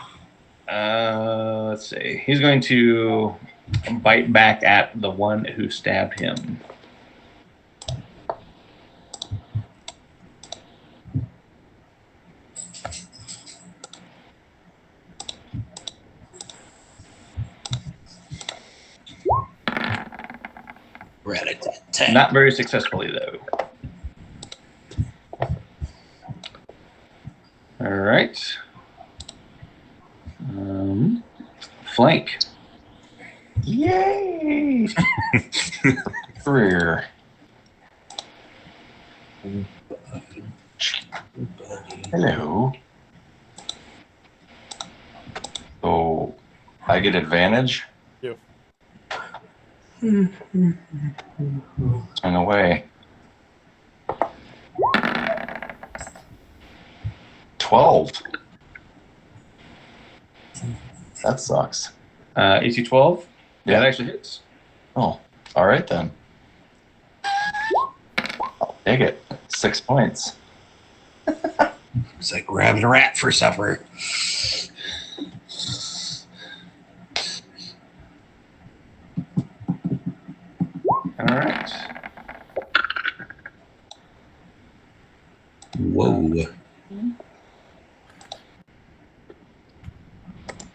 Speaker 2: Let's see. He's going to bite back at the one who stabbed him.
Speaker 1: Rat-a-tat-tat.
Speaker 2: Not very successfully, though. All right. Flank.
Speaker 8: Yay! Career. Hello. So I get advantage?
Speaker 4: You.
Speaker 8: In a way. 12. That sucks.
Speaker 2: AC 12.
Speaker 8: Yeah.
Speaker 2: That actually hits.
Speaker 8: Oh, all right then. I'll take it. 6 points.
Speaker 1: It's like grabbing a rat for supper.
Speaker 2: All right.
Speaker 1: Whoa.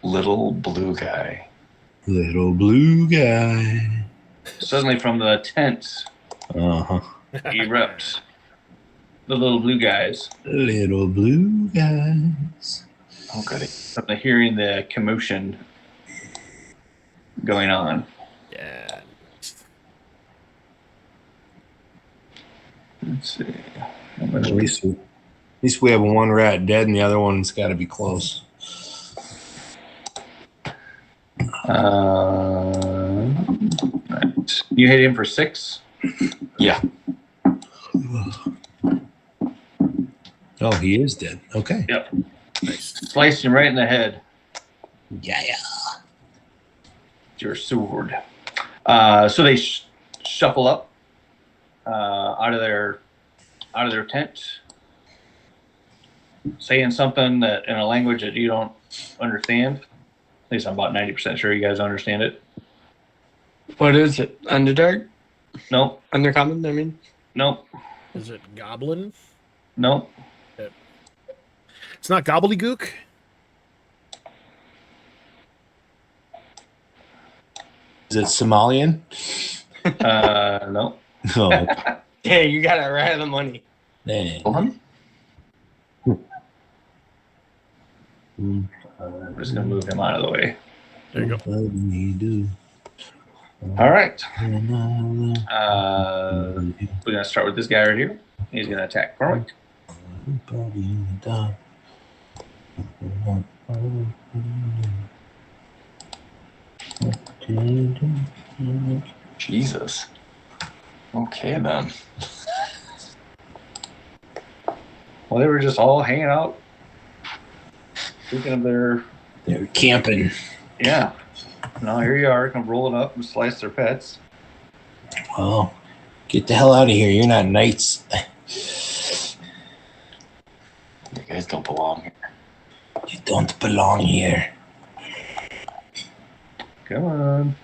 Speaker 8: Little blue guy.
Speaker 1: Little blue guy.
Speaker 2: Suddenly from the tent
Speaker 1: Uh-huh.
Speaker 2: erupts the little blue guys.
Speaker 1: Little blue guys.
Speaker 8: Oh, goody.
Speaker 2: From the hearing the commotion going on.
Speaker 4: Yeah.
Speaker 2: Let's see.
Speaker 1: At least we have one rat dead and the other one's got to be close.
Speaker 2: Right. You hit him for 6.
Speaker 8: Yeah.
Speaker 1: Oh, he is dead. Okay.
Speaker 2: Yep. Sliced him right in the head.
Speaker 1: Yeah.
Speaker 2: With your sword. So they shuffle up out of their tent, saying something that in a language that you don't understand. At least I'm about 90% sure you guys understand it.
Speaker 6: What is it? Underdark?
Speaker 2: Nope.
Speaker 6: Undercommon, I mean?
Speaker 2: Nope.
Speaker 4: Is it goblin?
Speaker 2: Nope.
Speaker 4: It's not gobbledygook?
Speaker 1: Is it Somalian?
Speaker 2: Nope.
Speaker 1: No.
Speaker 6: Yeah, you got it right on the money.
Speaker 1: Dang.
Speaker 2: I'm just going to move him out of the way.
Speaker 4: There you go.
Speaker 1: What do we do?
Speaker 2: All right. We're going to start with this guy right here. He's going to attack Cormac.
Speaker 8: Jesus. Okay, then.
Speaker 2: Well, they were just all hanging out. Speaking of their...
Speaker 1: They're camping.
Speaker 2: Yeah. Now here you are, come rolling up and slice their pets.
Speaker 1: Well, get the hell out of here. You're not knights.
Speaker 8: You guys don't belong here.
Speaker 1: You don't belong here.
Speaker 2: Come on.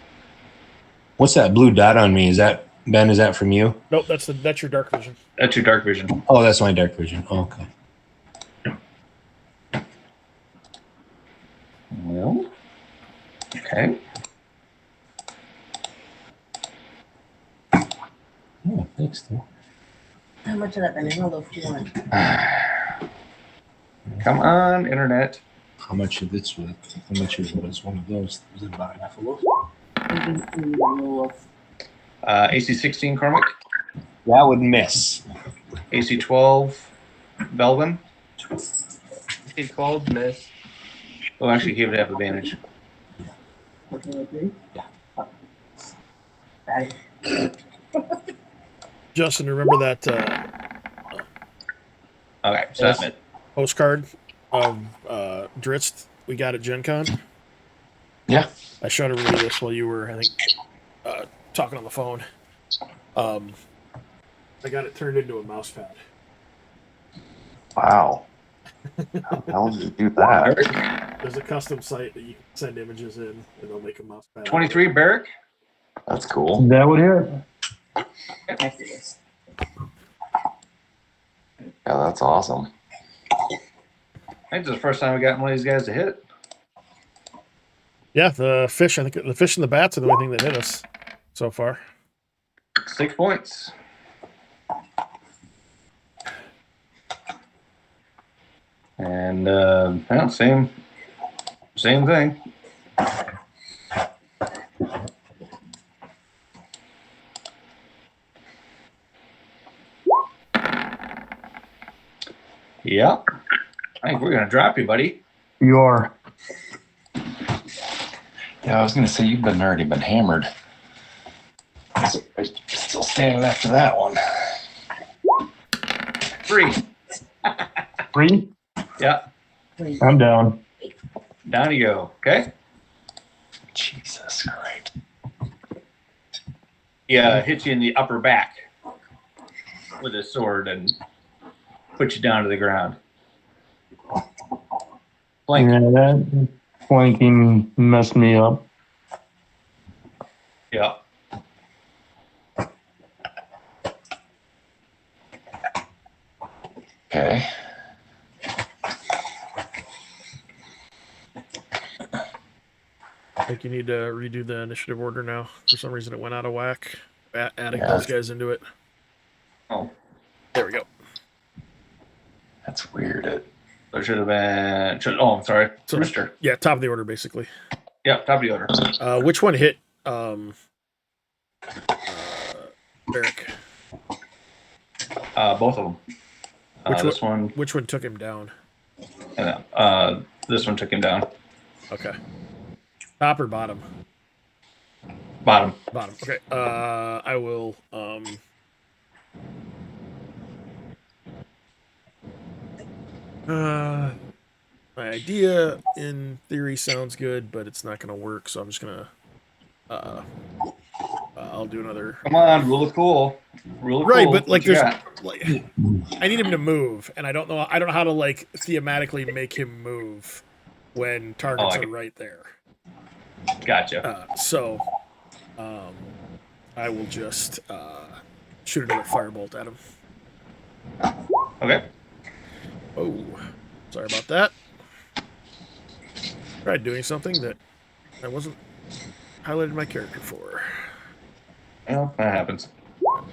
Speaker 1: What's that blue dot on me? Is that, Ben, is that from you?
Speaker 4: Nope, that's your dark vision.
Speaker 2: That's your dark vision.
Speaker 1: Oh, that's my dark vision. Oh, okay.
Speaker 2: Well, okay.
Speaker 1: Oh, thanks, though.
Speaker 9: How much of that banana loaf do you want?
Speaker 2: Come on, internet.
Speaker 1: How much of this was? How much of it was one of those? Was it about half a loaf?
Speaker 2: AC 16, Cormac.
Speaker 1: That would miss.
Speaker 2: AC 12, Belvin.
Speaker 6: He's called Miss.
Speaker 2: Oh, actually, he would have advantage.
Speaker 4: Justin, remember that
Speaker 2: Okay, so that's it.
Speaker 4: postcard of Dritz we got at Gen Con?
Speaker 8: Yeah.
Speaker 4: I showed everybody this while you were, I think, talking on the phone. I got it turned into a mouse pad.
Speaker 8: Wow. How the hell did you do that?
Speaker 4: There's a custom site that you can send images in, and they'll make a mouse pad.
Speaker 2: 23, Barrick.
Speaker 8: That's cool.
Speaker 5: That would hit.
Speaker 8: Yeah, that's awesome.
Speaker 2: I think this is the first time we got one of these guys to hit.
Speaker 4: Yeah, the fish. I think the fish and the bats are the only thing that hit us so far.
Speaker 2: 6 points. And well, same thing. Yeah, I think we're gonna drop you, buddy.
Speaker 5: You are.
Speaker 8: Yeah, I was gonna say you've already been hammered. Still standing after that one.
Speaker 2: 3.
Speaker 5: 3?
Speaker 2: Yeah,
Speaker 5: I'm down.
Speaker 2: down you go. Okay.
Speaker 8: Jesus Christ.
Speaker 2: Yeah, hits you in the upper back with his sword and puts you down to the ground. Flank.
Speaker 5: Yeah, that flanking messed me up.
Speaker 2: Yeah.
Speaker 8: Okay.
Speaker 4: I think you need to redo the initiative order now. For some reason, it went out of whack. Adding
Speaker 8: Yeah.
Speaker 4: those guys into it.
Speaker 2: Oh,
Speaker 4: There we go.
Speaker 8: That's weird.
Speaker 2: there should have been. I'm sorry.
Speaker 4: So-
Speaker 2: Rooster.
Speaker 4: Yeah, top of the order, basically.
Speaker 2: Yeah, top of the order.
Speaker 4: Which one hit Eric?
Speaker 2: Both of them. This one.
Speaker 4: Which one took him down?
Speaker 2: And this one took him down.
Speaker 4: Okay. Top or bottom?
Speaker 2: Bottom.
Speaker 4: Bottom. Okay. I will. My idea in theory sounds good, but it's not going to work. So I'm just gonna. I'll do another.
Speaker 2: Come on, rule of cool. Rule of
Speaker 4: Right,
Speaker 2: cool.
Speaker 4: but like
Speaker 2: What you
Speaker 4: there's
Speaker 2: got?
Speaker 4: like I need him to move, and I don't know how to like thematically make him move when targets are right there.
Speaker 2: Gotcha.
Speaker 4: So I will just shoot another firebolt at him.
Speaker 2: Okay.
Speaker 4: Oh, sorry about that. Tried doing something that I wasn't highlighted my character for.
Speaker 2: Well, that happens.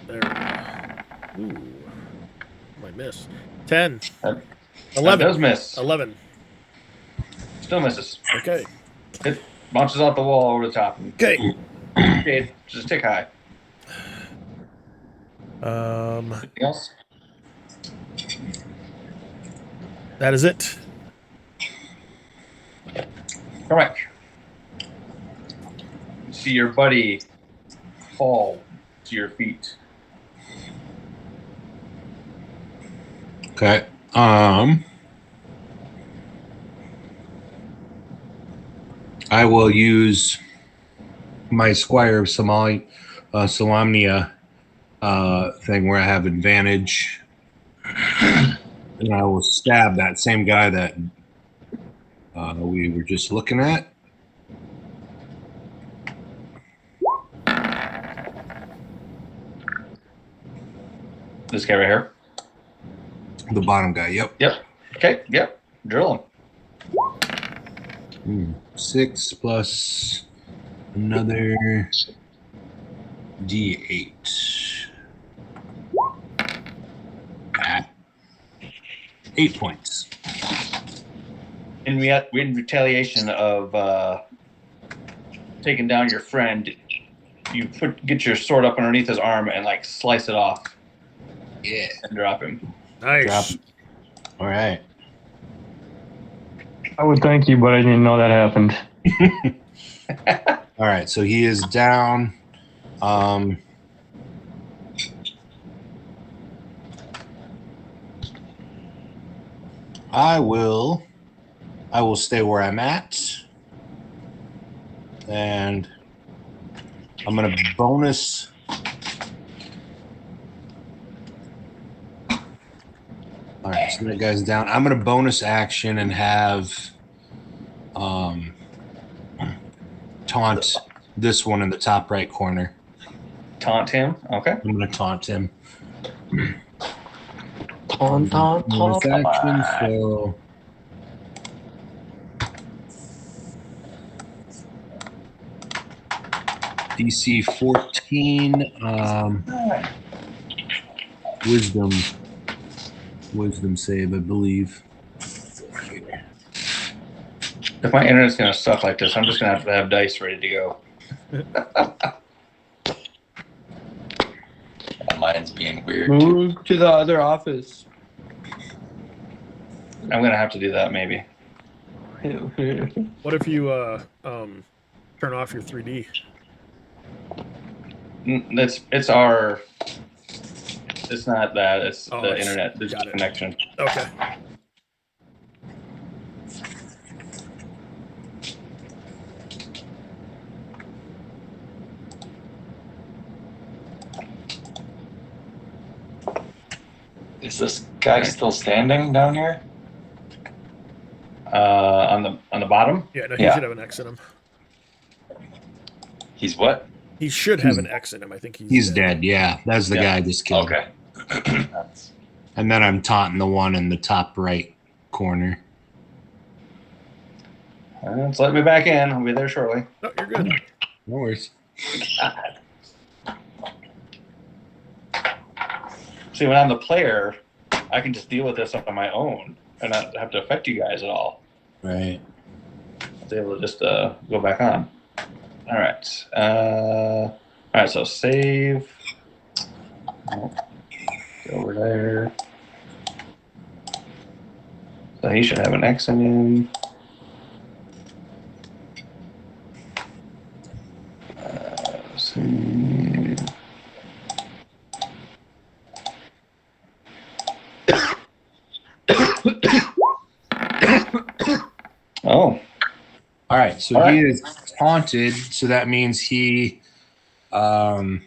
Speaker 4: There we go. Ooh. Might miss. 10.
Speaker 2: That
Speaker 4: 11.
Speaker 2: does miss.
Speaker 4: 11.
Speaker 2: Still misses.
Speaker 4: Okay.
Speaker 2: It bounces out the wall over the top.
Speaker 4: Okay.
Speaker 2: Okay, just tick high. Anything else?
Speaker 4: That is it.
Speaker 2: Correct. See your buddy fall to your feet.
Speaker 1: Okay. I will use my Squire of Solamnia thing where I have advantage, and I will stab that same guy that we were just looking at.
Speaker 2: This guy right here.
Speaker 1: The bottom guy. Yep.
Speaker 2: Yep. Okay. Yep. Drill him.
Speaker 1: 6 plus another D8. 8 points.
Speaker 2: In retaliation of taking down your friend, you get your sword up underneath his arm and like slice it off.
Speaker 1: Yeah.
Speaker 2: And drop him.
Speaker 4: Nice.
Speaker 1: Drop. All right.
Speaker 5: I would thank you, but I didn't know that happened.
Speaker 1: All right. So he is down. I will stay where I'm at, and I'm gonna bonus. All right, so that guy's down. I'm gonna bonus action and have taunt this one in the top right corner.
Speaker 2: Taunt him. Okay.
Speaker 1: I'm gonna taunt him.
Speaker 6: Taunt.
Speaker 1: Bonus action, so DC 14, wisdom save, I believe.
Speaker 2: If my internet's gonna suck like this, I'm just gonna have dice ready to go.
Speaker 8: Mine's being weird.
Speaker 6: Move to the other office.
Speaker 2: I'm gonna have to do that maybe.
Speaker 4: What if you turn off your 3D?
Speaker 2: It's not that. It's
Speaker 4: Oh,
Speaker 2: the
Speaker 4: it's-
Speaker 2: internet. There's
Speaker 4: got
Speaker 2: a
Speaker 4: it.
Speaker 2: connection.
Speaker 4: Okay.
Speaker 8: Is this guy still standing down here?
Speaker 2: On the bottom.
Speaker 4: Yeah, no, he
Speaker 8: Yeah.
Speaker 4: should have an X in him.
Speaker 8: He's what?
Speaker 4: He should have an X in him. I think
Speaker 1: He's dead. Yeah, that's the guy I just killed.
Speaker 8: Okay. That's
Speaker 1: And then I'm taunting the one in the top right corner.
Speaker 2: Let's let me back in. I'll be there shortly.
Speaker 4: No, you're good.
Speaker 1: No worries.
Speaker 2: God. See, when I'm the player, I can just deal with this on my own and not have to affect you guys at all.
Speaker 1: Right.
Speaker 2: I was able to just go back on. All right. All right, so save. Go over there. So he should have an X in him. See. Oh.
Speaker 1: All right. So he is taunted. So that means he
Speaker 2: can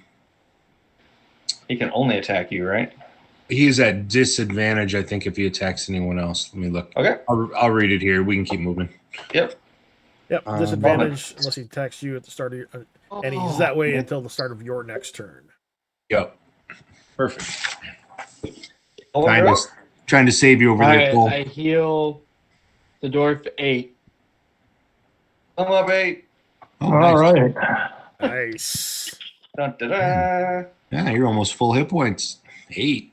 Speaker 2: only attack you, right?
Speaker 1: he's at disadvantage, I think, if he attacks anyone else. Let me look.
Speaker 2: Okay.
Speaker 1: I'll read it here. We can keep moving.
Speaker 2: Yep.
Speaker 4: Yep. Disadvantage unless he attacks you at the start of your, and he's that way until the start of your next turn.
Speaker 1: Yep. Perfect.
Speaker 2: Oh,
Speaker 1: Trying to save you over
Speaker 6: All
Speaker 1: there,
Speaker 6: right,
Speaker 1: Cole.
Speaker 6: I heal the dwarf 8.
Speaker 2: Come up, 8.
Speaker 1: Oh,
Speaker 5: All
Speaker 1: nice.
Speaker 5: right.
Speaker 2: Nice. Dun, da, da.
Speaker 1: Yeah, you're almost full hit points. 8.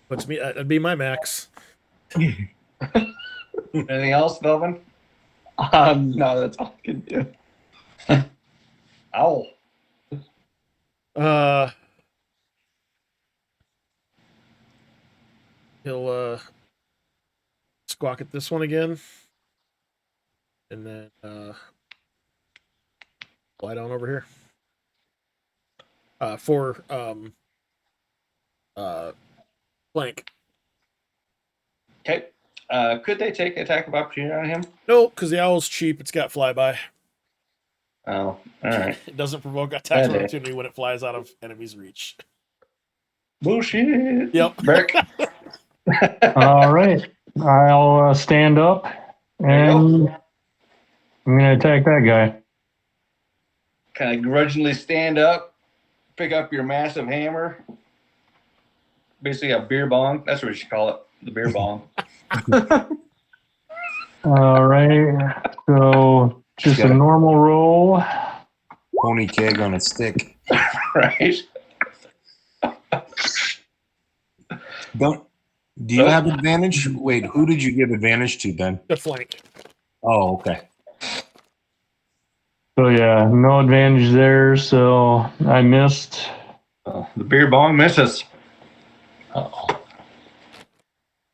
Speaker 4: Puts me. That'd be my max.
Speaker 2: Anything else, Melvin?
Speaker 6: No, that's all I can do.
Speaker 2: Ow.
Speaker 4: He'll squawk at this one again, and then lie down over here. For flank.
Speaker 2: Okay. Could they take attack of opportunity on him?
Speaker 4: No, because the owl's cheap. It's got flyby.
Speaker 2: Oh, all right.
Speaker 4: It doesn't provoke attack of
Speaker 2: Okay.
Speaker 4: opportunity when it flies out of enemy's reach.
Speaker 2: Bullshit.
Speaker 4: Yep.
Speaker 2: Brick.
Speaker 5: All right. I'll stand up and I'm going to attack that guy.
Speaker 2: Kind of grudgingly stand up, pick up your massive hammer. Basically a beer bong. That's what we should call it. The beer bong.
Speaker 5: All right. So just a normal roll.
Speaker 1: Pony keg on a stick.
Speaker 2: Right?
Speaker 1: Do you have advantage? Wait, who did you give advantage to, Ben?
Speaker 4: The flank.
Speaker 1: Oh, okay.
Speaker 5: So yeah, no advantage there. So I missed.
Speaker 2: The beer bong misses.
Speaker 8: Uh-oh.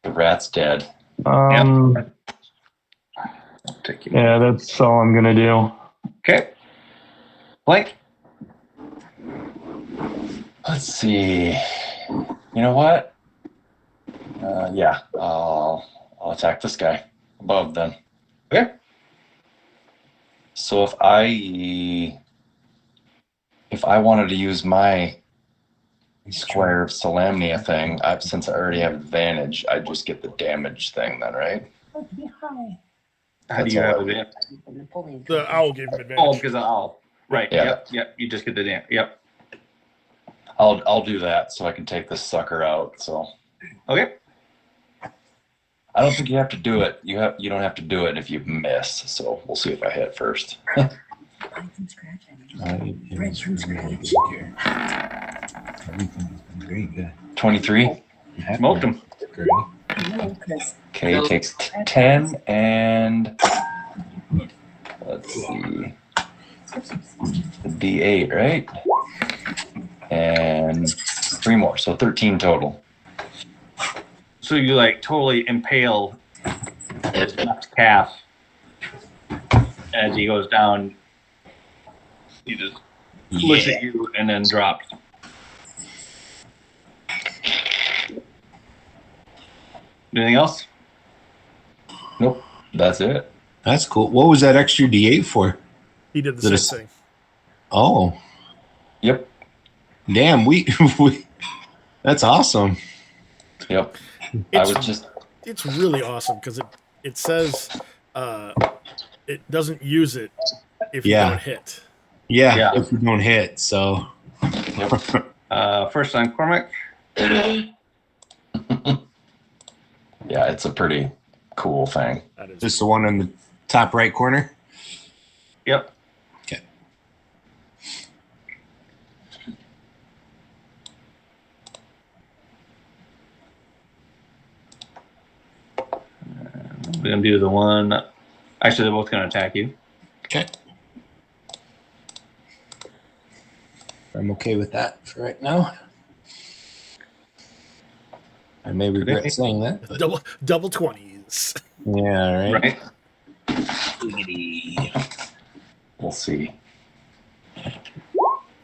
Speaker 8: The rat's dead.
Speaker 2: Take you.
Speaker 5: Yeah, that's all I'm going to do.
Speaker 2: Okay. Blank.
Speaker 8: Let's see. You know what? Yeah, I'll attack this guy above then.
Speaker 2: Okay.
Speaker 8: So if I wanted to use my Squire of Salamnia thing, since I already have advantage, I'd just get the damage thing then, right?
Speaker 2: How do you have it?
Speaker 4: The owl gave him advantage.
Speaker 2: Oh, because of owl. Right.
Speaker 8: Yeah.
Speaker 2: Yep. You just get the damn. Yep.
Speaker 8: I'll do that so I can take this sucker out. So
Speaker 2: Okay.
Speaker 8: I don't think you have to do it. You don't have to do it if you miss. So we'll see if I hit first.
Speaker 9: Find some scratch. Bread from scratch.
Speaker 1: Everything's been great. Good.
Speaker 8: 23.
Speaker 2: Smoked him.
Speaker 1: Great.
Speaker 9: No, because
Speaker 8: Okay, it takes 10 and let's see, the D8, right? And 3 more, so 13 total.
Speaker 2: So you like totally impale his left calf as he goes down. He just looks at you and then drops. Anything else?
Speaker 8: Nope, that's it.
Speaker 1: That's cool. What was that extra D8 for?
Speaker 4: He did the
Speaker 1: Did it-
Speaker 4: same thing.
Speaker 1: Oh,
Speaker 8: Yep,
Speaker 1: damn. We that's awesome.
Speaker 8: yep.
Speaker 4: It's really awesome because it says it doesn't use it if you
Speaker 1: Yeah.
Speaker 4: don't hit.
Speaker 1: Yeah,
Speaker 2: Yeah.
Speaker 1: if you don't hit. So
Speaker 2: First on Cormac.
Speaker 8: Yeah, it's a pretty cool thing.
Speaker 4: That is
Speaker 1: Just the one in the top right corner.
Speaker 2: Yep.
Speaker 1: Okay.
Speaker 2: We're gonna do the one. Actually, they're both gonna attack you.
Speaker 1: Okay. I'm okay with that for right now. I may regret saying that. But
Speaker 4: double 20s.
Speaker 1: yeah, right.
Speaker 8: We'll see.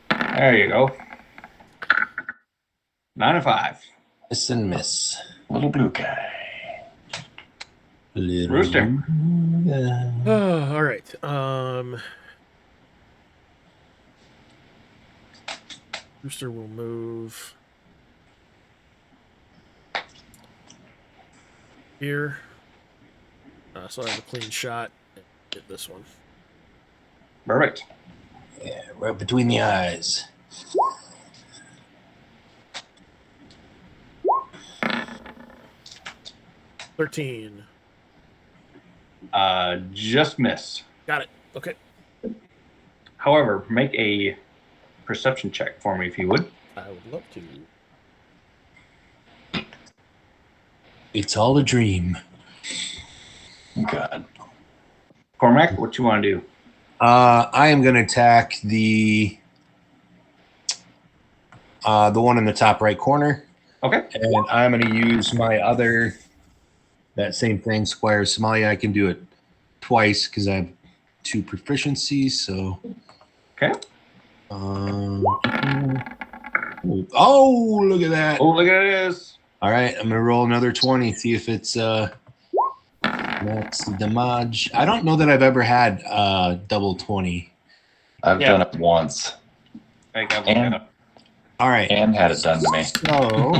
Speaker 2: There you go. 9 and 5.
Speaker 1: Miss and miss.
Speaker 8: Little blue guy.
Speaker 1: Little
Speaker 2: Rooster.
Speaker 4: All right. Rooster will move here. So I have a clean shot. Hit this one.
Speaker 2: Perfect.
Speaker 1: Yeah, right between the eyes.
Speaker 4: $13.
Speaker 2: Just miss.
Speaker 4: Got it. Okay.
Speaker 2: However, make a perception check for me if you would.
Speaker 4: I would love to.
Speaker 1: It's all a dream.
Speaker 8: God.
Speaker 2: Cormac, what you want to do?
Speaker 1: I am going to attack the one in the top right corner.
Speaker 2: Okay.
Speaker 1: And I'm going to use my other, that same thing, Squire Somalia. I can do it twice because I have 2 proficiencies. So.
Speaker 2: Okay.
Speaker 1: Oh, look at that.
Speaker 2: Oh, look at this.
Speaker 1: All right. I'm going to roll another 20, see if it's max damage. I don't know that I've ever had double 20.
Speaker 8: I've done it once.
Speaker 2: I got
Speaker 8: And-
Speaker 2: one.
Speaker 1: All right.
Speaker 8: And had it done to me.
Speaker 1: So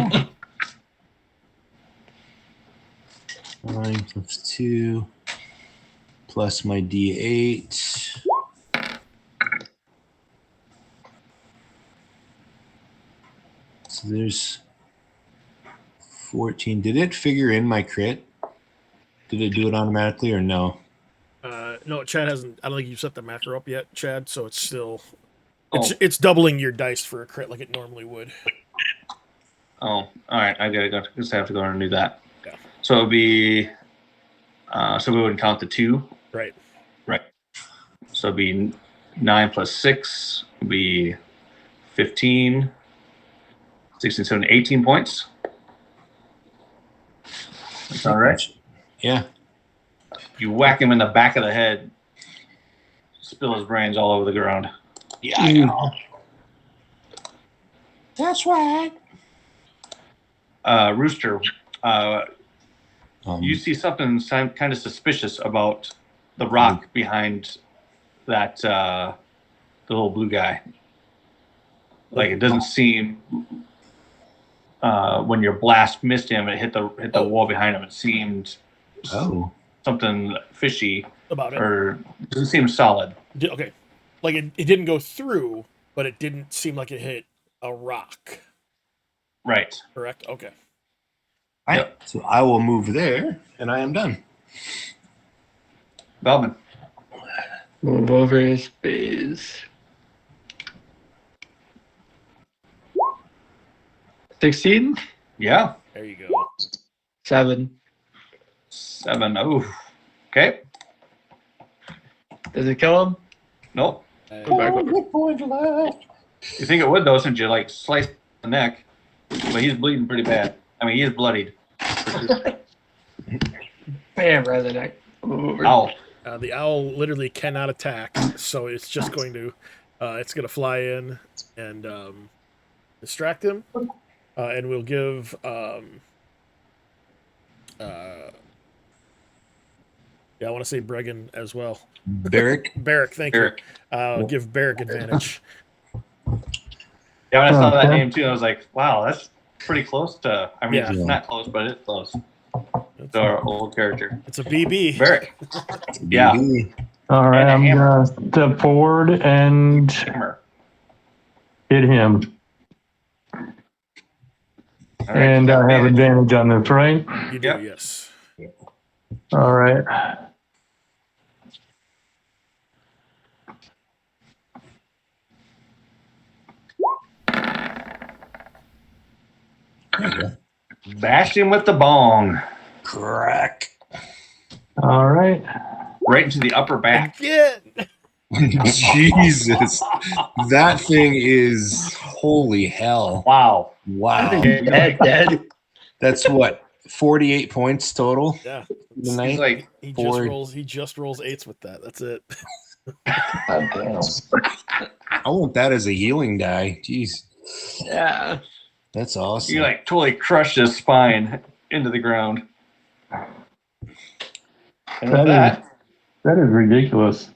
Speaker 1: 9 plus 2 plus my D8. So there's 14. Did it figure in my crit? Did it do it automatically or no?
Speaker 4: No, Chad hasn't. I don't think you've set the macro up yet, Chad. So it's still,
Speaker 2: Oh.
Speaker 4: it's doubling your dice for a crit like it normally would.
Speaker 2: Oh, all right. I gotta go. Just have to go and do that.
Speaker 4: Yeah.
Speaker 2: So it'll be. So we wouldn't count the 2.
Speaker 4: Right.
Speaker 2: Right. So it'd be 9 plus 6 would be 15, 16, 17, 18 points. That's all right.
Speaker 1: Yeah.
Speaker 2: You whack him in the back of the head, spill his brains all over the ground.
Speaker 1: Yeah, I know. That's right.
Speaker 2: Rooster, you see something kind of suspicious about the rock behind that the little blue guy. Like it doesn't seem when your blast missed him, it hit the wall behind him. It seemed something fishy
Speaker 4: About it.
Speaker 2: or doesn't seem solid.
Speaker 4: Okay. Like it didn't go through, but it didn't seem like it hit a rock.
Speaker 2: Right.
Speaker 4: Correct? Okay.
Speaker 1: All right. So I will move there, and I am done.
Speaker 2: Belman.
Speaker 6: Move over his base. 16?
Speaker 2: Yeah.
Speaker 4: There you go.
Speaker 6: 7.
Speaker 2: 7. Oh. Okay.
Speaker 6: Does it kill him?
Speaker 2: Nope.
Speaker 6: Go back over.
Speaker 2: You think it would though, since you like sliced the neck, but he's bleeding pretty bad. I mean, he is bloodied.
Speaker 6: Bam, right in the neck. Move over.
Speaker 2: Ow.
Speaker 4: The owl literally cannot attack, so it's just going to, fly in and distract him, and we'll give I want to say Bregan as well.
Speaker 1: Barrick.
Speaker 4: Barrick, thank
Speaker 2: Barrick.
Speaker 4: you. Give Barrick advantage.
Speaker 2: Yeah, when I saw that
Speaker 5: Okay.
Speaker 2: name too, I was like, wow, that's pretty close to. I mean,
Speaker 4: Yeah.
Speaker 2: it's not close, but it's close to our old character.
Speaker 4: It's a BB.
Speaker 2: Barrick. Yeah.
Speaker 5: All right,
Speaker 2: And a
Speaker 5: I'm
Speaker 2: hammer.
Speaker 5: gonna step forward and
Speaker 2: Hammer.
Speaker 5: hit him.
Speaker 2: All right,
Speaker 5: And
Speaker 2: you got
Speaker 5: I have
Speaker 2: advantage.
Speaker 5: advantage on this, right?
Speaker 4: You do,
Speaker 2: Yep.
Speaker 4: yes.
Speaker 5: All right.
Speaker 2: Bashed him with the bong.
Speaker 1: Crack.
Speaker 5: All right.
Speaker 2: Right into the upper back.
Speaker 4: Again.
Speaker 1: Jesus. That thing is holy hell.
Speaker 2: Wow.
Speaker 1: Wow.
Speaker 6: Dead.
Speaker 1: That's what? 48 points total
Speaker 4: Yeah.
Speaker 1: tonight?
Speaker 2: He's like,
Speaker 4: He
Speaker 1: Four.
Speaker 4: just rolls eights with that. That's it.
Speaker 8: God damn.
Speaker 1: I want that as a healing die. Jeez.
Speaker 6: Yeah.
Speaker 1: That's awesome.
Speaker 2: you like totally crushed his spine into the ground. And with
Speaker 5: That
Speaker 2: that,
Speaker 5: is ridiculous.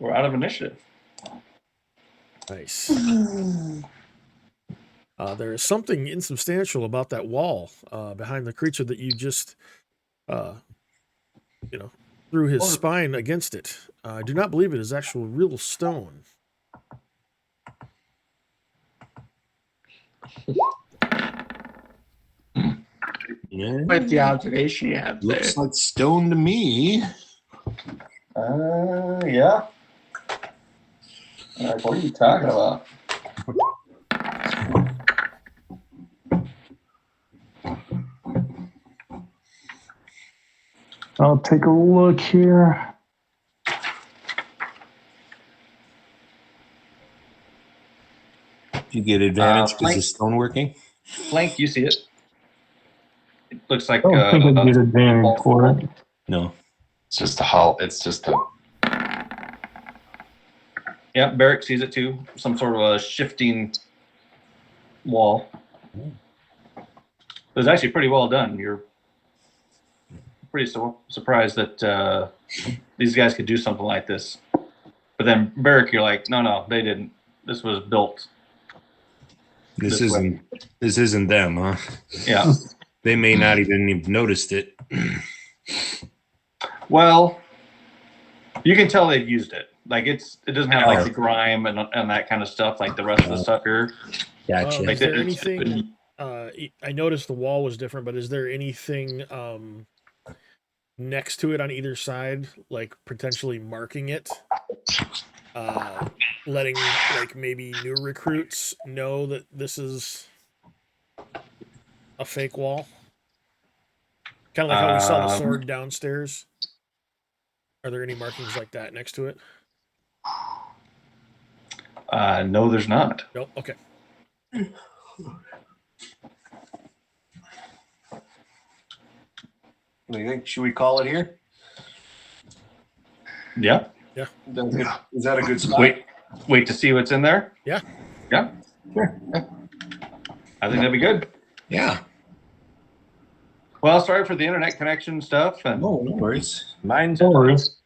Speaker 2: we're out of initiative.
Speaker 4: Nice. There is something insubstantial about that wall behind the creature that you just, threw his spine against it. I do not believe it is actual real stone.
Speaker 1: Yeah.
Speaker 6: Quite the observation you have there.
Speaker 1: Looks like stone to me.
Speaker 2: Yeah. What are you talking about?
Speaker 5: I'll take a look here.
Speaker 1: You get advantage because
Speaker 2: flank.
Speaker 1: of stone working.
Speaker 2: Flank, you see it. It looks like
Speaker 5: I don't think I get advantage for it.
Speaker 1: No.
Speaker 8: It's just a hull. It's just a.
Speaker 2: Yeah, Barrick sees it too. Some sort of a shifting wall. It was actually pretty well done. You're pretty surprised that these guys could do something like this. But then Barrick, you're like, no, they didn't. This was built.
Speaker 1: This
Speaker 2: This
Speaker 1: isn't them, huh?
Speaker 2: Yeah.
Speaker 1: They may not even have noticed it.
Speaker 2: Well, you can tell they've used it. Like it doesn't have like
Speaker 1: Oh.
Speaker 2: the grime and that kind of stuff like the rest of the stuff here.
Speaker 1: Gotcha.
Speaker 2: Like
Speaker 4: Is there
Speaker 2: it's-
Speaker 4: anything? I noticed the wall was different, but is there anything next to it on either side, like potentially marking it, letting like maybe new recruits know that this is a fake wall? Kind of like how we saw the sword downstairs. Are there any markings like that next to it?
Speaker 2: No, there's not.
Speaker 4: Nope. Okay.
Speaker 1: What do you think? Should we call it here?
Speaker 2: Yeah.
Speaker 1: Is that a good spot?
Speaker 2: Wait to see what's in there.
Speaker 4: Yeah.
Speaker 2: Yeah.
Speaker 1: Sure.
Speaker 2: I think that'd be good.
Speaker 1: Yeah.
Speaker 2: Well, sorry for the internet connection stuff. And
Speaker 1: No worries. Mine's
Speaker 5: No worries.